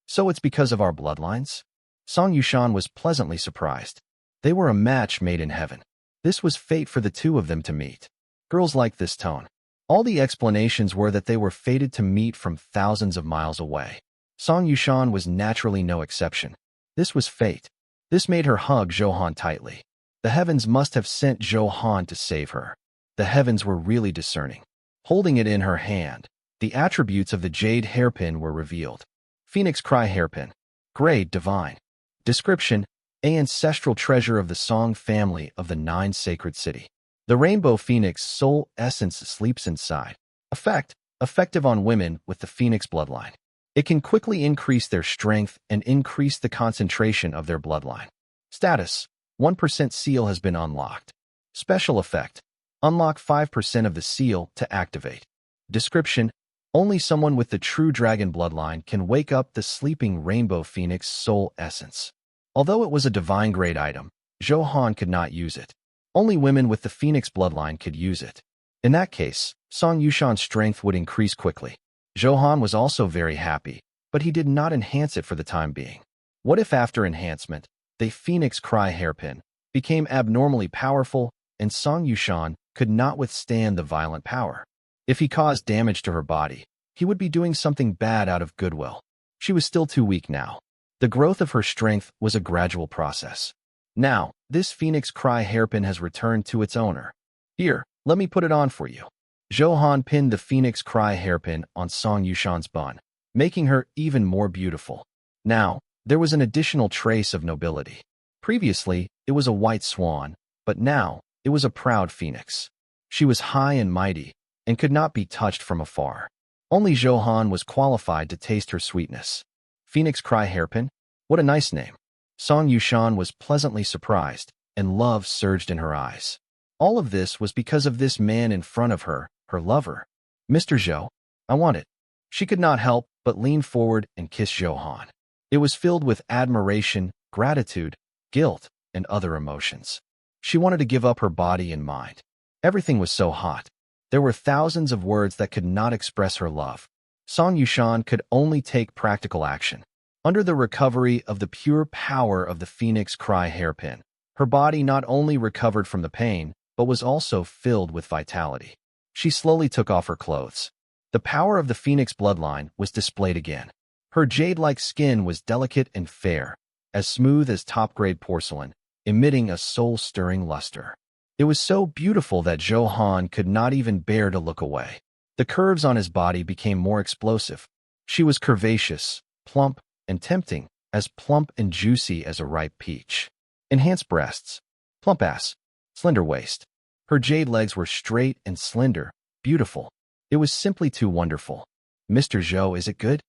So it's because of our bloodlines? Song Yushan was pleasantly surprised. They were a match made in heaven. This was fate for the two of them to meet. Girls like this tone. All the explanations were that they were fated to meet from thousands of miles away. Song Yushan was naturally no exception. This was fate. This made her hug Zhou Han tightly. The heavens must have sent Zhou Han to save her. The heavens were really discerning. Holding it in her hand, the attributes of the jade hairpin were revealed. Phoenix Cry hairpin. Grade divine. Description: an ancestral treasure of the Song family of the 9 sacred city. The rainbow phoenix soul essence sleeps inside. Effect: effective on women with the phoenix bloodline. It can quickly increase their strength and increase the concentration of their bloodline. Status: 1% seal has been unlocked. Special effect: unlock 5% of the seal to activate. Description: only someone with the true dragon bloodline can wake up the sleeping rainbow phoenix soul essence. Although it was a divine-grade item, Zhou Han could not use it. Only women with the phoenix bloodline could use it. In that case, Song Yushan's strength would increase quickly. Zhou Han was also very happy, but he did not enhance it for the time being. What if after enhancement, the Phoenix Cry hairpin became abnormally powerful and Song Yushan could not withstand the violent power? If he caused damage to her body, he would be doing something bad out of goodwill. She was still too weak now. The growth of her strength was a gradual process. Now, this Phoenix Cry hairpin has returned to its owner. Here, let me put it on for you. Zhou Han pinned the Phoenix Cry hairpin on Song Yushan's bun, making her even more beautiful. Now, there was an additional trace of nobility. Previously, it was a white swan, but now, it was a proud phoenix. She was high and mighty, and could not be touched from afar. Only Zhou Han was qualified to taste her sweetness. Phoenix Cry hairpin? What a nice name. Song Yushan was pleasantly surprised and love surged in her eyes. All of this was because of this man in front of her, her lover. Mr. Zhou, I want it. She could not help but lean forward and kiss Zhou Han. It was filled with admiration, gratitude, guilt, and other emotions. She wanted to give up her body and mind. Everything was so hot. There were thousands of words that could not express her love. Song Yushan could only take practical action. Under the recovery of the pure power of the Phoenix Cry hairpin, her body not only recovered from the pain, but was also filled with vitality. She slowly took off her clothes. The power of the Phoenix bloodline was displayed again. Her jade-like skin was delicate and fair, as smooth as top-grade porcelain, emitting a soul-stirring luster. It was so beautiful that Zhou Han could not even bear to look away. The curves on his body became more explosive. She was curvaceous, plump, and tempting, as plump and juicy as a ripe peach. Enhanced breasts, plump ass, slender waist. Her jade legs were straight and slender, beautiful. It was simply too wonderful. Mr. Zhou, is it good?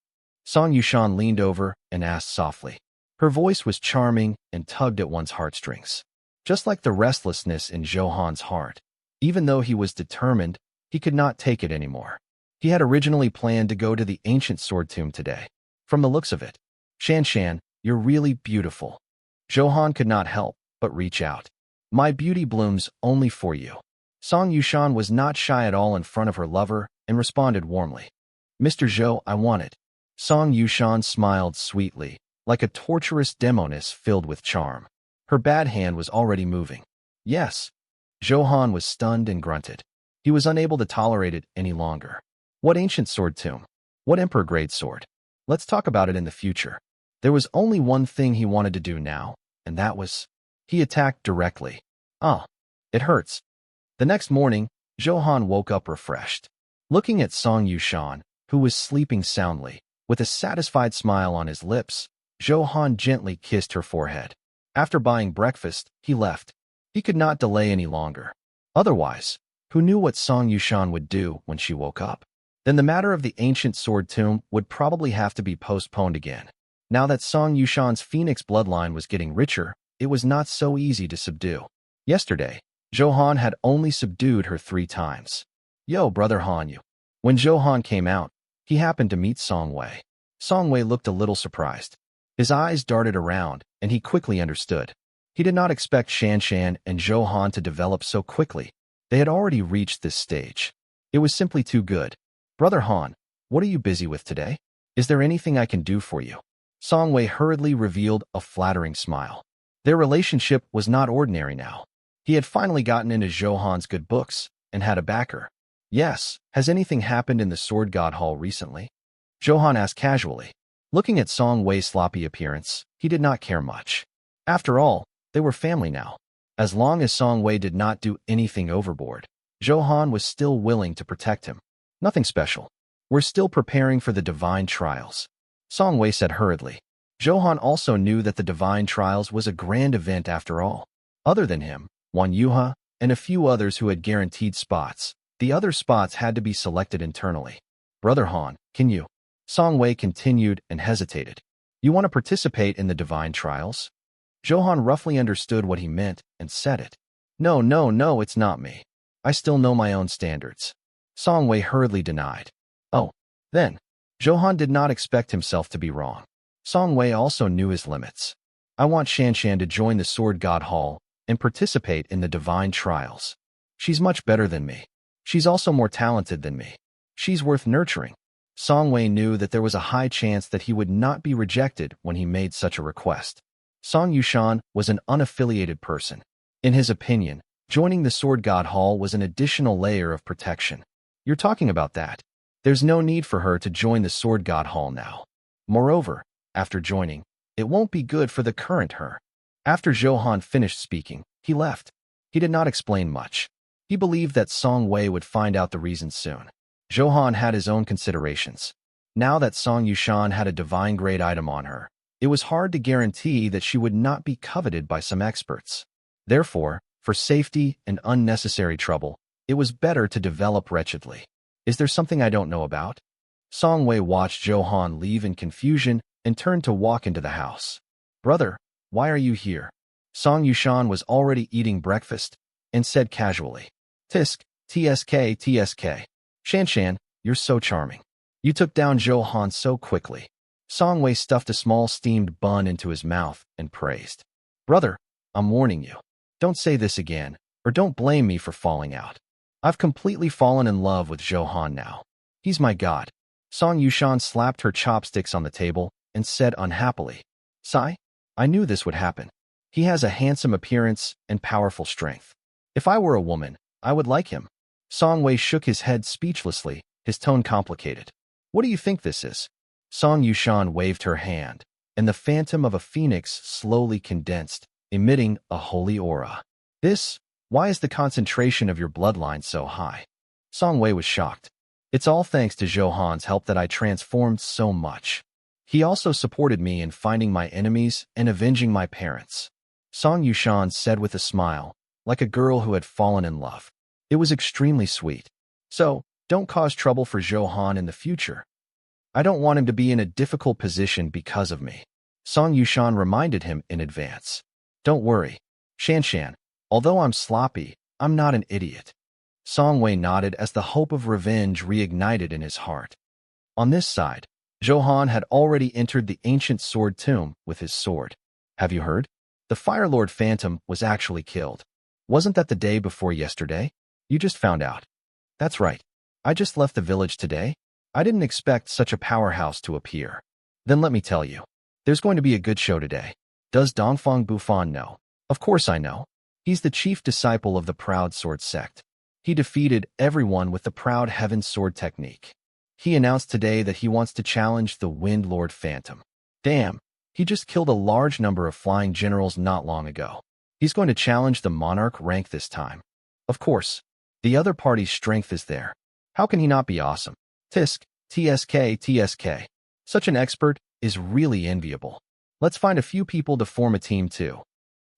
Song Yushan leaned over and asked softly. Her voice was charming and tugged at one's heartstrings. Just like the restlessness in Zhou Han's heart. Even though he was determined, he could not take it anymore. He had originally planned to go to the ancient sword tomb today. From the looks of it, Shan, you're really beautiful. Zhou Han could not help but reach out. My beauty blooms only for you. Song Yushan was not shy at all in front of her lover and responded warmly. Mr. Zhou, I want it. Song Yushan smiled sweetly, like a torturous demoness filled with charm. Her bad hand was already moving. Yes. Zhou Han was stunned and grunted. He was unable to tolerate it any longer. What ancient sword tomb? What emperor-grade sword? Let's talk about it in the future. There was only one thing he wanted to do now, and that was... He attacked directly. Ah, it hurts. The next morning, Zhou Han woke up refreshed. Looking at Song Yushan, who was sleeping soundly, with a satisfied smile on his lips, Zhou Han gently kissed her forehead. After buying breakfast, he left. He could not delay any longer. Otherwise, who knew what Song Yushan would do when she woke up? Then the matter of the ancient sword tomb would probably have to be postponed again. Now that Song Yushan's Phoenix bloodline was getting richer, it was not so easy to subdue. Yesterday, Zhou Han had only subdued her 3 times. Yo, brother Han you. When Zhou Han came out, he happened to meet Song Wei. Song Wei looked a little surprised. His eyes darted around, and he quickly understood. He did not expect Shan and Zhou Han to develop so quickly. They had already reached this stage. It was simply too good. Brother Han, what are you busy with today? Is there anything I can do for you? Song Wei hurriedly revealed a flattering smile. Their relationship was not ordinary now. He had finally gotten into Zhou Han's good books and had a backer. Yes, has anything happened in the Sword God Hall recently? Zhou Han asked casually. Looking at Song Wei's sloppy appearance, he did not care much. After all, they were family now. As long as Song Wei did not do anything overboard, Zhou Han was still willing to protect him. Nothing special. We're still preparing for the divine trials. Song Wei said hurriedly. Zhou Han also knew that the divine trials was a grand event after all. Other than him, Wan Yuha, and a few others who had guaranteed spots, the other spots had to be selected internally. Brother Han, can you? Song Wei continued and hesitated. You want to participate in the divine trials? Zhou Han roughly understood what he meant and said it. No, it's not me. I still know my own standards. Song Wei hurriedly denied. Oh, then. Zhou Han did not expect himself to be wrong. Song Wei also knew his limits. I want Shan to join the Sword God Hall and participate in the divine trials. She's much better than me. She's also more talented than me. She's worth nurturing. Song Wei knew that there was a high chance that he would not be rejected when he made such a request. Song Yushan was an unaffiliated person. In his opinion, joining the Sword God Hall was an additional layer of protection. You're talking about that. There's no need for her to join the Sword God Hall now. Moreover, after joining, it won't be good for the current her. After Zhou Han finished speaking, he left. He did not explain much. He believed that Song Wei would find out the reason soon. Zhou Han had his own considerations. Now that Song Yushan had a divine-grade item on her, it was hard to guarantee that she would not be coveted by some experts. Therefore, for safety and unnecessary trouble, it was better to develop wretchedly. Is there something I don't know about? Song Wei watched Zhou Han leave in confusion and turned to walk into the house. Brother, why are you here? Song Yushan was already eating breakfast and said casually, Tisk, TSK, TSK. Shanshan, you're so charming. You took down Zhou Han so quickly. Song Wei stuffed a small steamed bun into his mouth and praised. Brother, I'm warning you. Don't say this again, or don't blame me for falling out. I've completely fallen in love with Zhou Han now. He's my god. Song Yushan slapped her chopsticks on the table and said unhappily, Sai, I knew this would happen. He has a handsome appearance and powerful strength. If I were a woman, I would like him. Song Wei shook his head speechlessly, his tone complicated. What do you think this is? Song Yushan waved her hand, and the phantom of a phoenix slowly condensed, emitting a holy aura. Why is the concentration of your bloodline so high? Song Wei was shocked. It's all thanks to Zhou Han's help that I transformed so much. He also supported me in finding my enemies and avenging my parents. Song Yushan said with a smile, like a girl who had fallen in love. It was extremely sweet. So, don't cause trouble for Zhou Han in the future. I don't want him to be in a difficult position because of me. Song Yushan reminded him in advance. Don't worry, Shanshan. Although I'm sloppy, I'm not an idiot. Song Wei nodded as the hope of revenge reignited in his heart. On this side, Zhou Han had already entered the ancient sword tomb with his sword. Have you heard? The Fire Lord Phantom was actually killed. Wasn't that the day before yesterday? You just found out. That's right. I just left the village today. I didn't expect such a powerhouse to appear. Then let me tell you. There's going to be a good show today. Does Dongfang Bufan know? Of course I know. He's the chief disciple of the Proud Sword sect. He defeated everyone with the Proud Heaven Sword technique. He announced today that he wants to challenge the Wind Lord Phantom. Damn, he just killed a large number of flying generals not long ago. He's going to challenge the monarch rank this time. Of course, the other party's strength is there. How can he not be awesome? Tisk, TSK, TSK. Such an expert is really enviable. Let's find a few people to form a team too.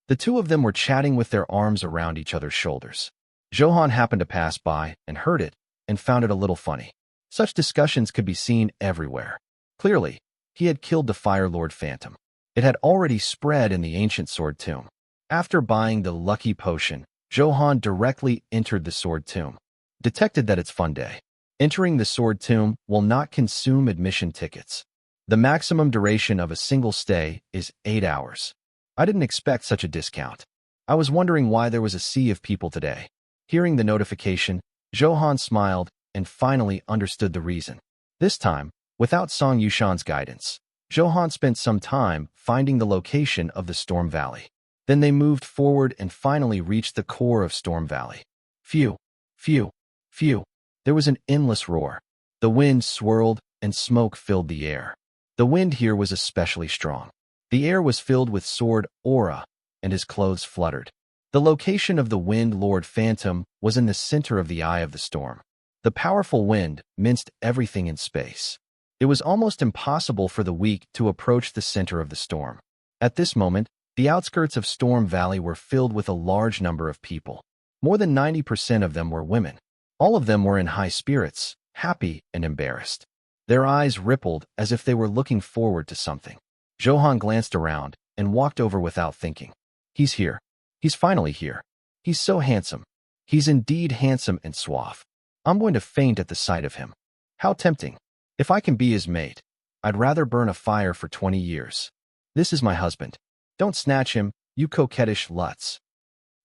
The two of them were chatting with their arms around each other's shoulders. Zhou Han happened to pass by and heard it and found it a little funny. Such discussions could be seen everywhere. Clearly, he had killed the Fire Lord Phantom. It had already spread in the ancient sword tomb. After buying the lucky potion, Zhou Han directly entered the sword tomb. Detected that it's fun day. Entering the sword tomb will not consume admission tickets. The maximum duration of a single stay is 8 hours. I didn't expect such a discount. I was wondering why there was a sea of people today. Hearing the notification, Zhou Han smiled and finally understood the reason. This time, without Song Yushan's guidance, Zhou Han spent some time finding the location of the Storm Valley. Then they moved forward and finally reached the core of Storm Valley. Phew, phew, phew. There was an endless roar. The wind swirled and smoke filled the air. The wind here was especially strong. The air was filled with sword aura, and his clothes fluttered. The location of the Wind Lord Phantom was in the center of the eye of the storm. The powerful wind minced everything in space. It was almost impossible for the weak to approach the center of the storm. At this moment, the outskirts of Storm Valley were filled with a large number of people. More than 90% of them were women. All of them were in high spirits, happy and embarrassed. Their eyes rippled as if they were looking forward to something. Zhou Han glanced around and walked over without thinking. He's here. He's finally here. He's so handsome. He's indeed handsome and suave. I'm going to faint at the sight of him. How tempting. If I can be his mate, I'd rather burn a fire for 20 years. This is my husband. Don't snatch him, you coquettish luts.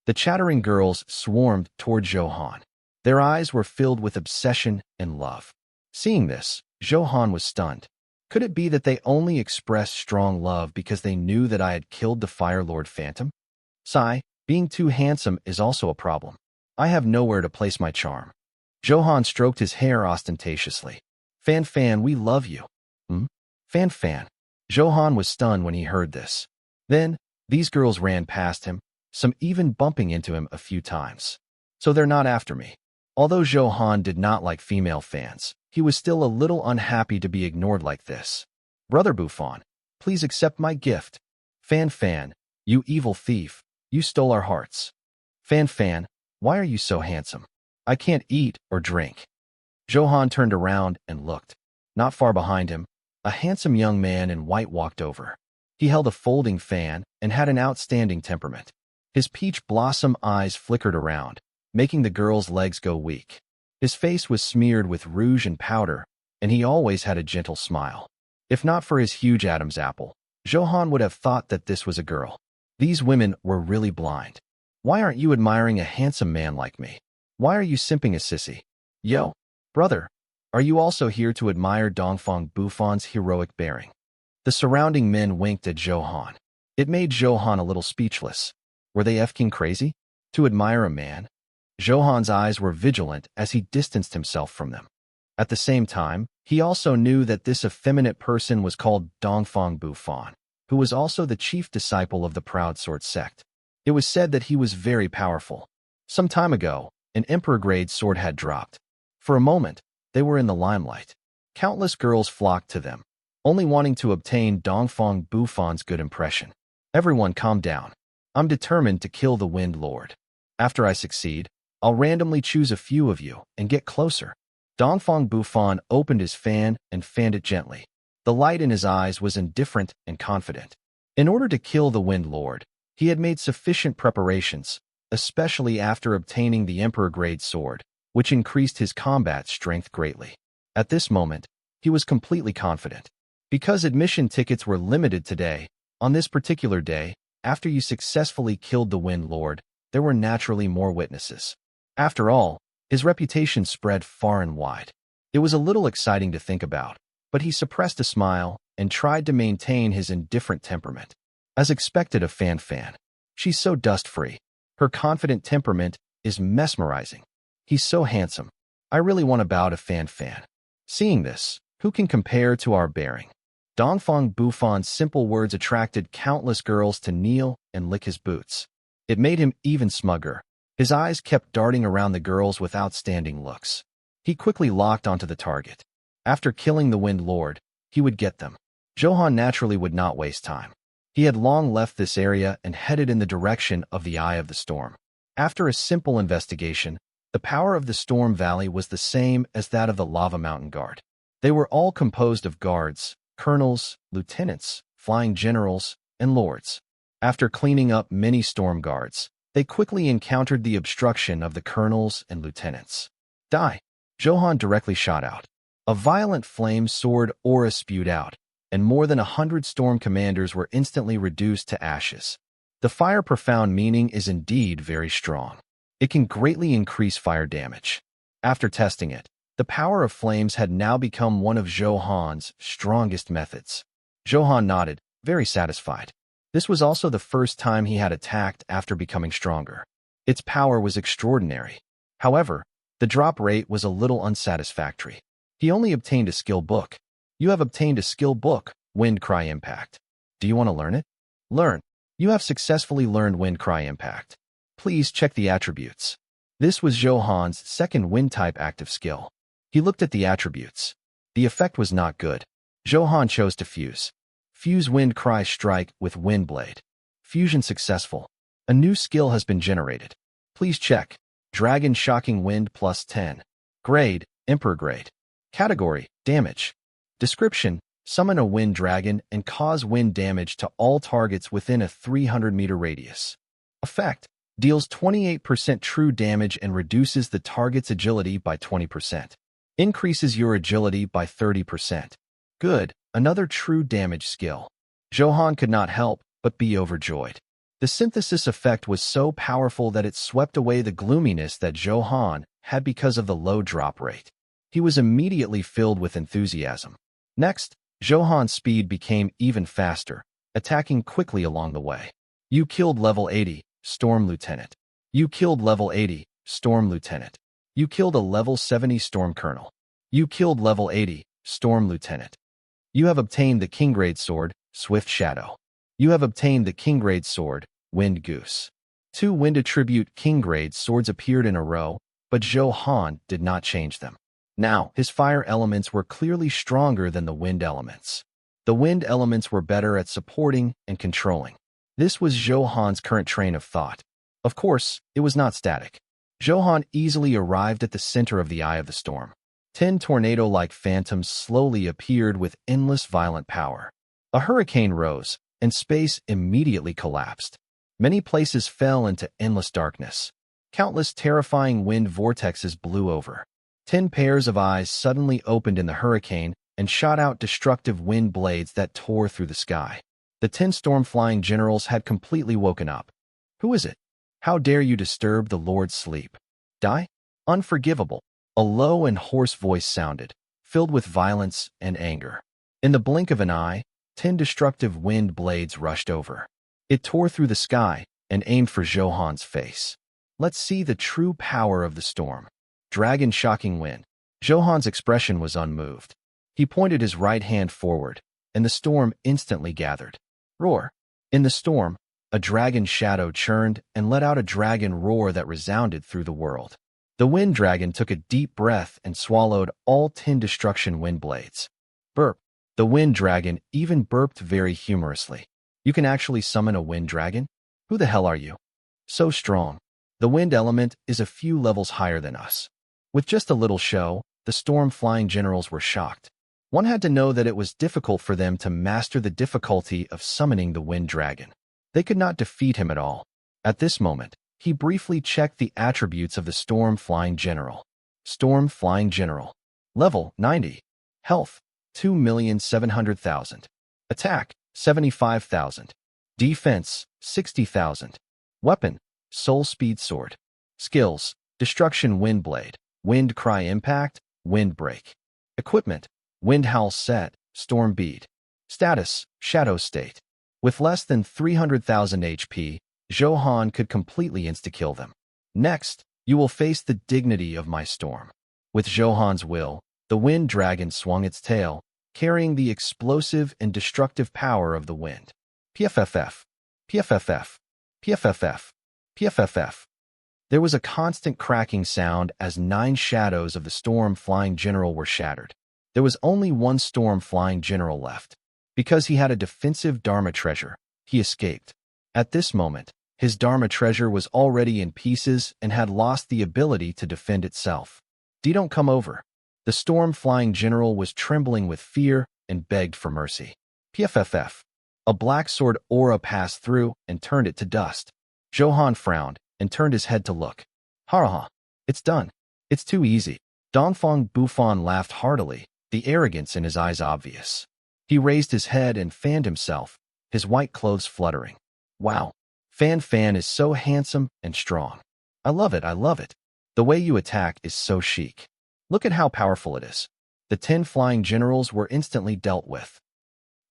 The chattering girls swarmed toward Zhou Han. Their eyes were filled with obsession and love. Seeing this, Zhou Han was stunned. Could it be that they only expressed strong love because they knew that I had killed the Fire Lord Phantom? Sigh, being too handsome is also a problem. I have nowhere to place my charm. Zhou Han stroked his hair ostentatiously. Fan Fan, we love you. Fan Fan. Zhou Han was stunned when he heard this. Then, these girls ran past him, some even bumping into him a few times. So they're not after me. Although Zhou Han did not like female fans, he was still a little unhappy to be ignored like this. Brother Buffon, please accept my gift. Fan Fan, you evil thief, you stole our hearts. Fan Fan, why are you so handsome? I can't eat or drink. Zhou Han turned around and looked. Not far behind him, a handsome young man in white walked over. He held a folding fan and had an outstanding temperament. His peach blossom eyes flickered around, making the girl's legs go weak. His face was smeared with rouge and powder, and he always had a gentle smile. If not for his huge Adam's apple, Zhou Han would have thought that this was a girl. These women were really blind. Why aren't you admiring a handsome man like me? Why are you simping a sissy? Yo, brother, are you also here to admire Dongfang Bufan's heroic bearing? The surrounding men winked at Zhou Han. It made Zhou Han a little speechless. Were they effing crazy? To admire a man? Zhou Han's eyes were vigilant as he distanced himself from them. At the same time, he also knew that this effeminate person was called Dongfang Bufan, who was also the chief disciple of the Proud Sword sect. It was said that he was very powerful. Some time ago, an emperor-grade sword had dropped. For a moment, they were in the limelight. Countless girls flocked to them, only wanting to obtain Dongfang Bufan's good impression. Everyone calm down. I'm determined to kill the Wind Lord. After I succeed, I'll randomly choose a few of you and get closer. Dongfang Bufan opened his fan and fanned it gently. The light in his eyes was indifferent and confident. In order to kill the Wind Lord, he had made sufficient preparations, especially after obtaining the Emperor-grade sword, which increased his combat strength greatly. At this moment, he was completely confident. Because admission tickets were limited today, on this particular day, after you successfully killed the Wind Lord, there were naturally more witnesses. After all, his reputation spread far and wide. It was a little exciting to think about, but he suppressed a smile and tried to maintain his indifferent temperament. As expected of Fan Fan, she's so dust-free. Her confident temperament is mesmerizing. He's so handsome. I really want to bow to Fan Fan. Seeing this, who can compare to our bearing? Dongfang Bufan's simple words attracted countless girls to kneel and lick his boots. It made him even smugger. His eyes kept darting around the girls with outstanding looks. He quickly locked onto the target. After killing the Wind Lord, he would get them. Zhou Han naturally would not waste time. He had long left this area and headed in the direction of the Eye of the Storm. After a simple investigation, the power of the Storm Valley was the same as that of the Lava Mountain Guard. They were all composed of guards, colonels, lieutenants, flying generals, and lords. After cleaning up many storm guards, they quickly encountered the obstruction of the colonels and lieutenants. Die! Zhou Han directly shot out. A violent flame sword aura spewed out, and more than 100 storm commanders were instantly reduced to ashes. The fire profound meaning is indeed very strong. It can greatly increase fire damage. After testing it, the power of flames had now become one of Zhou Han's strongest methods. Zhou Han nodded, very satisfied. This was also the first time he had attacked after becoming stronger. Its power was extraordinary. However, the drop rate was a little unsatisfactory. He only obtained a skill book. You have obtained a skill book, Wind Cry Impact. Do you want to learn it? Learn. You have successfully learned Wind Cry Impact. Please check the attributes. This was Zhou Han's second Wind-type active skill. He looked at the attributes. The effect was not good. Zhou Han chose to fuse. Fuse Wind Cry Strike with Wind Blade. Fusion successful. A new skill has been generated. Please check. Dragon Shocking Wind plus 10. Grade, Emperor Grade. Category, Damage. Description, summon a wind dragon and cause wind damage to all targets within a 300-meter radius. Effect, deals 28% true damage and reduces the target's agility by 20%. Increases your agility by 30%. Good, another true damage skill. Zhou Han could not help but be overjoyed. The synthesis effect was so powerful that it swept away the gloominess that Zhou Han had because of the low drop rate. He was immediately filled with enthusiasm. Next, Zhou Han's speed became even faster, attacking quickly along the way. You killed level 80, Storm Lieutenant. You killed level 80, Storm Lieutenant. You killed a level 70 Storm Colonel. You killed level 80, Storm Lieutenant. You have obtained the King-grade sword, Swift Shadow. You have obtained the King-grade sword, Wind Goose. 2 wind attribute King-grade swords appeared in a row, but Zhou Han did not change them. Now, his fire elements were clearly stronger than the wind elements. The wind elements were better at supporting and controlling. This was Zhou Han's current train of thought. Of course, it was not static. Zhou Han easily arrived at the center of the Eye of the Storm. 10 tornado-like phantoms slowly appeared with endless violent power. A hurricane rose, and space immediately collapsed. Many places fell into endless darkness. Countless terrifying wind vortexes blew over. 10 pairs of eyes suddenly opened in the hurricane and shot out destructive wind blades that tore through the sky. The 10 storm-flying generals had completely woken up. Who is it? How dare you disturb the Lord's sleep? Die? Unforgivable. A low and hoarse voice sounded, filled with violence and anger. In the blink of an eye, 10 destructive wind blades rushed over. It tore through the sky and aimed for Zhou Han's face. Let's see the true power of the storm. Dragon shocking wind. Zhou Han's expression was unmoved. He pointed his right hand forward, and the storm instantly gathered. Roar. In the storm, a dragon shadow churned and let out a dragon roar that resounded through the world. The wind dragon took a deep breath and swallowed all 10 destruction wind blades. Burp. The wind dragon even burped very humorously. You can actually summon a wind dragon? Who the hell are you? So strong. The wind element is a few levels higher than us. With just a little show, the storm-flying generals were shocked. One had to know that it was difficult for them to master the difficulty of summoning the wind dragon. They could not defeat him at all. At this moment, he briefly checked the attributes of the storm-flying general. Storm-flying general. Level 90. Health 2,700,000. Attack 75,000. Defense 60,000. Weapon Soul Speed Sword. Skills Destruction Wind Blade, Wind Cry Impact, Wind Break. Equipment Wind Howl Set, Storm Bead. Status Shadow State. With less than 300,000 HP, Zhou Han could completely insta-kill them. Next, you will face the dignity of my storm. With Zhou Han's will, the wind dragon swung its tail, carrying the explosive and destructive power of the wind. PFFF. PFFF. PFFF. PFFF. There was a constant cracking sound as 9 shadows of the storm-flying general were shattered. There was only one storm-flying general left. Because he had a defensive Dharma treasure, he escaped. At this moment, his Dharma treasure was already in pieces and had lost the ability to defend itself. Don't come over. The storm-flying general was trembling with fear and begged for mercy. PFFF. A black sword aura passed through and turned it to dust. Zhou Han frowned and turned his head to look. Ha! It's done. It's too easy. Dongfang Bufan laughed heartily, the arrogance in his eyes obvious. He raised his head and fanned himself, his white clothes fluttering. Wow! Fan Fan is so handsome and strong. I love it, I love it. The way you attack is so chic. Look at how powerful it is. The 10 flying generals were instantly dealt with.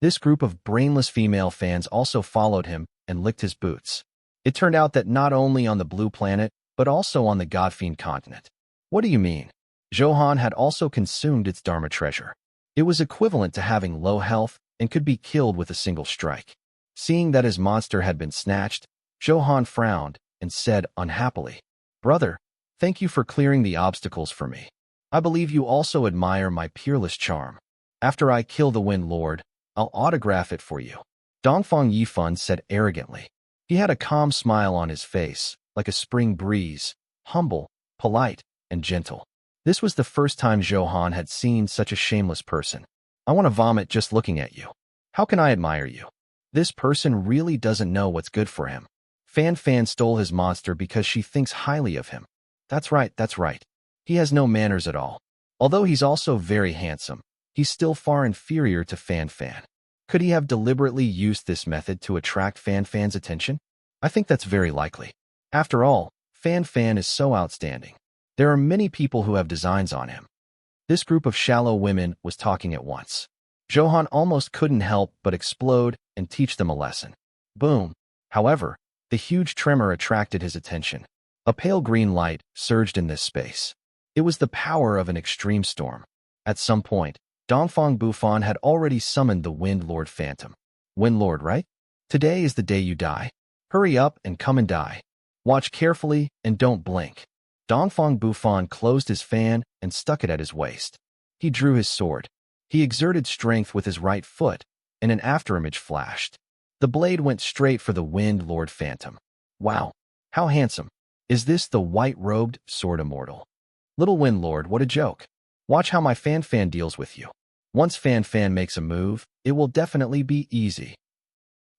This group of brainless female fans also followed him and licked his boots. It turned out that not only on the blue planet, but also on the Godfiend continent. What do you mean? Zhou Han had also consumed its Dharma treasure. It was equivalent to having low health and could be killed with a single strike. Seeing that his monster had been snatched, Zhou Han frowned and said unhappily, "Brother, thank you for clearing the obstacles for me. I believe you also admire my peerless charm. After I kill the Wind Lord, I'll autograph it for you." Dongfang Yifan said arrogantly. He had a calm smile on his face, like a spring breeze, humble, polite, and gentle. This was the first time Zhou Han had seen such a shameless person. I want to vomit just looking at you. How can I admire you? This person really doesn't know what's good for him. Fan Fan stole his monster because she thinks highly of him. That's right, that's right. He has no manners at all. Although he's also very handsome, he's still far inferior to Fan Fan. Could he have deliberately used this method to attract Fan Fan's attention? I think that's very likely. After all, Fan Fan is so outstanding. There are many people who have designs on him. This group of shallow women was talking at once. Zhou Han almost couldn't help but explode and teach them a lesson. Boom. However, the huge tremor attracted his attention. A pale green light surged in this space. It was the power of an extreme storm. At some point, Dongfang Bufan had already summoned the Wind Lord Phantom. Wind Lord, right? Today is the day you die. Hurry up and come and die. Watch carefully and don't blink. Dongfang Bufan closed his fan and stuck it at his waist. He drew his sword. He exerted strength with his right foot, and an afterimage flashed. The blade went straight for the Wind Lord Phantom. Wow, how handsome. Is this the white-robed sword immortal? Little Wind Lord, what a joke. Watch how my Fan Fan deals with you. Once Fan Fan makes a move, it will definitely be easy.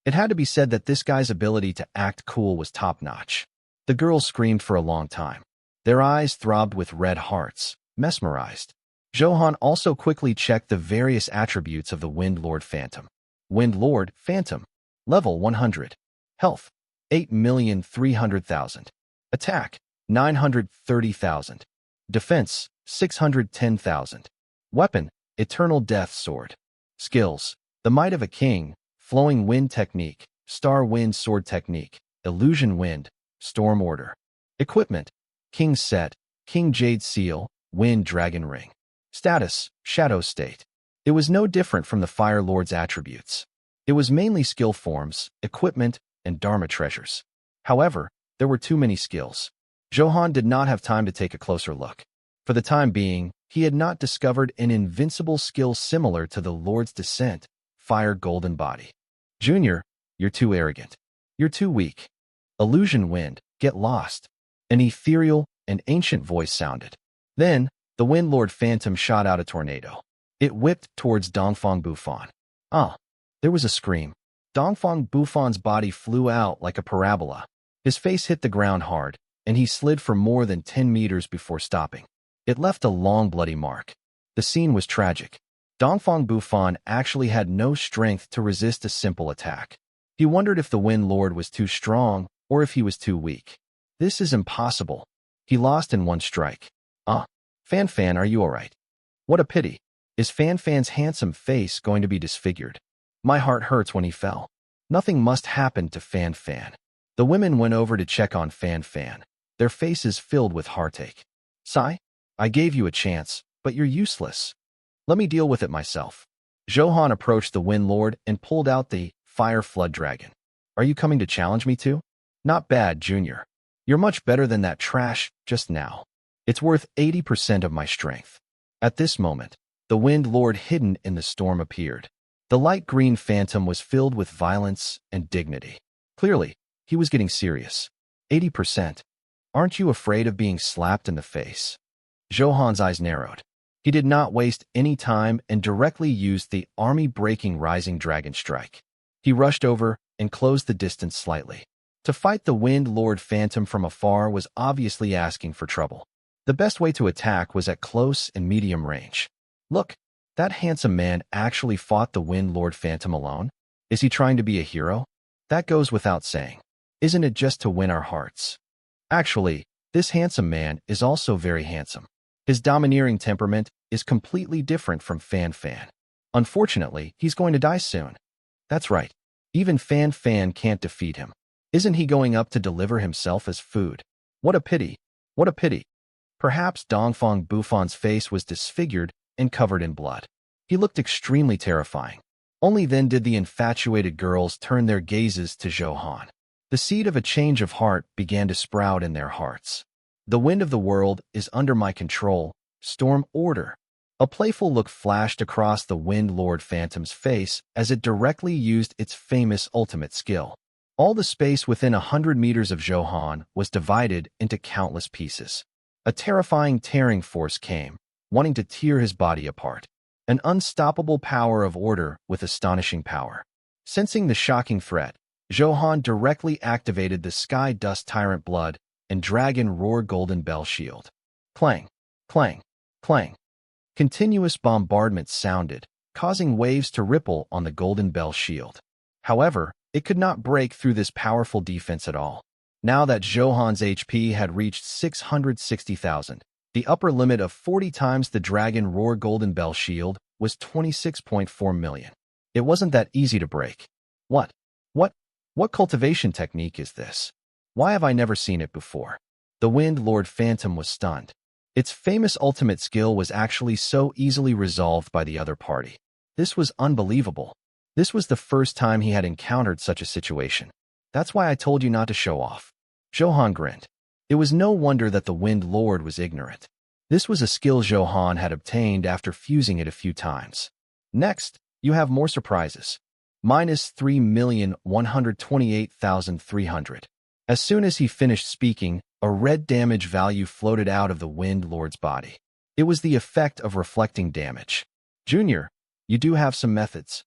It had to be said that this guy's ability to act cool was top-notch. The girls screamed for a long time. Their eyes throbbed with red hearts, mesmerized. Zhou Han also quickly checked the various attributes of the Wind Lord Phantom. Wind Lord Phantom. Level 100. Health. 8,300,000. Attack. 930,000. Defense. 610,000. Weapon. Eternal Death Sword. Skills. The Might of a King. Flowing Wind Technique. Star Wind Sword Technique. Illusion Wind. Storm Order. Equipment. King's Set. King Jade Seal. Wind Dragon Ring. Status. Shadow State. It was no different from the Fire Lord's attributes. It was mainly skill forms, equipment, and Dharma treasures. However, there were too many skills. Zhou Han did not have time to take a closer look. For the time being, he had not discovered an invincible skill similar to the Lord's Descent, Fire Golden Body. Junior, you're too arrogant. You're too weak. Illusion Wind, get lost. An ethereal and ancient voice sounded. Then, the Wind Lord Phantom shot out a tornado. It whipped towards Dongfang Bufan. Ah! There was a scream. Dongfang Bufan's body flew out like a parabola. His face hit the ground hard, and he slid for more than 10 meters before stopping. It left a long bloody mark. The scene was tragic. Dongfang Bufan actually had no strength to resist a simple attack. He wondered if the Wind Lord was too strong or if he was too weak. This is impossible. He lost in one strike. Fan Fan, are you alright? What a pity. Is Fan Fan's handsome face going to be disfigured? My heart hurts when he fell. Nothing must happen to Fan Fan. The women went over to check on Fan Fan, their faces filled with heartache. Sai, I gave you a chance, but you're useless. Let me deal with it myself. Zhou Han approached the Wind Lord and pulled out the Fire Flood Dragon. Are you coming to challenge me too? Not bad, Junior. You're much better than that trash just now. It's worth 80% of my strength. At this moment, the Wind Lord hidden in the storm appeared. The light green phantom was filled with violence and dignity. Clearly, he was getting serious. 80%. Aren't you afraid of being slapped in the face? Zhou Han's eyes narrowed. He did not waste any time and directly used the army-breaking Rising Dragon Strike. He rushed over and closed the distance slightly. To fight the Wind Lord Phantom from afar was obviously asking for trouble. The best way to attack was at close and medium range. Look, that handsome man actually fought the Wind Lord Phantom alone? Is he trying to be a hero? That goes without saying. Isn't it just to win our hearts? Actually, this handsome man is also very handsome. His domineering temperament is completely different from Fan Fan. Unfortunately, he's going to die soon. That's right. Even Fan Fan can't defeat him. Isn't he going up to deliver himself as food? What a pity. What a pity. Perhaps Dongfang Bufan's face was disfigured and covered in blood. He looked extremely terrifying. Only then did the infatuated girls turn their gazes to Zhou Han. The seed of a change of heart began to sprout in their hearts. The wind of the world is under my control. Storm Order. A playful look flashed across the Wind Lord Phantom's face as it directly used its famous ultimate skill. All the space within 100 meters of Zhou Han was divided into countless pieces. A terrifying tearing force came, wanting to tear his body apart. An unstoppable power of order with astonishing power. Sensing the shocking threat, Zhou Han directly activated the Sky Dust Tyrant Blood and Dragon Roar Golden Bell Shield. Clang, clang, clang. Continuous bombardment sounded, causing waves to ripple on the Golden Bell Shield. However, it could not break through this powerful defense at all. Now that Zhou Han's HP had reached 660,000, the upper limit of 40 times the Dragon Roar Golden Bell Shield was 26.4 million. It wasn't that easy to break. What cultivation technique is this? Why have I never seen it before? The Wind Lord Phantom was stunned. Its famous ultimate skill was actually so easily resolved by the other party. This was unbelievable. This was the first time he had encountered such a situation. That's why I told you not to show off. Zhou Han grinned. It was no wonder that the Wind Lord was ignorant. This was a skill Zhou Han had obtained after fusing it a few times. Next, you have more surprises. Minus 3,128,300. As soon as he finished speaking, a red damage value floated out of the Wind Lord's body. It was the effect of reflecting damage. Junior, you do have some methods.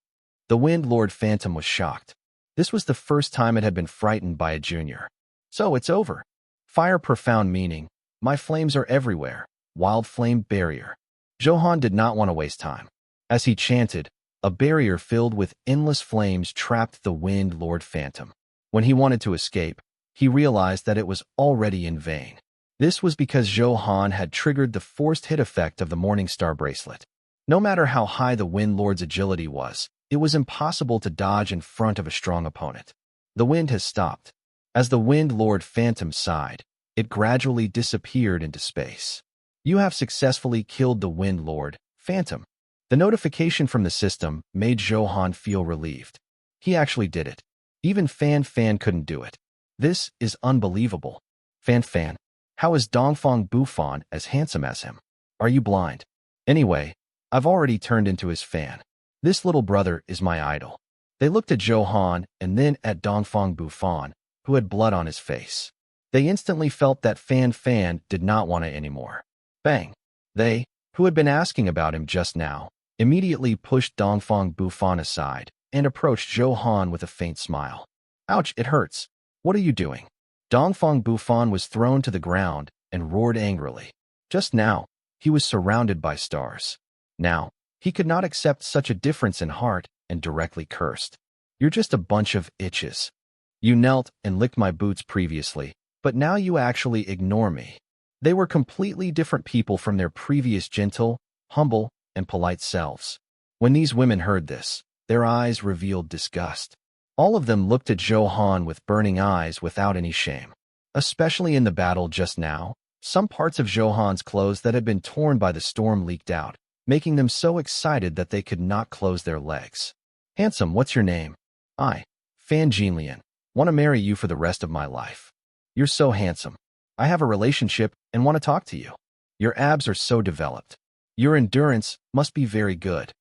The Wind Lord Phantom was shocked. This was the first time it had been frightened by a junior. So it's over. Fire profound meaning. My flames are everywhere. Wild flame barrier. Zhou Han did not want to waste time. As he chanted, a barrier filled with endless flames trapped the Wind Lord Phantom. When he wanted to escape, he realized that it was already in vain. This was because Zhou Han had triggered the forced hit effect of the Morning Star bracelet. No matter how high the Wind Lord's agility was, it was impossible to dodge in front of a strong opponent. The wind has stopped. As the Wind Lord Phantom sighed, it gradually disappeared into space. You have successfully killed the Wind Lord Phantom. The notification from the system made Zhou Han feel relieved. He actually did it. Even Fan couldn't do it. This is unbelievable. Fan, how is Dongfang Bufan as handsome as him? Are you blind? Anyway, I've already turned into his fan. This little brother is my idol. They looked at Zhou Han and then at Dongfang Bufan, who had blood on his face. They instantly felt that Fan did not want it anymore. Bang! They, who had been asking about him just now, immediately pushed Dongfang Bufan aside and approached Zhou Han with a faint smile. Ouch, it hurts. What are you doing? Dongfang Bufan was thrown to the ground and roared angrily. Just now, he was surrounded by stars. Now, he could not accept such a difference in heart and directly cursed. You're just a bunch of itches. You knelt and licked my boots previously, but now you actually ignore me. They were completely different people from their previous gentle, humble, and polite selves. When these women heard this, their eyes revealed disgust. All of them looked at Zhou Han with burning eyes without any shame. Especially in the battle just now, some parts of Zhou Han's clothes that had been torn by the storm leaked out, making them so excited that they could not close their legs. Handsome, what's your name? I, Fan Jinlian, want to marry you for the rest of my life. You're so handsome. I have a relationship and want to talk to you. Your abs are so developed. Your endurance must be very good.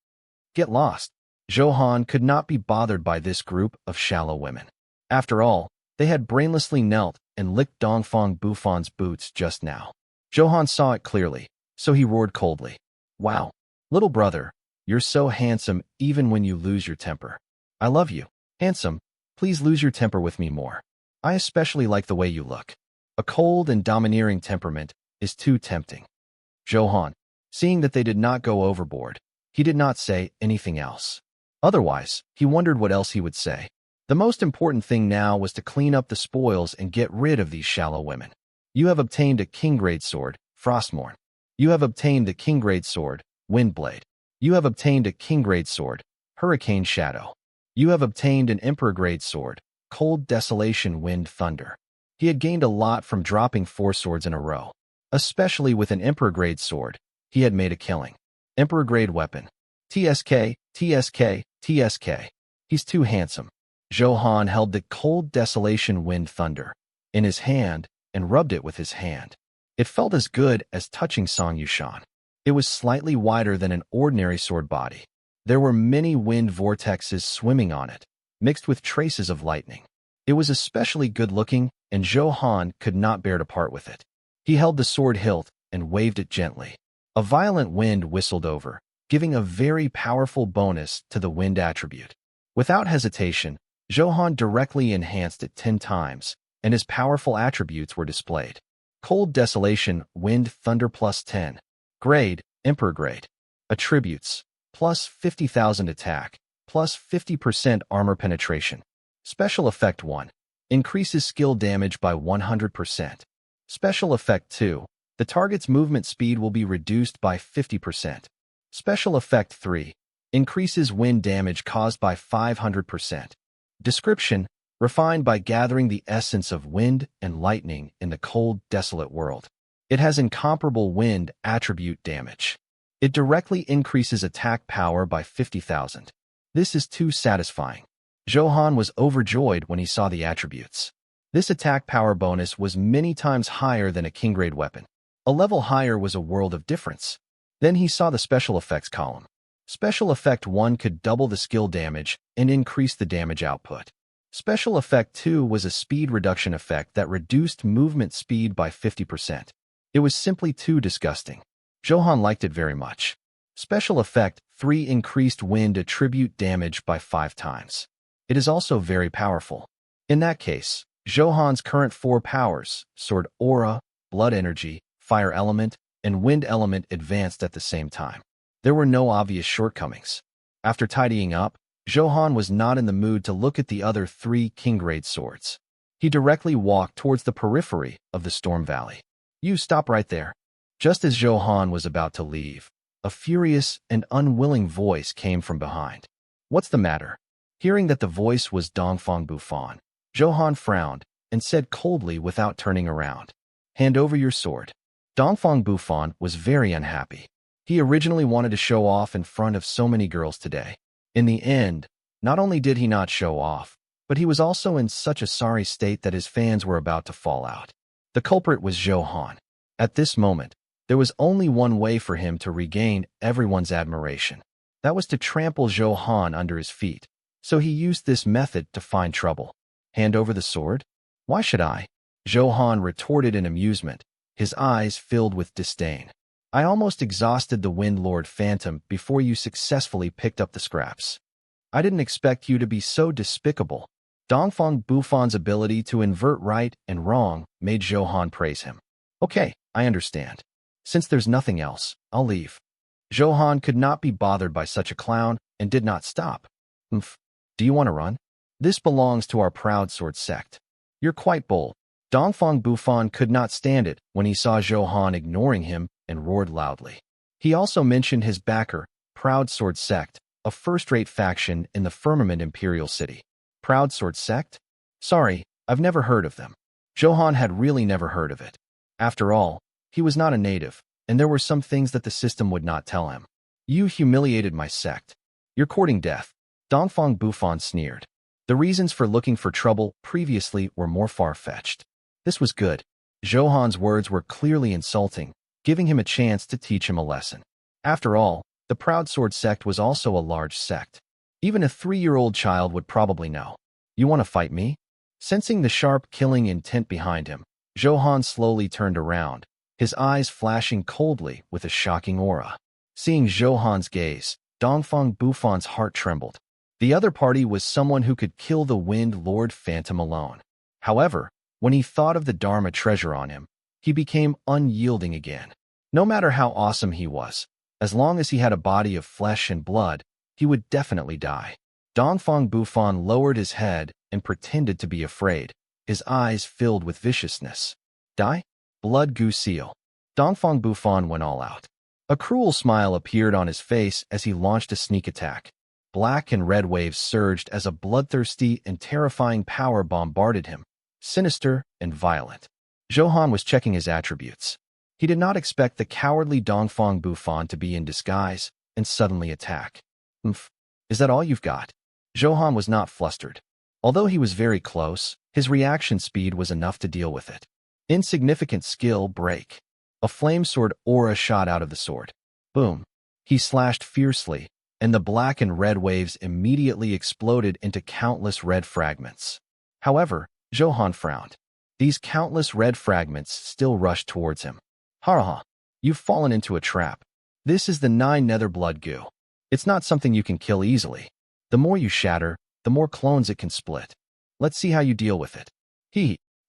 Get lost. Zhou Han could not be bothered by this group of shallow women. After all, they had brainlessly knelt and licked Dongfang Bufan's boots just now. Zhou Han saw it clearly, so he roared coldly. Wow, little brother, you're so handsome even when you lose your temper. I love you. Handsome, please lose your temper with me more. I especially like the way you look. A cold and domineering temperament is too tempting. Zhou Han, seeing that they did not go overboard, he did not say anything else. Otherwise, he wondered what else he would say. The most important thing now was to clean up the spoils and get rid of these shallow women. You have obtained a king-grade sword, Frostmourne. You have obtained the king-grade sword, Windblade. You have obtained a king-grade sword, Hurricane Shadow. You have obtained an emperor-grade sword, Cold Desolation Wind Thunder. He had gained a lot from dropping 4 swords in a row. Especially with an emperor-grade sword, he had made a killing. Emperor-grade weapon. TSK. He's too handsome. Zhou Han held the Cold Desolation Wind Thunder in his hand and rubbed it with his hand. It felt as good as touching Song Yushan. It was slightly wider than an ordinary sword body. There were many wind vortexes swimming on it, mixed with traces of lightning. It was especially good-looking, and Zhou Han could not bear to part with it. He held the sword hilt and waved it gently. A violent wind whistled over, giving a very powerful bonus to the wind attribute. Without hesitation, Zhou Han directly enhanced it 10 times, and his powerful attributes were displayed. Cold Desolation Wind Thunder plus 10. Grade, Emperor Grade. Attributes, plus 50,000 attack, plus 50% armor penetration. Special Effect 1. Increases skill damage by 100%. Special Effect 2. The target's movement speed will be reduced by 50%. Special Effect 3. Increases wind damage caused by 500%. Description: refined by gathering the essence of wind and lightning in the cold, desolate world. It has incomparable wind attribute damage. It directly increases attack power by 50,000. This is too satisfying. Zhou Han was overjoyed when he saw the attributes. This attack power bonus was many times higher than a king-grade weapon. A level higher was a world of difference. Then he saw the special effects column. Special Effect 1 could double the skill damage and increase the damage output. Special Effect 2 was a speed reduction effect that reduced movement speed by 50%. It was simply too disgusting. Zhou Han liked it very much. Special Effect 3 increased wind attribute damage by 5 times. it is also very powerful. In that case, Zhou Han's current 4 powers, sword aura, blood energy, fire element, and wind element advanced at the same time. There were no obvious shortcomings. After tidying up, Zhou Han was not in the mood to look at the other 3 king-grade swords. He directly walked towards the periphery of the Storm Valley. You stop right there. Just as Zhou Han was about to leave, a furious and unwilling voice came from behind. What's the matter? Hearing that the voice was Dongfang Bufan, Zhou Han frowned and said coldly without turning around, "Hand over your sword." Dongfang Bufan was very unhappy. He originally wanted to show off in front of so many girls today. In the end, not only did he not show off, but he was also in such a sorry state that his fans were about to fall out. The culprit was Zhou Han. At this moment, there was only one way for him to regain everyone's admiration. That was to trample Zhou Han under his feet. So he used this method to find trouble. Hand over the sword? Why should I? Zhou Han retorted in amusement, his eyes filled with disdain. I almost exhausted the Wind Lord Phantom before you successfully picked up the scraps. I didn't expect you to be so despicable. Dongfang Bufan's ability to invert right and wrong made Zhou Han praise him. Okay, I understand. Since there's nothing else, I'll leave. Zhou Han could not be bothered by such a clown and did not stop. Do you want to run? This belongs to our proud sword sect. You're quite bold. Dongfang Bufan could not stand it when he saw Zhou Han ignoring him and roared loudly. He also mentioned his backer, Proud Sword Sect, a first-rate faction in the Firmament Imperial City. Proud Sword Sect? Sorry, I've never heard of them. Zhou Han had really never heard of it. After all, he was not a native, and there were some things that the system would not tell him. You humiliated my sect. You're courting death. Dongfang Bufan sneered. The reasons for looking for trouble previously were more far-fetched. This was good. Zhou Han's words were clearly insulting, giving him a chance to teach him a lesson. After all, the Proud Sword Sect was also a large sect. Even a 3-year-old child would probably know. You want to fight me? Sensing the sharp killing intent behind him, Zhou Han slowly turned around, his eyes flashing coldly with a shocking aura. Seeing Zhou Han's gaze, Dongfang Bufan's heart trembled. The other party was someone who could kill the Wind Lord Phantom alone. However, when he thought of the Dharma treasure on him, he became unyielding again. No matter how awesome he was, as long as he had a body of flesh and blood, he would definitely die. Dongfang Bufan lowered his head and pretended to be afraid, his eyes filled with viciousness. Die? Blood Goo Seal. Dongfang Bufan went all out. A cruel smile appeared on his face as he launched a sneak attack. Black and red waves surged as a bloodthirsty and terrifying power bombarded him, sinister and violent. Zhou Han was checking his attributes. He did not expect the cowardly Dongfang Bufan to be in disguise and suddenly attack. Is that all you've got? Zhou Han was not flustered. Although he was very close, his reaction speed was enough to deal with it. Insignificant skill break. A flame sword aura shot out of the sword. Boom. He slashed fiercely, and the black and red waves immediately exploded into countless red fragments. However, Zhou Han frowned. These countless red fragments still rushed towards him. Ha! You've fallen into a trap. This is the 9 nether blood goo. It's not something you can kill easily. The more you shatter, the more clones it can split. Let's see how you deal with it.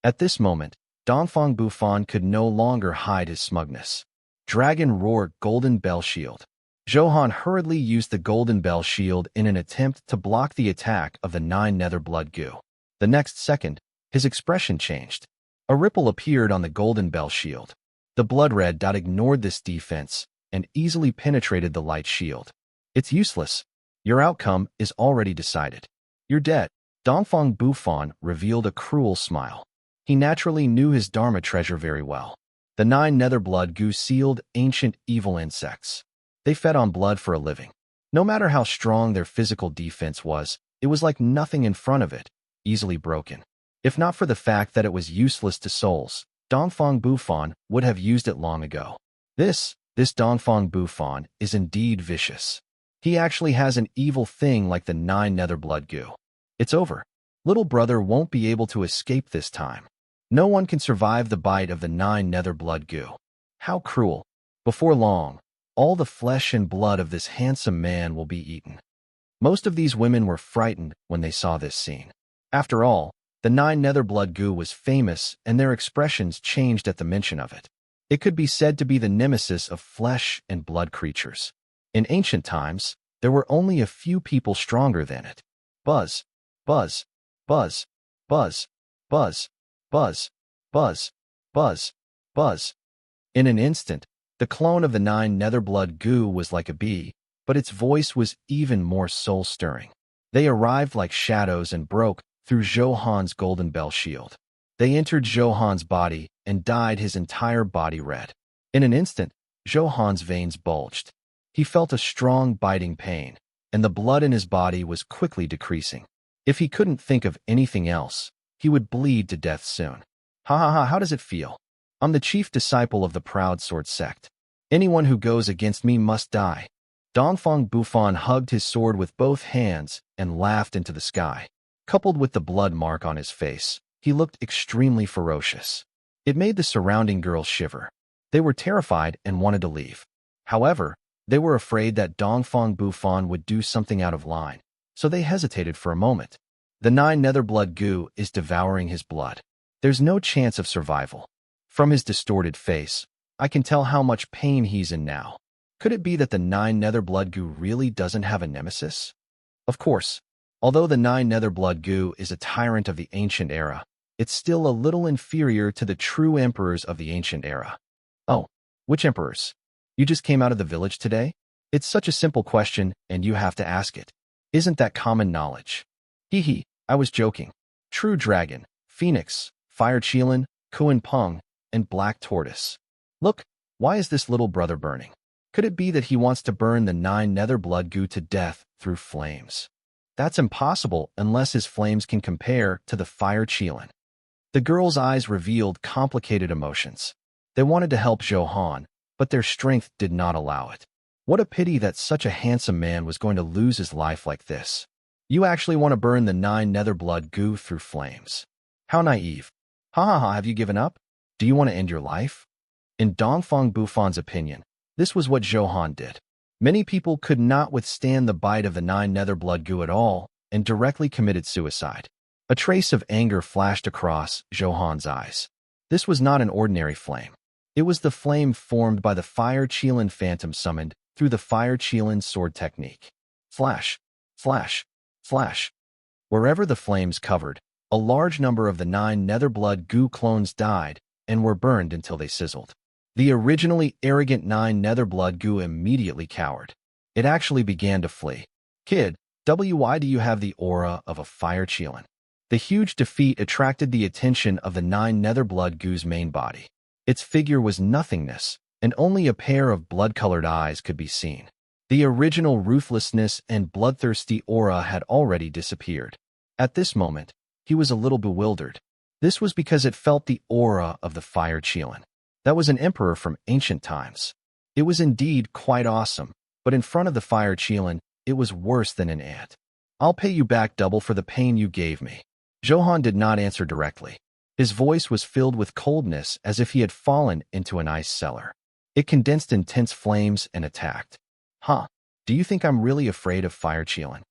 At this moment, Dongfang Bufan could no longer hide his smugness. Dragon Roar Golden Bell Shield. Zhou Han hurriedly used the Golden Bell Shield in an attempt to block the attack of the 9 nether blood goo. The next second, his expression changed. A ripple appeared on the Golden Bell Shield. The blood red dot ignored this defense and easily penetrated the light shield. It's useless. Your outcome is already decided. You're dead. Dongfang Bufan revealed a cruel smile. He naturally knew his Dharma treasure very well. The 9 nether blood goo sealed ancient evil insects. They fed on blood for a living. No matter how strong their physical defense was, it was like nothing in front of it, easily broken. If not for the fact that it was useless to souls, Dongfang Bufan would have used it long ago. This Dongfang Bufan is indeed vicious. He actually has an evil thing like the 9 nether blood goo. It's over. Little brother won't be able to escape this time. No one can survive the bite of the 9 nether blood goo. How cruel. Before long, all the flesh and blood of this handsome man will be eaten. Most of these women were frightened when they saw this scene. After all, the 9 nether blood goo was famous and their expressions changed at the mention of it. It could be said to be the nemesis of flesh and blood creatures. In ancient times, there were only a few people stronger than it. Buzz, buzz, buzz, buzz, buzz, buzz, buzz, buzz, buzz. In an instant, the clone of the 9 nether blood goo was like a bee, but its voice was even more soul-stirring. They arrived like shadows and broke through Zhou Han's golden bell shield. They entered Zhou Han's body and dyed his entire body red. In an instant, Zhou Han's veins bulged. He felt a strong, biting pain, and the blood in his body was quickly decreasing. If he couldn't think of anything else, he would bleed to death soon. Ha ha ha, how does it feel? I'm the chief disciple of the proud sword sect. Anyone who goes against me must die. Dongfang Bufan hugged his sword with both hands and laughed into the sky. Coupled with the blood mark on his face, he looked extremely ferocious. It made the surrounding girls shiver. They were terrified and wanted to leave. However, they were afraid that Dongfang Bufan would do something out of line, so they hesitated for a moment. The 9 nether blood goo is devouring his blood. There's no chance of survival. From his distorted face, I can tell how much pain he's in now. Could it be that the 9 nether blood goo really doesn't have a nemesis? Of course, although the 9 nether blood goo is a tyrant of the ancient era, it's still a little inferior to the true emperors of the ancient era. Oh, which emperors? You just came out of the village today? It's such a simple question, and you have to ask it. Isn't that common knowledge? Hee hee, I was joking. True Dragon, Phoenix, Fire Qilin, Kuan Peng, and Black Tortoise. Look, why is this little brother burning? Could it be that he wants to burn the 9 nether blood goo to death through flames? That's impossible unless his flames can compare to the Fire Qilin. The girls' eyes revealed complicated emotions. They wanted to help Zhou Han, but their strength did not allow it. What a pity that such a handsome man was going to lose his life like this. You actually want to burn the 9 nether blood goo through flames. How naive. Ha ha ha, have you given up? Do you want to end your life? In Dongfang Bufan's opinion, this was what Zhou Han did. Many people could not withstand the bite of the 9 nether blood goo at all and directly committed suicide. A trace of anger flashed across Zhou Han's eyes. This was not an ordinary flame. It was the flame formed by the Fire Qilin Phantom summoned through the Fire Qilin sword technique. Flash, flash, flash. Wherever the flames covered, a large number of the 9 nether blood goo clones died and were burned until they sizzled. The originally arrogant 9 nether blood goo immediately cowered. It actually began to flee. Kid, why do you have the aura of a Fire Qilin? The huge defeat attracted the attention of the 9 nether blood goo's main body. Its figure was nothingness, and only a pair of blood-colored eyes could be seen. The original ruthlessness and bloodthirsty aura had already disappeared. At this moment, he was a little bewildered. This was because it felt the aura of the Fire Qilin. That was an emperor from ancient times. It was indeed quite awesome, but in front of the Fire Qilin, it was worse than an ant. I'll pay you back double for the pain you gave me. Zhou Han did not answer directly. His voice was filled with coldness as if he had fallen into an ice cellar. It condensed intense flames and attacked. Huh, do you think I'm really afraid of Fire Qilin?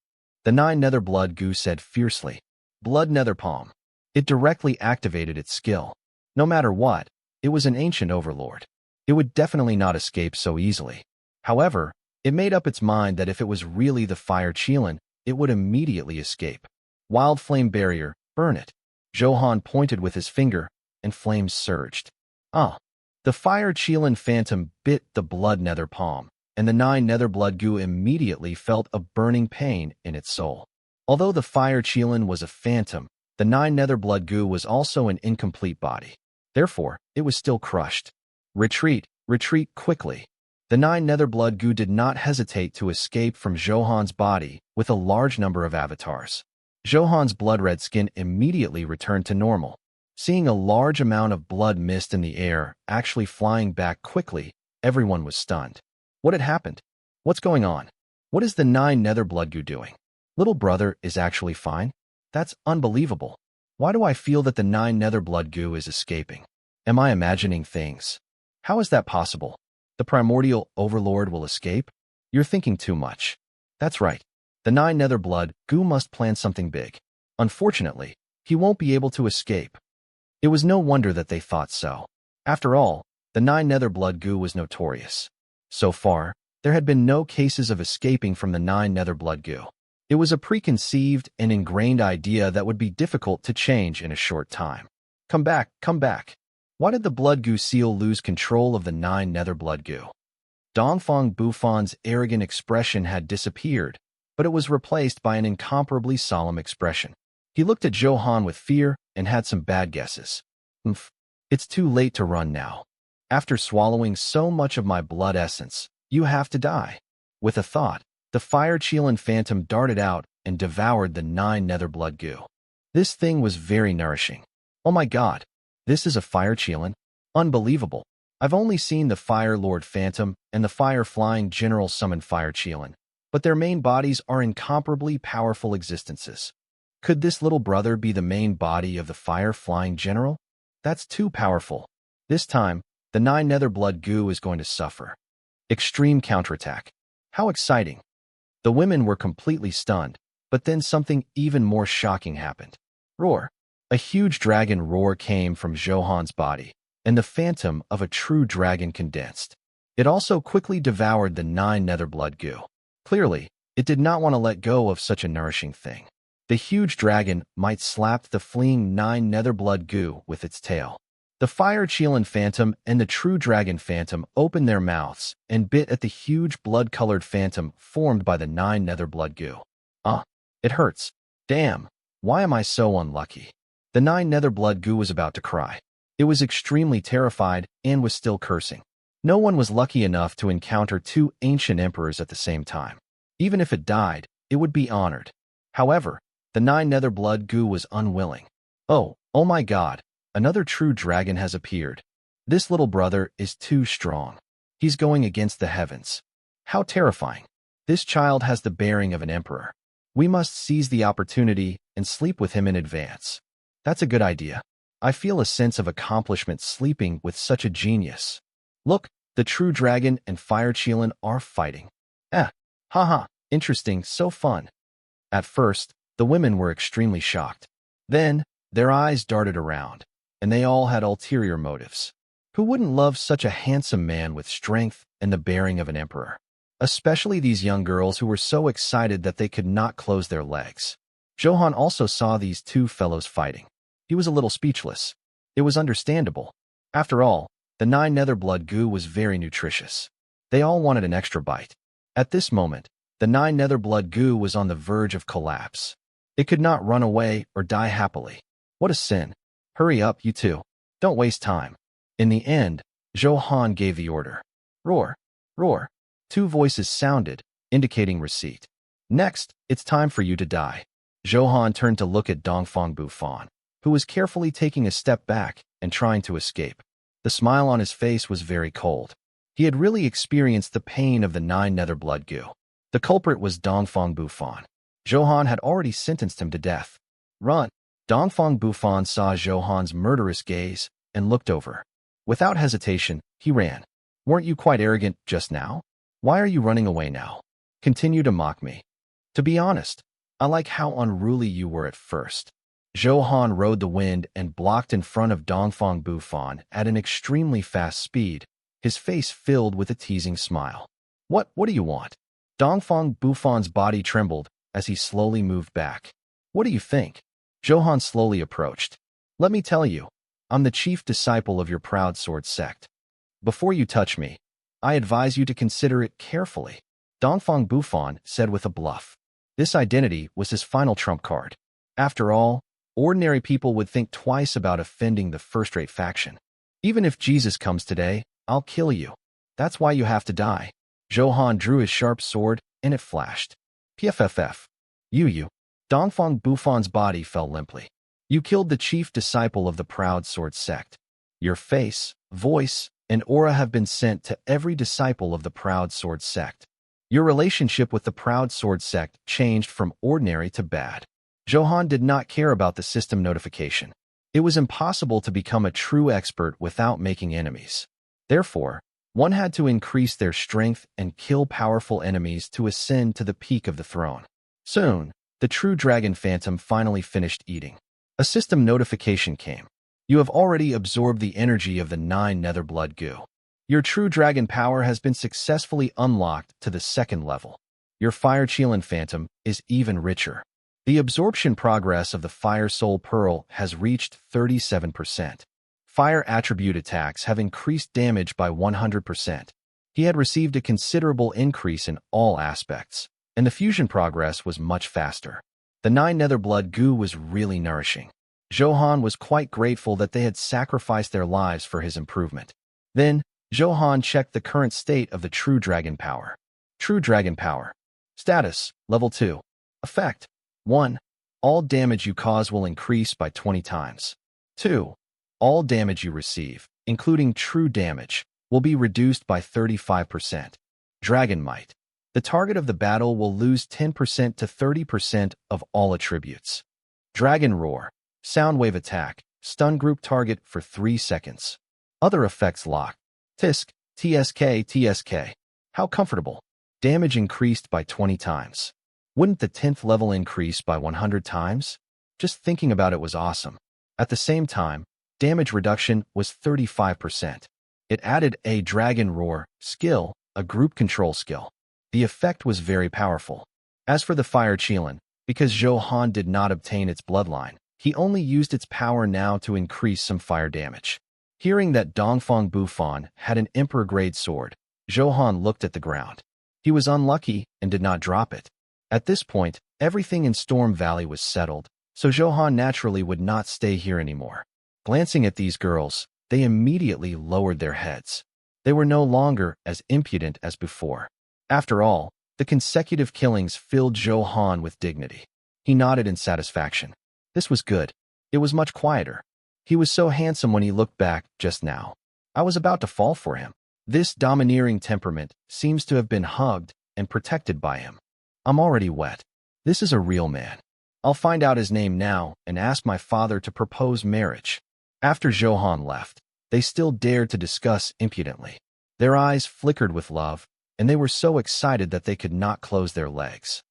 The 9 nether blood goo said fiercely. Blood nether palm. It directly activated its skill. No matter what, it was an ancient overlord. It would definitely not escape so easily. However, it made up its mind that if it was really the Fire Qilin, it would immediately escape. Wild flame barrier, burn it. Zhou Han pointed with his finger, and flames surged. The Fire Qilin Phantom bit the blood nether palm, and the 9 nether blood goo immediately felt a burning pain in its soul. Although the Fire Qilin was a phantom, the 9 nether blood goo was also an incomplete body. Therefore, it was still crushed. Retreat, retreat quickly. The 9 nether blood goo did not hesitate to escape from Zhou Han's body with a large number of avatars. Zhou Han's blood-red skin immediately returned to normal. Seeing a large amount of blood mist in the air actually flying back quickly, everyone was stunned. What had happened? What's going on? What is the 9 nether blood goo doing? Little brother is actually fine? That's unbelievable. Why do I feel that the 9 nether blood goo is escaping? Am I imagining things? How is that possible? The primordial overlord will escape? You're thinking too much. That's right. The nine nether blood goo must plan something big. Unfortunately, he won't be able to escape. It was no wonder that they thought so. After all, the nine nether blood goo was notorious. So far, there had been no cases of escaping from the nine nether blood goo. It was a preconceived and ingrained idea that would be difficult to change in a short time. Come back, come back. Why did the blood goo seal lose control of the nine nether blood goo? Dongfang Bufan's arrogant expression had disappeared, but it was replaced by an incomparably solemn expression. He looked at Zhou Han with fear and had some bad guesses. It's too late to run now. After swallowing so much of my blood essence, you have to die. With a thought, the fire Qilin phantom darted out and devoured the nine nether blood goo. This thing was very nourishing. Oh my god, this is a fire Qilin? Unbelievable. I've only seen the Fire Lord Phantom and the Fire Flying General summon Fire Qilin, but their main bodies are incomparably powerful existences. Could this little brother be the main body of the Fire Flying General? That's too powerful. This time, the nine nether blood goo is going to suffer. Extreme counterattack. How exciting. The women were completely stunned, but then something even more shocking happened. Roar. A huge dragon roar came from Zhou Han's body, and the phantom of a true dragon condensed. It also quickly devoured the nine nether blood goo. Clearly, it did not want to let go of such a nourishing thing. The huge dragon might slap the fleeing nine nether blood goo with its tail. The Fire Qilin Phantom and the True Dragon Phantom opened their mouths and bit at the huge blood-colored phantom formed by the nine nether blood goo. It hurts. Damn, why am I so unlucky? The nine nether blood goo was about to cry. It was extremely terrified and was still cursing. No one was lucky enough to encounter two ancient emperors at the same time. Even if it died, it would be honored. However, the nine nether blood goo was unwilling. Oh my god. Another true dragon has appeared. This little brother is too strong. He's going against the heavens. How terrifying. This child has the bearing of an emperor. We must seize the opportunity and sleep with him in advance. That's a good idea. I feel a sense of accomplishment sleeping with such a genius. Look, the true dragon and Fire Qilin are fighting. Haha, interesting, so fun. At first, the women were extremely shocked. Then, their eyes darted around, and they all had ulterior motives. Who wouldn't love such a handsome man with strength and the bearing of an emperor? Especially these young girls who were so excited that they could not close their legs. Zhou Han also saw these two fellows fighting. He was a little speechless. It was understandable. After all, the nine nether blood goo was very nutritious. They all wanted an extra bite. At this moment, the nine nether blood goo was on the verge of collapse. It could not run away or die happily. What a sin. Hurry up, you two. Don't waste time. In the end, Zhou Han gave the order. Roar, roar. Two voices sounded, indicating receipt. Next, it's time for you to die. Zhou Han turned to look at Dongfang Bufan, who was carefully taking a step back and trying to escape. The smile on his face was very cold. He had really experienced the pain of the nine nether blood goo. The culprit was Dongfang Bufan. Zhou Han had already sentenced him to death. Run! Dongfang Bufan saw Zhou Han's murderous gaze and looked over. Without hesitation, he ran. Weren't you quite arrogant just now? Why are you running away now? Continue to mock me. To be honest, I like how unruly you were at first. Zhou Han rode the wind and blocked in front of Dongfang Bufan at an extremely fast speed, his face filled with a teasing smile. What do you want? Dongfang Bufan's body trembled as he slowly moved back. What do you think? Zhou Han slowly approached. Let me tell you, I'm the chief disciple of your proud sword sect. Before you touch me, I advise you to consider it carefully, Dongfang Bufan said with a bluff. This identity was his final trump card. After all, ordinary people would think twice about offending the first-rate faction. Even if Jesus comes today, I'll kill you. That's why you have to die. Zhou Han drew his sharp sword, and it flashed. Pfff. You. Dongfang Bufan's body fell limply. You killed the chief disciple of the proud sword sect. Your face, voice, and aura have been sent to every disciple of the proud sword sect. Your relationship with the proud sword sect changed from ordinary to bad. Zhou Han did not care about the system notification. It was impossible to become a true expert without making enemies. Therefore, one had to increase their strength and kill powerful enemies to ascend to the peak of the throne. Soon, the true dragon phantom finally finished eating. A system notification came. You have already absorbed the energy of the 9 nether blood goo. Your true dragon power has been successfully unlocked to the 2nd level. Your fire Qilin phantom is even richer. The absorption progress of the fire soul pearl has reached 37%. Fire attribute attacks have increased damage by 100%. He had received a considerable increase in all aspects, and the fusion progress was much faster. The 9 nether blood goo was really nourishing. Zhou Han was quite grateful that they had sacrificed their lives for his improvement. Then, Zhou Han checked the current state of the true dragon power. True dragon power. Status, level 2. Effect, 1. All damage you cause will increase by 20 times. 2. All damage you receive, including true damage, will be reduced by 35%. Dragon Might. The target of the battle will lose 10% to 30% of all attributes. Dragon Roar. Sound wave attack. Stun group target for 3 seconds. Other effects locked. Tisk, TSK. How comfortable. Damage increased by 20 times. Wouldn't the 10th level increase by 100 times? Just thinking about it was awesome. At the same time, damage reduction was 35%. It added a Dragon Roar skill, a group control skill. The effect was very powerful. As for the fire Qilin, because Zhou Han did not obtain its bloodline, he only used its power now to increase some fire damage. Hearing that Dongfeng Bufan had an Emperor-grade sword, Zhou Han looked at the ground. He was unlucky and did not drop it. At this point, everything in Storm Valley was settled, so Zhou Han naturally would not stay here anymore. Glancing at these girls, they immediately lowered their heads. They were no longer as impudent as before. After all, the consecutive killings filled Zhou Han with dignity. He nodded in satisfaction. This was good. It was much quieter. He was so handsome when he looked back just now. I was about to fall for him. This domineering temperament seems to have been hugged and protected by him. I'm already wet. This is a real man. I'll find out his name now and ask my father to propose marriage. After Zhou Han left, they still dared to discuss impudently. Their eyes flickered with love, and they were so excited that they could not close their legs.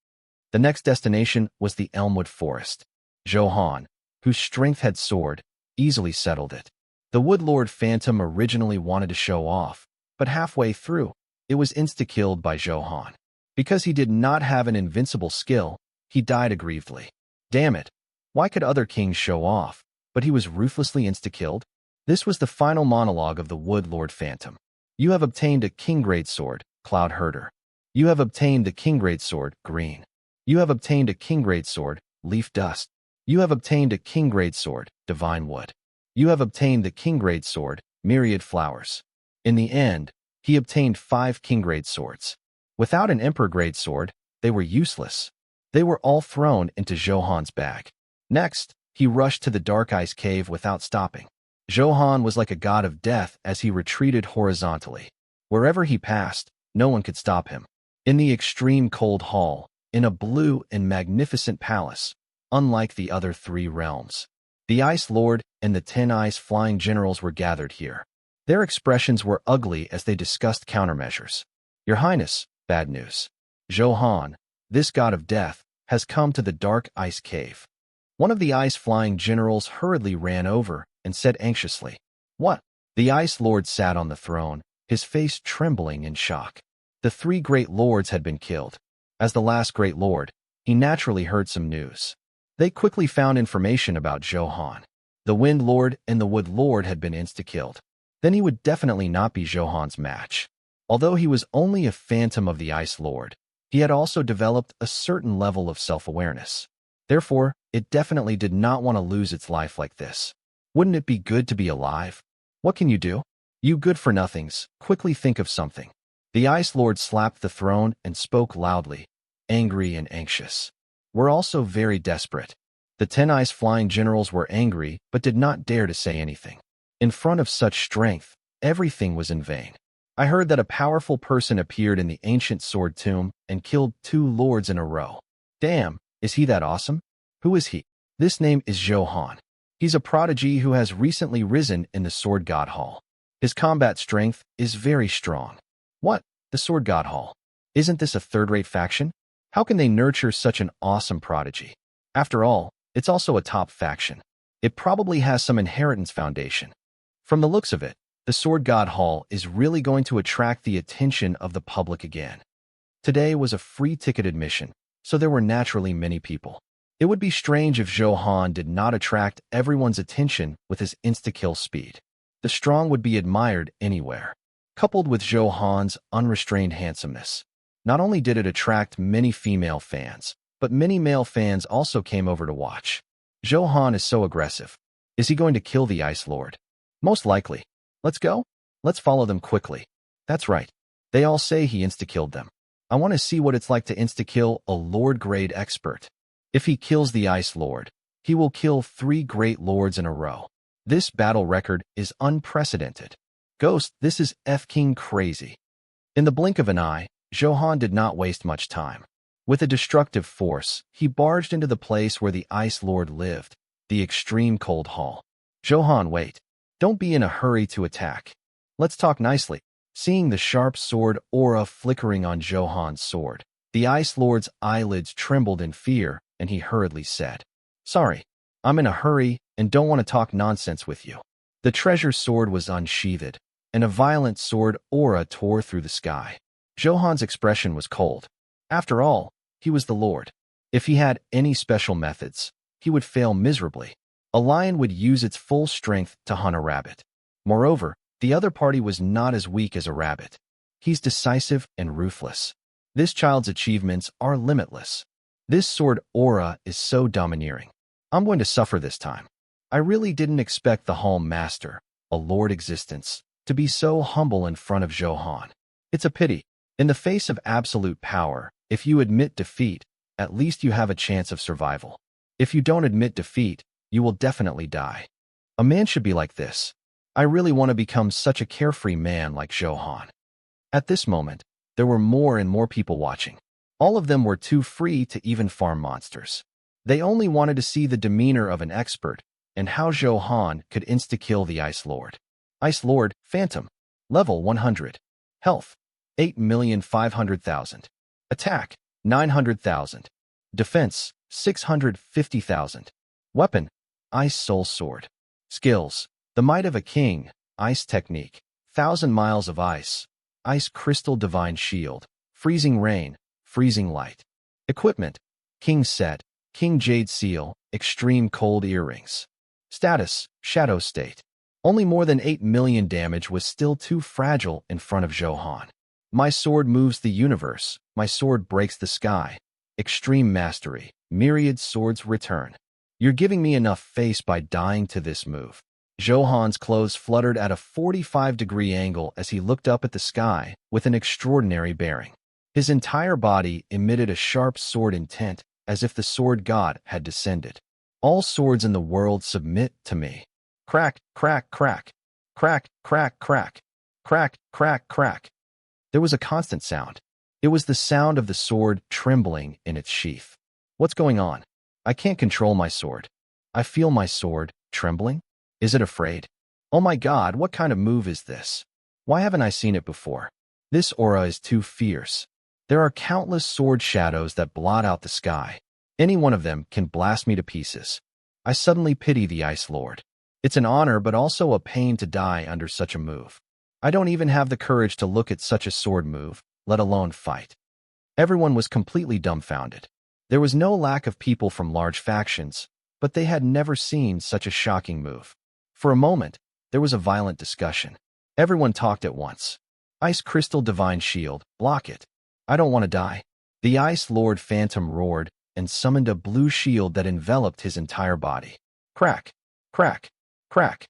The next destination was the Elmwood Forest. Zhou Han, whose strength had soared, easily settled it. The Woodlord Phantom originally wanted to show off, but halfway through, it was insta-killed by Zhou Han. Because he did not have an invincible skill, he died aggrievedly. Damn it! Why could other kings show off, but he was ruthlessly insta-killed? This was the final monologue of the Woodlord Phantom. You have obtained a king-grade sword, Cloud Herder. You have obtained the king-grade sword, Green. You have obtained a king-grade sword, Leaf Dust. You have obtained a king-grade sword, Divine Wood. You have obtained the king-grade sword, Myriad Flowers. In the end, he obtained 5 king-grade swords. Without an emperor-grade sword, they were useless. They were all thrown into Zhou Han's bag. Next, he rushed to the dark ice cave without stopping. Zhou Han was like a god of death as he retreated horizontally. Wherever he passed, no one could stop him. In the extreme cold hall, in a blue and magnificent palace, unlike the other 3 realms, the Ice Lord and the 10 Ice Flying Generals were gathered here. Their expressions were ugly as they discussed countermeasures. Your Highness, bad news. Zhou Han, this god of death, has come to the dark ice cave. One of the Ice Flying Generals hurriedly ran over and said anxiously, "What?" The Ice Lord sat on the throne, his face trembling in shock. The 3 great lords had been killed. As the last great lord, he naturally heard some news. They quickly found information about Zhou Han. The Wind Lord and the Wood Lord had been insta-killed. Then he would definitely not be Zhou Han's match. Although he was only a phantom of the Ice Lord, he had also developed a certain level of self-awareness. Therefore, it definitely did not want to lose its life like this. Wouldn't it be good to be alive? What can you do? You good-for-nothings, quickly think of something. The Ice Lord slapped the throne and spoke loudly, angry and anxious. We're also very desperate. The 10 Ice Flying Generals were angry but did not dare to say anything. In front of such strength, everything was in vain. I heard that a powerful person appeared in the ancient sword tomb and killed 2 lords in a row. Damn, is he that awesome? Who is he? This name is Zhou Han. He's a prodigy who has recently risen in the Sword God Hall. His combat strength is very strong. What? The Sword God Hall? Isn't this a third-rate faction? How can they nurture such an awesome prodigy? After all, it's also a top faction. It probably has some inheritance foundation. From the looks of it, the Sword God Hall is really going to attract the attention of the public again. Today was a free ticket admission, so there were naturally many people. It would be strange if Zhou Han did not attract everyone's attention with his insta-kill speed. The strong would be admired anywhere. Coupled with Zhou Han's unrestrained handsomeness, not only did it attract many female fans, but many male fans also came over to watch. Zhou Han is so aggressive. Is he going to kill the Ice Lord? Most likely. Let's go? Let's follow them quickly. That's right. They all say he insta-killed them. I want to see what it's like to insta-kill a Lord-grade expert. If he kills the Ice Lord, he will kill 3 great lords in a row. This battle record is unprecedented. Ghost, this is F-King crazy. In the blink of an eye, Zhou Han did not waste much time. With a destructive force, he barged into the place where the Ice Lord lived, the extreme cold hall. Zhou Han, wait. Don't be in a hurry to attack. Let's talk nicely. Seeing the sharp sword aura flickering on Zhou Han's sword, the Ice Lord's eyelids trembled in fear, and he hurriedly said, "Sorry, I'm in a hurry and don't want to talk nonsense with you." The treasure sword was unsheathed, and a violent sword aura tore through the sky. Zhou Han's expression was cold. After all, he was the Lord. If he had any special methods, he would fail miserably. A lion would use its full strength to hunt a rabbit. Moreover, the other party was not as weak as a rabbit. He's decisive and ruthless. This child's achievements are limitless. This sword aura is so domineering. I'm going to suffer this time. I really didn't expect the Hall Master, a Lord existence, to be so humble in front of Zhou Han. It's a pity. In the face of absolute power, if you admit defeat, at least you have a chance of survival. If you don't admit defeat, you will definitely die. A man should be like this. I really want to become such a carefree man like Zhou Han. At this moment, there were more and more people watching. All of them were too free to even farm monsters. They only wanted to see the demeanor of an expert and how Zhou Han could insta-kill the Ice Lord. Ice Lord, Phantom. Level 100. Health, 8,500,000. Attack, 900,000. Defense, 650,000. Weapon, Ice Soul Sword. Skills, the Might of a King, Ice Technique, 1,000 Miles of Ice, Ice Crystal Divine Shield, Freezing Rain, Freezing Light. Equipment, King Set, King Jade Seal, Extreme Cold Earrings. Status, Shadow State. Only more than 8 million damage was still too fragile in front of Zhou Han. My sword moves the universe, my sword breaks the sky. Extreme Mastery, Myriad Swords Return. You're giving me enough face by dying to this move. Zhou Han's clothes fluttered at a 45-degree angle as he looked up at the sky with an extraordinary bearing. His entire body emitted a sharp sword intent, as if the sword god had descended. All swords in the world submit to me. Crack, crack, crack. Crack, crack, crack. Crack, crack, crack. There was a constant sound. It was the sound of the sword trembling in its sheath. What's going on? I can't control my sword. I feel my sword trembling. Is it afraid? Oh my God, what kind of move is this? Why haven't I seen it before? This aura is too fierce. There are countless sword shadows that blot out the sky. Any one of them can blast me to pieces. I suddenly pity the Ice Lord. It's an honor but also a pain to die under such a move. I don't even have the courage to look at such a sword move, let alone fight. Everyone was completely dumbfounded. There was no lack of people from large factions, but they had never seen such a shocking move. For a moment, there was a violent discussion. Everyone talked at once. Ice Crystal Divine Shield, block it. I don't want to die. The Ice Lord Phantom roared and summoned a blue shield that enveloped his entire body. Crack, crack, crack.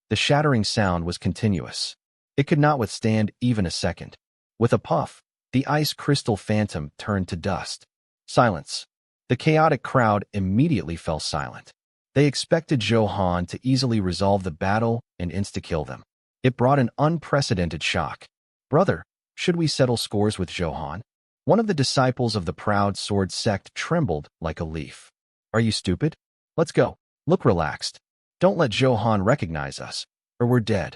The shattering sound was continuous. It could not withstand even a second. With a puff, the Ice Crystal Phantom turned to dust. Silence. The chaotic crowd immediately fell silent. They expected Zhou Han to easily resolve the battle and insta-kill them. It brought an unprecedented shock. Brother, should we settle scores with Zhou Han? One of the disciples of the proud sword sect trembled like a leaf. Are you stupid? Let's go. Look relaxed. Don't let Zhou Han recognize us, or we're dead.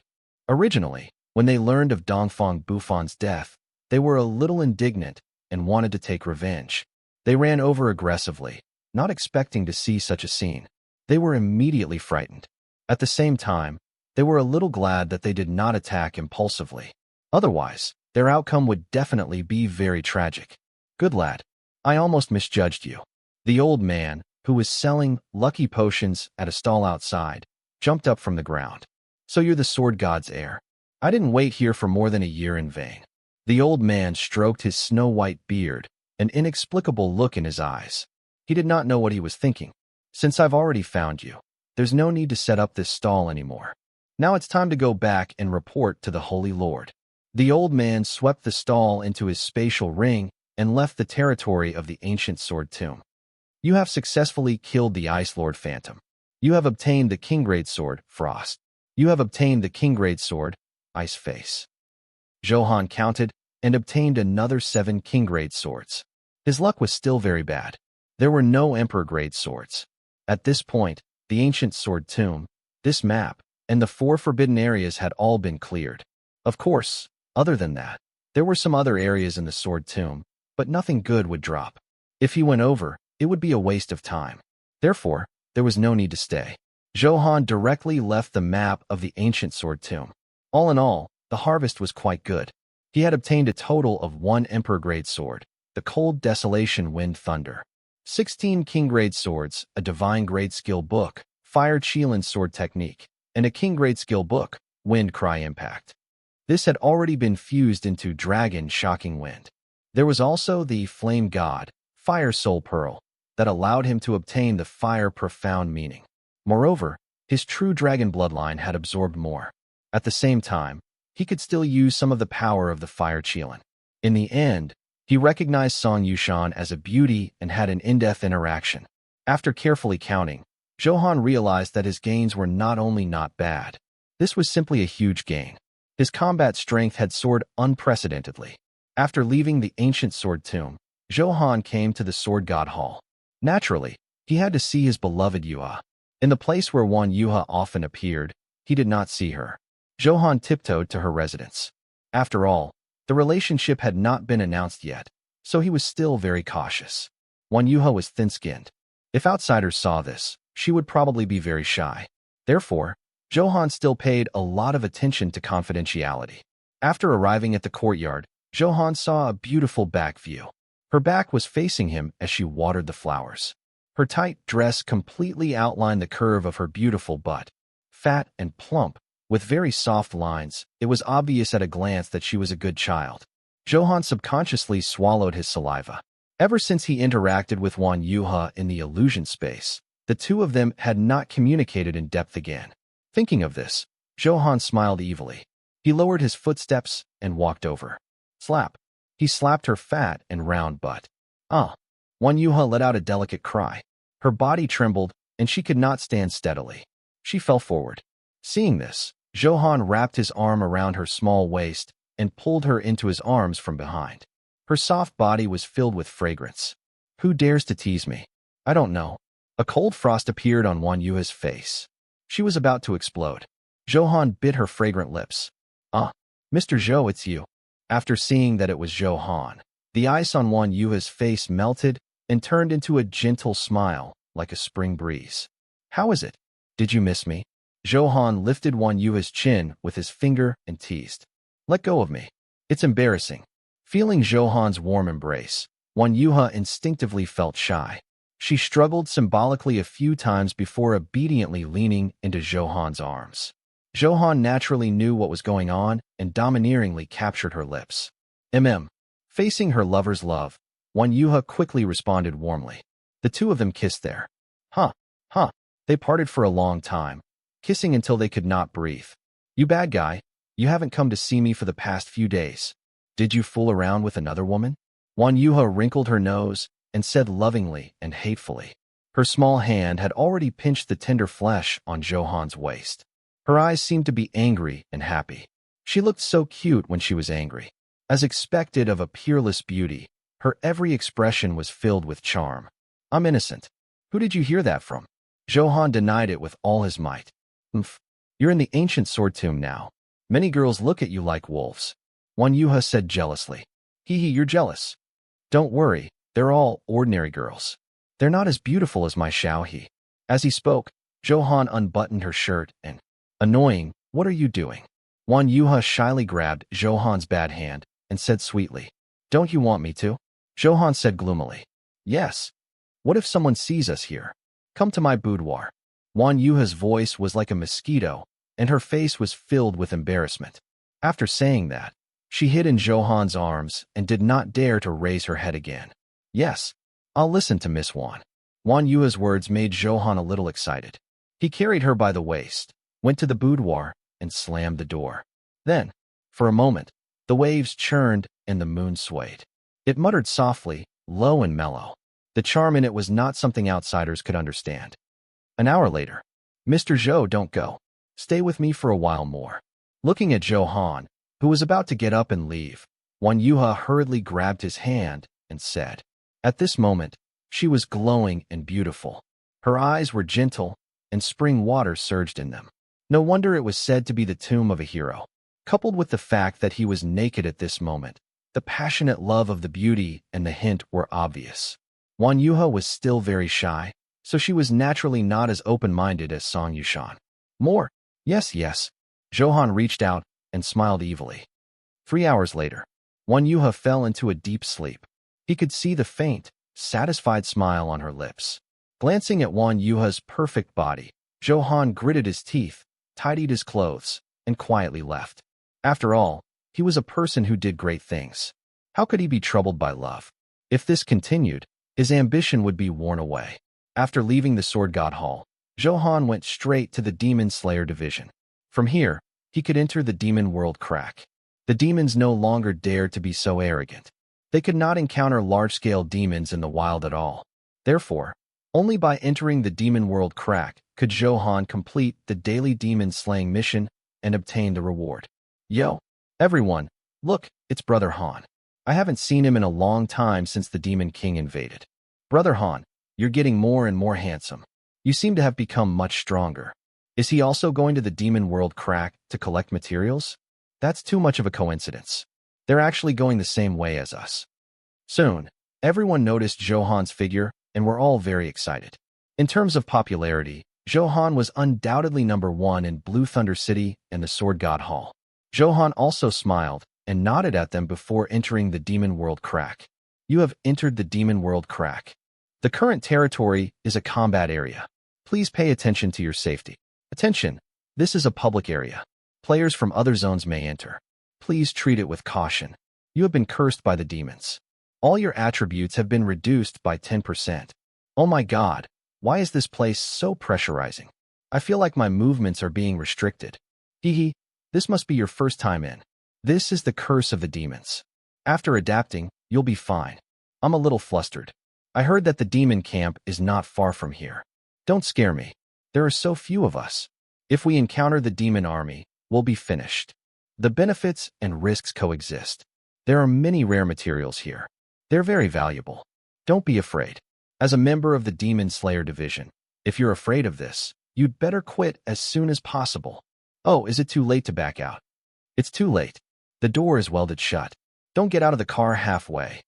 Originally, when they learned of Dongfang Bufan's death, they were a little indignant and wanted to take revenge. They ran over aggressively, not expecting to see such a scene. They were immediately frightened. At the same time, they were a little glad that they did not attack impulsively. Otherwise, their outcome would definitely be very tragic. Good lad. I almost misjudged you. The old man, who was selling lucky potions at a stall outside, jumped up from the ground. So you're the sword god's heir. I didn't wait here for more than a year in vain. The old man stroked his snow-white beard, an inexplicable look in his eyes. He did not know what he was thinking. Since I've already found you, there's no need to set up this stall anymore. Now it's time to go back and report to the Holy Lord. The old man swept the stall into his spatial ring and left the territory of the ancient sword tomb. You have successfully killed the Ice Lord Phantom. You have obtained the King-grade sword, Frost. You have obtained the King-grade sword, Ice Face. Zhou Han counted and obtained another 7 King-grade swords. His luck was still very bad. There were no Emperor-grade swords. At this point, the ancient sword tomb, this map, and the 4 forbidden areas had all been cleared. Of course, other than that, there were some other areas in the sword tomb, but nothing good would drop. If he went over, it would be a waste of time. Therefore, there was no need to stay. Zhou Han directly left the map of the ancient sword tomb. All in all, the harvest was quite good. He had obtained a total of 1 Emperor-grade sword, the Cold Desolation Wind Thunder, 16 King-grade swords, a Divine-grade skill book, Fire Qilin sword technique, and a King-grade skill book, Wind Cry Impact. This had already been fused into Dragon Shocking Wind. There was also the Flame God, Fire Soul Pearl, that allowed him to obtain the Fire Profound Meaning. Moreover, his true dragon bloodline had absorbed more. At the same time, he could still use some of the power of the Fire Qilin. In the end, he recognized Song Yushan as a beauty and had an in-depth interaction. After carefully counting, Zhou Han realized that his gains were not only not bad. This was simply a huge gain. His combat strength had soared unprecedentedly. After leaving the ancient sword tomb, Zhou Han came to the Sword God Hall. Naturally, he had to see his beloved Yuha. In the place where one Yuha often appeared, he did not see her. Zhou Han tiptoed to her residence. After all, the relationship had not been announced yet, so he was still very cautious. Wan Yuha was thin-skinned. If outsiders saw this, she would probably be very shy. Therefore, Zhou Han still paid a lot of attention to confidentiality. After arriving at the courtyard, Zhou Han saw a beautiful back view. Her back was facing him as she watered the flowers. Her tight dress completely outlined the curve of her beautiful butt. Fat and plump, with very soft lines, it was obvious at a glance that she was a good child. Zhou Han subconsciously swallowed his saliva. Ever since he interacted with Wan Yuha in the illusion space, the two of them had not communicated in depth again. Thinking of this, Zhou Han smiled evilly. He lowered his footsteps and walked over. Slap. He slapped her fat and round butt. Ah! Wan Yuha let out a delicate cry. Her body trembled, and she could not stand steadily. She fell forward. Seeing this, Zhou Han wrapped his arm around her small waist and pulled her into his arms from behind. Her soft body was filled with fragrance. Who dares to tease me? I don't know. A cold frost appeared on Wan Yuha's face. She was about to explode. Zhou Han bit her fragrant lips. Ah, Mr. Zhou, it's you. After seeing that it was Zhou Han, the ice on Wan Yuha's face melted and turned into a gentle smile, like a spring breeze. How is it? Did you miss me? Zhou Han lifted Wan Yuha's chin with his finger and teased. Let go of me. It's embarrassing. Feeling Zhou Han's warm embrace, Wan Yuha instinctively felt shy. She struggled symbolically a few times before obediently leaning into Zhou Han's arms. Zhou Han naturally knew what was going on and domineeringly captured her lips. Facing her lover's love, Wan Yuha quickly responded warmly. The two of them kissed there. They parted for a long time, kissing until they could not breathe. You bad guy, you haven't come to see me for the past few days. Did you fool around with another woman? Wan Yuha wrinkled her nose and said lovingly and hatefully. Her small hand had already pinched the tender flesh on Zhou Han's waist. Her eyes seemed to be angry and happy. She looked so cute when she was angry. As expected of a peerless beauty, her every expression was filled with charm. I'm innocent. Who did you hear that from? Zhou Han denied it with all his might. You're in the ancient sword tomb now. Many girls look at you like wolves. Wan Yuha said jealously. You're jealous. Don't worry, They're all ordinary girls. They're not as beautiful as my Xiaohe. As he spoke, Zhou Han unbuttoned her shirt and, annoying, what are you doing? Wan Yuha shyly grabbed Zhou Han's bad hand and said sweetly, don't you want me to? Zhou Han said gloomily, yes. What if someone sees us here? Come to my boudoir. Wan Yuha's voice was like a mosquito, and her face was filled with embarrassment. After saying that, she hid in Zhou Han's arms and did not dare to raise her head again. Yes, I'll listen to Miss Wan. Wan Yua's words made Zhou Han a little excited. He carried her by the waist, went to the boudoir, and slammed the door. Then, for a moment, the waves churned and the moon swayed. It muttered softly, low and mellow. The charm in it was not something outsiders could understand. An hour later, Mr. Zhou, don't go. Stay with me for a while more. Looking at Zhou Han, who was about to get up and leave, Wan Yuha hurriedly grabbed his hand and said, at this moment, she was glowing and beautiful. Her eyes were gentle, and spring water surged in them. No wonder it was said to be the tomb of a hero. Coupled with the fact that he was naked at this moment, the passionate love of the beauty and the hint were obvious. Wan Yuha was still very shy, so she was naturally not as open-minded as Song Yushan. More? Yes, yes. Zhou Han reached out and smiled evilly. 3 hours later, Wan Yuha fell into a deep sleep. He could see the faint, satisfied smile on her lips. Glancing at Wan Yuha's perfect body, Zhou Han gritted his teeth, tidied his clothes, and quietly left. After all, he was a person who did great things. How could he be troubled by love? If this continued, his ambition would be worn away. After leaving the Sword God Hall, Zhou Han went straight to the Demon Slayer division. From here, he could enter the demon world crack. The demons no longer dared to be so arrogant. They could not encounter large-scale demons in the wild at all. Therefore, only by entering the demon world crack could Zhou Han complete the daily demon-slaying mission and obtain the reward. Yo, everyone, look, it's Brother Han. I haven't seen him in a long time since the Demon King invaded. Brother Han, you're getting more and more handsome. You seem to have become much stronger. Is he also going to the demon world crack to collect materials? That's too much of a coincidence. They're actually going the same way as us. Soon, everyone noticed Zhou Han's figure and were all very excited. In terms of popularity, Zhou Han was undoubtedly #1 in Blue Thunder City and the Sword God Hall. Zhou Han also smiled and nodded at them before entering the Demon World Crack. You have entered the Demon World Crack. The current territory is a combat area. Please pay attention to your safety. Attention, this is a public area. Players from other zones may enter. Please treat it with caution. You have been cursed by the demons. All your attributes have been reduced by 10%. Oh my God, why is this place so pressurizing? I feel like my movements are being restricted. Hee, this must be your first time in. This is the curse of the demons. After adapting, you'll be fine. I'm a little flustered. I heard that the demon camp is not far from here. Don't scare me. There are so few of us. If we encounter the demon army, we'll be finished. The benefits and risks coexist. There are many rare materials here. They're very valuable. Don't be afraid. As a member of the Demon Slayer division, if you're afraid of this, you'd better quit as soon as possible. Oh, is it too late to back out? It's too late. The door is welded shut. Don't get out of the car halfway.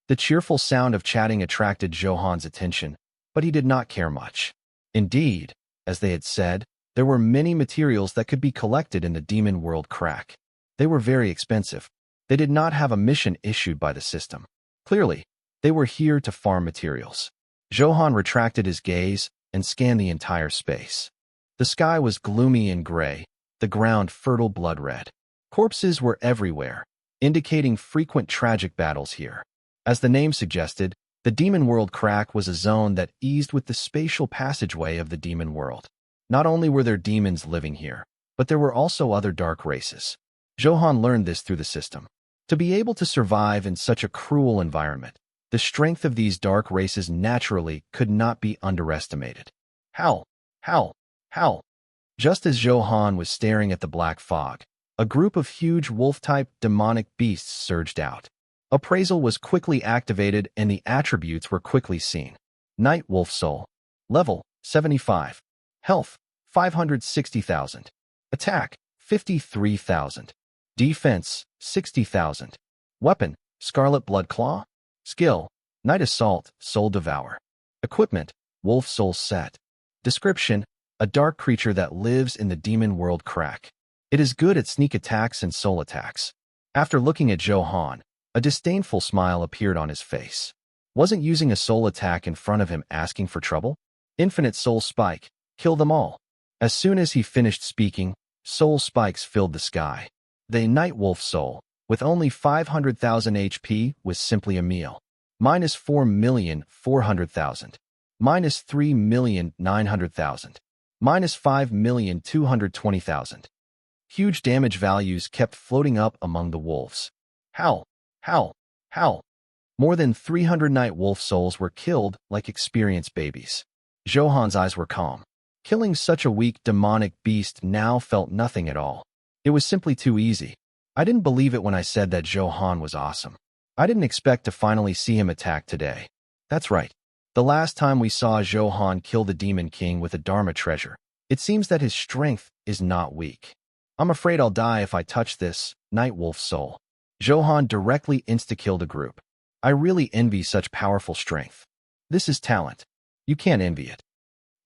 The cheerful sound of chatting attracted Zhou Han's attention, but he did not care much. Indeed, as they had said, there were many materials that could be collected in the Demon World Crack. They were very expensive. They did not have a mission issued by the system. Clearly, they were here to farm materials. Zhou Han retracted his gaze and scanned the entire space. The sky was gloomy and gray, the ground fertile blood red. Corpses were everywhere, indicating frequent tragic battles here. As the name suggested, the Demon World Crack was a zone that eased with the spatial passageway of the demon world. Not only were there demons living here, but there were also other dark races. Zhou Han learned this through the system. To be able to survive in such a cruel environment, the strength of these dark races naturally could not be underestimated. Howl! Howl! Howl! Just as Zhou Han was staring at the black fog, a group of huge wolf-type demonic beasts surged out. Appraisal was quickly activated and the attributes were quickly seen. Night Wolf Soul. Level, 75. Health, 560,000. Attack, 53,000. Defense, 60,000. Weapon, Scarlet Blood Claw. Skill, Night Assault, Soul Devour. Equipment, Wolf Soul Set. Description, a dark creature that lives in the demon world crack. It is good at sneak attacks and soul attacks. After looking at Zhou Han, a disdainful smile appeared on his face. Wasn't using a soul attack in front of him asking for trouble? Infinite Soul Spike, kill them all. As soon as he finished speaking, soul spikes filled the sky. The Night Wolf Soul, with only 500,000 HP, was simply a meal. Minus 4,400,000. Minus 3,900,000. Minus 5,220,000. Huge damage values kept floating up among the wolves. Howl, howl, howl. More than 300 Night Wolf souls were killed like experienced babies. Zhou Han's eyes were calm. Killing such a weak demonic beast now felt nothing at all. It was simply too easy. I didn't believe it when I said that Zhou Han was awesome. I didn't expect to finally see him attack today. That's right. The last time we saw Zhou Han kill the Demon King with a Dharma treasure, it seems that his strength is not weak. I'm afraid I'll die if I touch this Night Wolf soul. Zhou Han directly insta-killed a group. I really envy such powerful strength. This is talent. You can't envy it.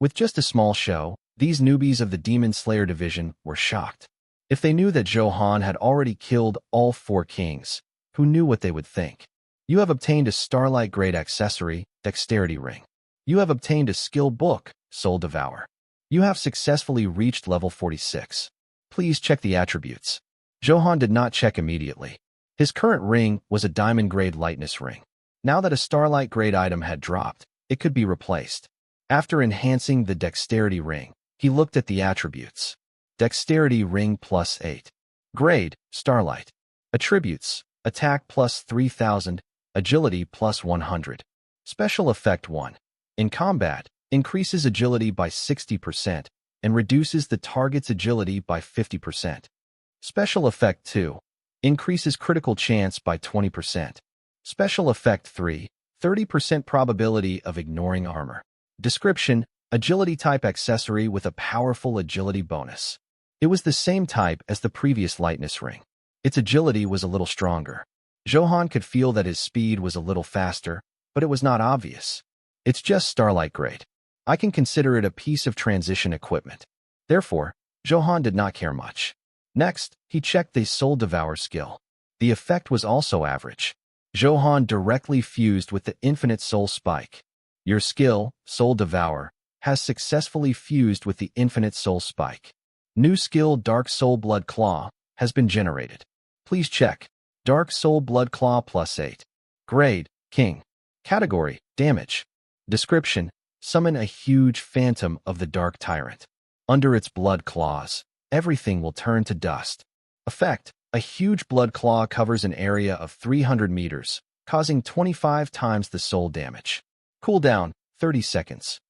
With just a small show, these newbies of the Demon Slayer division were shocked. If they knew that Zhou Han had already killed all 4 kings, who knew what they would think? You have obtained a Starlight Grade accessory, Dexterity Ring. You have obtained a skill book, Soul Devour. You have successfully reached level 46. Please check the attributes. Zhou Han did not check immediately. His current ring was a Diamond Grade Lightness Ring. Now that a Starlight Grade item had dropped, it could be replaced. After enhancing the Dexterity Ring, he looked at the attributes. Dexterity Ring plus 8. Grade, Starlight. Attributes, Attack plus 3000, Agility plus 100. Special Effect 1. In combat, increases agility by 60% and reduces the target's agility by 50%. Special Effect 2. Increases critical chance by 20%. Special Effect 3. 30% probability of ignoring armor. Description, Agility type accessory with a powerful agility bonus. It was the same type as the previous Lightness Ring. Its agility was a little stronger. Zhou Han could feel that his speed was a little faster, but it was not obvious. It's just Starlight Grade. I can consider it a piece of transition equipment. Therefore, Zhou Han did not care much. Next, he checked the Soul Devour skill. The effect was also average. Zhou Han directly fused with the Infinite Soul Spike. Your skill, Soul Devour, has successfully fused with the Infinite Soul Spike. New skill Dark Soul Blood Claw has been generated. Please check. Dark Soul Blood Claw plus 8. Grade, King. Category, Damage. Description, summon a huge phantom of the Dark Tyrant. Under its blood claws, everything will turn to dust. Effect, a huge blood claw covers an area of 300 meters, causing 25 times the soul damage. Cooldown, 30 seconds.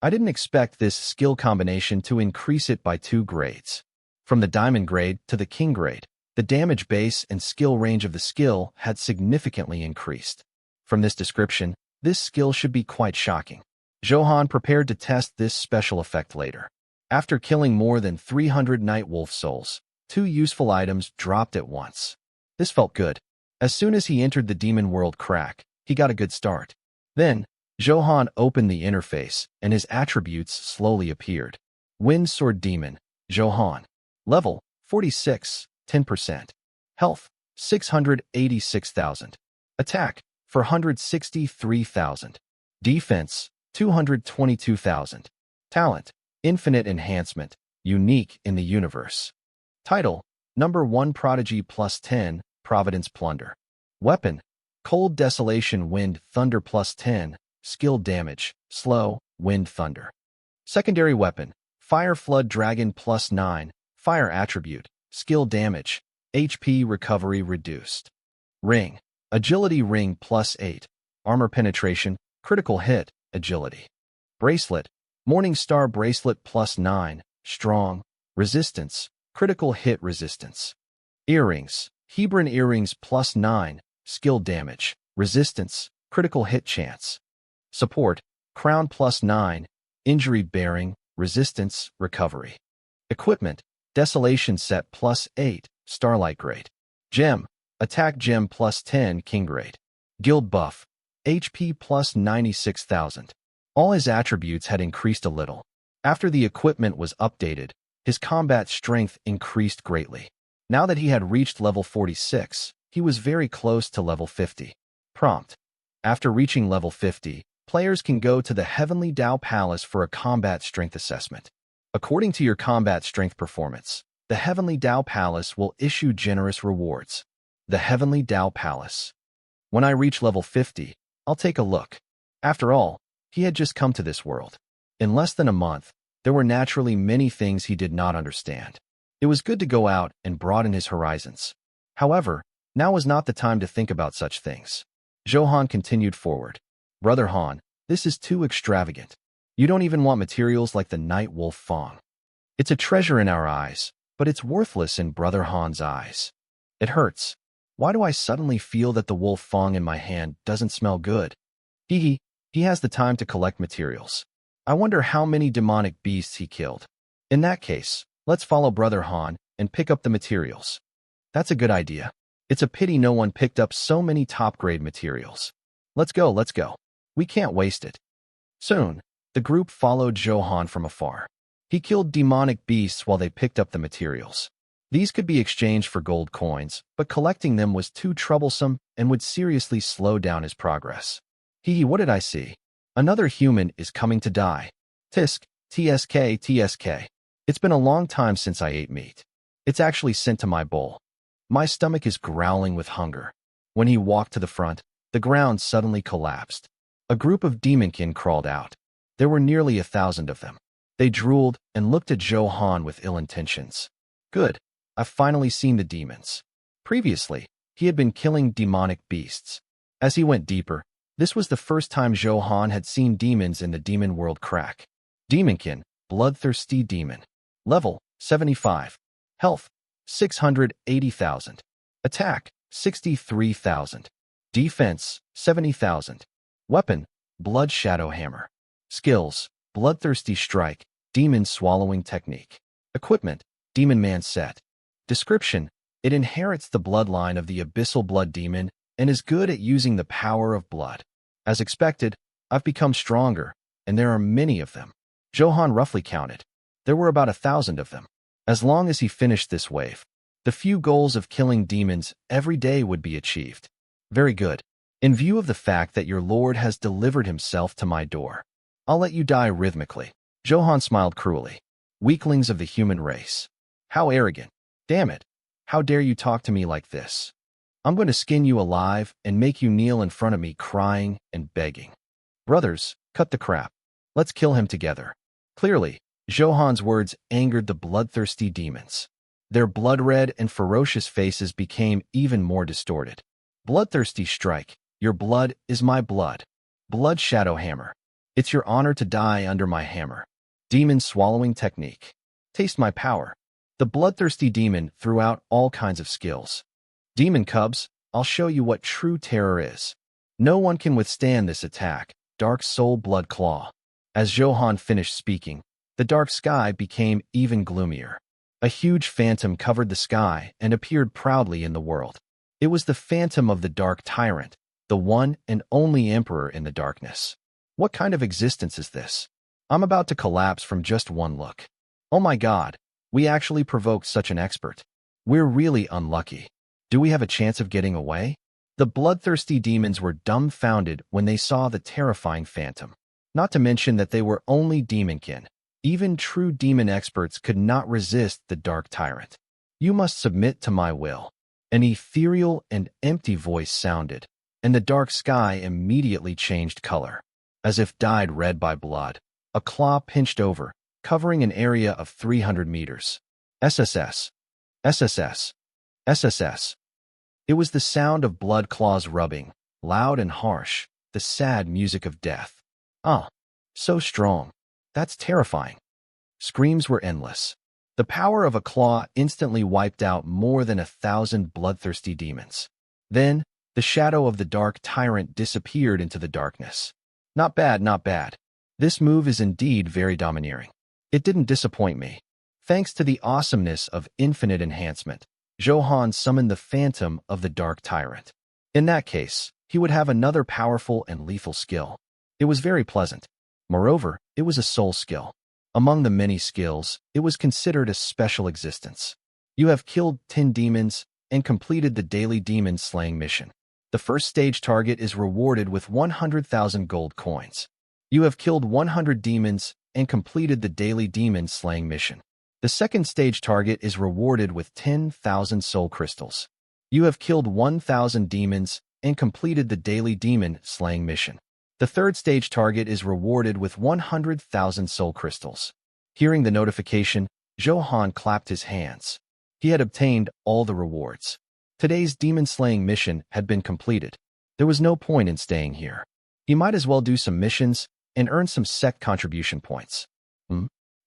I didn't expect this skill combination to increase it by 2 grades. From the Diamond Grade to the King Grade, the damage base and skill range of the skill had significantly increased. From this description, this skill should be quite shocking. Zhou Han prepared to test this special effect later. After killing more than 300 Night Wolf souls, 2 useful items dropped at once. This felt good. As soon as he entered the demon world crack, he got a good start. Then, Zhou Han opened the interface, and his attributes slowly appeared. Wind Sword Demon, Zhou Han. Level, 46, 10%. Health, 686,000. Attack, 463,000. Defense, 222,000. Talent, Infinite Enhancement, unique in the universe. Title, Number 1 Prodigy plus 10, Providence Plunder. Weapon, Cold Desolation Wind Thunder plus 10, Skill Damage, Slow, Wind Thunder. Secondary Weapon, Fire Flood Dragon plus 9, Fire Attribute, Skill Damage, HP Recovery Reduced. Ring, Agility Ring plus 8, Armor Penetration, Critical Hit, Agility. Bracelet, Morning Star Bracelet plus 9, Strong, Resistance, Critical Hit Resistance. Earrings, Hebron Earrings plus 9, Skill Damage, Resistance, Critical Hit Chance. Support, Crown plus 9, Injury Bearing, Resistance, Recovery. Equipment, Desolation Set plus 8, Starlight Grade. Gem, Attack Gem plus 10, King Grade. Guild Buff, HP plus 96,000. All his attributes had increased a little. After the equipment was updated, his combat strength increased greatly. Now that he had reached level 46, he was very close to level 50. Prompt. After reaching level 50, players can go to the Heavenly Dao Palace for a combat strength assessment. According to your combat strength performance, the Heavenly Dao Palace will issue generous rewards. The Heavenly Dao Palace. When I reach level 50, I'll take a look. After all, he had just come to this world. In less than a month, there were naturally many things he did not understand. It was good to go out and broaden his horizons. However, now was not the time to think about such things. Zhou Han continued forward. Brother Han, this is too extravagant. You don't even want materials like the Night Wolf Fang. It's a treasure in our eyes, but it's worthless in Brother Han's eyes. It hurts. Why do I suddenly feel that the wolf fang in my hand doesn't smell good? He has the time to collect materials. I wonder how many demonic beasts he killed. In that case, let's follow Brother Han and pick up the materials. That's a good idea. It's a pity no one picked up so many top-grade materials. Let's go. We can't waste it. Soon, the group followed Zhou Han from afar. He killed demonic beasts while they picked up the materials. These could be exchanged for gold coins, but collecting them was too troublesome and would seriously slow down his progress. What did I see? Another human is coming to die. TSK. It's been a long time since I ate meat. It's actually sent to my bowl. My stomach is growling with hunger. When he walked to the front, the ground suddenly collapsed. A group of demonkin crawled out. There were nearly 1,000 of them. They drooled and looked at Zhou Han with ill intentions. Good. I've finally seen the demons. Previously, he had been killing demonic beasts. As he went deeper, this was the first time Zhou Han had seen demons in the demon world crack. Demonkin, bloodthirsty demon. Level, 75. Health, 680,000. Attack, 63,000. Defense, 70,000. Weapon, blood shadow hammer. Skills, bloodthirsty strike, demon swallowing technique. Equipment, demon man set. Description: it inherits the bloodline of the abyssal blood demon and is good at using the power of blood. As expected, I've become stronger, and there are many of them. Zhou Han roughly counted. There were about 1,000 of them. As long as he finished this wave, the few goals of killing demons every day would be achieved. Very good. In view of the fact that your lord has delivered himself to my door, I'll let you die rhythmically. Zhou Han smiled cruelly. Weaklings of the human race. How arrogant. Damn it. How dare you talk to me like this? I'm going to skin you alive and make you kneel in front of me crying and begging. Brothers, cut the crap. Let's kill him together. Clearly, Zhou Han's words angered the bloodthirsty demons. Their blood-red and ferocious faces became even more distorted. Bloodthirsty strike. Your blood is my blood. Blood shadow hammer. It's your honor to die under my hammer. Demon swallowing technique. Taste my power. The bloodthirsty demon threw out all kinds of skills. Demon cubs, I'll show you what true terror is. No one can withstand this attack. Dark soul blood claw. As Zhou Han finished speaking, the dark sky became even gloomier. A huge phantom covered the sky and appeared proudly in the world. It was the phantom of the dark tyrant, the one and only emperor in the darkness. What kind of existence is this? I'm about to collapse from just one look. Oh my God. We actually provoked such an expert. We're really unlucky. Do we have a chance of getting away? The bloodthirsty demons were dumbfounded when they saw the terrifying phantom. Not to mention that they were only demonkin. Even true demon experts could not resist the dark tyrant. You must submit to my will. An ethereal and empty voice sounded, and the dark sky immediately changed color. As if dyed red by blood, a claw pinched over, covering an area of 300 meters. SSS. SSS. SSS. It was the sound of blood claws rubbing, loud and harsh, the sad music of death. So strong. That's terrifying. Screams were endless. The power of a claw instantly wiped out more than 1,000 bloodthirsty demons. Then, the shadow of the dark tyrant disappeared into the darkness. Not bad, not bad. This move is indeed very domineering. It didn't disappoint me. Thanks to the awesomeness of infinite enhancement, Zhou Han summoned the phantom of the dark tyrant. In that case, he would have another powerful and lethal skill. It was very pleasant. Moreover, it was a soul skill. Among the many skills, it was considered a special existence. You have killed 10 demons and completed the daily demon slaying mission. The first stage target is rewarded with 100,000 gold coins. You have killed 100 demons and completed the daily demon slaying mission. The second stage target is rewarded with 10,000 soul crystals. You have killed 1,000 demons and completed the daily demon slaying mission. The third stage target is rewarded with 100,000 soul crystals. Hearing the notification, Zhou Han clapped his hands. He had obtained all the rewards. Today's demon-slaying mission had been completed. There was no point in staying here. He might as well do some missions and earn some sect contribution points.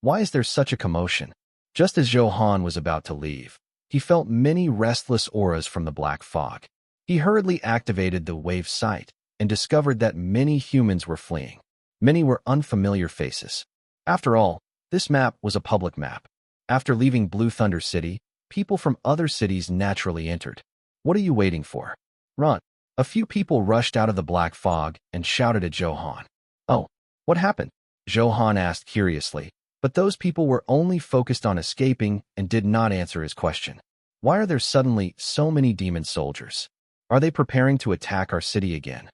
Why is there such a commotion? Just as Zhou Han was about to leave, he felt many restless auras from the black fog. He hurriedly activated the wave sight and discovered that many humans were fleeing. Many were unfamiliar faces. After all, this map was a public map. After leaving Blue Thunder City, people from other cities naturally entered. What are you waiting for? Run! A few people rushed out of the black fog and shouted at Zhou Han. Oh, what happened? Zhou Han asked curiously, but those people were only focused on escaping and did not answer his question. Why are there suddenly so many demon soldiers? Are they preparing to attack our city again?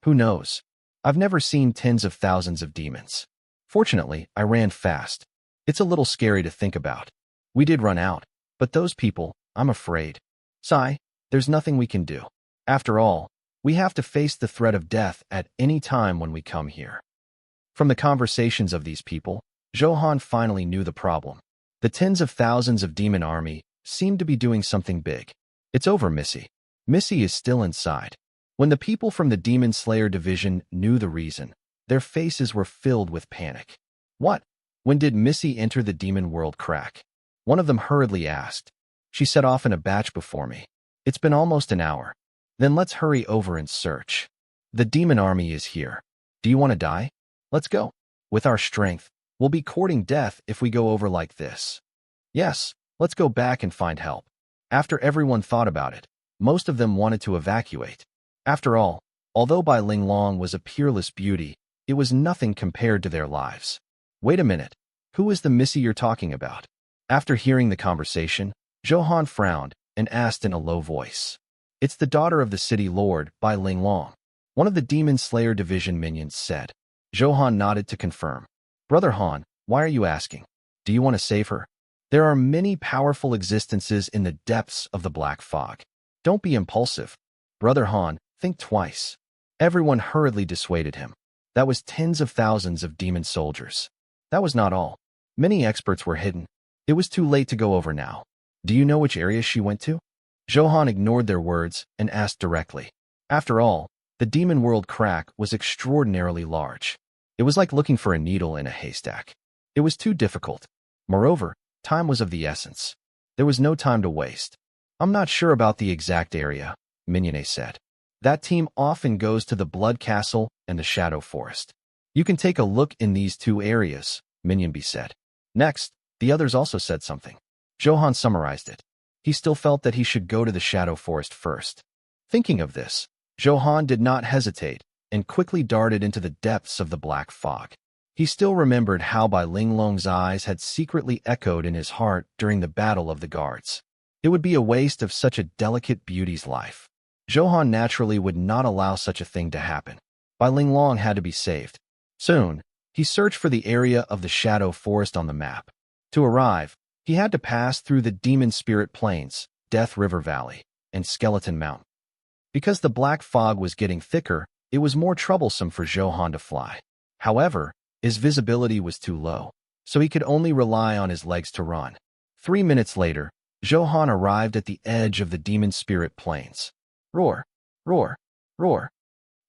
Who knows? I've never seen tens of thousands of demons. Fortunately, I ran fast. It's a little scary to think about. We did run out, but those people, I'm afraid. Sigh, there's nothing we can do. After all, we have to face the threat of death at any time when we come here. From the conversations of these people, Zhou Han finally knew the problem. The tens of thousands of demon army seemed to be doing something big. It's over, Missy. Missy is still inside. When the people from the Demon Slayer division knew the reason, their faces were filled with panic. What? When did Missy enter the demon world crack? One of them hurriedly asked. She set off in a batch before me. It's been almost an hour. Then let's hurry over and search. The demon army is here. Do you want to die? Let's go. With our strength, we'll be courting death if we go over like this. Yes, let's go back and find help. After everyone thought about it, most of them wanted to evacuate. After all, although Bai Linglong was a peerless beauty, it was nothing compared to their lives. Wait a minute. Who is the Missy you're talking about? After hearing the conversation, Zhou Han frowned and asked in a low voice. It's the daughter of the city lord, Bai Linglong. One of the Demon Slayer division minions said. Zhou Han nodded to confirm. Brother Han, why are you asking? Do you want to save her? There are many powerful existences in the depths of the black fog. Don't be impulsive. Brother Han, think twice. Everyone hurriedly dissuaded him. That was tens of thousands of demon soldiers. That was not all. Many experts were hidden. It was too late to go over now. Do you know which area she went to? Zhou Han ignored their words and asked directly. After all, the demon world crack was extraordinarily large. It was like looking for a needle in a haystack. It was too difficult. Moreover, time was of the essence. There was no time to waste. I'm not sure about the exact area, Mignonne said. That team often goes to the Blood Castle and the Shadow Forest. You can take a look in these two areas, Mignonne said. Next, the others also said something. Zhou Han summarized it. He still felt that he should go to the Shadow Forest first. Thinking of this, Zhou Han did not hesitate and quickly darted into the depths of the black fog. He still remembered how Bai Linglong's eyes had secretly echoed in his heart during the Battle of the Guards. It would be a waste of such a delicate beauty's life. Zhou Han naturally would not allow such a thing to happen. Bai Linglong had to be saved. Soon, he searched for the area of the Shadow Forest on the map. To arrive, he had to pass through the Demon Spirit Plains, Death River Valley, and Skeleton Mountain. Because the black fog was getting thicker, it was more troublesome for Zhou Han to fly. However, his visibility was too low, so he could only rely on his legs to run. 3 minutes later, Zhou Han arrived at the edge of the Demon Spirit Plains. Roar, roar, roar.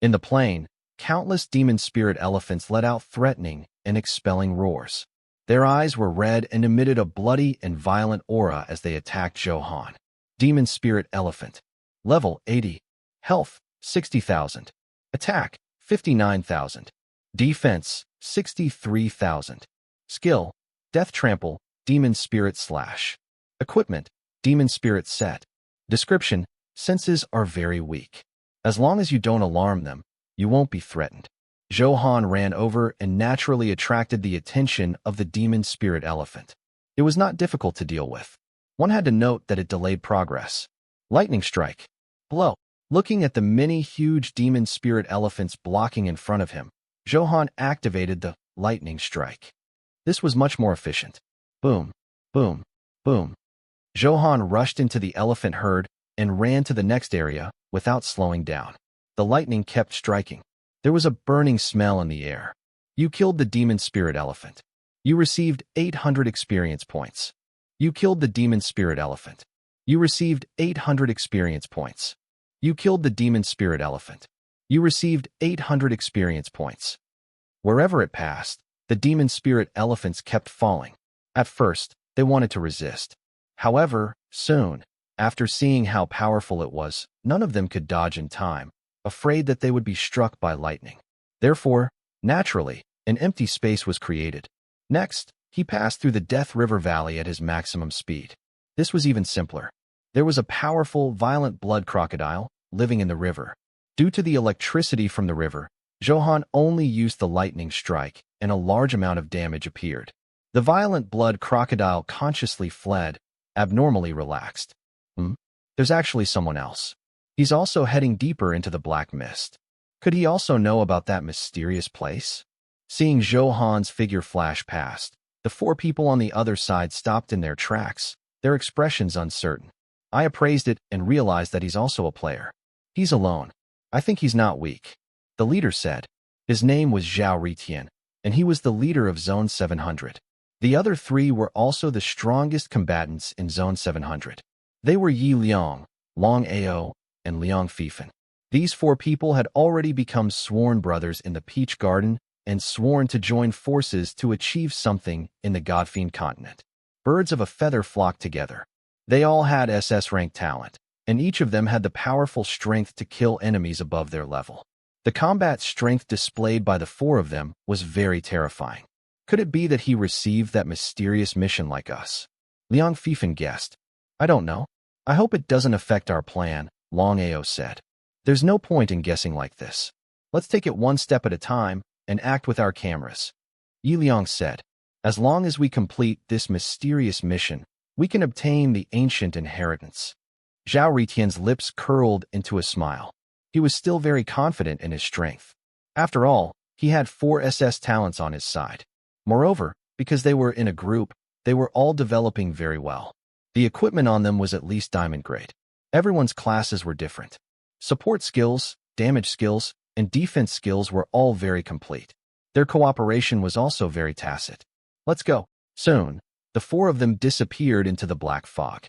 In the plain, countless demon spirit elephants let out threatening and expelling roars. Their eyes were red and emitted a bloody and violent aura as they attacked Zhou Han. Demon Spirit Elephant. Level 80. Health, 60,000. Attack, 59,000. Defense, 63,000. Skill, Death Trample, Demon Spirit Slash. Equipment, Demon Spirit Set. Description, senses are very weak. As long as you don't alarm them, you won't be threatened. Zhou Han ran over and naturally attracted the attention of the demon spirit elephant. It was not difficult to deal with. One had to note that it delayed progress. Lightning strike. Blow. Looking at the many huge demon spirit elephants blocking in front of him, Zhou Han activated the lightning strike. This was much more efficient. Boom, boom, boom. Zhou Han rushed into the elephant herd and ran to the next area without slowing down. The lightning kept striking. There was a burning smell in the air. You killed the demon spirit elephant. You received 800 experience points. You killed the demon spirit elephant. You received 800 experience points. You killed the demon spirit elephant. You received 800 experience points. Wherever it passed, the demon spirit elephants kept falling. At first, they wanted to resist. However, soon, after seeing how powerful it was, none of them could dodge in time, afraid that they would be struck by lightning. Therefore, naturally, an empty space was created. Next, he passed through the Death River Valley at his maximum speed. This was even simpler. There was a powerful, violent blood crocodile living in the river. Due to the electricity from the river, Zhou Han only used the lightning strike, and a large amount of damage appeared. The violent blood crocodile consciously fled, abnormally relaxed. There's actually someone else. He's also heading deeper into the black mist. Could he also know about that mysterious place? Seeing Zhou Han's figure flash past, the four people on the other side stopped in their tracks, their expressions uncertain. I appraised it and realized that he's also a player. He's alone. I think he's not weak. The leader said. His name was Zhao Ritian, and he was the leader of Zone 700. The other three were also the strongest combatants in Zone 700. They were Yi Liang, Long Ao, and Liang Fifan. These four people had already become sworn brothers in the Peach Garden and sworn to join forces to achieve something in the Godfiend continent. Birds of a feather flocked together. They all had SS rank talent, and each of them had the powerful strength to kill enemies above their level. The combat strength displayed by the four of them was very terrifying. Could it be that he received that mysterious mission like us? Liang Fifan guessed. I don't know. I hope it doesn't affect our plan, Long Ao said. There's no point in guessing like this. Let's take it one step at a time and act with our cameras. Yi Liang said. As long as we complete this mysterious mission, we can obtain the ancient inheritance. Zhao Ritian's lips curled into a smile. He was still very confident in his strength. After all, he had 4 SS talents on his side. Moreover, because they were in a group, they were all developing very well. The equipment on them was at least diamond grade. Everyone's classes were different. Support skills, damage skills, and defense skills were all very complete. Their cooperation was also very tacit. Let's go. Soon, the 4 of them disappeared into the black fog.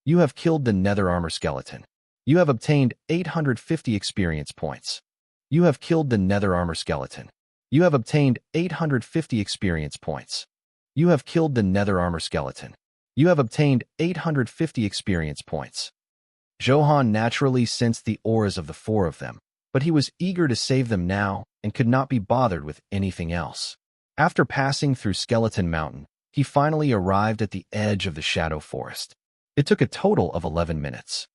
You have killed the nether armor skeleton. You have obtained 850 experience points. You have killed the nether armor skeleton. You have obtained 850 experience points. You have killed the nether armor skeleton. You have obtained 850 experience points. Zhou Han naturally sensed the auras of the 4 of them, but he was eager to save them now and could not be bothered with anything else. After passing through Skeleton Mountain, he finally arrived at the edge of the Shadow Forest. It took a total of 11 minutes.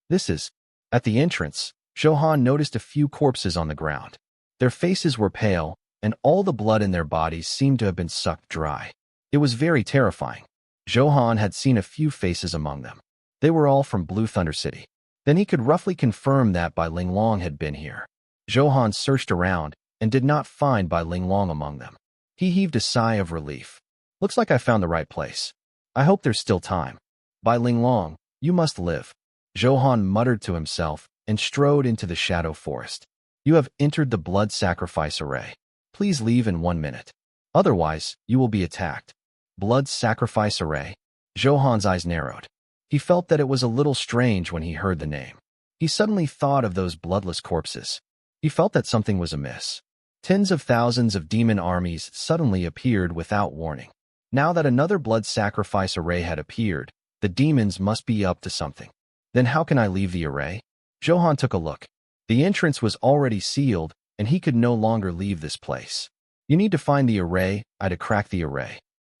This is... At the entrance, Zhou Han noticed a few corpses on the ground. Their faces were pale, and all the blood in their bodies seemed to have been sucked dry. It was very terrifying. Zhou Han had seen a few faces among them. They were all from Blue Thunder City. Then he could roughly confirm that Bai Linglong had been here. Zhou Han searched around and did not find Bai Linglong among them. He heaved a sigh of relief. Looks like I found the right place. I hope there's still time. Bai Linglong, you must live. Zhou Han muttered to himself and strode into the Shadow Forest. You have entered the blood sacrifice array. Please leave in 1 minute. Otherwise, you will be attacked. Blood sacrifice array? Zhou Han's eyes narrowed. He felt that it was a little strange when he heard the name. He suddenly thought of those bloodless corpses. He felt that something was amiss. Tens of thousands of demon armies suddenly appeared without warning. Now that another blood sacrifice array had appeared, the demons must be up to something. Then how can I leave the array? Zhou Han took a look. The entrance was already sealed, and he could no longer leave this place. You need to find the array, to crack the array.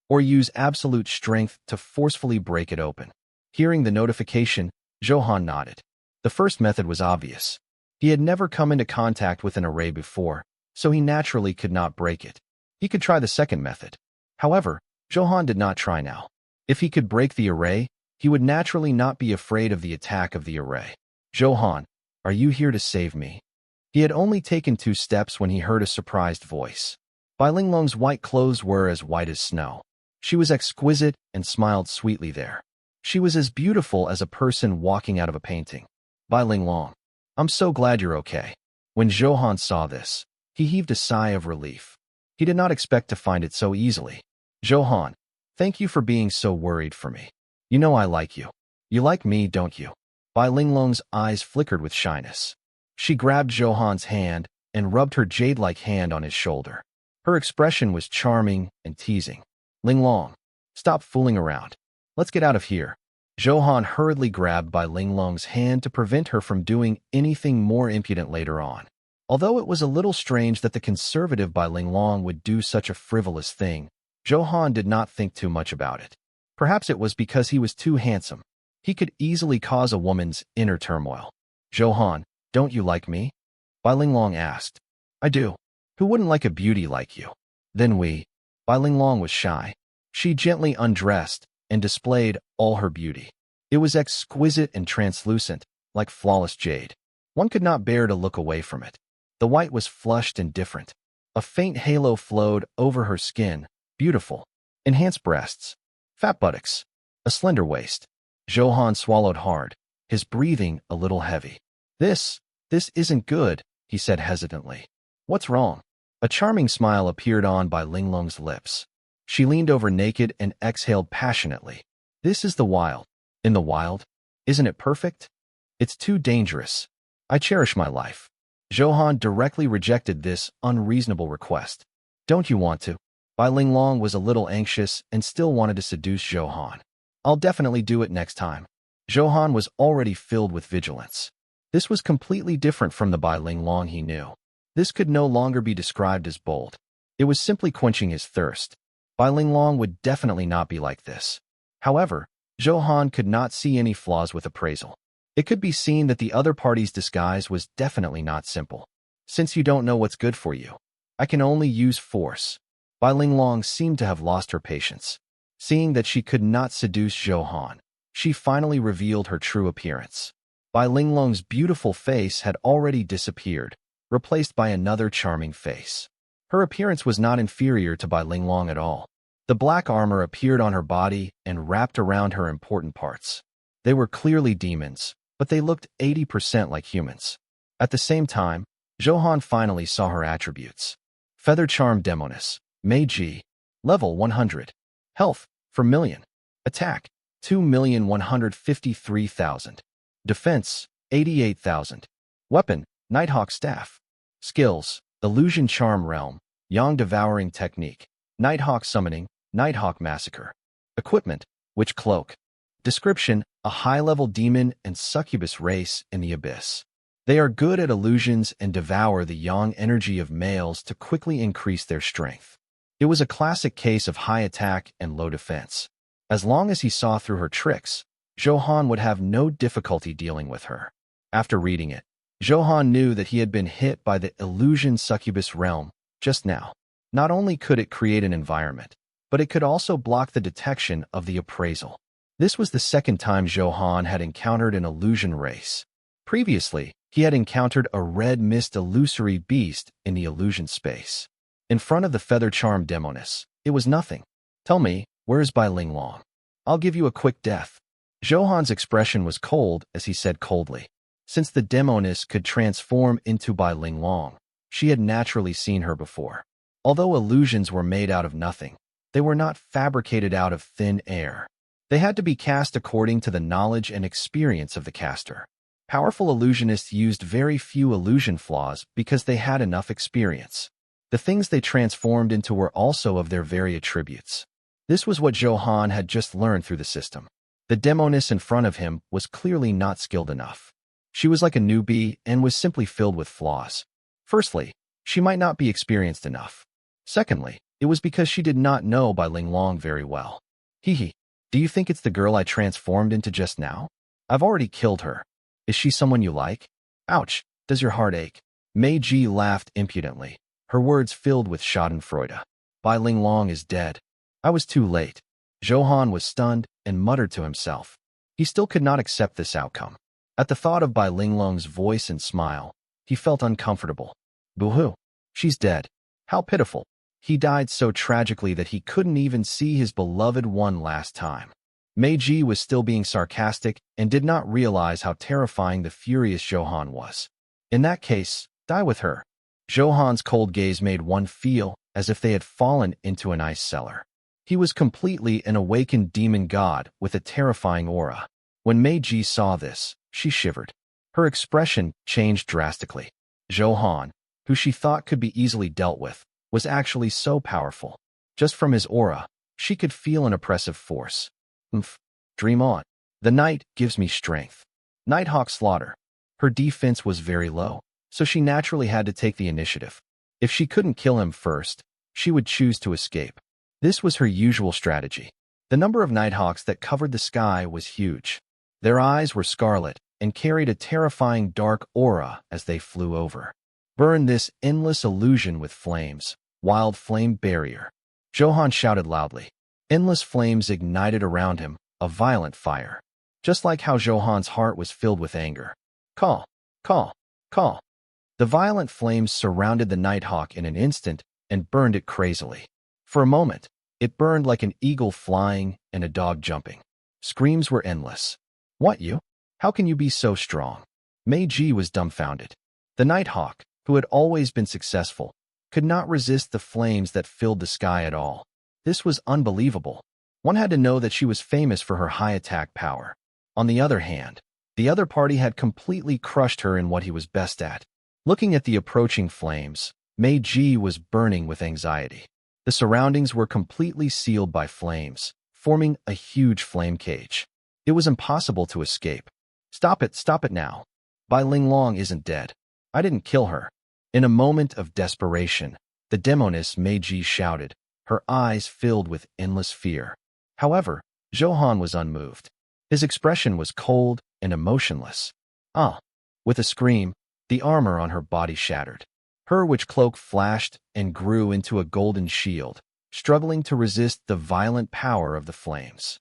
Or use absolute strength to forcefully break it open. Hearing the notification, Zhou Han nodded. The first method was obvious. He had never come into contact with an array before, so he naturally could not break it. He could try the second method. However, Zhou Han did not try now. If he could break the array, he would naturally not be afraid of the attack of the array. Zhou Han, are you here to save me? He had only taken 2 steps when he heard a surprised voice. Bai Linglong's white clothes were as white as snow. She was exquisite and smiled sweetly there. She was as beautiful as a person walking out of a painting. Bai Linglong, I'm so glad you're okay. When Zhou Han saw this, he heaved a sigh of relief. He did not expect to find it so easily. Zhou Han, thank you for being so worried for me. You know I like you. You like me, don't you? Bai Linglong's eyes flickered with shyness. She grabbed Zhou Han's hand and rubbed her jade-like hand on his shoulder. Her expression was charming and teasing. Linglong, stop fooling around. Let's get out of here. Zhou Han hurriedly grabbed Bai Linglong's hand to prevent her from doing anything more impudent later on. Although it was a little strange that the conservative Bai Linglong would do such a frivolous thing, Zhou Han did not think too much about it. Perhaps it was because he was too handsome. He could easily cause a woman's inner turmoil. Zhou Han, don't you like me? Bai Linglong asked. I do. Who wouldn't like a beauty like you? Then Bai Linglong was shy. She gently undressed and displayed all her beauty. It was exquisite and translucent, like flawless jade. One could not bear to look away from it. The white was flushed and different. A faint halo flowed over her skin, beautiful. Enhanced breasts, fat buttocks, a slender waist. Zhou Han swallowed hard, his breathing a little heavy. This isn't good, he said hesitantly. What's wrong? A charming smile appeared on Bai Linglong's lips. She leaned over naked and exhaled passionately. This is the wild. In the wild? Isn't it perfect? It's too dangerous. I cherish my life. Zhou Han directly rejected this unreasonable request. Don't you want to? Bai Linglong was a little anxious and still wanted to seduce Zhou Han. I'll definitely do it next time. Zhou Han was already filled with vigilance. This was completely different from the Bai Linglong he knew. This could no longer be described as bold. It was simply quenching his thirst. Bai Linglong would definitely not be like this. However, Zhou Han could not see any flaws with appraisal. It could be seen that the other party's disguise was definitely not simple. Since you don't know what's good for you, I can only use force. Bai Linglong seemed to have lost her patience. Seeing that she could not seduce Zhou Han, she finally revealed her true appearance. Bai Linglong's beautiful face had already disappeared, replaced by another charming face. Her appearance was not inferior to Bai Linglong at all. The black armor appeared on her body and wrapped around her important parts. They were clearly demons, but they looked 80% like humans. At the same time, Zhou Han finally saw her attributes. Feather Charm Demoness, Meiji, level 100. Health, 4,000,000. Attack, 2,153,000. Defense, 88,000. Weapon, Nighthawk Staff. Skills, Illusion Charm Realm, Yang Devouring Technique, Nighthawk Summoning, Nighthawk Massacre. Equipment, Witch Cloak. Description, a high-level demon and succubus race in the abyss. They are good at illusions and devour the yang energy of males to quickly increase their strength. It was a classic case of high attack and low defense. As long as he saw through her tricks, Zhou Han would have no difficulty dealing with her. After reading it, Zhou Han knew that he had been hit by the illusion succubus realm just now. Not only could it create an environment, but it could also block the detection of the appraisal. This was the second time Zhou Han had encountered an illusion race. Previously, he had encountered a red mist illusory beast in the illusion space. In front of the Feather Charm Demoness, it was nothing. Tell me, where is Bai Linglong? I'll give you a quick death. Zhou Han's expression was cold as he said coldly. Since the Demoness could transform into Bai Linglong, she had naturally seen her before. Although illusions were made out of nothing, they were not fabricated out of thin air. They had to be cast according to the knowledge and experience of the caster. Powerful illusionists used very few illusion flaws because they had enough experience. The things they transformed into were also of their very attributes. This was what Zhou Han had just learned through the system. The Demoness in front of him was clearly not skilled enough. She was like a newbie and was simply filled with flaws. Firstly, she might not be experienced enough. Secondly, it was because she did not know Bai Linglong very well. Hee. Do you think it's the girl I transformed into just now? I've already killed her. Is she someone you like? Ouch. Does your heart ache? Meiji laughed impudently, her words filled with schadenfreude. Bai Linglong is dead. I was too late. Zhou Han was stunned and muttered to himself. He still could not accept this outcome. At the thought of Bai Linglong's voice and smile, he felt uncomfortable. Boo-hoo. She's dead. How pitiful. He died so tragically that he couldn't even see his beloved one last time. Meiji was still being sarcastic and did not realize how terrifying the furious Zhou Han was. In that case, die with her. Zhou Han's cold gaze made one feel as if they had fallen into an ice cellar. He was completely an awakened demon god with a terrifying aura. When Meiji saw this, she shivered. Her expression changed drastically. Zhou Han, who she thought could be easily dealt with, was actually so powerful. Just from his aura, she could feel an oppressive force. Dream on. The night gives me strength. Nighthawk slaughter. Her defense was very low, so she naturally had to take the initiative. If she couldn't kill him first, she would choose to escape. This was her usual strategy. The number of nighthawks that covered the sky was huge. Their eyes were scarlet and carried a terrifying dark aura as they flew over. Burn this endless illusion with flames. Wild flame barrier. Zhou Han shouted loudly. Endless flames ignited around him, a violent fire. Just like how Zhou Han's heart was filled with anger. Call, call, call. The violent flames surrounded the nighthawk in an instant and burned it crazily. For a moment, it burned like an eagle flying and a dog jumping. Screams were endless. What you? How can you be so strong? Meiji was dumbfounded. The nighthawk, who had always been successful, could not resist the flames that filled the sky at all. This was unbelievable. One had to know that she was famous for her high attack power. On the other hand, the other party had completely crushed her in what he was best at. Looking at the approaching flames, Meiji was burning with anxiety. The surroundings were completely sealed by flames, forming a huge flame cage. It was impossible to escape. Stop it now. Bai Linglong isn't dead. I didn't kill her. In a moment of desperation, the demoness Meiji shouted, her eyes filled with endless fear. However, Zhou Han was unmoved. His expression was cold and emotionless. With a scream, the armor on her body shattered. Her witch cloak flashed and grew into a golden shield, struggling to resist the violent power of the flames.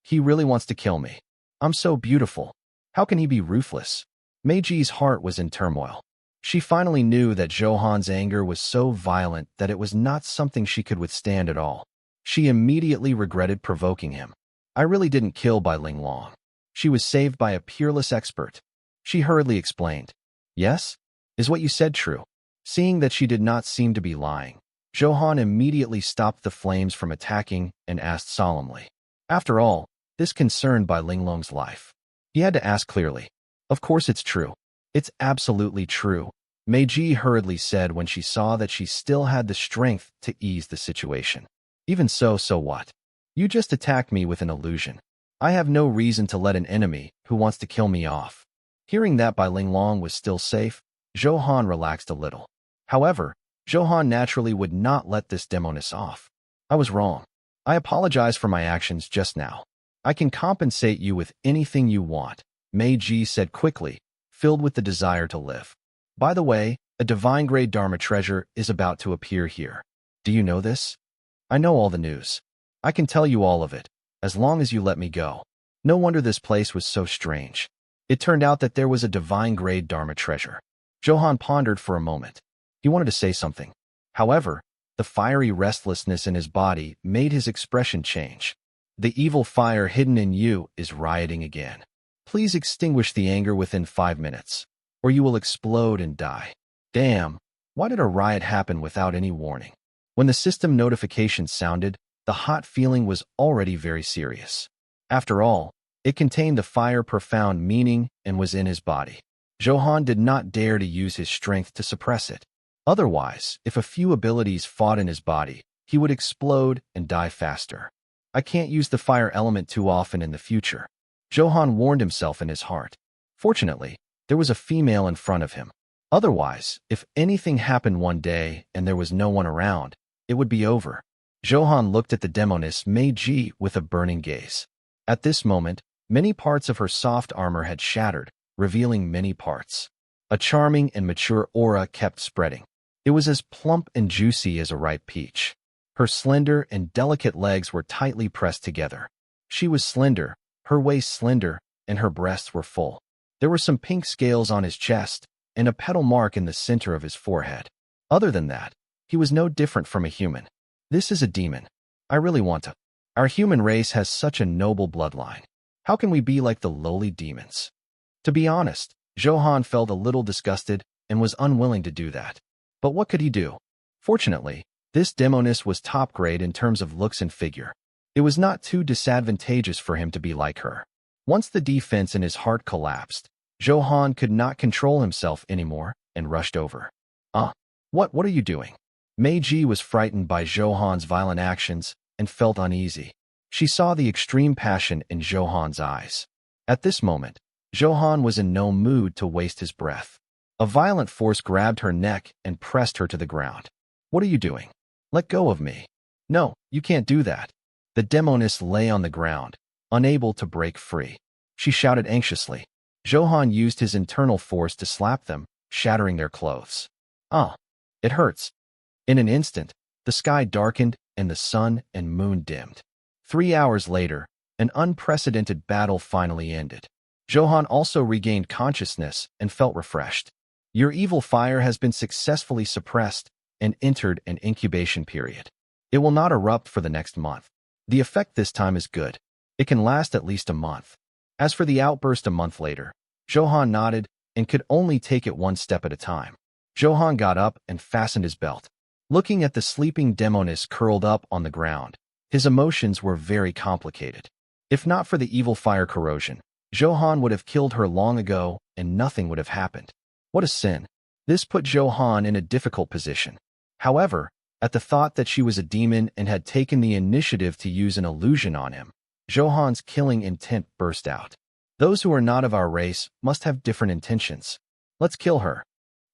He really wants to kill me. I'm so beautiful. How can he be ruthless? Meiji's heart was in turmoil. She finally knew that Zhou Han's anger was so violent that it was not something she could withstand at all. She immediately regretted provoking him. I really didn't kill Bai Linglong. She was saved by a peerless expert. She hurriedly explained. Yes? Is what you said true? Seeing that she did not seem to be lying, Zhou Han immediately stopped the flames from attacking and asked solemnly. After all, this concerned Bai Linglong's life. He had to ask clearly. Of course it's true. It's absolutely true, Meiji hurriedly said when she saw that she still had the strength to ease the situation. Even so what? You just attacked me with an illusion. I have no reason to let an enemy who wants to kill me off. Hearing that Bai Linglong was still safe, Zhou Han relaxed a little. However, Zhou Han naturally would not let this demoness off. I was wrong. I apologize for my actions just now. I can compensate you with anything you want, Meiji said quickly, filled with the desire to live. By the way, a divine-grade Dharma treasure is about to appear here. Do you know this? I know all the news. I can tell you all of it, as long as you let me go. No wonder this place was so strange. It turned out that there was a divine-grade Dharma treasure. Zhou Han pondered for a moment. He wanted to say something. However, the fiery restlessness in his body made his expression change. The evil fire hidden in you is rioting again. Please extinguish the anger within 5 minutes, or you will explode and die. Damn, why did a riot happen without any warning? When the system notification sounded, the hot feeling was already very serious. After all, it contained the fire profound meaning and was in his body. Zhou Han did not dare to use his strength to suppress it. Otherwise, if a few abilities fought in his body, he would explode and die faster. I can't use the fire element too often in the future. Zhou Han warned himself in his heart. Fortunately, there was a female in front of him. Otherwise, if anything happened one day and there was no one around, it would be over. Zhou Han looked at the demoness Meiji with a burning gaze. At this moment, many parts of her soft armor had shattered, revealing many parts. A charming and mature aura kept spreading. It was as plump and juicy as a ripe peach. Her slender and delicate legs were tightly pressed together. She was slender, her waist slender, and her breasts were full. There were some pink scales on his chest and a petal mark in the center of his forehead. Other than that, he was no different from a human. This is a demon. I really want to. Our human race has such a noble bloodline. How can we be like the lowly demons? To be honest, Zhou Han felt a little disgusted and was unwilling to do that. But what could he do? Fortunately, this demoness was top grade in terms of looks and figure. It was not too disadvantageous for him to be like her. Once the defense in his heart collapsed, Zhou Han could not control himself anymore and rushed over. What are you doing? Meiji was frightened by Zhou Han's violent actions and felt uneasy. She saw the extreme passion in Zhou Han's eyes. At this moment, Zhou Han was in no mood to waste his breath. A violent force grabbed her neck and pressed her to the ground. What are you doing? Let go of me. No, you can't do that. The demoness lay on the ground, unable to break free. She shouted anxiously. Zhou Han used his internal force to slap them, shattering their clothes. It hurts. In an instant, the sky darkened and the sun and moon dimmed. 3 hours later, an unprecedented battle finally ended. Zhou Han also regained consciousness and felt refreshed. Your evil fire has been successfully suppressed and entered an incubation period. It will not erupt for the next month. The effect this time is good. It can last at least a month. As for the outburst a month later, Zhou Han nodded and could only take it one step at a time. Zhou Han got up and fastened his belt. Looking at the sleeping demoness curled up on the ground, his emotions were very complicated. If not for the evil fire corrosion, Zhou Han would have killed her long ago and nothing would have happened. What a sin. This put Zhou Han in a difficult position. However, at the thought that she was a demon and had taken the initiative to use an illusion on him, Zhou Han's killing intent burst out. Those who are not of our race must have different intentions. Let's kill her.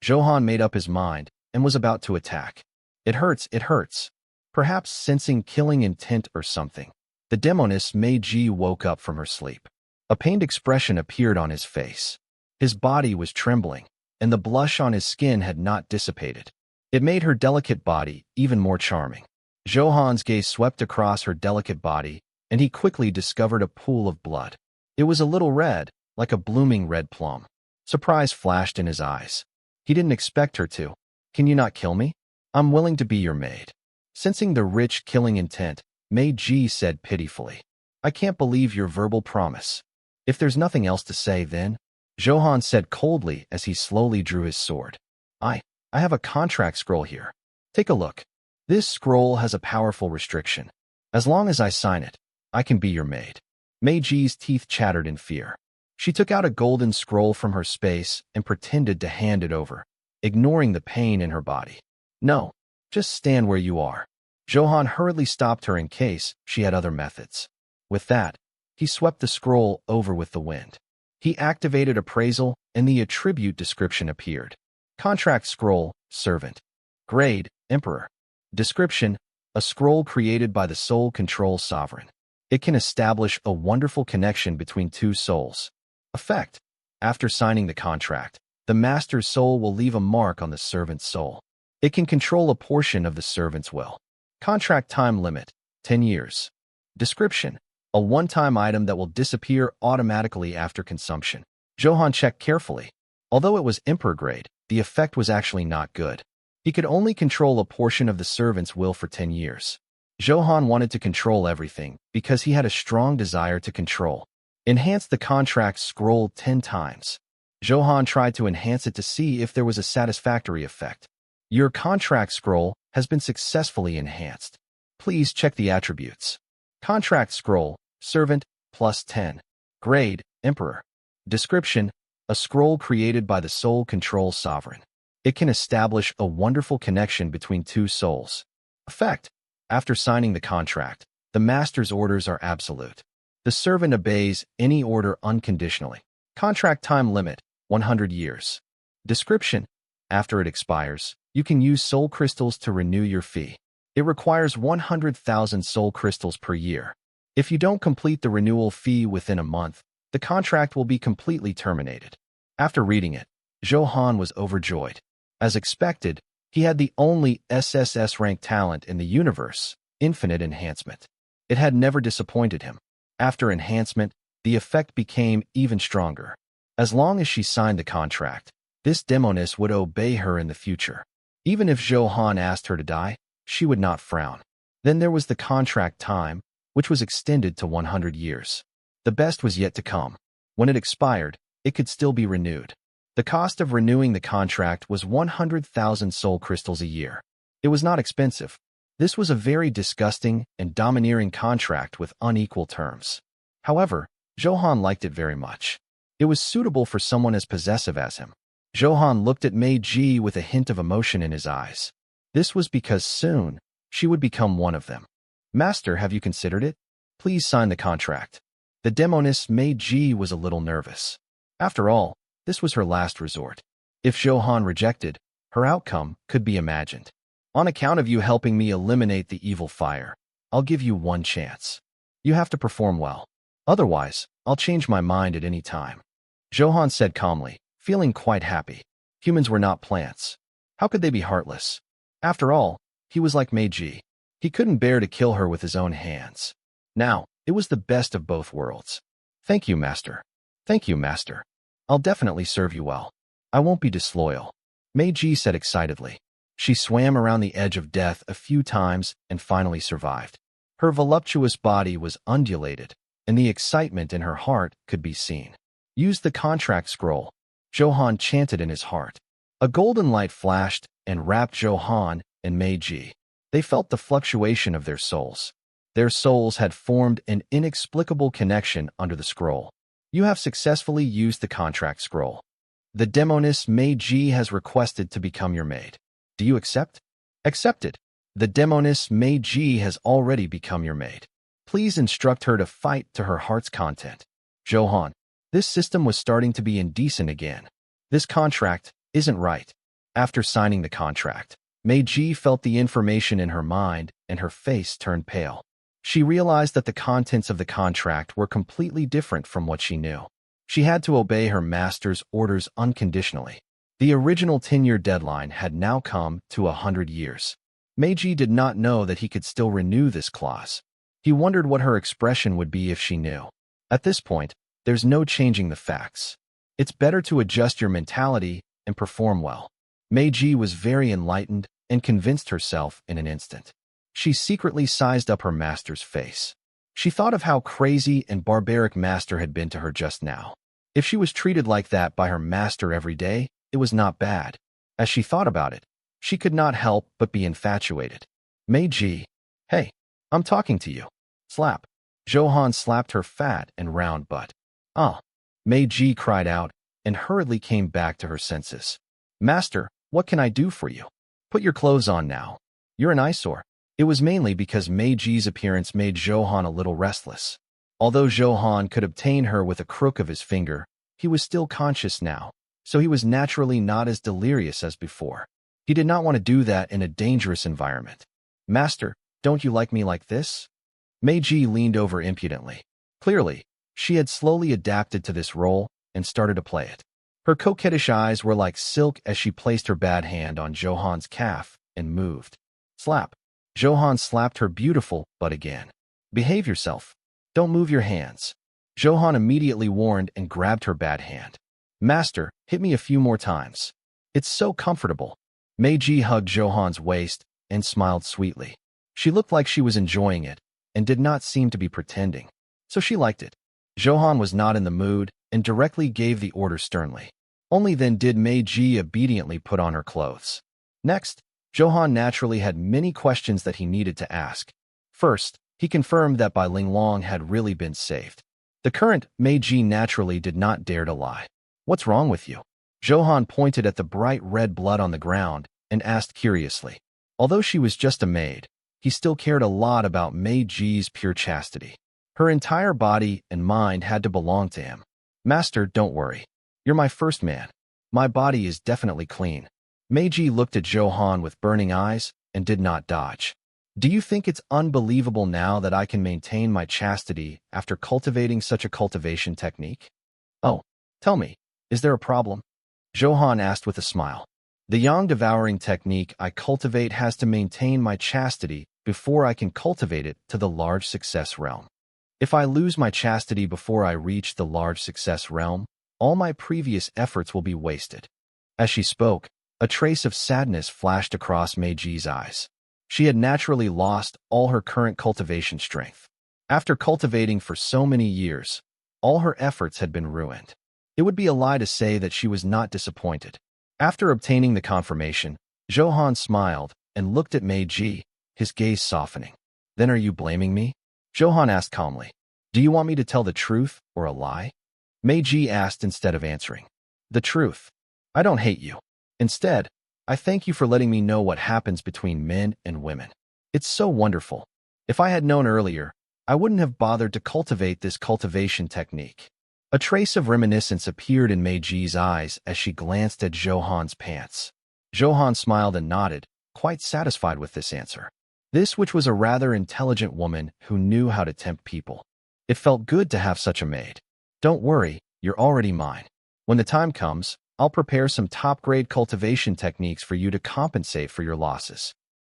Zhou Han made up his mind and was about to attack. It hurts. Perhaps sensing killing intent or something. The demoness Meiji woke up from her sleep. A pained expression appeared on his face. His body was trembling, and the blush on his skin had not dissipated. It made her delicate body even more charming. Zhou Han's gaze swept across her delicate body, and he quickly discovered a pool of blood. It was a little red, like a blooming red plum. Surprise flashed in his eyes. He didn't expect her to. Can you not kill me? I'm willing to be your maid. Sensing the rich killing intent, Meiji said pitifully. I can't believe your verbal promise. If there's nothing else to say, then, Zhou Han said coldly as he slowly drew his sword. I have a contract scroll here. Take a look. This scroll has a powerful restriction. As long as I sign it, I can be your maid. Meiji's teeth chattered in fear. She took out a golden scroll from her space and pretended to hand it over, ignoring the pain in her body. No, just stand where you are. Zhou Han hurriedly stopped her in case she had other methods. With that, he swept the scroll over with the wind. He activated appraisal and the attribute description appeared. Contract scroll, servant. Grade, emperor. Description, a scroll created by the soul control sovereign. It can establish a wonderful connection between two souls. Effect, after signing the contract, the master's soul will leave a mark on the servant's soul. It can control a portion of the servant's will. Contract time limit, 10 years. Description, a one-time item that will disappear automatically after consumption. Zhou Han checked carefully. Although it was emperor grade, the effect was actually not good. He could only control a portion of the servant's will for 10 years. Zhou Han wanted to control everything because he had a strong desire to control. Enhance the contract scroll 10 times. Zhou Han tried to enhance it to see if there was a satisfactory effect. Your contract scroll has been successfully enhanced. Please check the attributes. Contract scroll, servant, plus 10. Grade, emperor. Description, a scroll created by the soul control sovereign. It can establish a wonderful connection between two souls. Effect, after signing the contract, the master's orders are absolute. The servant obeys any order unconditionally. Contract time limit, 100 years. Description, after it expires, you can use soul crystals to renew your fee. It requires 100,000 soul crystals per year. If you don't complete the renewal fee within a month, the contract will be completely terminated. After reading it, Zhou Han was overjoyed. As expected, he had the only SSS rank talent in the universe, infinite enhancement. It had never disappointed him. After enhancement, the effect became even stronger. As long as she signed the contract, this demoness would obey her in the future. Even if Zhou Han asked her to die, she would not frown. Then there was the contract time, which was extended to 100 years. The best was yet to come. When it expired, it could still be renewed. The cost of renewing the contract was 100,000 soul crystals a year. It was not expensive. This was a very disgusting and domineering contract with unequal terms. However, Zhou Han liked it very much. It was suitable for someone as possessive as him. Zhou Han looked at Meiji with a hint of emotion in his eyes. This was because soon, she would become one of them. Master, have you considered it? Please sign the contract. The demoness Meiji was a little nervous. After all, this was her last resort. If Zhou Han rejected, her outcome could be imagined. On account of you helping me eliminate the evil fire, I'll give you one chance. You have to perform well. Otherwise, I'll change my mind at any time. Zhou Han said calmly, feeling quite happy. Humans were not plants. How could they be heartless? After all, he was like Meiji. He couldn't bear to kill her with his own hands. Now, it was the best of both worlds. Thank you, Master. Thank you, Master. I'll definitely serve you well. I won't be disloyal. Meiji said excitedly. She swam around the edge of death a few times and finally survived. Her voluptuous body was undulated, and the excitement in her heart could be seen. Use the contract scroll. Zhou Han chanted in his heart. A golden light flashed and wrapped Zhou Han and Meiji. They felt the fluctuation of their souls. Their souls had formed an inexplicable connection under the scroll. You have successfully used the contract scroll. The demoness Meiji has requested to become your maid. Do you accept? Accepted. The demoness Meiji has already become your maid. Please instruct her to fight to her heart's content. Zhou Han, this system was starting to be indecent again. This contract isn't right. After signing the contract, Meiji felt the information in her mind and her face turned pale. She realized that the contents of the contract were completely different from what she knew. She had to obey her master's orders unconditionally. The original 10-year deadline had now come to 100 years. Meiji did not know that he could still renew this clause. He wondered what her expression would be if she knew. At this point, there's no changing the facts. It's better to adjust your mentality and perform well. Meiji was very enlightened and convinced herself in an instant. She secretly sized up her master's face. She thought of how crazy and barbaric master had been to her just now. If she was treated like that by her master every day, it was not bad. As she thought about it, she could not help but be infatuated. Meiji, hey, I'm talking to you. Slap. Zhou Han slapped her fat and round butt. Ah. Meiji cried out and hurriedly came back to her senses. Master, what can I do for you? Put your clothes on now. You're an eyesore. It was mainly because Meiji's appearance made Zhou Han a little restless. Although Zhou Han could obtain her with a crook of his finger, he was still conscious now, so he was naturally not as delirious as before. He did not want to do that in a dangerous environment. Master, don't you like me like this? Meiji leaned over impudently. Clearly, she had slowly adapted to this role and started to play it. Her coquettish eyes were like silk as she placed her bad hand on Zhou Han's calf and moved. Slap. Zhou Han slapped her beautiful butt again. Behave yourself. Don't move your hands. Zhou Han immediately warned and grabbed her bad hand. Master, hit me a few more times. It's so comfortable. Meiji hugged Zhou Han's waist and smiled sweetly. She looked like she was enjoying it and did not seem to be pretending, so she liked it. Zhou Han was not in the mood and directly gave the order sternly. Only then did Meiji obediently put on her clothes. Next, Zhou Han naturally had many questions that he needed to ask. First, he confirmed that Bai Linglong had really been saved. The current Meiji naturally did not dare to lie. What's wrong with you? Zhou Han pointed at the bright red blood on the ground and asked curiously. Although she was just a maid, he still cared a lot about Meiji's pure chastity. Her entire body and mind had to belong to him. Master, don't worry. You're my first man. My body is definitely clean. Meiji looked at Zhou Han with burning eyes and did not dodge. Do you think it's unbelievable now that I can maintain my chastity after cultivating such a cultivation technique? Oh, tell me, is there a problem? Zhou Han asked with a smile. The yang devouring technique I cultivate has to maintain my chastity before I can cultivate it to the large success realm. If I lose my chastity before I reach the large success realm, all my previous efforts will be wasted. As she spoke, a trace of sadness flashed across Meiji's eyes. She had naturally lost all her current cultivation strength. After cultivating for so many years, all her efforts had been ruined. It would be a lie to say that she was not disappointed. After obtaining the confirmation, Zhou Han smiled and looked at Meiji, his gaze softening. Then are you blaming me? Zhou Han asked calmly. Do you want me to tell the truth or a lie? Meiji asked instead of answering. The truth. I don't hate you. Instead, I thank you for letting me know what happens between men and women. It's so wonderful. If I had known earlier, I wouldn't have bothered to cultivate this cultivation technique. A trace of reminiscence appeared in Meiji's eyes as she glanced at Zhou Han's pants. Zhou Han smiled and nodded, quite satisfied with this answer. This which was a rather intelligent woman who knew how to tempt people. It felt good to have such a maid. Don't worry, you're already mine. When the time comes, I'll prepare some top-grade cultivation techniques for you to compensate for your losses.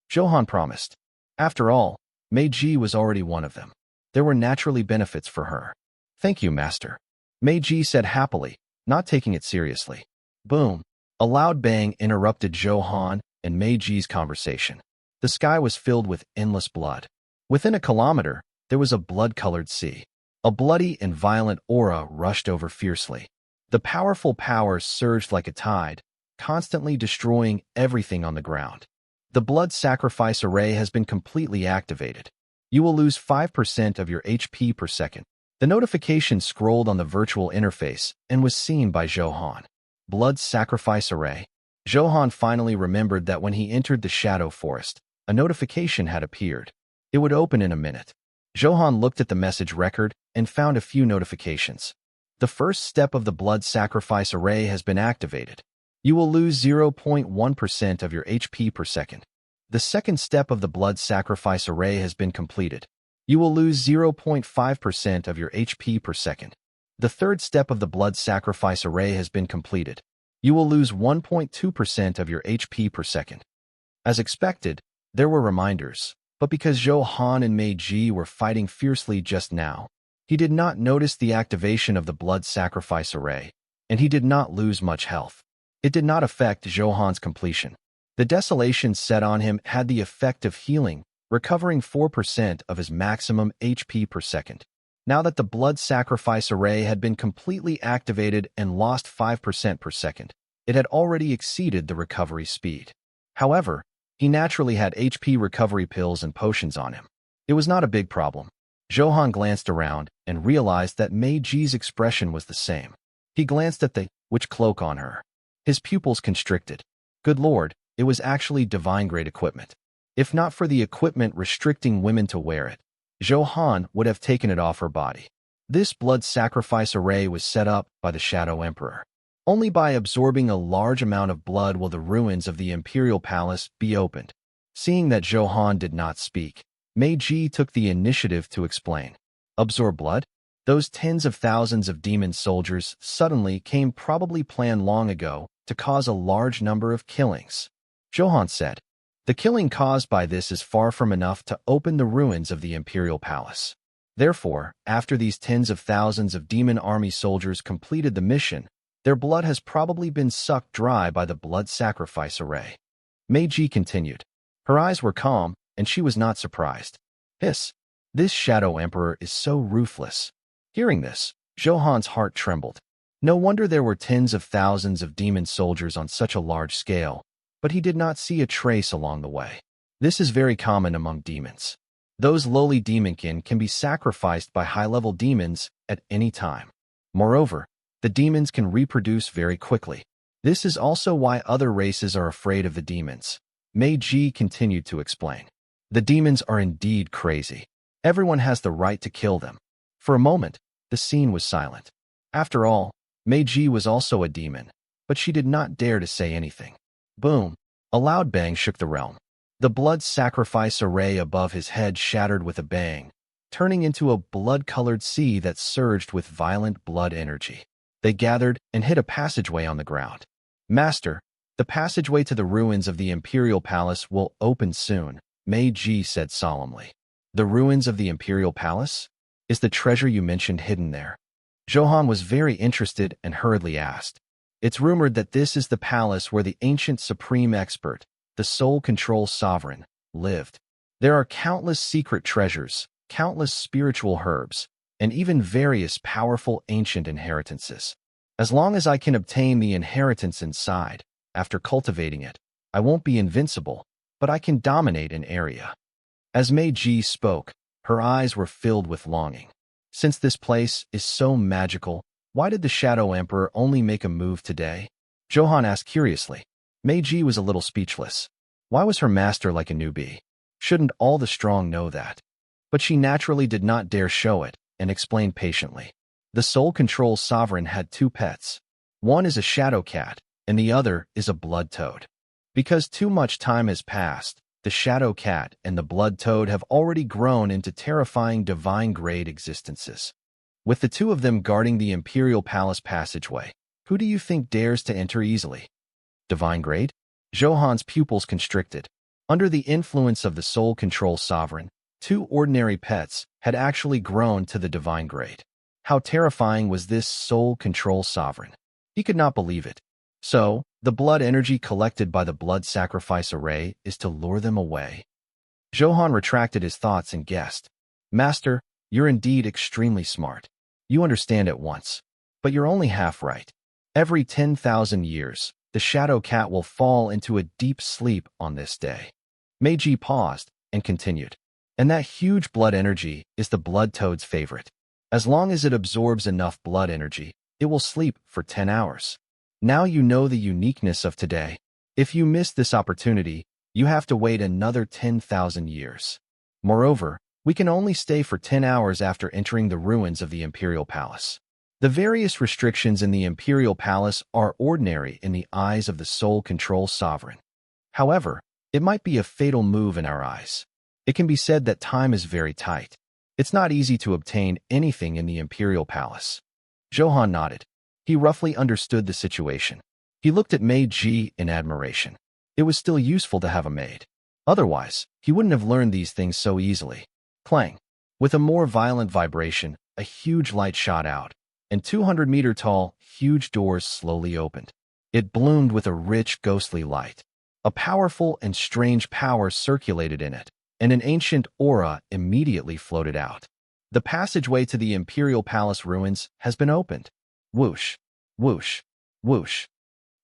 Zhou Han promised. After all, Meiji was already one of them. There were naturally benefits for her. Thank you, master. Meiji said happily, not taking it seriously. Boom. A loud bang interrupted Zhou Han and Meiji's conversation. The sky was filled with endless blood. Within a kilometer, there was a blood-colored sea. A bloody and violent aura rushed over fiercely. The powerful power surged like a tide, constantly destroying everything on the ground. The blood sacrifice array has been completely activated. You will lose 5% of your HP per second. The notification scrolled on the virtual interface and was seen by Zhou Han. Blood sacrifice array. Zhou Han finally remembered that when he entered the Shadow Forest, a notification had appeared. It would open in a minute. Zhou Han looked at the message record and found a few notifications. The first step of the blood sacrifice array has been activated. You will lose 0.1% of your HP per second. The second step of the blood sacrifice array has been completed. You will lose 0.5% of your HP per second. The third step of the blood sacrifice array has been completed. You will lose 1.2% of your HP per second. As expected, there were reminders, but because Zhou Han and Meiji were fighting fiercely just now, he did not notice the activation of the blood sacrifice array, and he did not lose much health. It did not affect Zhou Han's completion. The desolation set on him had the effect of healing, recovering 4% of his maximum HP per second. Now that the blood sacrifice array had been completely activated and lost 5% per second, it had already exceeded the recovery speed. However, he naturally had HP recovery pills and potions on him. It was not a big problem. Zhou Han glanced around and realized that Meiji's expression was the same. He glanced at the witch cloak on her. His pupils constricted. Good lord, it was actually divine-grade equipment. If not for the equipment restricting women to wear it, Zhou Han would have taken it off her body. This blood sacrifice array was set up by the Shadow Emperor. Only by absorbing a large amount of blood will the ruins of the Imperial Palace be opened. Seeing that Zhou Han did not speak, Meiji took the initiative to explain. Absorb blood? Those tens of thousands of demon soldiers suddenly came, probably planned long ago, to cause a large number of killings. Zhou Han said. The killing caused by this is far from enough to open the ruins of the Imperial Palace. Therefore, after these tens of thousands of demon army soldiers completed the mission, their blood has probably been sucked dry by the blood sacrifice array. Meiji continued. Her eyes were calm, and she was not surprised. Hiss! This Shadow Emperor is so ruthless. Hearing this, Zhou Han's heart trembled. No wonder there were tens of thousands of demon soldiers on such a large scale, but he did not see a trace along the way. This is very common among demons. Those lowly demonkin can be sacrificed by high-level demons at any time. Moreover, the demons can reproduce very quickly. This is also why other races are afraid of the demons. Meiji continued to explain. The demons are indeed crazy. Everyone has the right to kill them. For a moment, the scene was silent. After all, Meiji was also a demon, but she did not dare to say anything. Boom! A loud bang shook the realm. The blood sacrifice array above his head shattered with a bang, turning into a blood-colored sea that surged with violent blood energy. They gathered and hit a passageway on the ground. Master, the passageway to the ruins of the Imperial Palace will open soon, Meiji said solemnly. The ruins of the Imperial Palace? Is the treasure you mentioned hidden there? Zhou Han was very interested and hurriedly asked. It's rumored that this is the palace where the ancient supreme expert, the soul control sovereign, lived. There are countless secret treasures, countless spiritual herbs, and even various powerful ancient inheritances. As long as I can obtain the inheritance inside, after cultivating it, I won't be invincible, but I can dominate an area. As Meiji spoke, her eyes were filled with longing. Since this place is so magical, why did the Shadow Emperor only make a move today? Zhou Han asked curiously. Meiji was a little speechless. Why was her master like a newbie? Shouldn't all the strong know that? But she naturally did not dare show it, and explained patiently. The Soul Control Sovereign had two pets. One is a shadow cat, and the other is a blood toad. Because too much time has passed, the shadow cat and the blood toad have already grown into terrifying divine-grade existences. With the two of them guarding the Imperial Palace passageway, who do you think dares to enter easily? Divine grade? Zhou Han's pupils constricted. Under the influence of the Soul Control Sovereign, two ordinary pets had actually grown to the divine grade. How terrifying was this Soul Control Sovereign? He could not believe it. So, the blood energy collected by the blood sacrifice array is to lure them away. Zhou Han retracted his thoughts and guessed. Master, you're indeed extremely smart. You understand at once. But you're only half right. Every 10,000 years, the shadow cat will fall into a deep sleep on this day. Meiji paused and continued. And that huge blood energy is the blood toad's favorite. As long as it absorbs enough blood energy, it will sleep for 10 hours. Now you know the uniqueness of today. If you miss this opportunity, you have to wait another 10,000 years. Moreover, we can only stay for 10 hours after entering the ruins of the Imperial Palace. The various restrictions in the Imperial Palace are ordinary in the eyes of the Soul Control Sovereign. However, it might be a fatal move in our eyes. It can be said that time is very tight. It's not easy to obtain anything in the Imperial Palace. Zhou Han nodded. He roughly understood the situation. He looked at Meiji in admiration. It was still useful to have a maid. Otherwise, he wouldn't have learned these things so easily. Clang. With a more violent vibration, a huge light shot out, and 200-meter-tall, huge doors slowly opened. It bloomed with a rich, ghostly light. A powerful and strange power circulated in it, and an ancient aura immediately floated out. The passageway to the Imperial Palace ruins has been opened. Whoosh, whoosh, whoosh.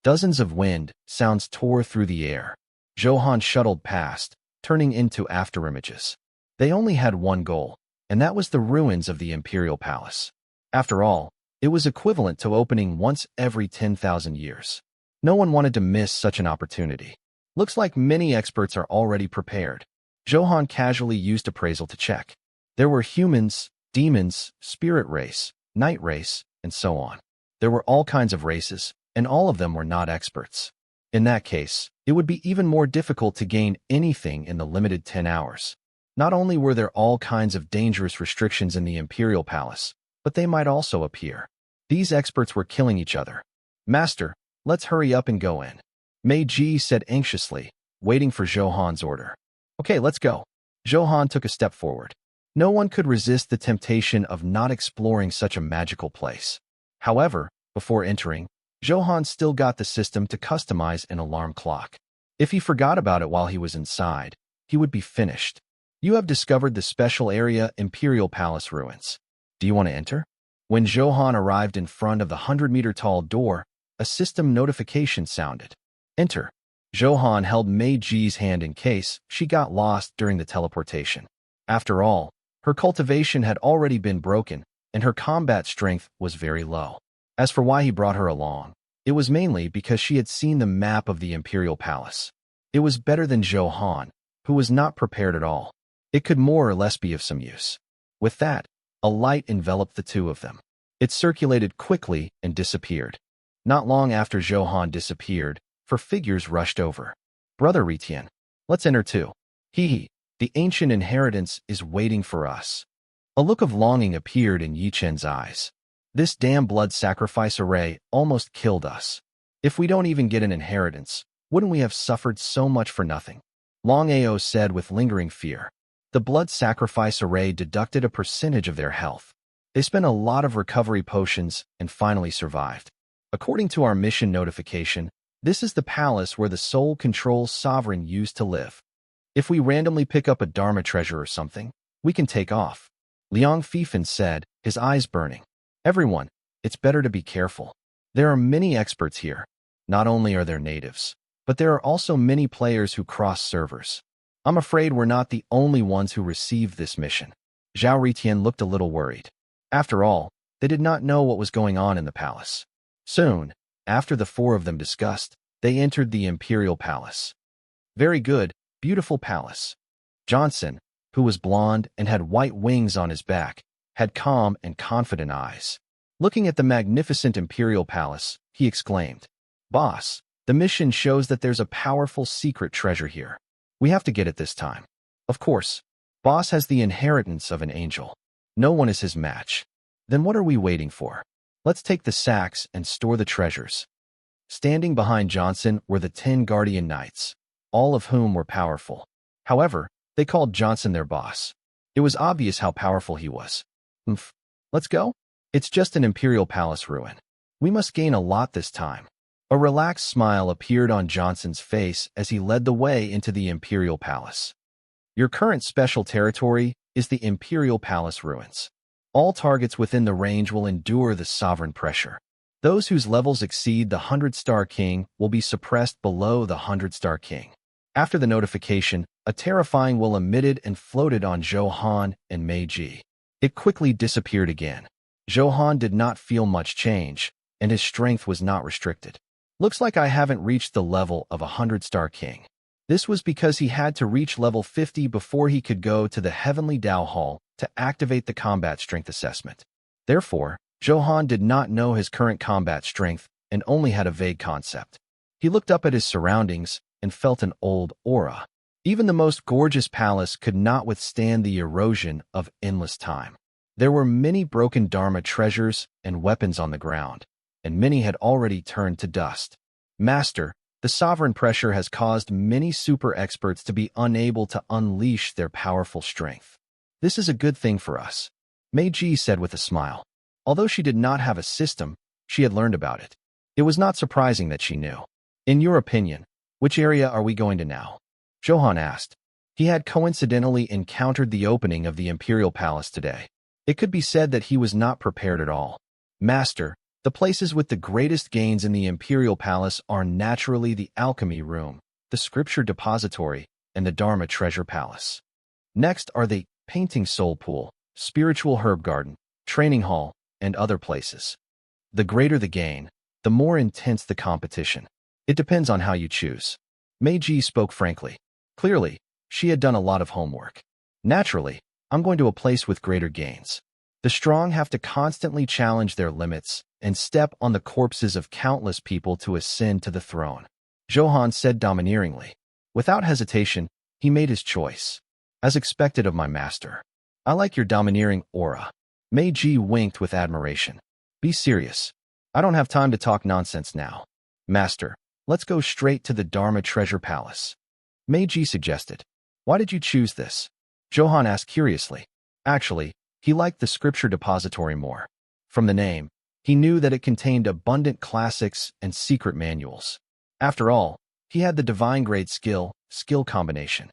Dozens of wind sounds tore through the air. Zhou Han shuttled past, turning into afterimages. They only had one goal, and that was the ruins of the Imperial Palace. After all, it was equivalent to opening once every 10,000 years. No one wanted to miss such an opportunity. Looks like many experts are already prepared. Zhou Han casually used appraisal to check. There were humans, demons, spirit race, night race, and so on. There were all kinds of races, and all of them were not experts. In that case, it would be even more difficult to gain anything in the limited 10 hours. Not only were there all kinds of dangerous restrictions in the Imperial Palace, but they might also appear. These experts were killing each other. Master, let's hurry up and go in. Meiji said anxiously, waiting for Zhou Han's order. Okay, let's go. Zhou Han took a step forward. No one could resist the temptation of not exploring such a magical place. However, before entering, Zhou Han still got the system to customize an alarm clock. If he forgot about it while he was inside, he would be finished. You have discovered the special area Imperial Palace ruins. Do you want to enter? When Zhou Han arrived in front of the 100-meter-tall door, a system notification sounded. Enter. Zhou Han held Meiji's hand in case she got lost during the teleportation. After all, her cultivation had already been broken, and her combat strength was very low. As for why he brought her along, it was mainly because she had seen the map of the Imperial Palace. It was better than Zhou Han, who was not prepared at all. It could more or less be of some use. With that, a light enveloped the two of them. It circulated quickly and disappeared. Not long after Zhou Han disappeared, 4 figures rushed over. Brother Ritian, let's enter too. Hee, the ancient inheritance is waiting for us. A look of longing appeared in Yi Chen's eyes. This damn blood sacrifice array almost killed us. If we don't even get an inheritance, wouldn't we have suffered so much for nothing? Long Ao said with lingering fear. The blood sacrifice array deducted a percentage of their health. They spent a lot of recovery potions and finally survived. According to our mission notification, this is the palace where the Soul Control Sovereign used to live. If we randomly pick up a Dharma treasure or something, we can take off. Liang Fifan said, his eyes burning. Everyone, it's better to be careful. There are many experts here. Not only are there natives, but there are also many players who cross servers. I'm afraid we're not the only ones who received this mission. Zhao Ritian looked a little worried. After all, they did not know what was going on in the palace. Soon, after the four of them discussed, they entered the Imperial Palace. Very good, beautiful palace. Johnson, who was blond and had white wings on his back, had calm and confident eyes. Looking at the magnificent Imperial Palace, he exclaimed, "Boss, the mission shows that there's a powerful secret treasure here. We have to get it this time. Of course, Boss has the inheritance of an angel. No one is his match. Then what are we waiting for? Let's take the sacks and store the treasures." Standing behind Johnson were the 10 Guardian Knights, all of whom were powerful. However, they called Johnson their boss. It was obvious how powerful he was. Let's go? It's just an Imperial Palace ruin. We must gain a lot this time. A relaxed smile appeared on Johnson's face as he led the way into the Imperial Palace. Your current special territory is the Imperial Palace ruins. All targets within the range will endure the sovereign pressure. Those whose levels exceed the 100-star king will be suppressed below the 100-star king. After the notification, a terrifying will emitted and floated on Zhou Han and Mei Ji. It quickly disappeared again. Zhou Han did not feel much change, and his strength was not restricted. Looks like I haven't reached the level of a 100-star king. This was because he had to reach level 50 before he could go to the Heavenly Dao Hall to activate the combat strength assessment. Therefore, Zhou Han did not know his current combat strength and only had a vague concept. He looked up at his surroundings and felt an old aura. Even the most gorgeous palace could not withstand the erosion of endless time. There were many broken Dharma treasures and weapons on the ground, and many had already turned to dust. Master, the sovereign pressure has caused many super experts to be unable to unleash their powerful strength. This is a good thing for us, Mei Ji said with a smile. Although she did not have a system, she had learned about it. It was not surprising that she knew. In your opinion, which area are we going to now? Zhou Han asked. He had coincidentally encountered the opening of the Imperial Palace today. It could be said that he was not prepared at all. Master, the places with the greatest gains in the Imperial Palace are naturally the Alchemy Room, the Scripture Depository, and the Dharma Treasure Palace. Next are the Painting Soul Pool, Spiritual Herb Garden, Training Hall, and other places. The greater the gain, the more intense the competition. It depends on how you choose. Mei Ji spoke frankly. Clearly, she had done a lot of homework. Naturally, I'm going to a place with greater gains. The strong have to constantly challenge their limits and step on the corpses of countless people to ascend to the throne. Zhou Han said domineeringly. Without hesitation, he made his choice. As expected of my master. I like your domineering aura. Mei Ji winked with admiration. Be serious. I don't have time to talk nonsense now. Master, let's go straight to the Dharma Treasure Palace. Mei Ji suggested. Why did you choose this? Zhou Han asked curiously. Actually, he liked the Scripture Depository more. From the name, he knew that it contained abundant classics and secret manuals. After all, he had the divine grade skill combination.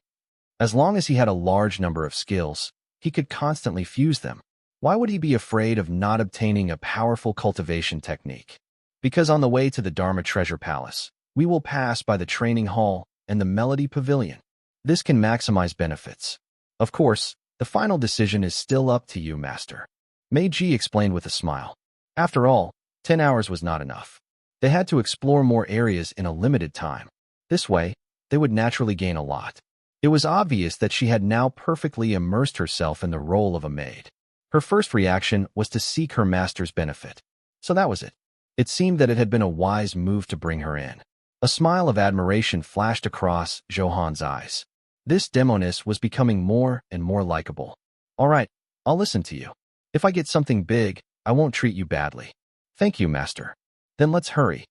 As long as he had a large number of skills, he could constantly fuse them. Why would he be afraid of not obtaining a powerful cultivation technique? Because on the way to the Dharma Treasure Palace, we will pass by the Training Hall and the Melody Pavilion. This can maximize benefits. Of course, the final decision is still up to you, Master. Mei Ji explained with a smile. After all, 10 hours was not enough. They had to explore more areas in a limited time. This way, they would naturally gain a lot. It was obvious that she had now perfectly immersed herself in the role of a maid. Her first reaction was to seek her master's benefit. So that was it. It seemed that it had been a wise move to bring her in. A smile of admiration flashed across Zhou Han's eyes. This demoness was becoming more and more likable. All right, I'll listen to you. If I get something big, I won't treat you badly. Thank you, Master. Then let's hurry.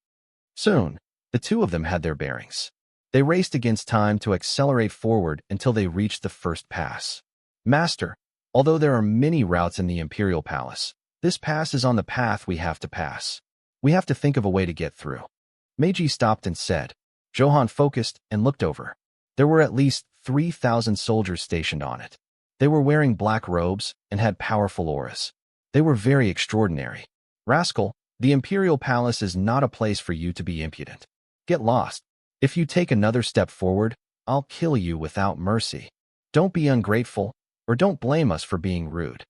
Soon, the two of them had their bearings. They raced against time to accelerate forward until they reached the first pass. Master, although there are many routes in the Imperial Palace, this pass is on the path we have to pass. We have to think of a way to get through. Meiji stopped and said. Zhou Han focused and looked over. There were at least 3,000 soldiers stationed on it. They were wearing black robes and had powerful auras. They were very extraordinary. Rascal, the Imperial Palace is not a place for you to be impudent. Get lost. If you take another step forward, I'll kill you without mercy. Don't be ungrateful, or don't blame us for being rude.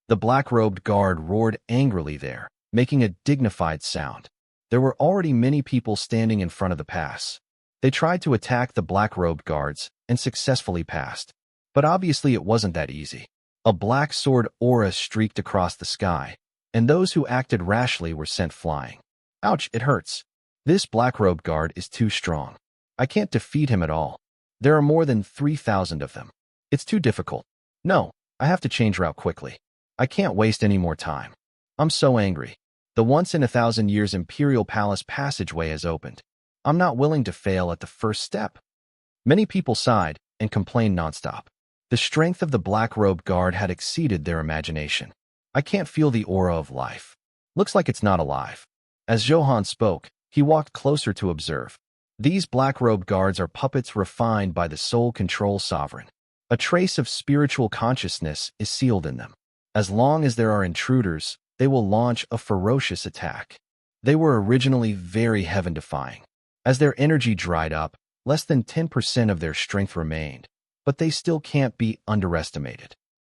The black-robed guard roared angrily there, making a dignified sound. There were already many people standing in front of the pass. They tried to attack the black-robed guards and successfully passed. But obviously it wasn't that easy. A black sword aura streaked across the sky, and those who acted rashly were sent flying. Ouch, it hurts. This black-robed guard is too strong. I can't defeat him at all. There are more than 3,000 of them. It's too difficult. No, I have to change route quickly. I can't waste any more time. I'm so angry. The once-in-a-thousand-years Imperial Palace passageway has opened. I'm not willing to fail at the first step. Many people sighed and complained nonstop. The strength of the black-robed guard had exceeded their imagination. I can't feel the aura of life. Looks like it's not alive. As Zhou Han spoke, he walked closer to observe. These black-robed guards are puppets refined by the soul control sovereign. A trace of spiritual consciousness is sealed in them. As long as there are intruders, they will launch a ferocious attack. They were originally very heaven-defying. As their energy dried up, less than 10% of their strength remained, but they still can't be underestimated.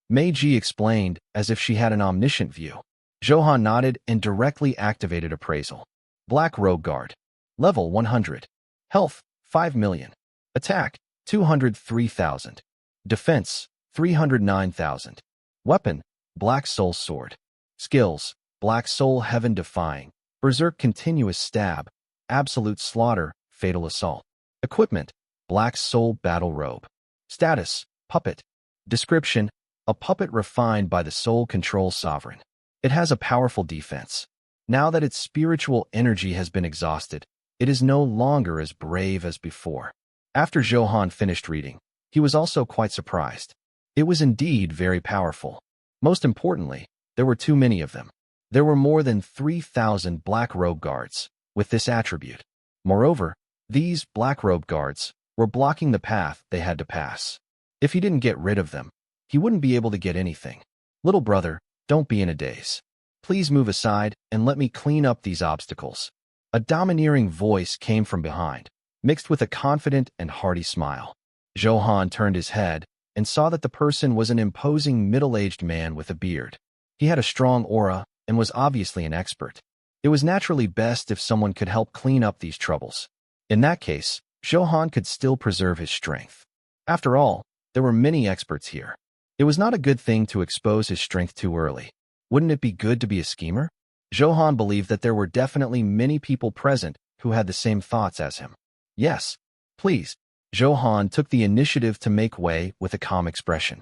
Meiji explained as if she had an omniscient view. Zhou Han nodded and directly activated appraisal. Black Rogue Guard. Level 100. Health, 5 million. Attack, 203,000. Defense, 309,000. Weapon, Black Soul Sword. Skills, Black Soul Heaven Defying. Berserk Continuous Stab. Absolute Slaughter, Fatal Assault. Equipment, Black Soul Battle Robe. Status, Puppet. Description, a puppet refined by the Soul Control Sovereign. It has a powerful defense. Now that its spiritual energy has been exhausted, it is no longer as brave as before. After Zhou Han finished reading, he was also quite surprised. It was indeed very powerful. Most importantly, there were too many of them. There were more than 3,000 Black Robe Guards with this attribute. Moreover, these Black Robe Guards were blocking the path they had to pass. If he didn't get rid of them, he wouldn't be able to get anything. Little brother, don't be in a daze. Please move aside and let me clean up these obstacles. A domineering voice came from behind, mixed with a confident and hearty smile. Zhou Han turned his head and saw that the person was an imposing middle-aged man with a beard. He had a strong aura and was obviously an expert. It was naturally best if someone could help clean up these troubles. In that case, Zhou Han could still preserve his strength. After all, there were many experts here. It was not a good thing to expose his strength too early. Wouldn't it be good to be a schemer? Zhou Han believed that there were definitely many people present who had the same thoughts as him. Yes, please. Zhou Han took the initiative to make way with a calm expression.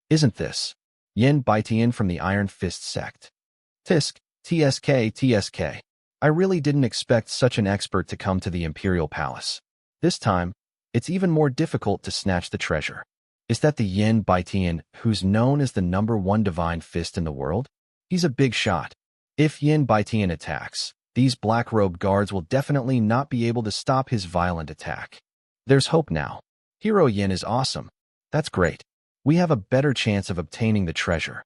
Isn't this Yin Baitian from the Iron Fist sect? Tisk, TSK. I really didn't expect such an expert to come to the Imperial Palace. This time, it's even more difficult to snatch the treasure. Is that the Yin Baitian who's known as the #1 divine fist in the world? He's a big shot. If Yin Baitian attacks, these black-robed guards will definitely not be able to stop his violent attack. There's hope now. Hero Yin is awesome. That's great. We have a better chance of obtaining the treasure.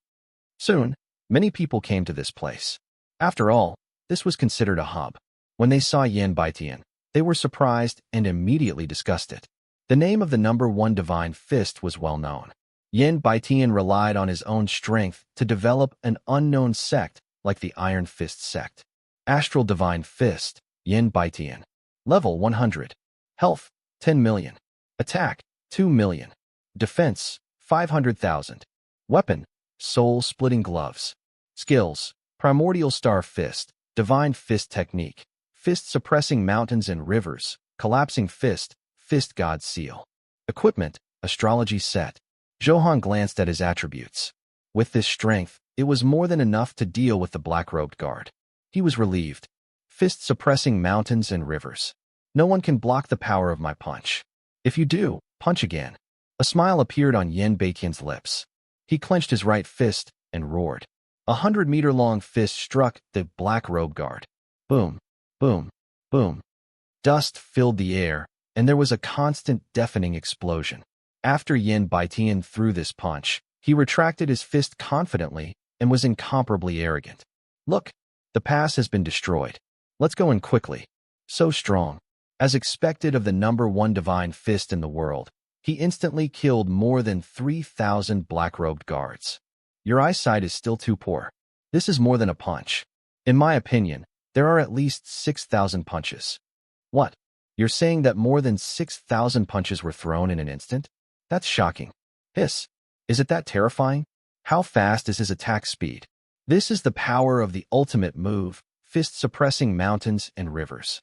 Soon, many people came to this place. After all, this was considered a hub. When they saw Yin Baitian, they were surprised and immediately discussed it. The name of the #1 divine fist was well known. Yin Baitian relied on his own strength to develop an unknown sect like the Iron Fist sect. Astral Divine Fist, Yin Baitian. Level 100. Health, 10 million. Attack, 2 million. Defense, 500,000. Weapon, Soul-Splitting Gloves. Skills, Primordial Star Fist, Divine Fist Technique, Fist Suppressing Mountains and Rivers, Collapsing Fist, Fist God Seal. Equipment, Astrology Set. Zhou Han glanced at his attributes. With this strength, it was more than enough to deal with the black-robed guard. He was relieved. fist suppressing mountains and rivers. No one can block the power of my punch. If you do, punch again. A smile appeared on Yin Baitian's lips. He clenched his right fist and roared. 100-meter-long fist struck the black robe guard. Boom, boom, boom. Dust filled the air, and there was a constant deafening explosion. After Yin Baitian threw this punch, he retracted his fist confidently and was incomparably arrogant. Look, the pass has been destroyed. Let's go in quickly. So strong. As expected of the #1 divine fist in the world, he instantly killed more than 3,000 black-robed guards. Your eyesight is still too poor. This is more than a punch. In my opinion, there are at least 6,000 punches. What? You're saying that more than 6,000 punches were thrown in an instant? That's shocking. Hiss. Is it that terrifying? How fast is his attack speed? This is the power of the ultimate move, fist suppressing mountains and rivers.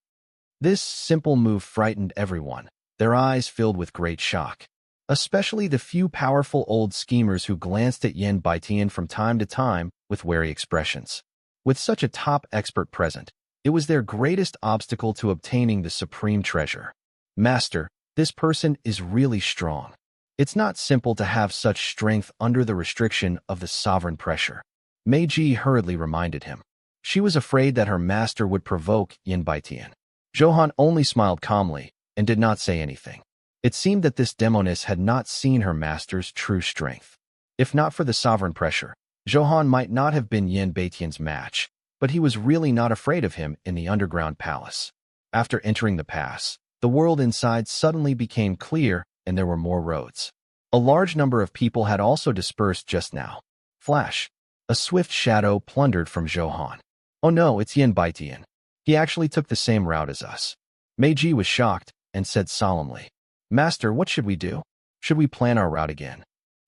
This simple move frightened everyone, their eyes filled with great shock. Especially the few powerful old schemers who glanced at Yin Baitian from time to time with wary expressions. With such a top expert present, it was their greatest obstacle to obtaining the supreme treasure. Master, this person is really strong. It's not simple to have such strength under the restriction of the sovereign pressure. Meiji hurriedly reminded him. She was afraid that her master would provoke Yin Baitian. Zhou Han only smiled calmly and did not say anything. It seemed that this demoness had not seen her master's true strength. If not for the sovereign pressure, Zhou Han might not have been Yin Baitian's match, but he was really not afraid of him in the underground palace. After entering the pass, the world inside suddenly became clear and there were more roads. A large number of people had also dispersed just now. Flash. A swift shadow plundered from Zhou Han. Oh no, it's Yin Baitian. He actually took the same route as us. Meiji was shocked and said solemnly, Master, what should we do? Should we plan our route again?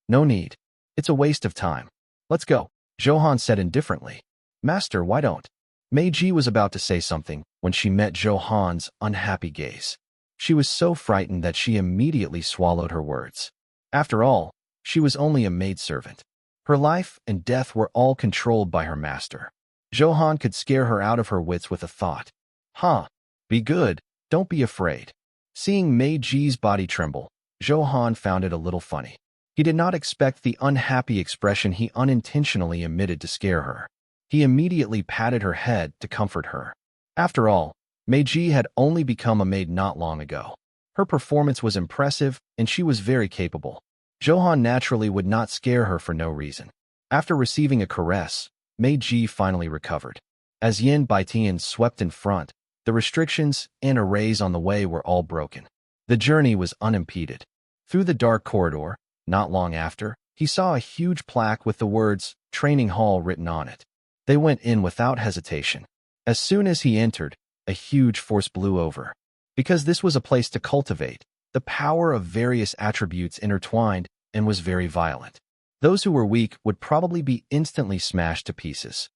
No need. It's a waste of time. Let's go. Zhou Han said indifferently. Master, why don't? Meiji was about to say something when she met Zhou Han's unhappy gaze. She was so frightened that she immediately swallowed her words. After all, she was only a maidservant. Her life and death were all controlled by her master. Zhou Han could scare her out of her wits with a thought. Be good, don't be afraid. Seeing Meiji's body tremble, Zhou Han found it a little funny. He did not expect the unhappy expression he unintentionally emitted to scare her. He immediately patted her head to comfort her. After all, Meiji had only become a maid not long ago. Her performance was impressive, and she was very capable. Zhou Han naturally would not scare her for no reason. After receiving a caress, Meiji finally recovered. As Yin Baitian swept in front, the restrictions and arrays on the way were all broken. The journey was unimpeded. Through the dark corridor, not long after, he saw a huge plaque with the words, Training Hall written on it. They went in without hesitation. As soon as he entered, a huge force blew over. Because this was a place to cultivate, the power of various attributes intertwined and was very violent. Those who were weak would probably be instantly smashed to pieces.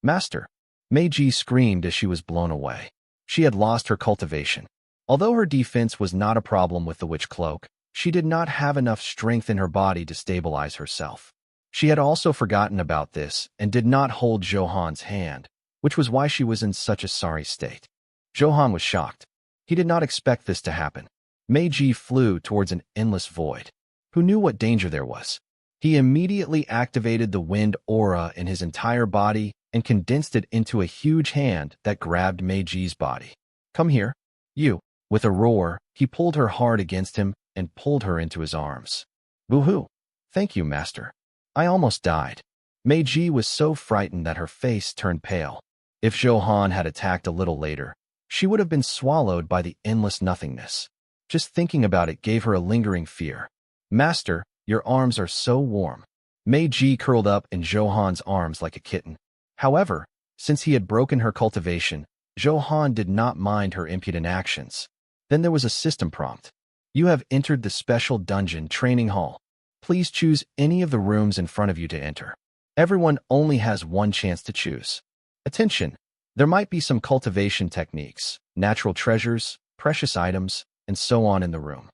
Master! Meiji screamed as she was blown away. She had lost her cultivation. Although her defense was not a problem with the witch cloak, she did not have enough strength in her body to stabilize herself. She had also forgotten about this and did not hold Zhou Han's hand, which was why she was in such a sorry state. Zhou Han was shocked. He did not expect this to happen. Meiji flew towards an endless void. Who knew what danger there was? He immediately activated the wind aura in his entire body and condensed it into a huge hand that grabbed Meiji's body. Come here, you. With a roar, he pulled her hard against him and pulled her into his arms. Boo-hoo. Thank you, master. I almost died. Meiji was so frightened that her face turned pale. If Zhou Han had attacked a little later, she would have been swallowed by the endless nothingness. Just thinking about it gave her a lingering fear. Master, your arms are so warm. Meiji curled up in Zhou Han's arms like a kitten. However, since he had broken her cultivation, Zhou Han did not mind her impudent actions. Then there was a system prompt. You have entered the special dungeon training hall. Please choose any of the rooms in front of you to enter. Everyone only has one chance to choose. Attention! There might be some cultivation techniques, natural treasures, precious items, and so on in the room.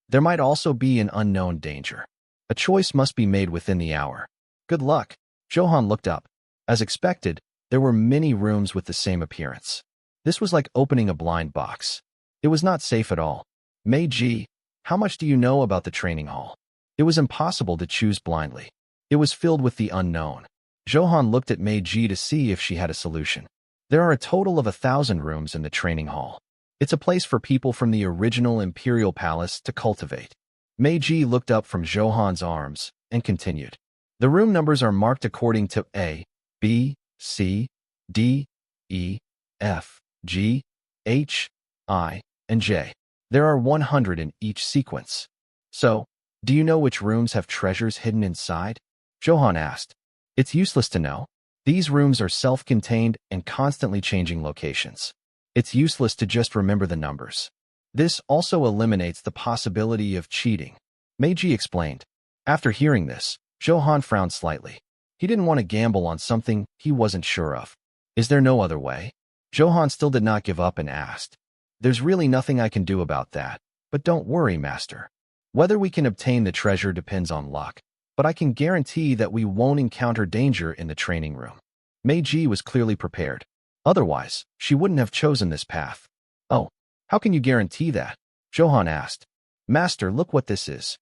There might also be an unknown danger. A choice must be made within the hour. Good luck. Zhou Han looked up. As expected, There were many rooms with the same appearance. This was like opening a blind box. It was not safe at all. Meiji, how much do you know about the training hall? It was impossible to choose blindly. It was filled with the unknown. Zhou Han looked at Meiji to see if she had a solution. There are a total of 1,000 rooms in the training hall. It's a place for people from the original Imperial Palace to cultivate. Meiji looked up from Zhou Han's arms and continued. The room numbers are marked according to A, B, C, D, E, F, G, H, I, and J. There are 100 in each sequence. So, do you know which rooms have treasures hidden inside? Zhou Han asked. It's useless to know. These rooms are self-contained and constantly changing locations. It's useless to just remember the numbers. This also eliminates the possibility of cheating, Meiji explained. After hearing this, Zhou Han frowned slightly. He didn't want to gamble on something he wasn't sure of. Is there no other way? Zhou Han still did not give up and asked. There's really nothing I can do about that, but don't worry, Master. Whether we can obtain the treasure depends on luck, but I can guarantee that we won't encounter danger in the training room. Meiji was clearly prepared. Otherwise, she wouldn't have chosen this path. Oh, how can you guarantee that? Zhou Han asked. Master, look what this is.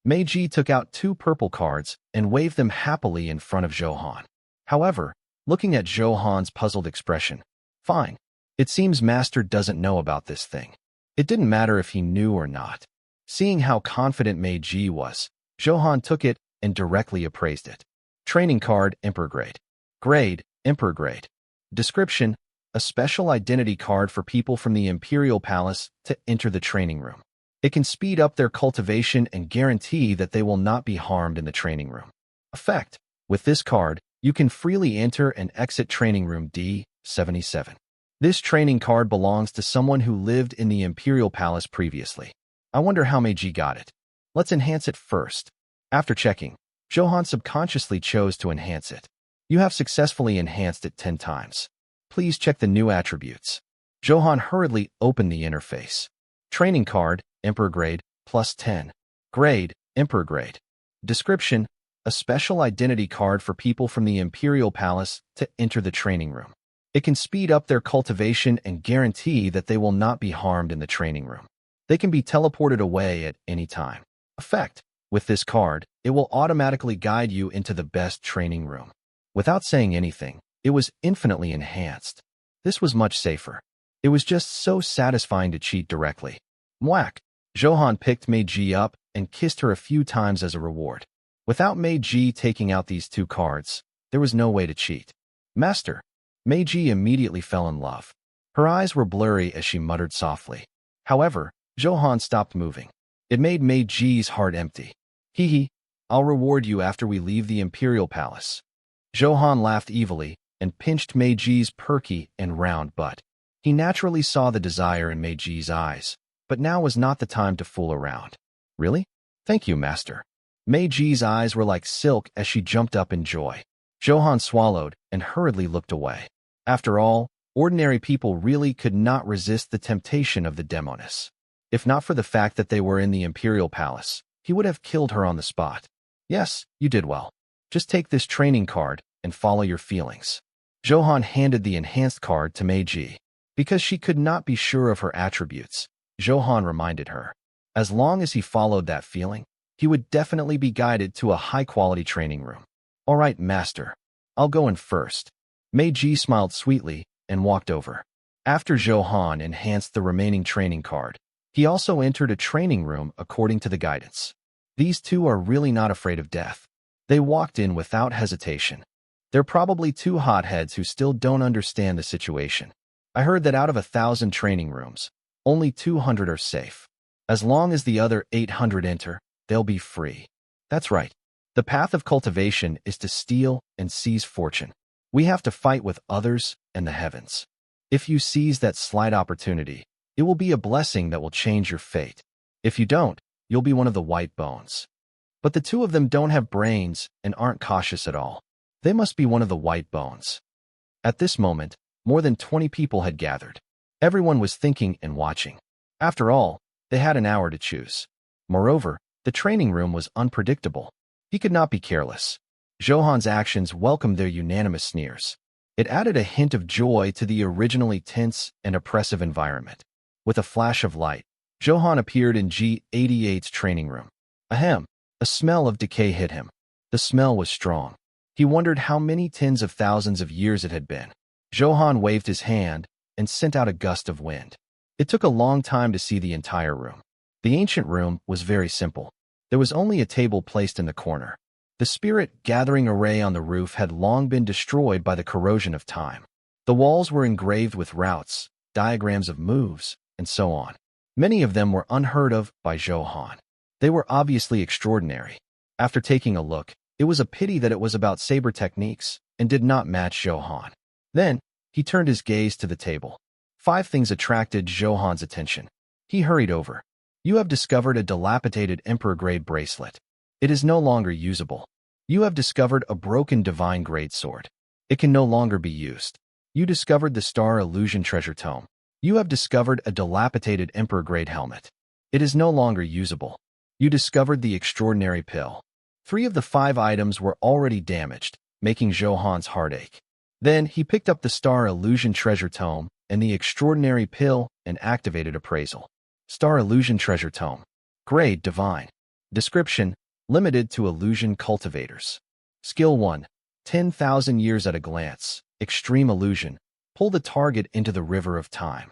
Meiji took out 2 purple cards and waved them happily in front of Zhou Han. However, looking at Zhou Han's puzzled expression, fine. It seems Master doesn't know about this thing. It didn't matter if he knew or not. Seeing how confident Meiji was, Zhou Han took it and directly appraised it. Training card, Emperor Grade. Grade, Emperor Grade. Description, a special identity card for people from the Imperial Palace to enter the training room. It can speed up their cultivation and guarantee that they will not be harmed in the training room. Effect, with this card, you can freely enter and exit training room D77. This training card belongs to someone who lived in the Imperial Palace previously. I wonder how Meiji got it. Let's enhance it first. After checking, Zhou Han subconsciously chose to enhance it. You have successfully enhanced it 10 times. Please check the new attributes. Zhou Han hurriedly opened the interface. Training card, Emperor Grade, +10. Grade, Emperor Grade. Description, a special identity card for people from the Imperial Palace to enter the training room. It can speed up their cultivation and guarantee that they will not be harmed in the training room. They can be teleported away at any time. Effect, with this card, it will automatically guide you into the best training room. Without saying anything, it was infinitely enhanced. This was much safer. It was just so satisfying to cheat directly. Mwah! Zhou Han picked Meiji up and kissed her a few times as a reward. Without Meiji taking out these 2 cards, there was no way to cheat. Master. Meiji immediately fell in love. Her eyes were blurry as she muttered softly. However, Zhou Han stopped moving. It made Meiji's heart empty. Hee, I'll reward you after we leave the Imperial Palace. Zhou Han laughed evilly and pinched Meiji's perky and round butt. He naturally saw the desire in Meiji's eyes, but now was not the time to fool around. Really? Thank you, Master. Meiji's eyes were like silk as she jumped up in joy. Zhou Han swallowed and hurriedly looked away. After all, ordinary people really could not resist the temptation of the demoness. If not for the fact that they were in the Imperial Palace, he would have killed her on the spot. Yes, you did well. Just take this training card and follow your feelings. Zhou Han handed the enhanced card to Meiji. Because she could not be sure of her attributes, Zhou Han reminded her. As long as he followed that feeling, he would definitely be guided to a high-quality training room. All right, Master. I'll go in first. Meiji smiled sweetly and walked over. After Zhou Han enhanced the remaining training card, he also entered a training room according to the guidance. These 2 are really not afraid of death. They walked in without hesitation. They're probably 2 hotheads who still don't understand the situation. I heard that out of 1,000 training rooms, only 200 are safe. As long as the other 800 enter, they'll be free. That's right. The path of cultivation is to steal and seize fortune. We have to fight with others and the heavens. If you seize that slight opportunity, it will be a blessing that will change your fate. If you don't, you'll be one of the white bones. But the 2 of them don't have brains and aren't cautious at all. They must be one of the white bones. At this moment, more than 20 people had gathered. Everyone was thinking and watching. After all, they had an hour to choose. Moreover, the training room was unpredictable. He could not be careless. Zhou Han's actions welcomed their unanimous sneers. It added a hint of joy to the originally tense and oppressive environment. With a flash of light, Zhou Han appeared in G-88's training room. Ahem! A smell of decay hit him. The smell was strong. He wondered how many tens of thousands of years it had been. Zhou Han waved his hand and sent out a gust of wind. It took a long time to see the entire room. The ancient room was very simple. There was only a table placed in the corner. The spirit-gathering array on the roof had long been destroyed by the corrosion of time. The walls were engraved with routes, diagrams of moves, and so on. Many of them were unheard of by Zhou Han. They were obviously extraordinary. After taking a look, it was a pity that it was about saber techniques and did not match Zhou Han. Then, he turned his gaze to the table. 5 things attracted Zhou Han's attention. He hurried over. You have discovered a dilapidated Emperor-grade bracelet. It is no longer usable. You have discovered a broken divine-grade sword. It can no longer be used. You discovered the Star Illusion treasure tome. You have discovered a dilapidated Emperor-grade helmet. It is no longer usable. You discovered the extraordinary pill. 3 of the 5 items were already damaged, making Zhou Han's heart ache. Then he picked up the Star Illusion treasure tome and the extraordinary pill and activated appraisal. Star Illusion treasure tome. Grade divine. Description: limited to illusion cultivators. Skill 1. 10,000 years at a glance. Extreme illusion. Pull the target into the river of time.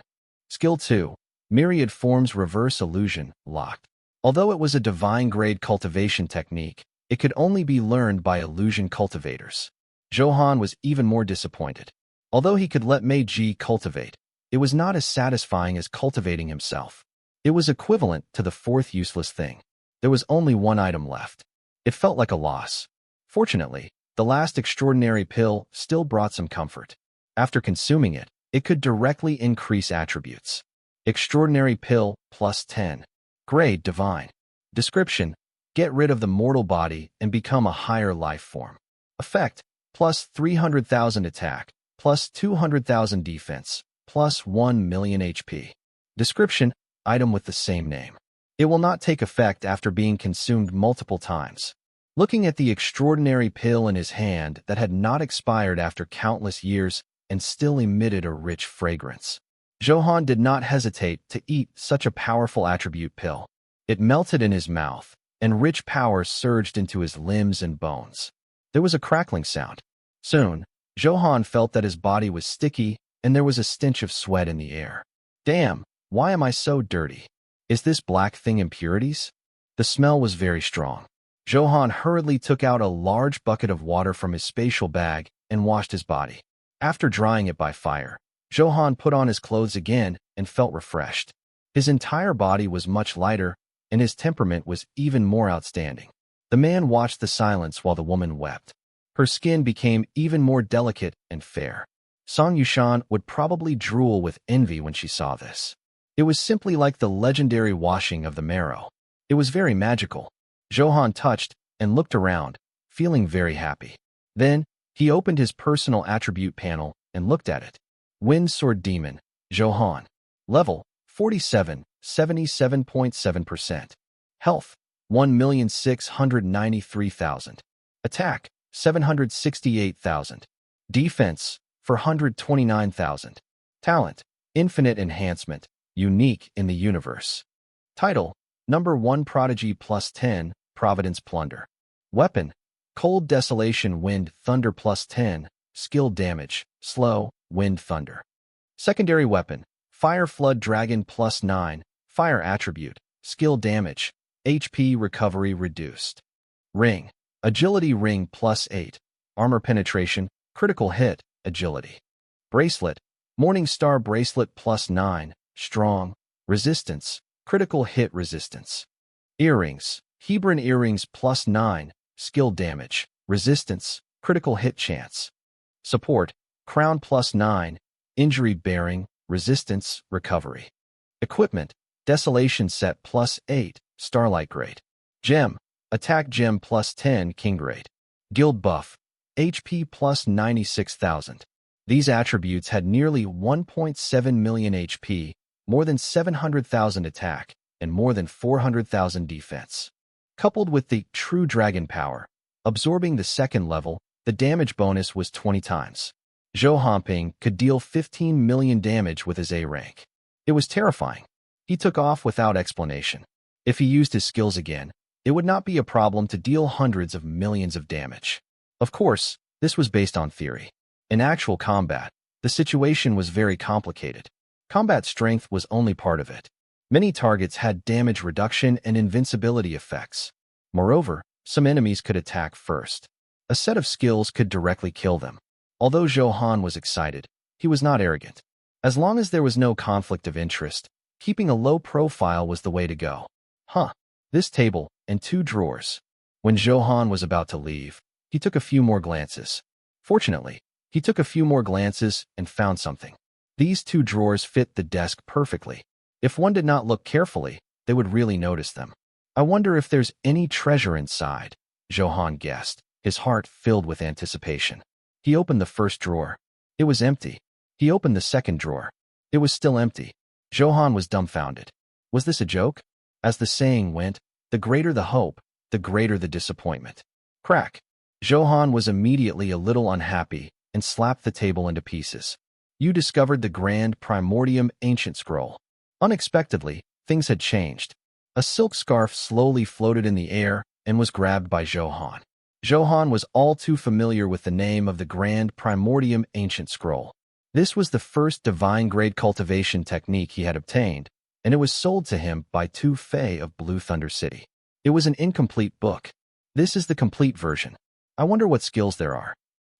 Skill 2. Myriad forms reverse illusion. Locked. Although it was a divine-grade cultivation technique, it could only be learned by illusion cultivators. Zhou Han was even more disappointed. Although he could let Mei Ji cultivate, it was not as satisfying as cultivating himself. It was equivalent to the 4th useless thing. There was only 1 item left. It felt like a loss. Fortunately, the last extraordinary pill still brought some comfort. After consuming it, it could directly increase attributes. Extraordinary pill plus 10. Grade divine. Description: get rid of the mortal body and become a higher life form. Effect: plus 300,000 attack, plus 200,000 defense, plus 1 million HP. Description: item with the same name. It will not take effect after being consumed multiple times. Looking at the extraordinary pill in his hand that had not expired after countless years and still emitted a rich fragrance, Zhou Han did not hesitate to eat such a powerful attribute pill. It melted in his mouth, and rich power surged into his limbs and bones. There was a crackling sound. Soon, Zhou Han felt that his body was sticky and there was a stench of sweat in the air. Damn, why am I so dirty? Is this black thing impurities? The smell was very strong. Zhou Han hurriedly took out a large bucket of water from his spatial bag and washed his body. After drying it by fire, Zhou Han put on his clothes again and felt refreshed. His entire body was much lighter, and his temperament was even more outstanding. The man watched the silence while the woman wept. Her skin became even more delicate and fair. Song Yushan would probably drool with envy when she saw this. It was simply like the legendary washing of the marrow. It was very magical. Zhou Han touched and looked around, feeling very happy. Then, he opened his personal attribute panel and looked at it. Wind Sword Demon, Zhou Han. Level, 47, 77.7%. Health, 1,693,000. Attack, 768,000. Defense, 429,000. Talent, Infinite Enhancement, unique in the universe. Title, Number 1 Prodigy plus 10, Providence Plunder. Weapon, Cold Desolation Wind Thunder plus 10, Skill Damage, Slow, Wind Thunder. Secondary weapon, Fire Flood Dragon plus 9, Fire Attribute, Skill Damage, HP Recovery Reduced. Ring, Agility Ring plus 8, Armor Penetration, Critical Hit, Agility. Bracelet, Morning Star Bracelet plus 9, Strong, Resistance, Critical Hit Resistance. Earrings, Hebron Earrings plus 9, Skill Damage, Resistance, Critical Hit Chance. Support, Crown plus 9, Injury Bearing, Resistance, Recovery. Equipment, Desolation Set plus 8, Starlight Grade. Gem, Attack Gem plus 10, King Grade. Guild Buff, HP plus 96,000. These attributes had nearly 1.7 million HP, more than 700,000 attack, and more than 400,000 defense. Coupled with the True Dragon Power, absorbing the second level, the damage bonus was 20 times. Zhou Han could deal 15 million damage with his A rank. It was terrifying. He took off without explanation. If he used his skills again, it would not be a problem to deal hundreds of millions of damage. Of course, this was based on theory. In actual combat, the situation was very complicated. Combat strength was only part of it. Many targets had damage reduction and invincibility effects. Moreover, some enemies could attack first. A set of skills could directly kill them. Although Zhou Han was excited, he was not arrogant. As long as there was no conflict of interest, keeping a low profile was the way to go. This table and 2 drawers. When Zhou Han was about to leave, he took a few more glances. Fortunately, he took a few more glances and found something. These 2 drawers fit the desk perfectly. If one did not look carefully, they would really notice them. I wonder if there's any treasure inside, Zhou Han guessed, his heart filled with anticipation. He opened the first drawer. It was empty. He opened the second drawer. It was still empty. Zhou Han was dumbfounded. Was this a joke? As the saying went, the greater the hope, the greater the disappointment. Crack. Zhou Han was immediately a little unhappy and slapped the table into pieces. You discovered the Grand Primordium Ancient Scroll. Unexpectedly, things had changed. A silk scarf slowly floated in the air and was grabbed by Zhou Han. Zhou Han was all too familiar with the name of the Grand Primordium Ancient Scroll. This was the first divine-grade cultivation technique he had obtained, and it was sold to him by 2 Fae of Blue Thunder City. It was an incomplete book. This is the complete version. I wonder what skills there are.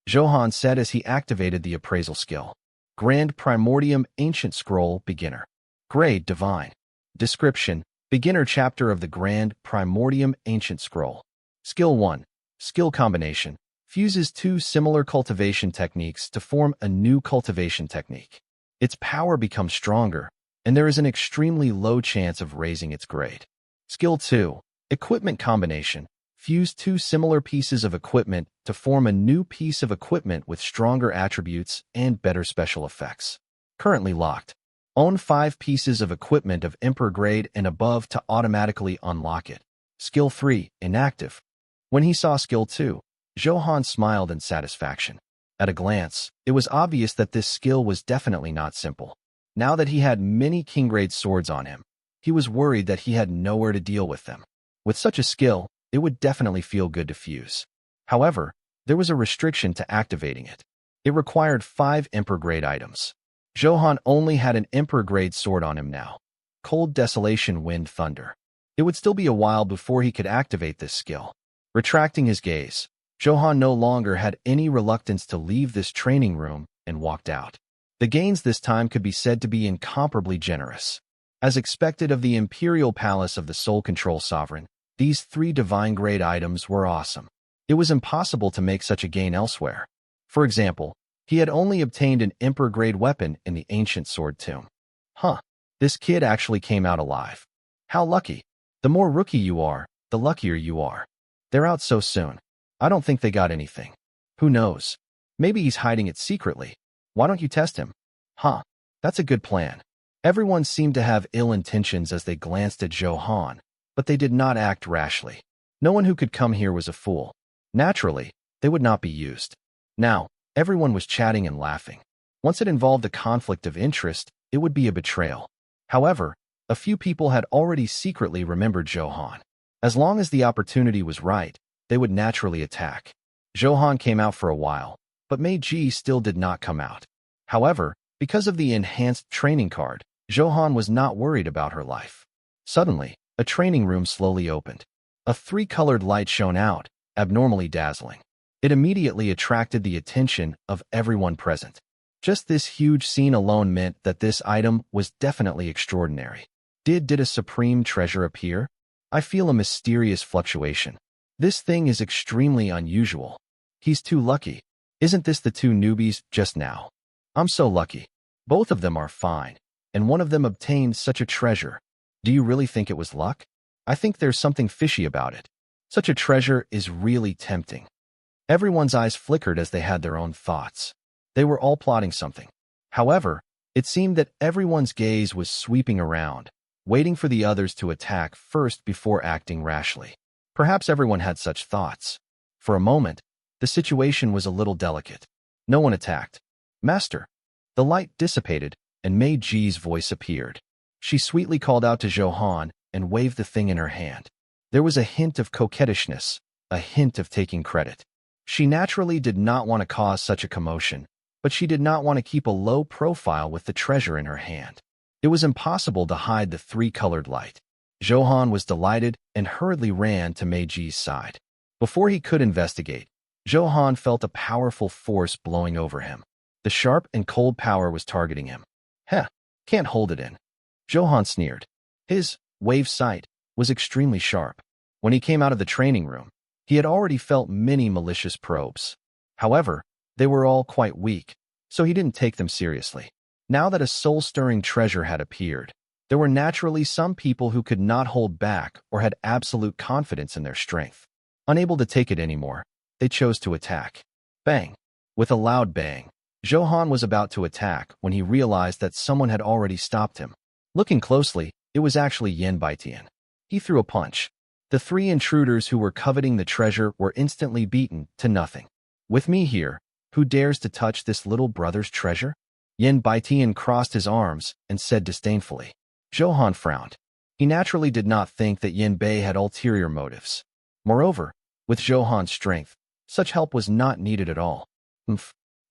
Zhou Han said as he activated the appraisal skill. Grand Primordium Ancient Scroll Beginner. Grade Divine. Description: Beginner chapter of the Grand Primordium Ancient Scroll. Skill 1. Skill combination. Fuses 2 similar cultivation techniques to form a new cultivation technique. Its power becomes stronger, and there is an extremely low chance of raising its grade. Skill 2. Equipment combination. Fuse 2 similar pieces of equipment to form a new piece of equipment with stronger attributes and better special effects. Currently locked. Own 5 pieces of equipment of Emperor grade and above to automatically unlock it. Skill 3. Inactive. When he saw Skill 2, Zhou Han smiled in satisfaction. At a glance, it was obvious that this skill was definitely not simple. Now that he had many king-grade swords on him, he was worried that he had nowhere to deal with them. With such a skill, it would definitely feel good to fuse. However, there was a restriction to activating it. It required 5 Emperor-grade items. Zhou Han only had an Emperor-grade sword on him now. Cold Desolation Wind Thunder. It would still be a while before he could activate this skill. Retracting his gaze, Zhou Han no longer had any reluctance to leave this training room and walked out. The gains this time could be said to be incomparably generous. As expected of the Imperial Palace of the Soul Control Sovereign, these 3 divine-grade items were awesome. It was impossible to make such a gain elsewhere. For example, he had only obtained an Emperor-grade weapon in the Ancient Sword Tomb. This kid actually came out alive. How lucky. The more rookie you are, the luckier you are. They're out so soon. I don't think they got anything. Who knows? Maybe he's hiding it secretly. Why don't you test him? That's a good plan. Everyone seemed to have ill intentions as they glanced at Zhou Han, but they did not act rashly. No one who could come here was a fool. Naturally, they would not be used. Now, everyone was chatting and laughing. Once it involved a conflict of interest, it would be a betrayal. However, a few people had already secretly remembered Zhou Han. As long as the opportunity was right, they would naturally attack. Zhou Han came out for a while, but Mei Ji still did not come out. However, because of the enhanced training card, Zhou Han was not worried about her life. Suddenly, a training room slowly opened. A 3-colored light shone out, abnormally dazzling. It immediately attracted the attention of everyone present. Just this huge scene alone meant that this item was definitely extraordinary. Did a supreme treasure appear? I feel a mysterious fluctuation. This thing is extremely unusual. He's too lucky. Isn't this the 2 newbies just now? I'm so lucky. Both of them are fine, and one of them obtained such a treasure. Do you really think it was luck? I think there's something fishy about it. Such a treasure is really tempting. Everyone's eyes flickered as they had their own thoughts. They were all plotting something. However, it seemed that everyone's gaze was sweeping around, waiting for the others to attack first before acting rashly. Perhaps everyone had such thoughts. For a moment, the situation was a little delicate. No one attacked. Master. The light dissipated, and Mei Ji's voice appeared. She sweetly called out to Zhou Han and waved the thing in her hand. There was a hint of coquettishness, a hint of taking credit. She naturally did not want to cause such a commotion, but she did not want to keep a low profile with the treasure in her hand. It was impossible to hide the three-colored light. Zhou Han was delighted and hurriedly ran to Mei Ji's side. Before he could investigate, Zhou Han felt a powerful force blowing over him. The sharp and cold power was targeting him. Heh, can't hold it in. Zhou Han sneered. His wave sight was extremely sharp. When he came out of the training room, he had already felt many malicious probes. However, they were all quite weak, so he didn't take them seriously. Now that a soul-stirring treasure had appeared, there were naturally some people who could not hold back or had absolute confidence in their strength. Unable to take it anymore, they chose to attack. Bang! With a loud bang, Zhou Han was about to attack when he realized that someone had already stopped him. Looking closely, it was actually Yin Baitian. He threw a punch. The three intruders who were coveting the treasure were instantly beaten to nothing. With me here, who dares to touch this little brother's treasure? Yin Baitian crossed his arms and said disdainfully. Zhou Han frowned. He naturally did not think that Yin Bei had ulterior motives. Moreover, with Zhou Han's strength, such help was not needed at all.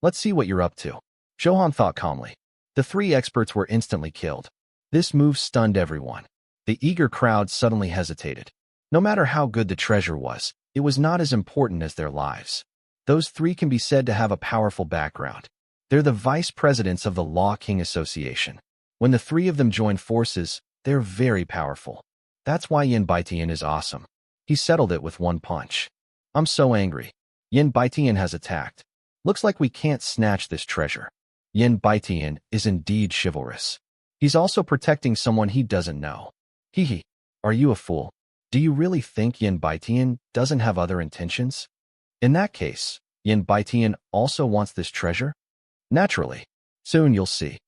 Let's see what you're up to. Zhou Han thought calmly. The three experts were instantly killed. This move stunned everyone. The eager crowd suddenly hesitated. No matter how good the treasure was, it was not as important as their lives. Those three can be said to have a powerful background. They're the vice presidents of the Law King Association. When the three of them join forces, they're very powerful. That's why Yin Baitian is awesome. He settled it with one punch. I'm so angry. Yin Baitian has attacked. Looks like we can't snatch this treasure. Yin Baitian is indeed chivalrous. He's also protecting someone he doesn't know. Hee. Are you a fool? Do you really think Yin Baitian doesn't have other intentions? In that case, Yin Baitian also wants this treasure? Naturally. Soon you'll see.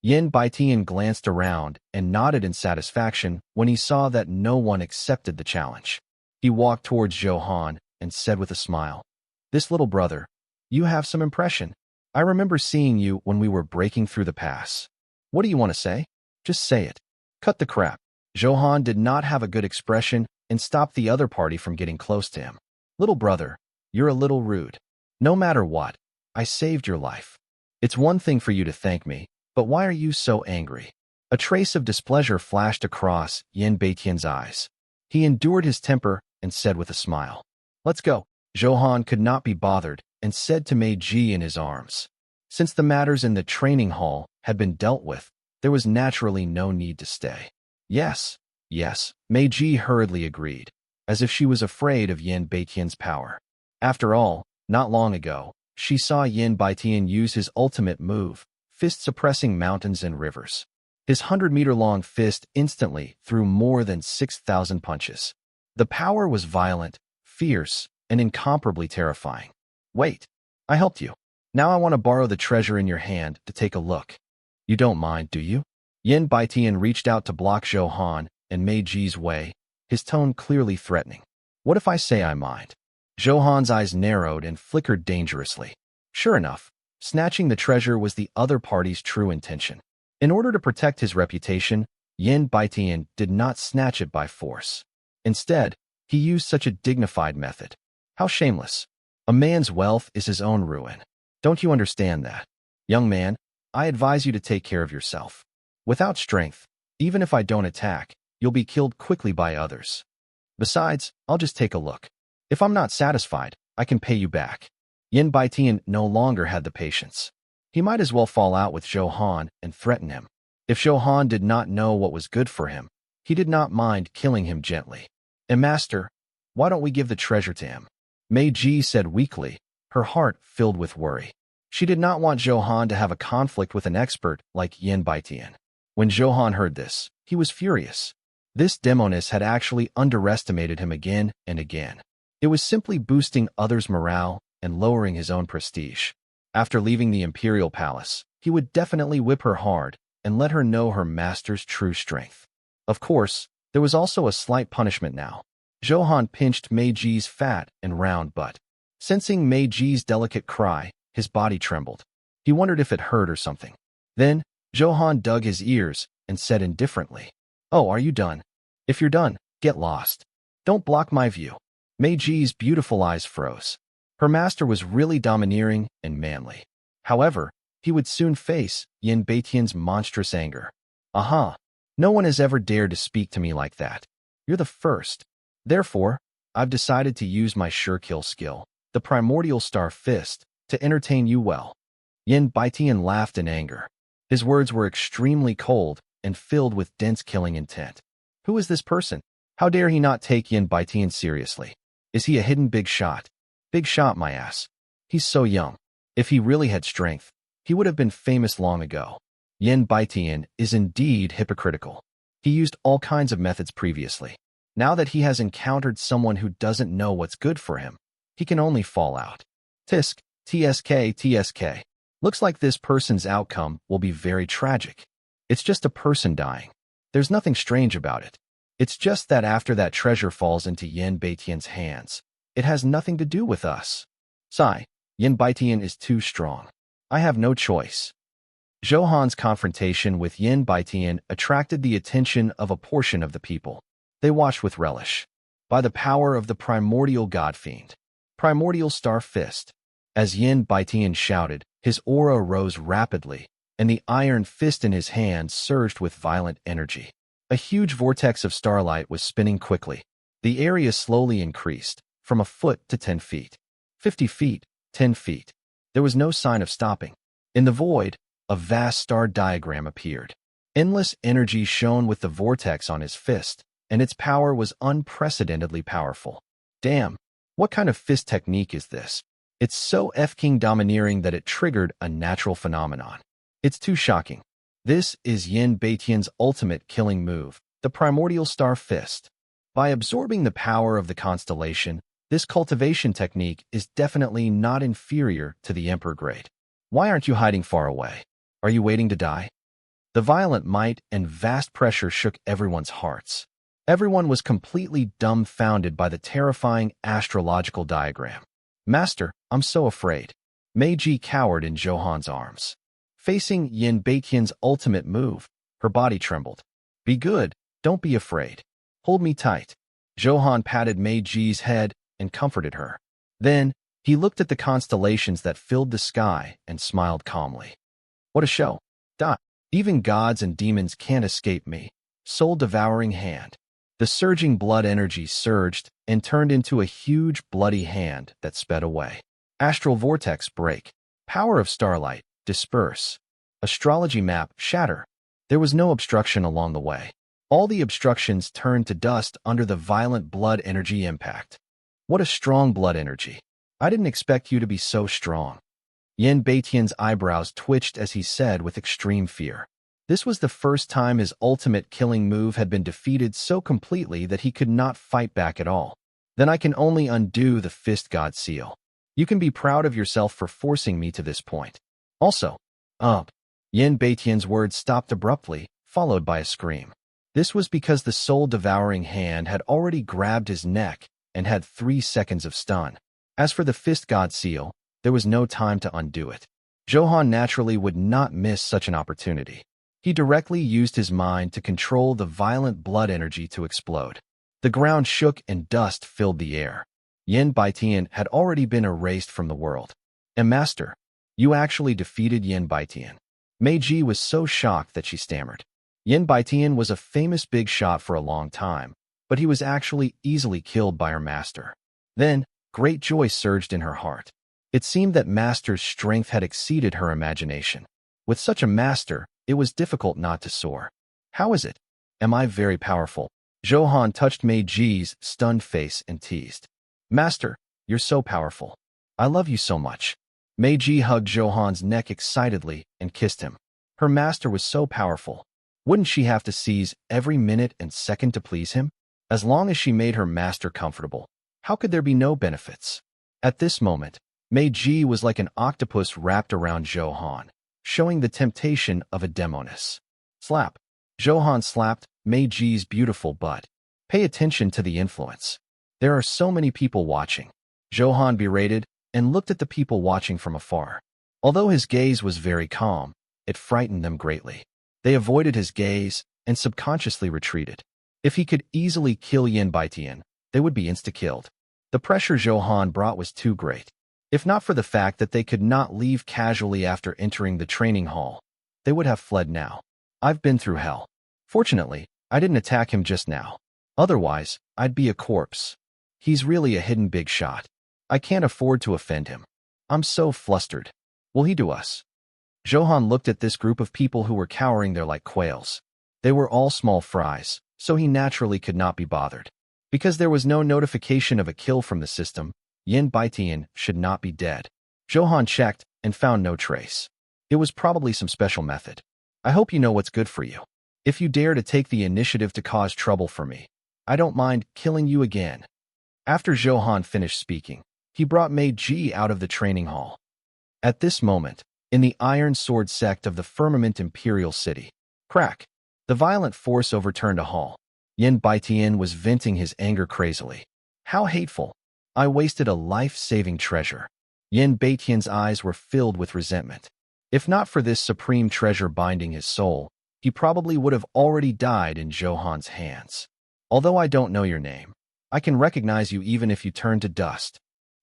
Yin Baitian glanced around and nodded in satisfaction when he saw that no one accepted the challenge. He walked towards Zhou Han and said with a smile, This little brother, you have some impression. I remember seeing you when we were breaking through the pass. What do you want to say? Just say it. Cut the crap. Zhou Han did not have a good expression and stopped the other party from getting close to him. Little brother, you're a little rude. No matter what, I saved your life. It's one thing for you to thank me, but why are you so angry? A trace of displeasure flashed across Yin Baitian's eyes. He endured his temper and said with a smile, Let's go. Zhou Han could not be bothered and said to Mei Ji in his arms. Since the matters in the training hall had been dealt with, there was naturally no need to stay. Yes, Mei Ji hurriedly agreed, as if she was afraid of Yin Baitian's power. After all, not long ago, she saw Yin Baitian use his ultimate move, fist suppressing mountains and rivers. His 100-meter-long fist instantly threw more than 6,000 punches. The power was violent, fierce, and incomparably terrifying. Wait, I helped you. Now I want to borrow the treasure in your hand to take a look. You don't mind, do you? Yin Baitian reached out to block Zhou Han and Mei Ji's way, his tone clearly threatening. What if I say I mind? Zhou Han's eyes narrowed and flickered dangerously. Sure enough, snatching the treasure was the other party's true intention. In order to protect his reputation, Yin Baitian did not snatch it by force. Instead, he used such a dignified method. How shameless. A man's wealth is his own ruin. Don't you understand that? Young man, I advise you to take care of yourself. Without strength, even if I don't attack, you'll be killed quickly by others. Besides, I'll just take a look. If I'm not satisfied, I can pay you back. Yin Baitian no longer had the patience. He might as well fall out with Zhou Han and threaten him. If Zhou Han did not know what was good for him, he did not mind killing him gently. And master, why don't we give the treasure to him? Mei Ji said weakly, her heart filled with worry. She did not want Zhou Han to have a conflict with an expert like Yin Baitian. When Zhou Han heard this, he was furious. This demoness had actually underestimated him again and again. It was simply boosting others' morale and lowering his own prestige. After leaving the Imperial Palace, he would definitely whip her hard and let her know her master's true strength. Of course, there was also a slight punishment now. Zhou Han pinched Mei Ji's fat and round butt. Sensing Mei Ji's delicate cry, his body trembled. He wondered if it hurt or something. Then, Zhou Han dug his ears and said indifferently, "Oh, are you done? If you're done, get lost. Don't block my view." Mei Ji's beautiful eyes froze. Her master was really domineering and manly. However, he would soon face Yin Beitian's monstrous anger. "Aha! No one has ever dared to speak to me like that. You're the first. Therefore, I've decided to use my sure-kill skill, the primordial star fist, to entertain you well." Yin Baitian laughed in anger. His words were extremely cold and filled with dense killing intent. Who is this person? How dare he not take Yin Baitian seriously? Is he a hidden big shot? Big shot, my ass. He's so young. If he really had strength, he would have been famous long ago. Yin Baitian is indeed hypocritical. He used all kinds of methods previously. Now that he has encountered someone who doesn't know what's good for him, he can only fall out. Tisk, TSK, TSK. Looks like this person's outcome will be very tragic. It's just a person dying. There's nothing strange about it. It's just that after that treasure falls into Yin Baitian's hands, it has nothing to do with us. Sigh, Yin Baitian is too strong. I have no choice. Zhou Han's confrontation with Yin Baitian attracted the attention of a portion of the people. They watched with relish. By the power of the primordial god fiend, primordial star fist. As Yin Baitian shouted, his aura rose rapidly, and the iron fist in his hand surged with violent energy. A huge vortex of starlight was spinning quickly. The area slowly increased, from a foot to 10 feet. 50 feet, 10 feet. There was no sign of stopping. In the void, a vast star diagram appeared. Endless energy shone with the vortex on his fist, and its power was unprecedentedly powerful. Damn, what kind of fist technique is this? It's so F-King domineering that it triggered a natural phenomenon. It's too shocking. This is Yin Baitian's ultimate killing move, the primordial star fist. By absorbing the power of the constellation, this cultivation technique is definitely not inferior to the Emperor Grade. Why aren't you hiding far away? Are you waiting to die? The violent might and vast pressure shook everyone's hearts. Everyone was completely dumbfounded by the terrifying astrological diagram. Master, I'm so afraid. Mei Ji cowered in Zhou Han's arms. Facing Yin Baitian's ultimate move, her body trembled. Be good, don't be afraid. Hold me tight. Zhou Han patted Mei Ji's head and comforted her. Then, he looked at the constellations that filled the sky and smiled calmly. What a show. Even gods and demons can't escape me. Soul-devouring hand. The surging blood energy surged and turned into a huge bloody hand that sped away. Astral vortex break. Power of starlight, disperse. Astrology map, shatter. There was no obstruction along the way. All the obstructions turned to dust under the violent blood energy impact. What a strong blood energy. I didn't expect you to be so strong. Yin Baitian's eyebrows twitched as he said with extreme fear. This was the first time his ultimate killing move had been defeated so completely that he could not fight back at all. Then I can only undo the Fist God seal. You can be proud of yourself for forcing me to this point. Also, Yin Baitian's words stopped abruptly, followed by a scream. This was because the soul-devouring hand had already grabbed his neck and had 3 seconds of stun. As for the Fist God seal, there was no time to undo it. Zhou Han naturally would not miss such an opportunity. He directly used his mind to control the violent blood energy to explode. The ground shook and dust filled the air. Yin Baitian had already been erased from the world. And Master, you actually defeated Yin Baitian. Mei Ji was so shocked that she stammered. Yin Baitian was a famous big shot for a long time, but he was actually easily killed by her master. Then, great joy surged in her heart. It seemed that Master's strength had exceeded her imagination. With such a master, it was difficult not to soar. How is it? Am I very powerful? Zhou Han touched Mei Ji's stunned face and teased. Master, you're so powerful. I love you so much. Mei Ji hugged Zhou Han's neck excitedly and kissed him. Her master was so powerful. Wouldn't she have to seize every minute and second to please him? As long as she made her master comfortable, how could there be no benefits? At this moment, Mei Ji was like an octopus wrapped around Zhou Han, showing the temptation of a demoness. Slap. Zhou Han slapped Mei Ji's beautiful butt. Pay attention to the influence. There are so many people watching. Zhou Han berated and looked at the people watching from afar. Although his gaze was very calm, it frightened them greatly. They avoided his gaze and subconsciously retreated. If he could easily kill Yin Baitian, they would be insta-killed. The pressure Zhou Han brought was too great. If not for the fact that they could not leave casually after entering the training hall, they would have fled now. I've been through hell. Fortunately, I didn't attack him just now. Otherwise, I'd be a corpse. He's really a hidden big shot. I can't afford to offend him. I'm so flustered. Will he do us? Zhou Han looked at this group of people who were cowering there like quails. They were all small fries, so he naturally could not be bothered. Because there was no notification of a kill from the system, Yin Baitian should not be dead. Zhou Han checked and found no trace. It was probably some special method. I hope you know what's good for you. If you dare to take the initiative to cause trouble for me, I don't mind killing you again. After Zhou Han finished speaking, he brought Mei Ji out of the training hall. At this moment, in the Iron Sword sect of the Firmament Imperial City, crack, the violent force overturned a hall. Yin Baitian was venting his anger crazily. How hateful! I wasted a life-saving treasure. Yin Baitian's eyes were filled with resentment. If not for this supreme treasure binding his soul, he probably would have already died in Zhou Han's hands. Although I don't know your name, I can recognize you even if you turn to dust.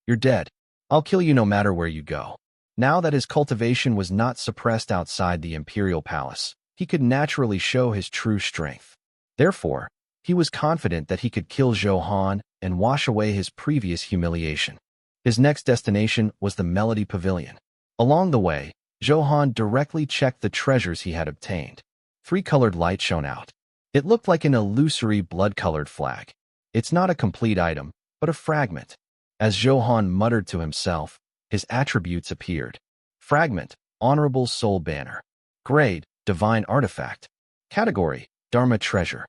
You're dead. I'll kill you no matter where you go. Now that his cultivation was not suppressed outside the Imperial Palace, he could naturally show his true strength. Therefore, he was confident that he could kill Zhou Han and wash away his previous humiliation. His next destination was the Melody Pavilion. Along the way, Zhou Han directly checked the treasures he had obtained. 3-colored light shone out. It looked like an illusory blood-colored flag. It's not a complete item, but a fragment. As Zhou Han muttered to himself, his attributes appeared. Fragment, Honorable Soul Banner. Grade, Divine Artifact. Category, Dharma Treasure.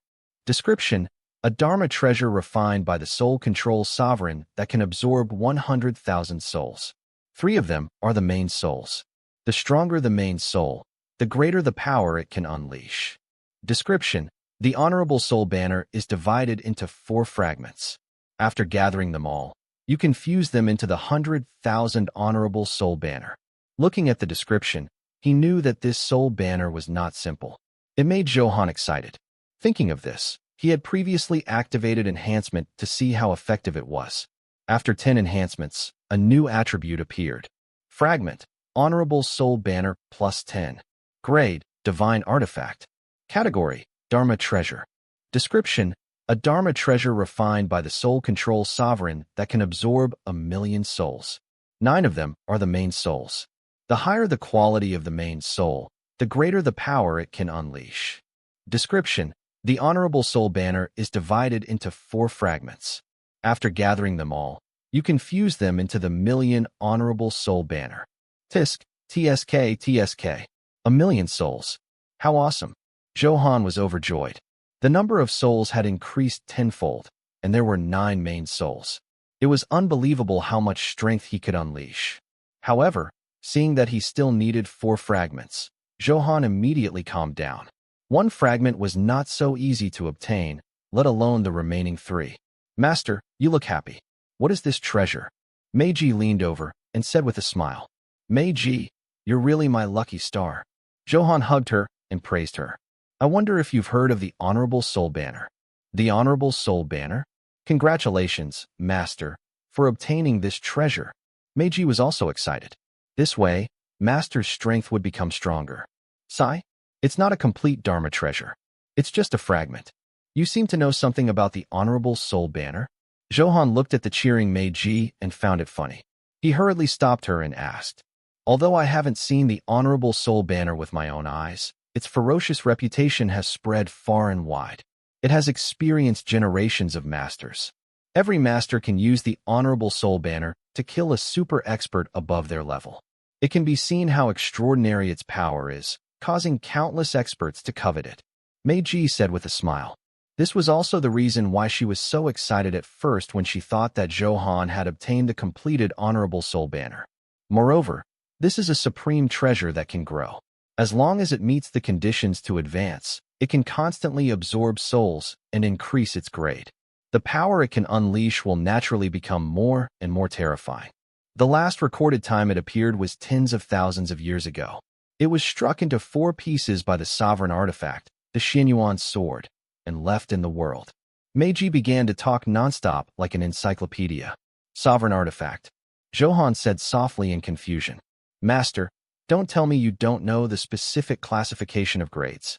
Description, a Dharma treasure refined by the Soul Control Sovereign that can absorb 100,000 souls. 3 of them are the main souls. The stronger the main soul, the greater the power it can unleash. Description, the Honorable Soul Banner is divided into 4 fragments. After gathering them all, you can fuse them into the 100,000 Honorable Soul Banner. Looking at the description, he knew that this Soul Banner was not simple. It made Zhou Han excited. Thinking of this, he had previously activated Enhancement to see how effective it was. After 10 enhancements, a new attribute appeared. Fragment, Honorable Soul Banner plus 10. Grade, Divine Artifact. Category, Dharma Treasure. Description, a Dharma treasure refined by the Soul Control Sovereign that can absorb 1,000,000 souls. 9 of them are the main souls. The higher the quality of the main soul, the greater the power it can unleash. Description, the Honorable Soul Banner is divided into 4 fragments. After gathering them all, you can fuse them into the 1,000,000 Honorable Soul Banner. Tisk, TSK, TSK. 1,000,000 souls. How awesome. Zhou Han was overjoyed. The number of souls had increased tenfold, and there were 9 main souls. It was unbelievable how much strength he could unleash. However, seeing that he still needed 4 fragments, Zhou Han immediately calmed down. 1 fragment was not so easy to obtain, let alone the remaining 3. Master, you look happy. What is this treasure? Meiji leaned over and said with a smile. Meiji, you're really my lucky star. Zhou Han hugged her and praised her. I wonder if you've heard of the Honorable Soul Banner. The Honorable Soul Banner? Congratulations, Master, for obtaining this treasure. Meiji was also excited. This way, Master's strength would become stronger. Sai? It's not a complete Dharma treasure. It's just a fragment. You seem to know something about the Honorable Soul Banner? Zhou Han looked at the cheering Meiji and found it funny. He hurriedly stopped her and asked, although I haven't seen the Honorable Soul Banner with my own eyes, its ferocious reputation has spread far and wide. It has experienced generations of masters. Every master can use the Honorable Soul Banner to kill a super expert above their level. It can be seen how extraordinary its power is, causing countless experts to covet it. Meiji said with a smile. This was also the reason why she was so excited at first when she thought that Zhou Han had obtained the completed Honorable Soul Banner. Moreover, this is a supreme treasure that can grow. As long as it meets the conditions to advance, it can constantly absorb souls and increase its grade. The power it can unleash will naturally become more and more terrifying. The last recorded time it appeared was tens of thousands of years ago. It was struck into 4 pieces by the sovereign artifact, the Xianyuan sword, and left in the world. Meiji began to talk nonstop like an encyclopedia. Sovereign artifact. Zhou Han said softly in confusion. Master, don't tell me you don't know the specific classification of grades.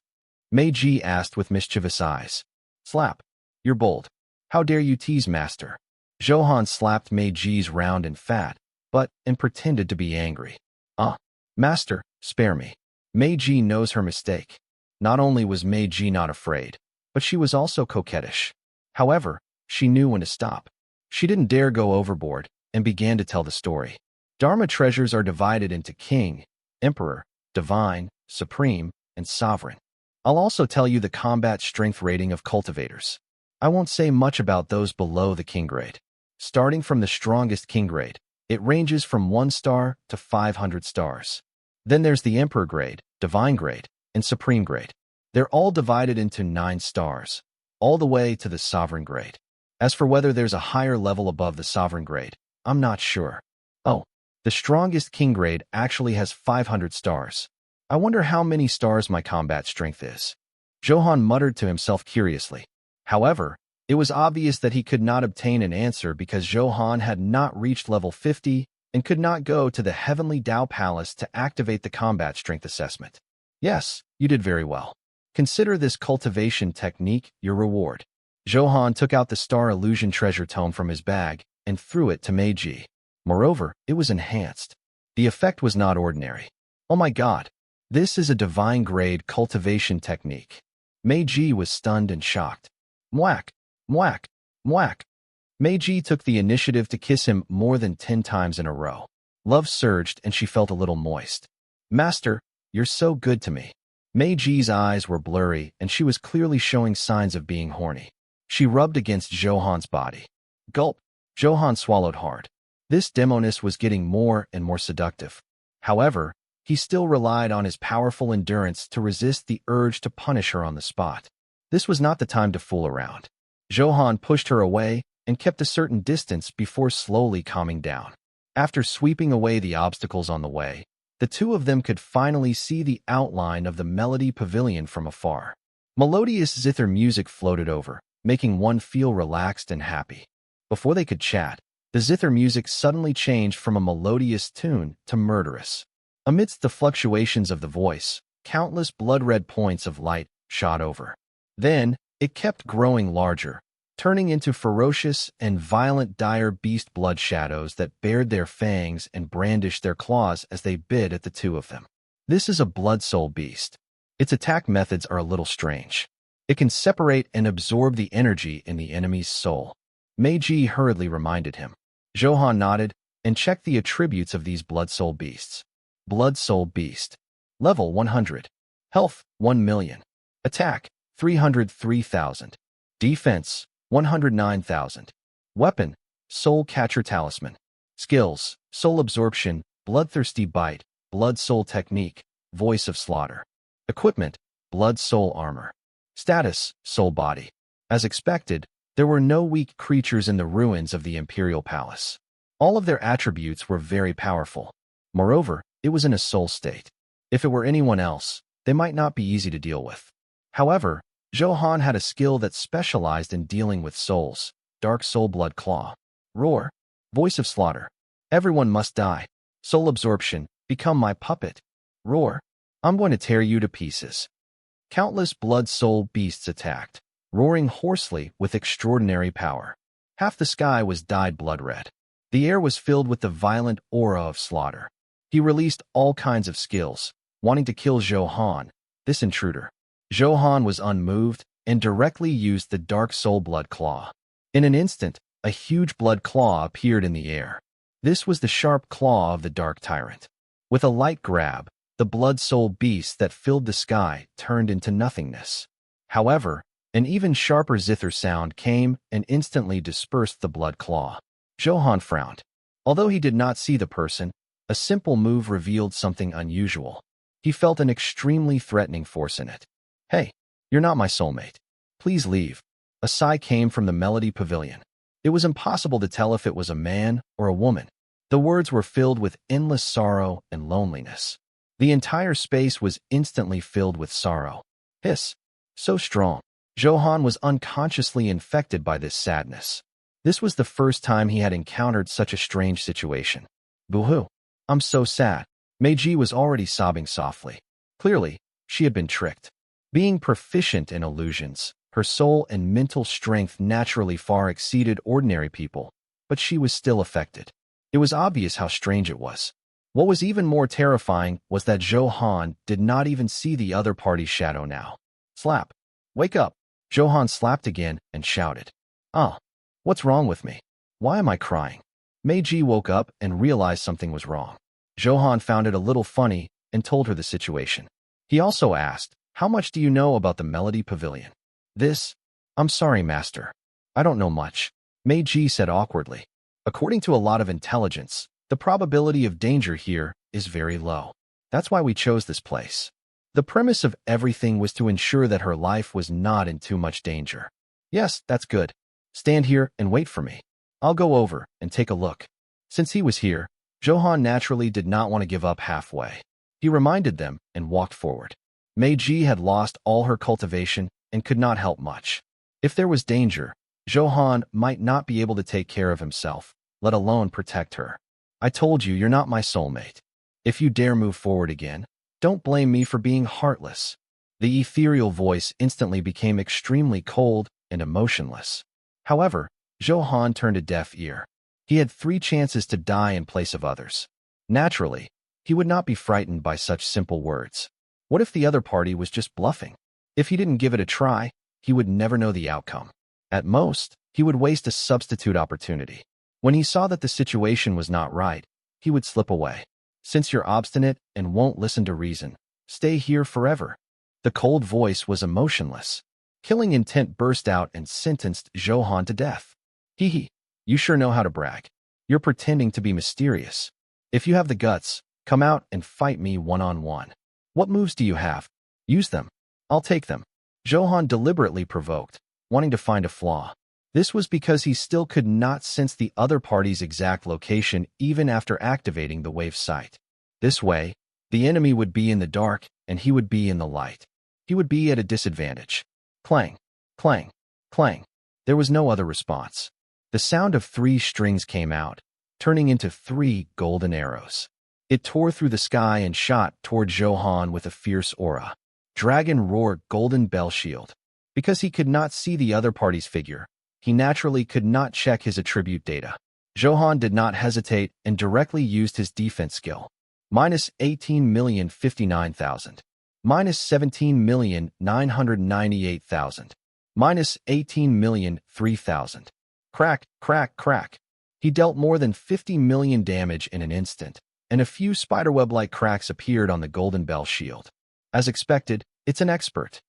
Meiji asked with mischievous eyes. Slap. You're bold. How dare you tease Master? Zhou Han slapped Meiji's round and fat, and pretended to be angry. Master, spare me. Meiji knows her mistake. Not only was Meiji not afraid, but she was also coquettish. However, she knew when to stop. She didn't dare go overboard and began to tell the story. Dharma treasures are divided into king, emperor, divine, supreme, and sovereign. I'll also tell you the combat strength rating of cultivators. I won't say much about those below the king grade. Starting from the strongest king grade, it ranges from 1 star to 500 stars. Then there's the emperor grade, divine grade, and supreme grade. They're all divided into 9 stars, all the way to the sovereign grade. As for whether there's a higher level above the sovereign grade, I'm not sure. The strongest king grade actually has 500 stars. I wonder how many stars my combat strength is. Zhou Han muttered to himself curiously. However, it was obvious that he could not obtain an answer because Zhou Han had not reached level 50 and could not go to the Heavenly Tao Palace to activate the combat strength assessment. Yes, you did very well. Consider this cultivation technique your reward. Zhou Han took out the star illusion treasure tome from his bag and threw it to Meiji. Moreover, it was enhanced. The effect was not ordinary. Oh my god, this is a divine grade cultivation technique. Meiji was stunned and shocked. Mwack, mwack, mwack. Meiji took the initiative to kiss him more than 10 times in a row. Love surged and she felt a little moist. Master, you're so good to me. Meiji's eyes were blurry and she was clearly showing signs of being horny. She rubbed against Zhou Han's body. Gulp. Zhou Han swallowed hard. This demoness was getting more and more seductive. However, he still relied on his powerful endurance to resist the urge to punish her on the spot. This was not the time to fool around. Zhou Han pushed her away and kept a certain distance before slowly calming down. After sweeping away the obstacles on the way, the two of them could finally see the outline of the Melody Pavilion from afar. Melodious zither music floated over, making one feel relaxed and happy. Before they could chat, the zither music suddenly changed from a melodious tune to murderous. Amidst the fluctuations of the voice, countless blood-red points of light shot over. Then, it kept growing larger, turning into ferocious and violent dire beast blood shadows that bared their fangs and brandished their claws as they bit at the two of them. This is a blood soul beast. Its attack methods are a little strange. It can separate and absorb the energy in the enemy's soul. Meiji hurriedly reminded him. Zhou Han nodded and checked the attributes of these blood soul beasts. Blood soul beast. Level 100. Health, 1 million. Attack, 303,000. Defense, 109,000. Weapon, Soul Catcher Talisman. Skills, Soul Absorption, Bloodthirsty Bite, Blood Soul Technique, Voice of Slaughter. Equipment, Blood Soul Armor. Status, Soul Body. As expected, there were no weak creatures in the ruins of the Imperial Palace. All of their attributes were very powerful. Moreover, it was in a soul state. If it were anyone else, they might not be easy to deal with. However, Zhou Han had a skill that specialized in dealing with souls. Dark Soul Blood Claw. Roar. Voice of Slaughter. Everyone must die. Soul Absorption. Become my puppet. Roar. I'm going to tear you to pieces. Countless blood soul beasts attacked, roaring hoarsely with extraordinary power. Half the sky was dyed blood red. The air was filled with the violent aura of slaughter. He released all kinds of skills, wanting to kill Zhou Han, this intruder. Zhou Han was unmoved and directly used the Dark Soul Blood Claw. In an instant, a huge blood claw appeared in the air. This was the sharp claw of the Dark Tyrant. With a light grab, the blood soul beast that filled the sky turned into nothingness. However, an even sharper zither sound came and instantly dispersed the blood claw. Zhou Han frowned. Although he did not see the person, a simple move revealed something unusual. He felt an extremely threatening force in it. Hey, you're not my soulmate. Please leave. A sigh came from the Melody Pavilion. It was impossible to tell if it was a man or a woman. The words were filled with endless sorrow and loneliness. The entire space was instantly filled with sorrow. Hiss. So strong. Zhou Han was unconsciously infected by this sadness. This was the first time he had encountered such a strange situation. Boo-hoo. I'm so sad. Meiji was already sobbing softly. Clearly, she had been tricked. Being proficient in illusions, her soul and mental strength naturally far exceeded ordinary people, but she was still affected. It was obvious how strange it was. What was even more terrifying was that Zhou Han did not even see the other party's shadow now. Slap. Wake up. Zhou Han slapped again and shouted. Ah, what's wrong with me? Why am I crying? Meiji woke up and realized something was wrong. Zhou Han found it a little funny and told her the situation. He also asked, how much do you know about the Melody Pavilion? I'm sorry, master. I don't know much. Meiji said awkwardly. According to a lot of intelligence, the probability of danger here is very low. That's why we chose this place. The premise of everything was to ensure that her life was not in too much danger. Yes, that's good. Stand here and wait for me. I'll go over and take a look. Since he was here, Zhou Han naturally did not want to give up halfway. He reminded them and walked forward. Meiji had lost all her cultivation and could not help much. If there was danger, Zhou Han might not be able to take care of himself, let alone protect her. I told you you're not my soulmate. If you dare move forward again, don't blame me for being heartless. The ethereal voice instantly became extremely cold and emotionless. However, Zhou Han turned a deaf ear. He had 3 chances to die in place of others. Naturally, he would not be frightened by such simple words. What if the other party was just bluffing? If he didn't give it a try, he would never know the outcome. At most, he would waste a substitute opportunity. When he saw that the situation was not right, he would slip away. Since you're obstinate and won't listen to reason, stay here forever. The cold voice was emotionless. Killing intent burst out and sentenced Zhou Han to death. Hee, you sure know how to brag. You're pretending to be mysterious. If you have the guts, come out and fight me one-on-one. What moves do you have? Use them. I'll take them. Zhou Han deliberately provoked, wanting to find a flaw. This was because he still could not sense the other party's exact location even after activating the wave sight. This way, the enemy would be in the dark and he would be in the light. He would be at a disadvantage. Clang, clang, clang. There was no other response. The sound of 3 strings came out, turning into 3 golden arrows. It tore through the sky and shot toward Zhou Han with a fierce aura. Dragon roared golden bell shield. Because he could not see the other party's figure, he naturally could not check his attribute data. Zhou Han did not hesitate and directly used his defense skill. Minus 18,059,000. Minus 17,998,000. Minus 18,003,000. Crack, crack, crack. He dealt more than 50 million damage in an instant, and a few spiderweb-like cracks appeared on the golden bell shield. As expected, it's an expert.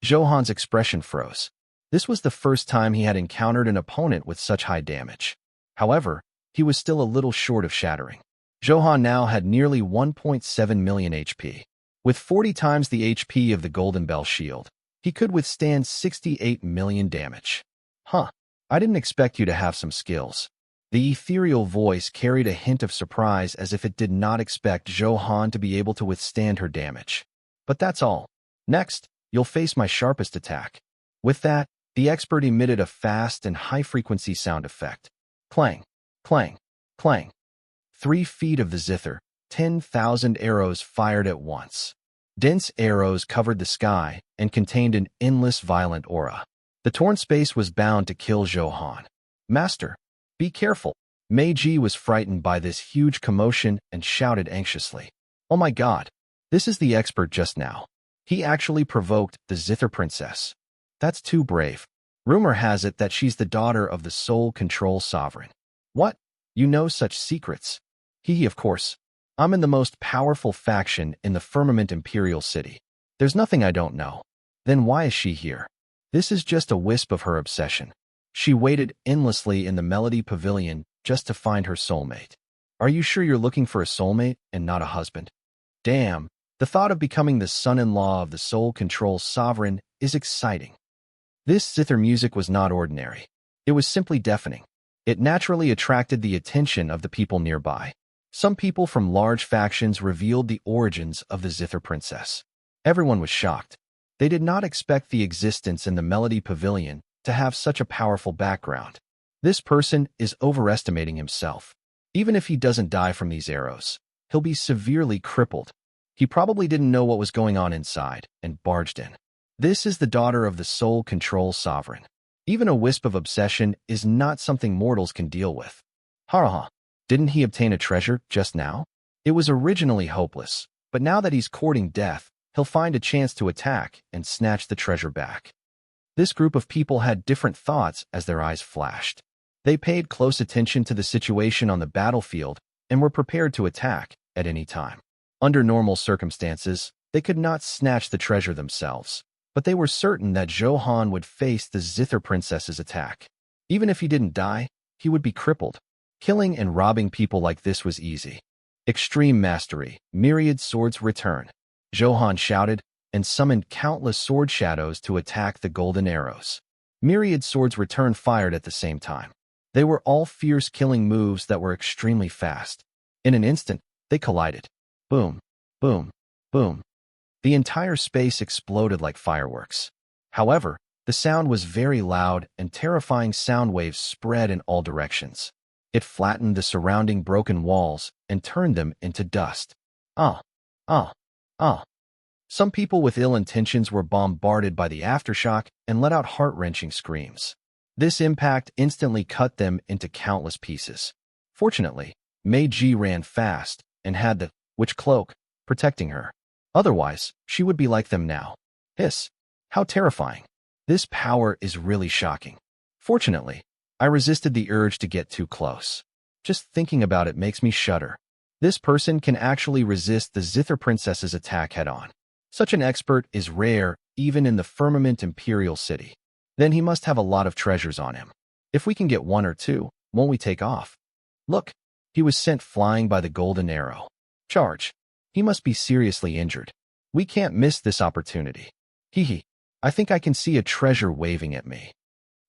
Zhou Han's expression froze. This was the first time he had encountered an opponent with such high damage. However, he was still a little short of shattering. Zhou Han now had nearly 1.7 million HP. With 40 times the HP of the golden bell shield, he could withstand 68 million damage. Huh, I didn't expect you to have some skills. The ethereal voice carried a hint of surprise as if it did not expect Zhou Han to be able to withstand her damage. But that's all. Next, you'll face my sharpest attack. With that, the expert emitted a fast and high-frequency sound effect. Clang, clang, clang. 3 feet of the zither, 10,000 arrows fired at once. Dense arrows covered the sky and contained an endless violent aura. The torn space was bound to kill Zhou Han. Master, be careful. Meiji was frightened by this huge commotion and shouted anxiously. Oh my god, this is the expert just now. He actually provoked the Zither Princess. That's too brave. Rumor has it that she's the daughter of the Soul Control Sovereign. What? You know such secrets? Hee, of course. I'm in the most powerful faction in the Firmament Imperial City. There's nothing I don't know. Then why is she here? This is just a wisp of her obsession. She waited endlessly in the Melody Pavilion just to find her soulmate. Are you sure you're looking for a soulmate and not a husband? Damn, the thought of becoming the son-in-law of the Soul Control Sovereign is exciting. This zither music was not ordinary. It was simply deafening. It naturally attracted the attention of the people nearby. Some people from large factions revealed the origins of the Zither princess. Everyone was shocked. They did not expect the existence in the Melody Pavilion to have such a powerful background. This person is overestimating himself. Even if he doesn't die from these arrows, he'll be severely crippled. He probably didn't know what was going on inside and barged in. This is the daughter of the soul control sovereign. Even a wisp of obsession is not something mortals can deal with. Ha! Didn't he obtain a treasure just now? It was originally hopeless, but now that he's courting death, he'll find a chance to attack and snatch the treasure back. This group of people had different thoughts as their eyes flashed. They paid close attention to the situation on the battlefield and were prepared to attack at any time. Under normal circumstances, they could not snatch the treasure themselves, but they were certain that Zhou Han would face the Zither princess's attack. Even if he didn't die, he would be crippled. Killing and robbing people like this was easy. Extreme mastery, myriad swords return. Zhou Han shouted and summoned countless sword shadows to attack the golden arrows. Myriad swords return fired at the same time. They were all fierce killing moves that were extremely fast. In an instant, they collided. Boom, boom, boom. The entire space exploded like fireworks. However, the sound was very loud and terrifying sound waves spread in all directions. It flattened the surrounding broken walls and turned them into dust. Ah. Some people with ill intentions were bombarded by the aftershock and let out heart-wrenching screams. This impact instantly cut them into countless pieces. Fortunately, Meiji ran fast and had the witch cloak protecting her. Otherwise, she would be like them now. Hiss! How terrifying! This power is really shocking. Fortunately, I resisted the urge to get too close. Just thinking about it makes me shudder. This person can actually resist the Zither princess's attack head-on. Such an expert is rare even in the Firmament Imperial City. Then he must have a lot of treasures on him. If we can get one or two, won't we take off? Look, he was sent flying by the golden arrow. Charge! He must be seriously injured. We can't miss this opportunity. Hee. I think I can see a treasure waving at me.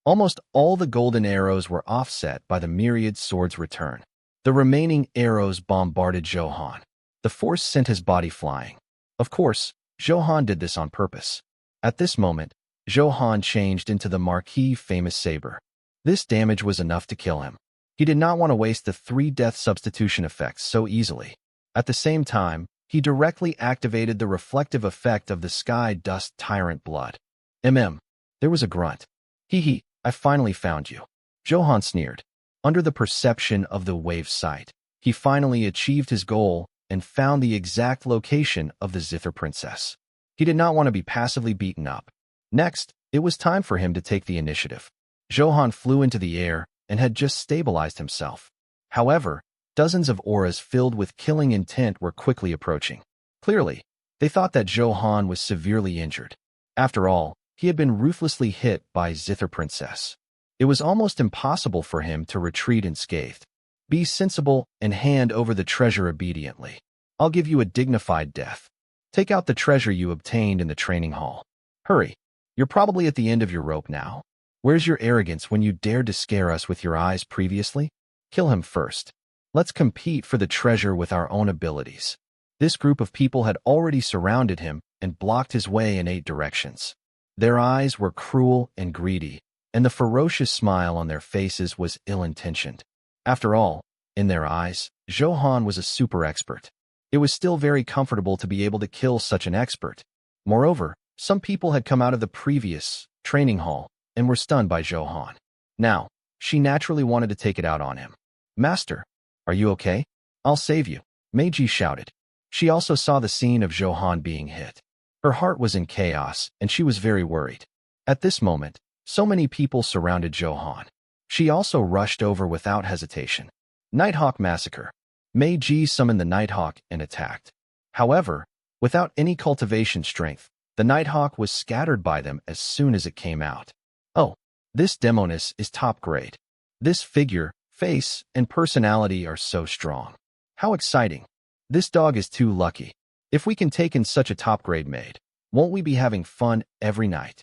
Almost all the golden arrows were offset by the myriad swords return. The remaining arrows bombarded Zhou Han. The force sent his body flying. Of course, Zhou Han did this on purpose. At this moment, Zhou Han changed into the Marquis famous saber. This damage was enough to kill him. He did not want to waste the 3 death substitution effects so easily. At the same time, he directly activated the reflective effect of the sky dust tyrant blood. There was a grunt. Hee, I finally found you. Zhou Han sneered. Under the perception of the wave's sight, he finally achieved his goal and found the exact location of the Zither princess. He did not want to be passively beaten up. Next, it was time for him to take the initiative. Zhou Han flew into the air and had just stabilized himself. However, dozens of auras filled with killing intent were quickly approaching. Clearly, they thought that Zhou Han was severely injured. After all, he had been ruthlessly hit by Zither princess. It was almost impossible for him to retreat unscathed. Be sensible and hand over the treasure obediently. I'll give you a dignified death. Take out the treasure you obtained in the training hall. Hurry. You're probably at the end of your rope now. Where's your arrogance when you dared to scare us with your eyes previously? Kill him first. Let's compete for the treasure with our own abilities. This group of people had already surrounded him and blocked his way in 8 directions. Their eyes were cruel and greedy, and the ferocious smile on their faces was ill-intentioned. After all, in their eyes, Zhou Han was a super expert. It was still very comfortable to be able to kill such an expert. Moreover, some people had come out of the previous training hall and were stunned by Zhou Han. Now, she naturally wanted to take it out on him. Master, are you okay? I'll save you, Meiji shouted. She also saw the scene of Zhou Han being hit. Her heart was in chaos, and she was very worried. At this moment, so many people surrounded Zhou Han. She also rushed over without hesitation. Nighthawk massacre. Meiji summoned the Nighthawk and attacked. However, without any cultivation strength, the Nighthawk was scattered by them as soon as it came out. Oh, this Demoness is top grade. This figure, face, and personality are so strong. How exciting. This dog is too lucky. If we can take in such a top-grade maid, won't we be having fun every night?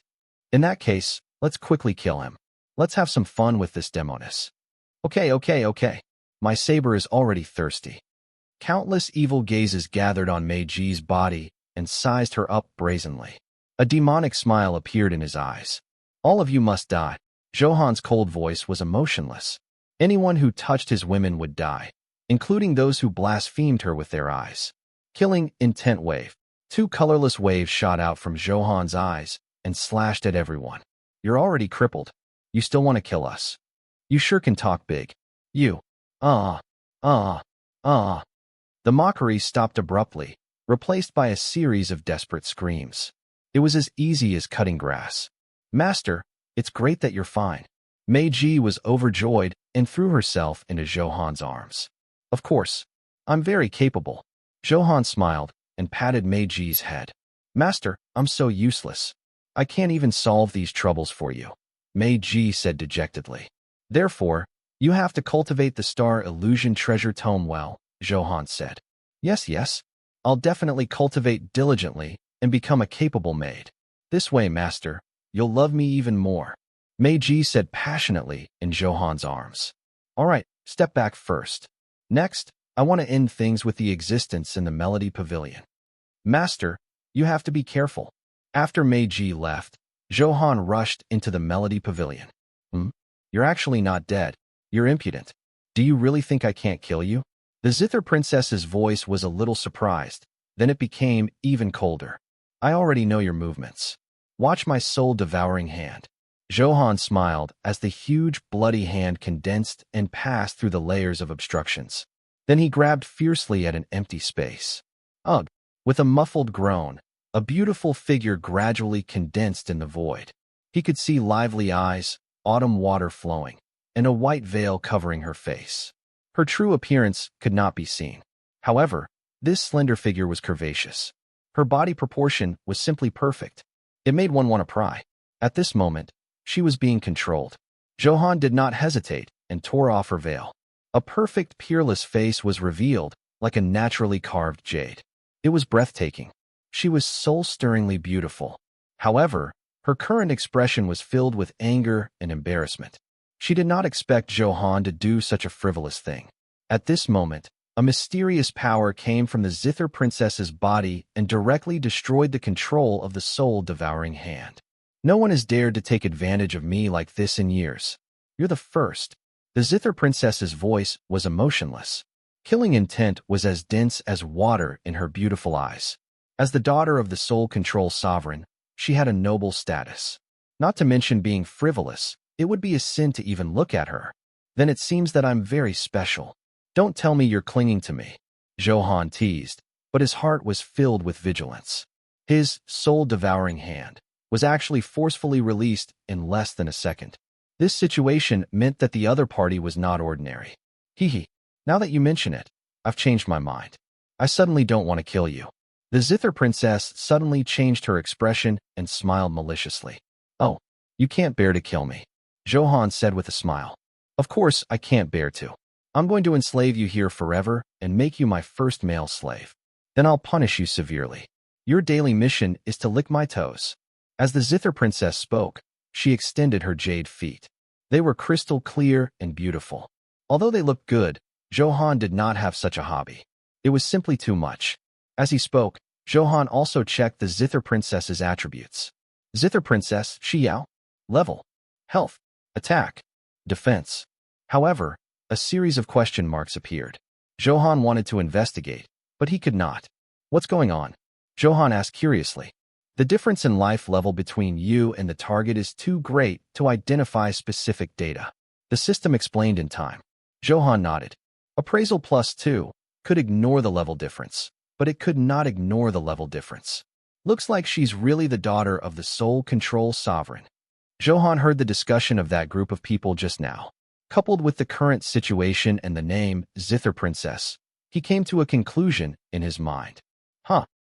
In that case, let's quickly kill him. Let's have some fun with this Demoness. Okay. My saber is already thirsty. Countless evil gazes gathered on Meiji's body and sized her up brazenly. A demonic smile appeared in his eyes. All of you must die. Zhou Han's cold voice was emotionless. Anyone who touched his women would die, including those who blasphemed her with their eyes. Killing intent wave. Two colorless waves shot out from Zhou Han's eyes and slashed at everyone. You're already crippled. You still want to kill us? You sure can talk big. You. The mockery stopped abruptly, replaced by a series of desperate screams. It was as easy as cutting grass. Master, it's great that you're fine. Meiji was overjoyed and threw herself into Zhou Han's arms. Of course, I'm very capable. Zhou Han smiled and patted Meiji's head. Master, I'm so useless. I can't even solve these troubles for you, Meiji said dejectedly. Therefore, you have to cultivate the Star Illusion Treasure Tome well, Zhou Han said. Yes. I'll definitely cultivate diligently and become a capable maid. This way, Master, you'll love me even more, Meiji said passionately in Zhou Han's arms. All right, step back first. Next, I want to end things with the existence in the Melody Pavilion. Master, you have to be careful. After Meiji left, Zhou Han rushed into the Melody Pavilion. You're actually not dead. You're impudent. Do you really think I can't kill you? The Zither Princess's voice was a little surprised. Then it became even colder. I already know your movements. Watch my soul-devouring hand. Zhou Han smiled as the huge, bloody hand condensed and passed through the layers of obstructions. Then he grabbed fiercely at an empty space. Ugh! With a muffled groan, a beautiful figure gradually condensed in the void. He could see lively eyes, autumn water flowing, and a white veil covering her face. Her true appearance could not be seen. However, this slender figure was curvaceous. Her body proportion was simply perfect. It made one want to pry. At this moment, she was being controlled. Zhou Han did not hesitate and tore off her veil. A perfect, peerless face was revealed, like a naturally carved jade. It was breathtaking. She was soul-stirringly beautiful. However, her current expression was filled with anger and embarrassment. She did not expect Zhou Han to do such a frivolous thing. At this moment, a mysterious power came from the Zither Princess's body and directly destroyed the control of the soul-devouring hand. No one has dared to take advantage of me like this in years. You're the first. The Zither Princess's voice was emotionless. Killing intent was as dense as water in her beautiful eyes. As the daughter of the Soul Control Sovereign, she had a noble status. Not to mention being frivolous, it would be a sin to even look at her. Then it seems that I'm very special. Don't tell me you're clinging to me, Zhou Han teased, but his heart was filled with vigilance. His soul-devouring hand was actually forcefully released in less than a second. This situation meant that the other party was not ordinary. Now that you mention it, I've changed my mind. I suddenly don't want to kill you. The Zither Princess suddenly changed her expression and smiled maliciously. Oh, you can't bear to kill me, Zhou Han said with a smile. Of course I can't bear to. I'm going to enslave you here forever and make you my first male slave. Then I'll punish you severely. Your daily mission is to lick my toes. As the Zither Princess spoke, she extended her jade feet. They were crystal clear and beautiful. Although they looked good, Zhou Han did not have such a hobby. It was simply too much. As he spoke, Zhou Han also checked the Zither Princess's attributes. Zither Princess, Xiao. Level. Health. Attack. Defense. However, a series of question marks appeared. Zhou Han wanted to investigate, but he could not. What's going on? Zhou Han asked curiously. The difference in life level between you and the target is too great to identify specific data. The system explained in time. Zhou Han nodded. Appraisal +2 could ignore the level difference, but it could not ignore the level difference. Looks like she's really the daughter of the Soul Control Sovereign. Zhou Han heard the discussion of that group of people just now. Coupled with the current situation and the name Zither Princess, he came to a conclusion in his mind.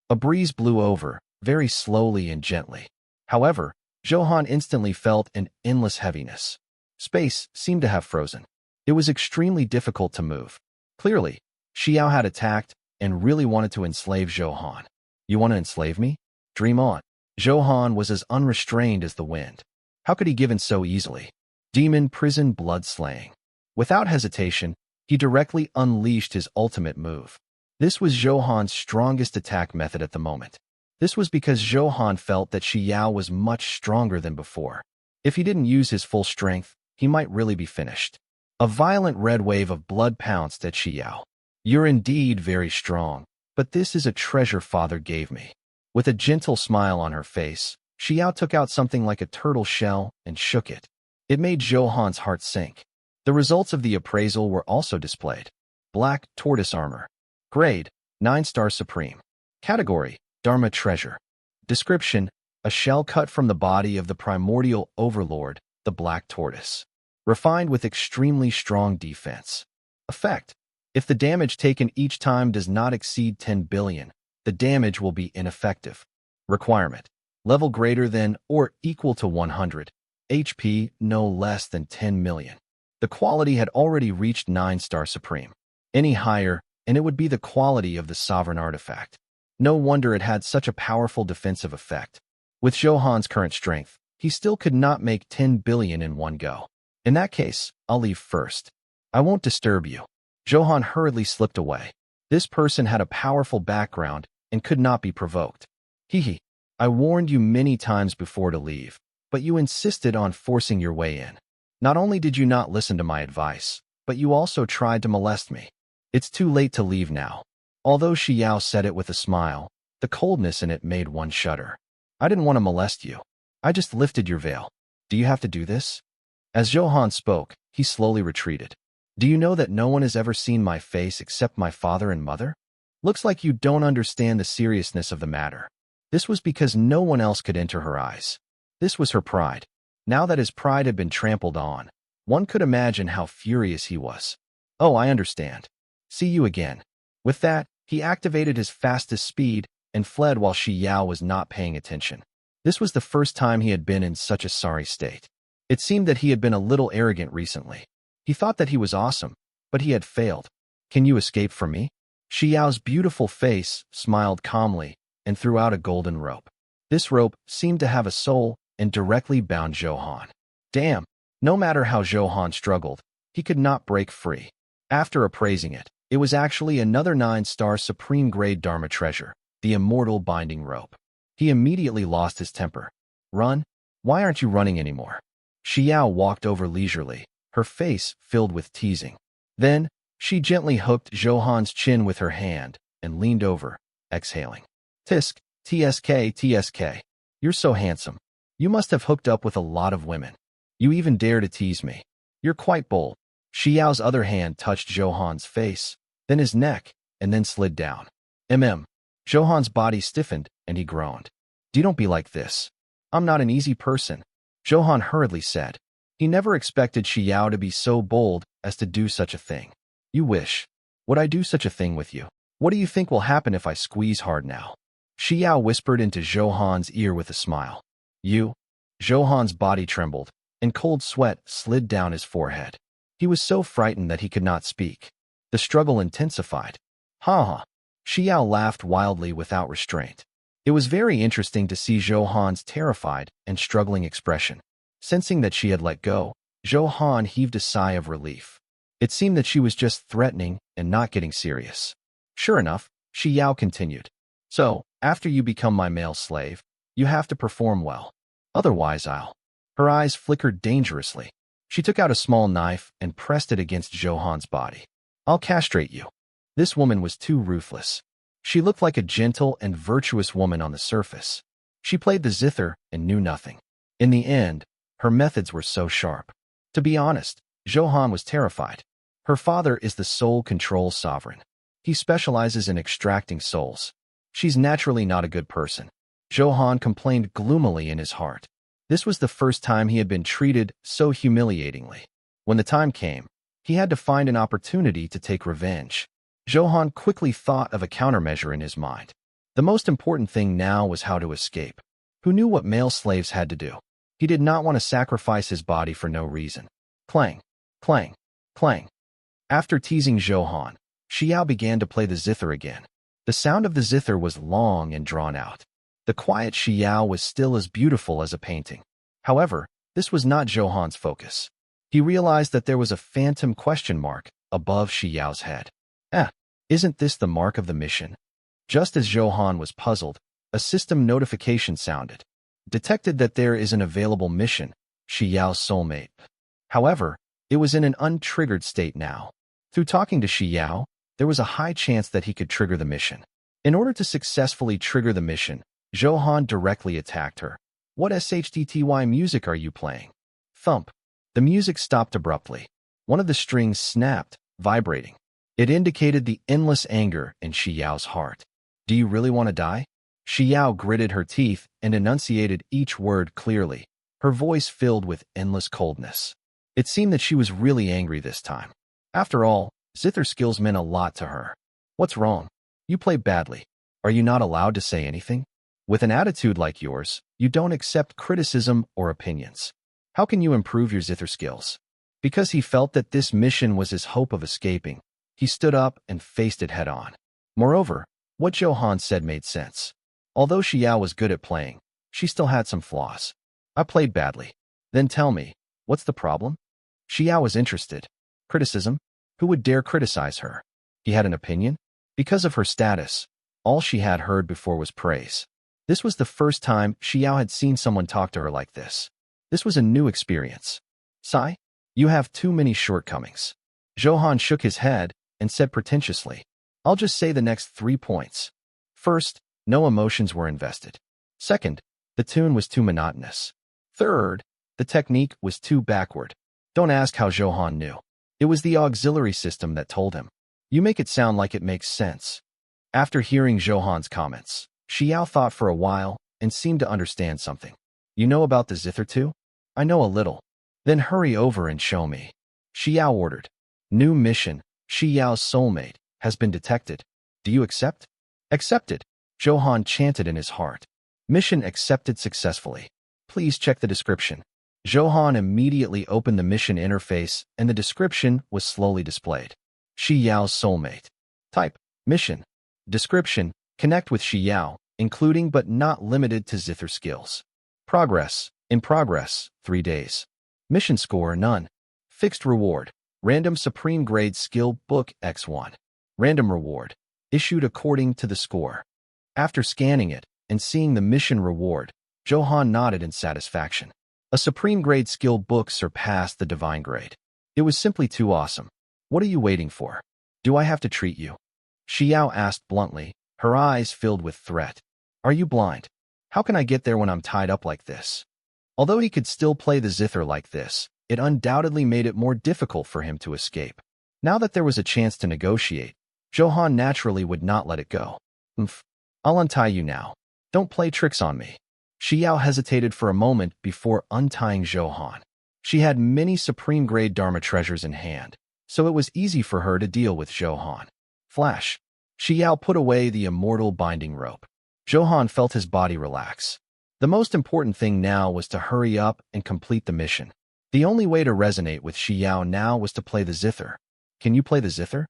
A breeze blew over, very slowly and gently. However, Zhou Han instantly felt an endless heaviness. Space seemed to have frozen. It was extremely difficult to move. Clearly, Xiao had attacked and really wanted to enslave Zhou Han. You want to enslave me? Dream on. Zhou Han was as unrestrained as the wind. How could he give in so easily? Demon prison blood slaying. Without hesitation, he directly unleashed his ultimate move. This was Zhou Han's strongest attack method at the moment. This was because Zhou Han felt that Xi Yao was much stronger than before. If he didn't use his full strength, he might really be finished. A violent red wave of blood pounced at Xi Yao. "You're indeed very strong, but this is a treasure father gave me." With a gentle smile on her face, Xi Yao took out something like a turtle shell and shook it. It made Zhou Han's heart sink. The results of the appraisal were also displayed. Black tortoise armor. Grade, 9-star supreme. Category, Dharma treasure. Description, a shell cut from the body of the primordial overlord, the black tortoise. Refined with extremely strong defense. Effect, if the damage taken each time does not exceed 10 billion, the damage will be ineffective. Requirement, level greater than or equal to 100. HP no less than 10 million. The quality had already reached 9-star supreme. Any higher, and it would be the quality of the sovereign artifact. No wonder it had such a powerful defensive effect. With Zhou Han's current strength, he still could not make 10 billion in one go. In that case, I'll leave first. I won't disturb you. Zhou Han hurriedly slipped away. This person had a powerful background and could not be provoked. Hee. I warned you many times before to leave, but you insisted on forcing your way in. Not only did you not listen to my advice, but you also tried to molest me. It's too late to leave now. Although Xi Yao said it with a smile, the coldness in it made one shudder. I didn't want to molest you. I just lifted your veil. Do you have to do this? As Zhou Han spoke, he slowly retreated. Do you know that no one has ever seen my face except my father and mother? Looks like you don't understand the seriousness of the matter. This was because no one else could enter her eyes. This was her pride. Now that his pride had been trampled on, one could imagine how furious he was. Oh, I understand. See you again. With that, he activated his fastest speed and fled while Xi Yao was not paying attention. This was the first time he had been in such a sorry state. It seemed that he had been a little arrogant recently. He thought that he was awesome, but he had failed. Can you escape from me? Xi Yao's beautiful face smiled calmly and threw out a golden rope. This rope seemed to have a soul and directly bound Zhou Han. Damn, no matter how Zhou Han struggled, he could not break free. After appraising it, it was actually another 9-star supreme grade Dharma treasure, the immortal binding rope. He immediately lost his temper. Run? Why aren't you running anymore? Xi Yao walked over leisurely, her face filled with teasing. Then, she gently hooked Zhou Han's chin with her hand and leaned over, exhaling. Tisk, TSK, TSK. You're so handsome. You must have hooked up with a lot of women. You even dare to tease me. You're quite bold. Xi Yao's other hand touched Zhou Han's face, then his neck, and then slid down. Zhou Han's body stiffened, and he groaned. Don't be like this. I'm not an easy person, Zhou Han hurriedly said. He never expected Xi Yao to be so bold as to do such a thing. You wish. Would I do such a thing with you? What do you think will happen if I squeeze hard now? Xi Yao whispered into Zhou Han's ear with a smile. You? Zhou Han's body trembled, and cold sweat slid down his forehead. He was so frightened that he could not speak. The struggle intensified. Ha ha. Xi Yao laughed wildly without restraint. It was very interesting to see Zhou Han's terrified and struggling expression. Sensing that she had let go, Zhou Han heaved a sigh of relief. It seemed that she was just threatening and not getting serious. Sure enough, Xi Yao continued. So, after you become my male slave, you have to perform well. Otherwise I'll... Her eyes flickered dangerously. She took out a small knife and pressed it against Zhou Han's body. I'll castrate you. This woman was too ruthless. She looked like a gentle and virtuous woman on the surface. She played the zither and knew nothing. In the end, her methods were so sharp. To be honest, Zhou Han was terrified. Her father is the soul control sovereign. He specializes in extracting souls. She's naturally not a good person. Zhou Han complained gloomily in his heart. This was the first time he had been treated so humiliatingly. When the time came, he had to find an opportunity to take revenge. Zhou Han quickly thought of a countermeasure in his mind. The most important thing now was how to escape. Who knew what male slaves had to do? He did not want to sacrifice his body for no reason. Clang, clang, clang. After teasing Zhou Han, Xi Yao began to play the zither again. The sound of the zither was long and drawn out. The quiet Xi Yao was still as beautiful as a painting. However, this was not Zhou Han's focus. He realized that there was a phantom question mark above Shi Yao's head. Ah, isn't this the mark of the mission? Just as Zhou Han was puzzled, a system notification sounded. Detected that there is an available mission, Shi Yao's soulmate. However, it was in an untriggered state now. Through talking to Shi Yao, there was a high chance that he could trigger the mission. In order to successfully trigger the mission, Zhou Han directly attacked her. What SHTTY music are you playing? Thump. The music stopped abruptly. One of the strings snapped, vibrating. It indicated the endless anger in Shi Yao's heart. Do you really want to die? Shi Yao gritted her teeth and enunciated each word clearly, her voice filled with endless coldness. It seemed that she was really angry this time. After all, zither skills meant a lot to her. What's wrong? You play badly. Are you not allowed to say anything? With an attitude like yours, you don't accept criticism or opinions. How can you improve your zither skills? Because he felt that this mission was his hope of escaping, he stood up and faced it head-on. Moreover, what Zhou Han said made sense. Although Shi Yao was good at playing, she still had some flaws. I played badly. Then tell me, what's the problem? Shi Yao was interested. Criticism? Who would dare criticize her? He had an opinion? Because of her status, all she had heard before was praise. This was the first time Shi Yao had seen someone talk to her like this. This was a new experience. Sigh, you have too many shortcomings. Zhou Han shook his head and said pretentiously, I'll just say the next 3 points. First, no emotions were invested. Second, the tune was too monotonous. Third, the technique was too backward. Don't ask how Zhou Han knew. It was the auxiliary system that told him. You make it sound like it makes sense. After hearing Zhou Han's comments, Shi Yao thought for a while and seemed to understand something. You know about the zither too? I know a little. Then hurry over and show me. Shi Yao ordered. New mission, Shi Yao's soulmate, has been detected. Do you accept? Accepted, Zhou Han chanted in his heart. Mission accepted successfully. Please check the description. Zhou Han immediately opened the mission interface and the description was slowly displayed. Shi Yao's soulmate. Type, mission. Description, connect with Shi Yao, including but not limited to zither skills. Progress, in progress, 3 days. Mission score, none. Fixed reward, random supreme grade skill book X1. Random reward, issued according to the score. After scanning it and seeing the mission reward, Zhou Han nodded in satisfaction. A supreme grade skill book surpassed the divine grade. It was simply too awesome. What are you waiting for? Do I have to treat you? Shi Yao asked bluntly, her eyes filled with threat. Are you blind? How can I get there when I'm tied up like this? Although he could still play the zither like this, it undoubtedly made it more difficult for him to escape. Now that there was a chance to negotiate, Zhou Han naturally would not let it go. I'll untie you now. Don't play tricks on me. Shi Yao hesitated for a moment before untying Zhou Han. She had many supreme-grade Dharma treasures in hand, so it was easy for her to deal with Zhou Han. Flash. Shi Yao put away the immortal binding rope. Zhou Han felt his body relax. The most important thing now was to hurry up and complete the mission. The only way to resonate with Shi Yao now was to play the zither. Can you play the zither?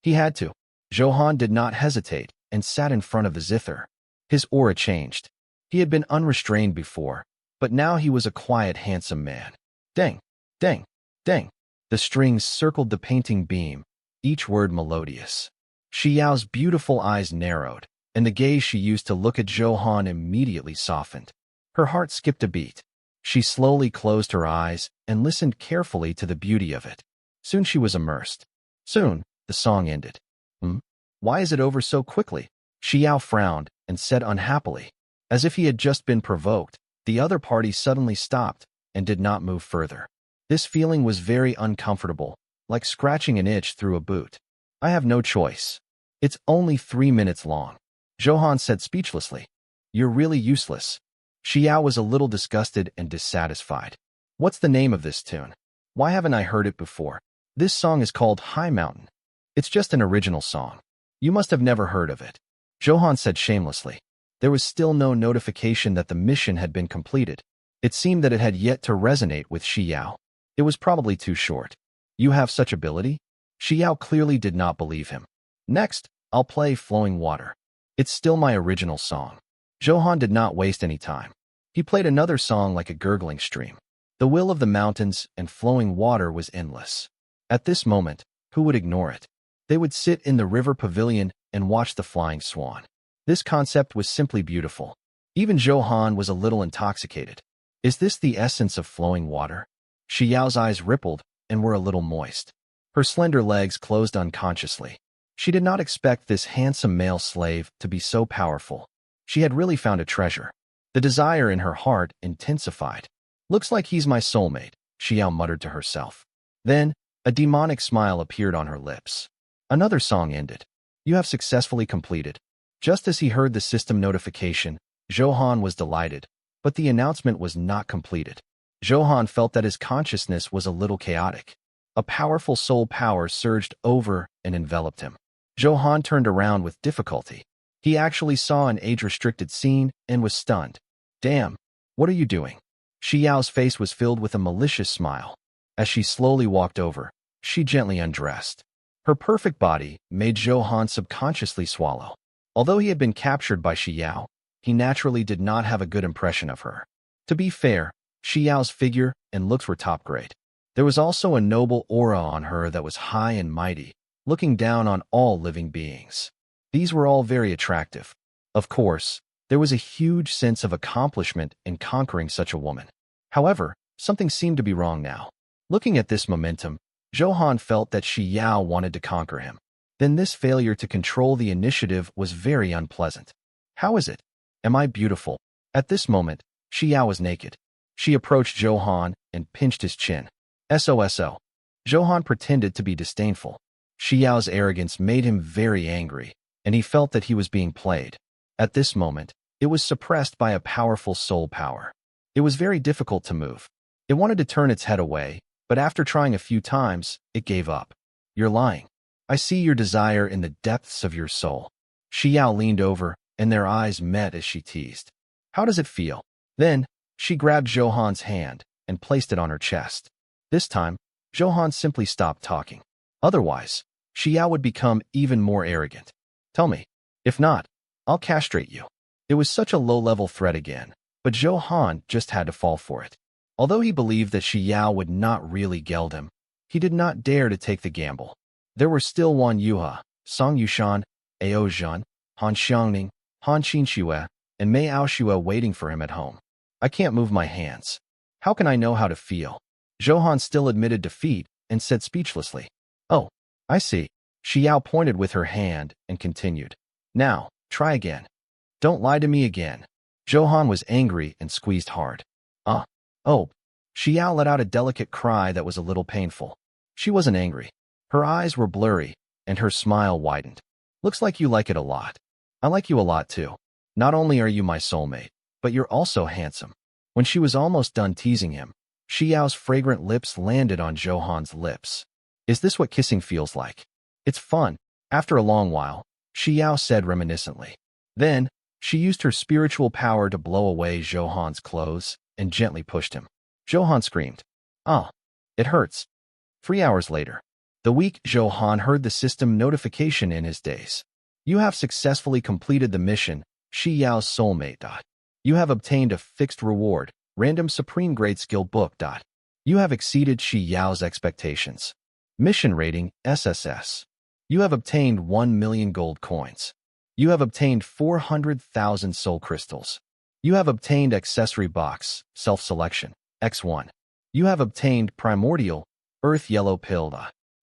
He had to. Zhou Han did not hesitate and sat in front of the zither. His aura changed. He had been unrestrained before, but now he was a quiet, handsome man. Dang, dang, dang. The strings circled the painting beam, each word melodious. Shi Yao's beautiful eyes narrowed, and the gaze she used to look at Zhou Han immediately softened. Her heart skipped a beat. She slowly closed her eyes and listened carefully to the beauty of it. Soon she was immersed. Soon, the song ended. Why is it over so quickly? Shi Yao frowned and said unhappily. As if he had just been provoked, the other party suddenly stopped and did not move further. This feeling was very uncomfortable, like scratching an itch through a boot. I have no choice. It's only 3 minutes long. Zhou Han said speechlessly. You're really useless. Shi Yao was a little disgusted and dissatisfied. What's the name of this tune? Why haven't I heard it before? This song is called High Mountain. It's just an original song. You must have never heard of it. Zhou Han said shamelessly. There was still no notification that the mission had been completed. It seemed that it had yet to resonate with Shi Yao. It was probably too short. You have such ability? Shi Yao clearly did not believe him. Next, I'll play Flowing Water. It's still my original song. Zhou Han did not waste any time. He played another song like a gurgling stream. The will of the mountains and flowing water was endless. At this moment, who would ignore it? They would sit in the river pavilion and watch the flying swan. This concept was simply beautiful. Even Zhou Han was a little intoxicated. Is this the essence of flowing water? Shi Yao's eyes rippled and were a little moist. Her slender legs closed unconsciously. She did not expect this handsome male slave to be so powerful. She had really found a treasure. The desire in her heart intensified. Looks like he's my soulmate, Shi Yao muttered to herself. Then, a demonic smile appeared on her lips. Another song ended. You have successfully completed. Just as he heard the system notification, Zhou Han was delighted, but the announcement was not completed. Zhou Han felt that his consciousness was a little chaotic. A powerful soul power surged over and enveloped him. Zhou Han turned around with difficulty. He actually saw an age-restricted scene and was stunned. Damn, what are you doing? Shi Yao's face was filled with a malicious smile. As she slowly walked over, she gently undressed. Her perfect body made Zhou Han subconsciously swallow. Although he had been captured by Shi Yao, he naturally did not have a good impression of her. To be fair, Shi Yao's figure and looks were top-grade. There was also a noble aura on her that was high and mighty, looking down on all living beings. These were all very attractive. Of course, there was a huge sense of accomplishment in conquering such a woman. However, something seemed to be wrong now. Looking at this momentum, Zhou Han felt that Shi Yao wanted to conquer him. Then this failure to control the initiative was very unpleasant. How is it? Am I beautiful? At this moment, Shi Yao was naked. She approached Zhou Han and pinched his chin. SOSO. Zhou Han pretended to be disdainful. Shi Yao's arrogance made him very angry, and he felt that he was being played. At this moment, it was suppressed by a powerful soul power. It was very difficult to move. It wanted to turn its head away, but after trying a few times, it gave up. You're lying. I see your desire in the depths of your soul. Shi Yao leaned over, and their eyes met as she teased. How does it feel? Then, she grabbed Zhou Han's hand and placed it on her chest. This time, Zhou Han simply stopped talking. Otherwise, Shi Yao would become even more arrogant. Tell me. If not, I'll castrate you. It was such a low-level threat again, but Zhou Han just had to fall for it. Although he believed that Shi Yao would not really geld him, he did not dare to take the gamble. There were still Wan Yuha, Song Yushan, Ao Zhan, Han Xiangning, Han Qinxue, and Mei Aoxue waiting for him at home. I can't move my hands. How can I know how to feel? Zhou Han still admitted defeat and said speechlessly. Oh, I see. Shi Yao pointed with her hand and continued. Now, try again. Don't lie to me again. Zhou Han was angry and squeezed hard. Oh. Shi Yao let out a delicate cry that was a little painful. She wasn't angry. Her eyes were blurry, and her smile widened. Looks like you like it a lot. I like you a lot too. Not only are you my soulmate, but you're also handsome. When she was almost done teasing him, Shi Yao's fragrant lips landed on Zhou Han's lips. Is this what kissing feels like? It's fun. After a long while, Shi Yao said reminiscently. Then, she used her spiritual power to blow away Zhou Han's clothes and gently pushed him. Zhou Han screamed. Ah, it hurts. 3 hours later, the weak Zhou Han heard the system notification in his days. You have successfully completed the mission, Shi Yao's soulmate. You have obtained a fixed reward, random supreme grade skill book. You have exceeded Shi Yao's expectations. Mission rating, SSS. You have obtained 1 million gold coins. You have obtained 400,000 soul crystals. You have obtained accessory box, self-selection, X1. You have obtained primordial, earth yellow pill.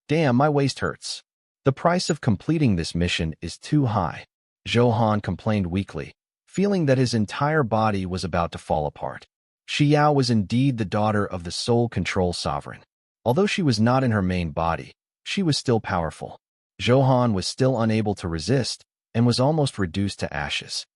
Damn, my waist hurts. The price of completing this mission is too high. Zhou Han complained weakly, feeling that his entire body was about to fall apart. Shi Yao was indeed the daughter of the soul control sovereign. Although she was not in her main body, she was still powerful. Zhou Han was still unable to resist and was almost reduced to ashes.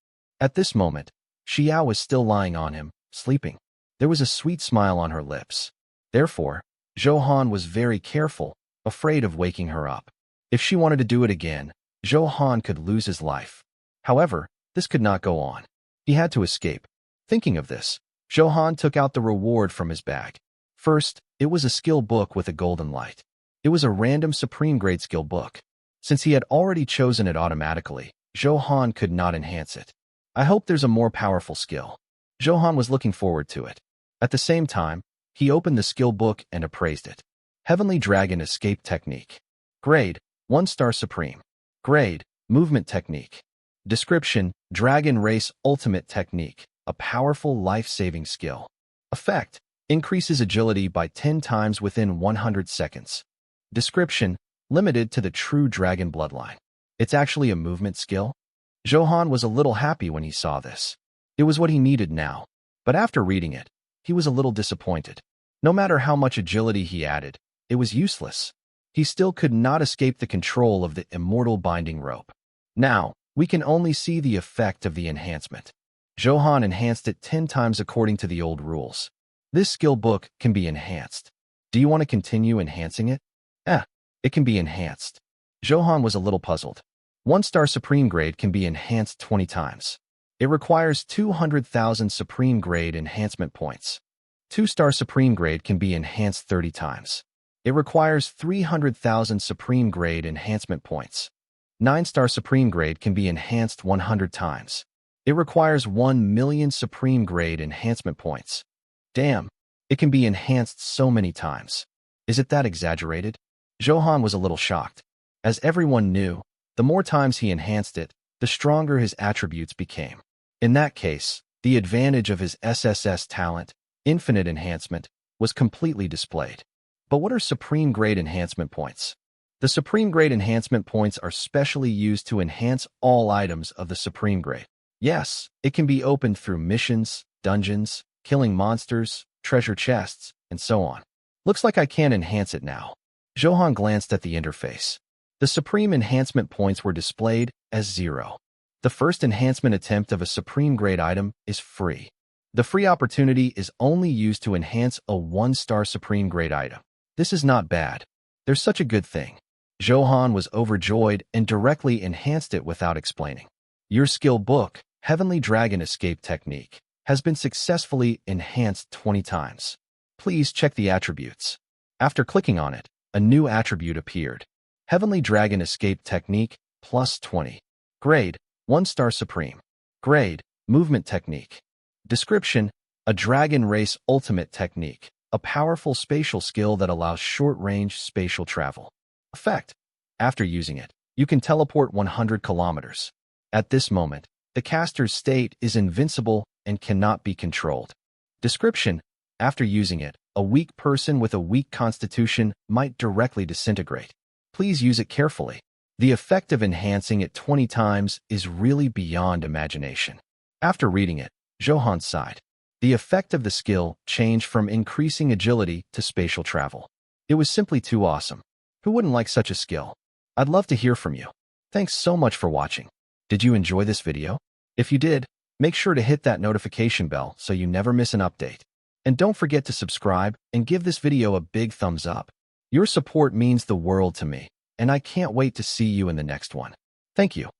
At this moment, Shi Yao was still lying on him, sleeping. There was a sweet smile on her lips. Therefore, Zhou Han was very careful, afraid of waking her up. If she wanted to do it again, Zhou Han could lose his life. However, this could not go on. He had to escape. Thinking of this, Zhou Han took out the reward from his bag. First, it was a skill book with a golden light. It was a random supreme grade skill book. Since he had already chosen it automatically, Zhou Han could not enhance it. I hope there's a more powerful skill. Zhou Han was looking forward to it. At the same time, He opened the skill book and appraised it. Heavenly Dragon Escape Technique. Grade, 1-star Supreme. Grade, Movement Technique. Description, Dragon Race Ultimate Technique, a powerful life-saving skill. Effect, increases agility by 10 times within 100 seconds. Description, limited to the true dragon bloodline. It's actually a movement skill? Zhou Han was a little happy when he saw this. It was what he needed now. But after reading it, he was a little disappointed. No matter how much agility he added, it was useless. He still could not escape the control of the immortal binding rope. Now, we can only see the effect of the enhancement. Zhou Han enhanced it 10 times according to the old rules. This skill book can be enhanced. Do you want to continue enhancing it? It can be enhanced. Zhou Han was a little puzzled. 1-star Supreme Grade can be enhanced 20 times. It requires 200,000 Supreme Grade enhancement points. 2-star Supreme Grade can be enhanced 30 times. It requires 300,000 Supreme Grade enhancement points. 9-star Supreme Grade can be enhanced 100 times. It requires 1 million Supreme Grade enhancement points. Damn, it can be enhanced so many times. Is it that exaggerated? Zhou Han was a little shocked. As everyone knew, the more times he enhanced it, the stronger his attributes became. In that case, the advantage of his SSS talent, infinite enhancement, was completely displayed. But what are Supreme Grade enhancement points? The Supreme Grade enhancement points are specially used to enhance all items of the Supreme Grade. Yes, it can be opened through missions, dungeons, killing monsters, treasure chests, and so on. Looks like I can enhance it now. Zhou Han glanced at the interface. The Supreme Enhancement points were displayed as 0. The first enhancement attempt of a Supreme Grade item is free. The free opportunity is only used to enhance a 1-star Supreme Grade item. This is not bad. There's such a good thing. Zhou Han was overjoyed and directly enhanced it without explaining. Your skill book, Heavenly Dragon Escape Technique, has been successfully enhanced 20 times. Please check the attributes. After clicking on it, a new attribute appeared. Heavenly Dragon Escape Technique, plus 20. Grade, 1-star Supreme. Grade, Movement Technique. Description, a Dragon Race Ultimate Technique, a powerful spatial skill that allows short-range spatial travel. Effect, after using it, you can teleport 100 kilometers. At this moment, the caster's state is invincible and cannot be controlled. Description, after using it, a weak person with a weak constitution might directly disintegrate. Please use it carefully. The effect of enhancing it 20 times is really beyond imagination. After reading it, Zhou Han sighed. The effect of the skill changed from increasing agility to spatial travel. It was simply too awesome. Who wouldn't like such a skill? I'd love to hear from you. Thanks so much for watching. Did you enjoy this video? If you did, make sure to hit that notification bell so you never miss an update. And don't forget to subscribe and give this video a big thumbs up. Your support means the world to me, and I can't wait to see you in the next one. Thank you.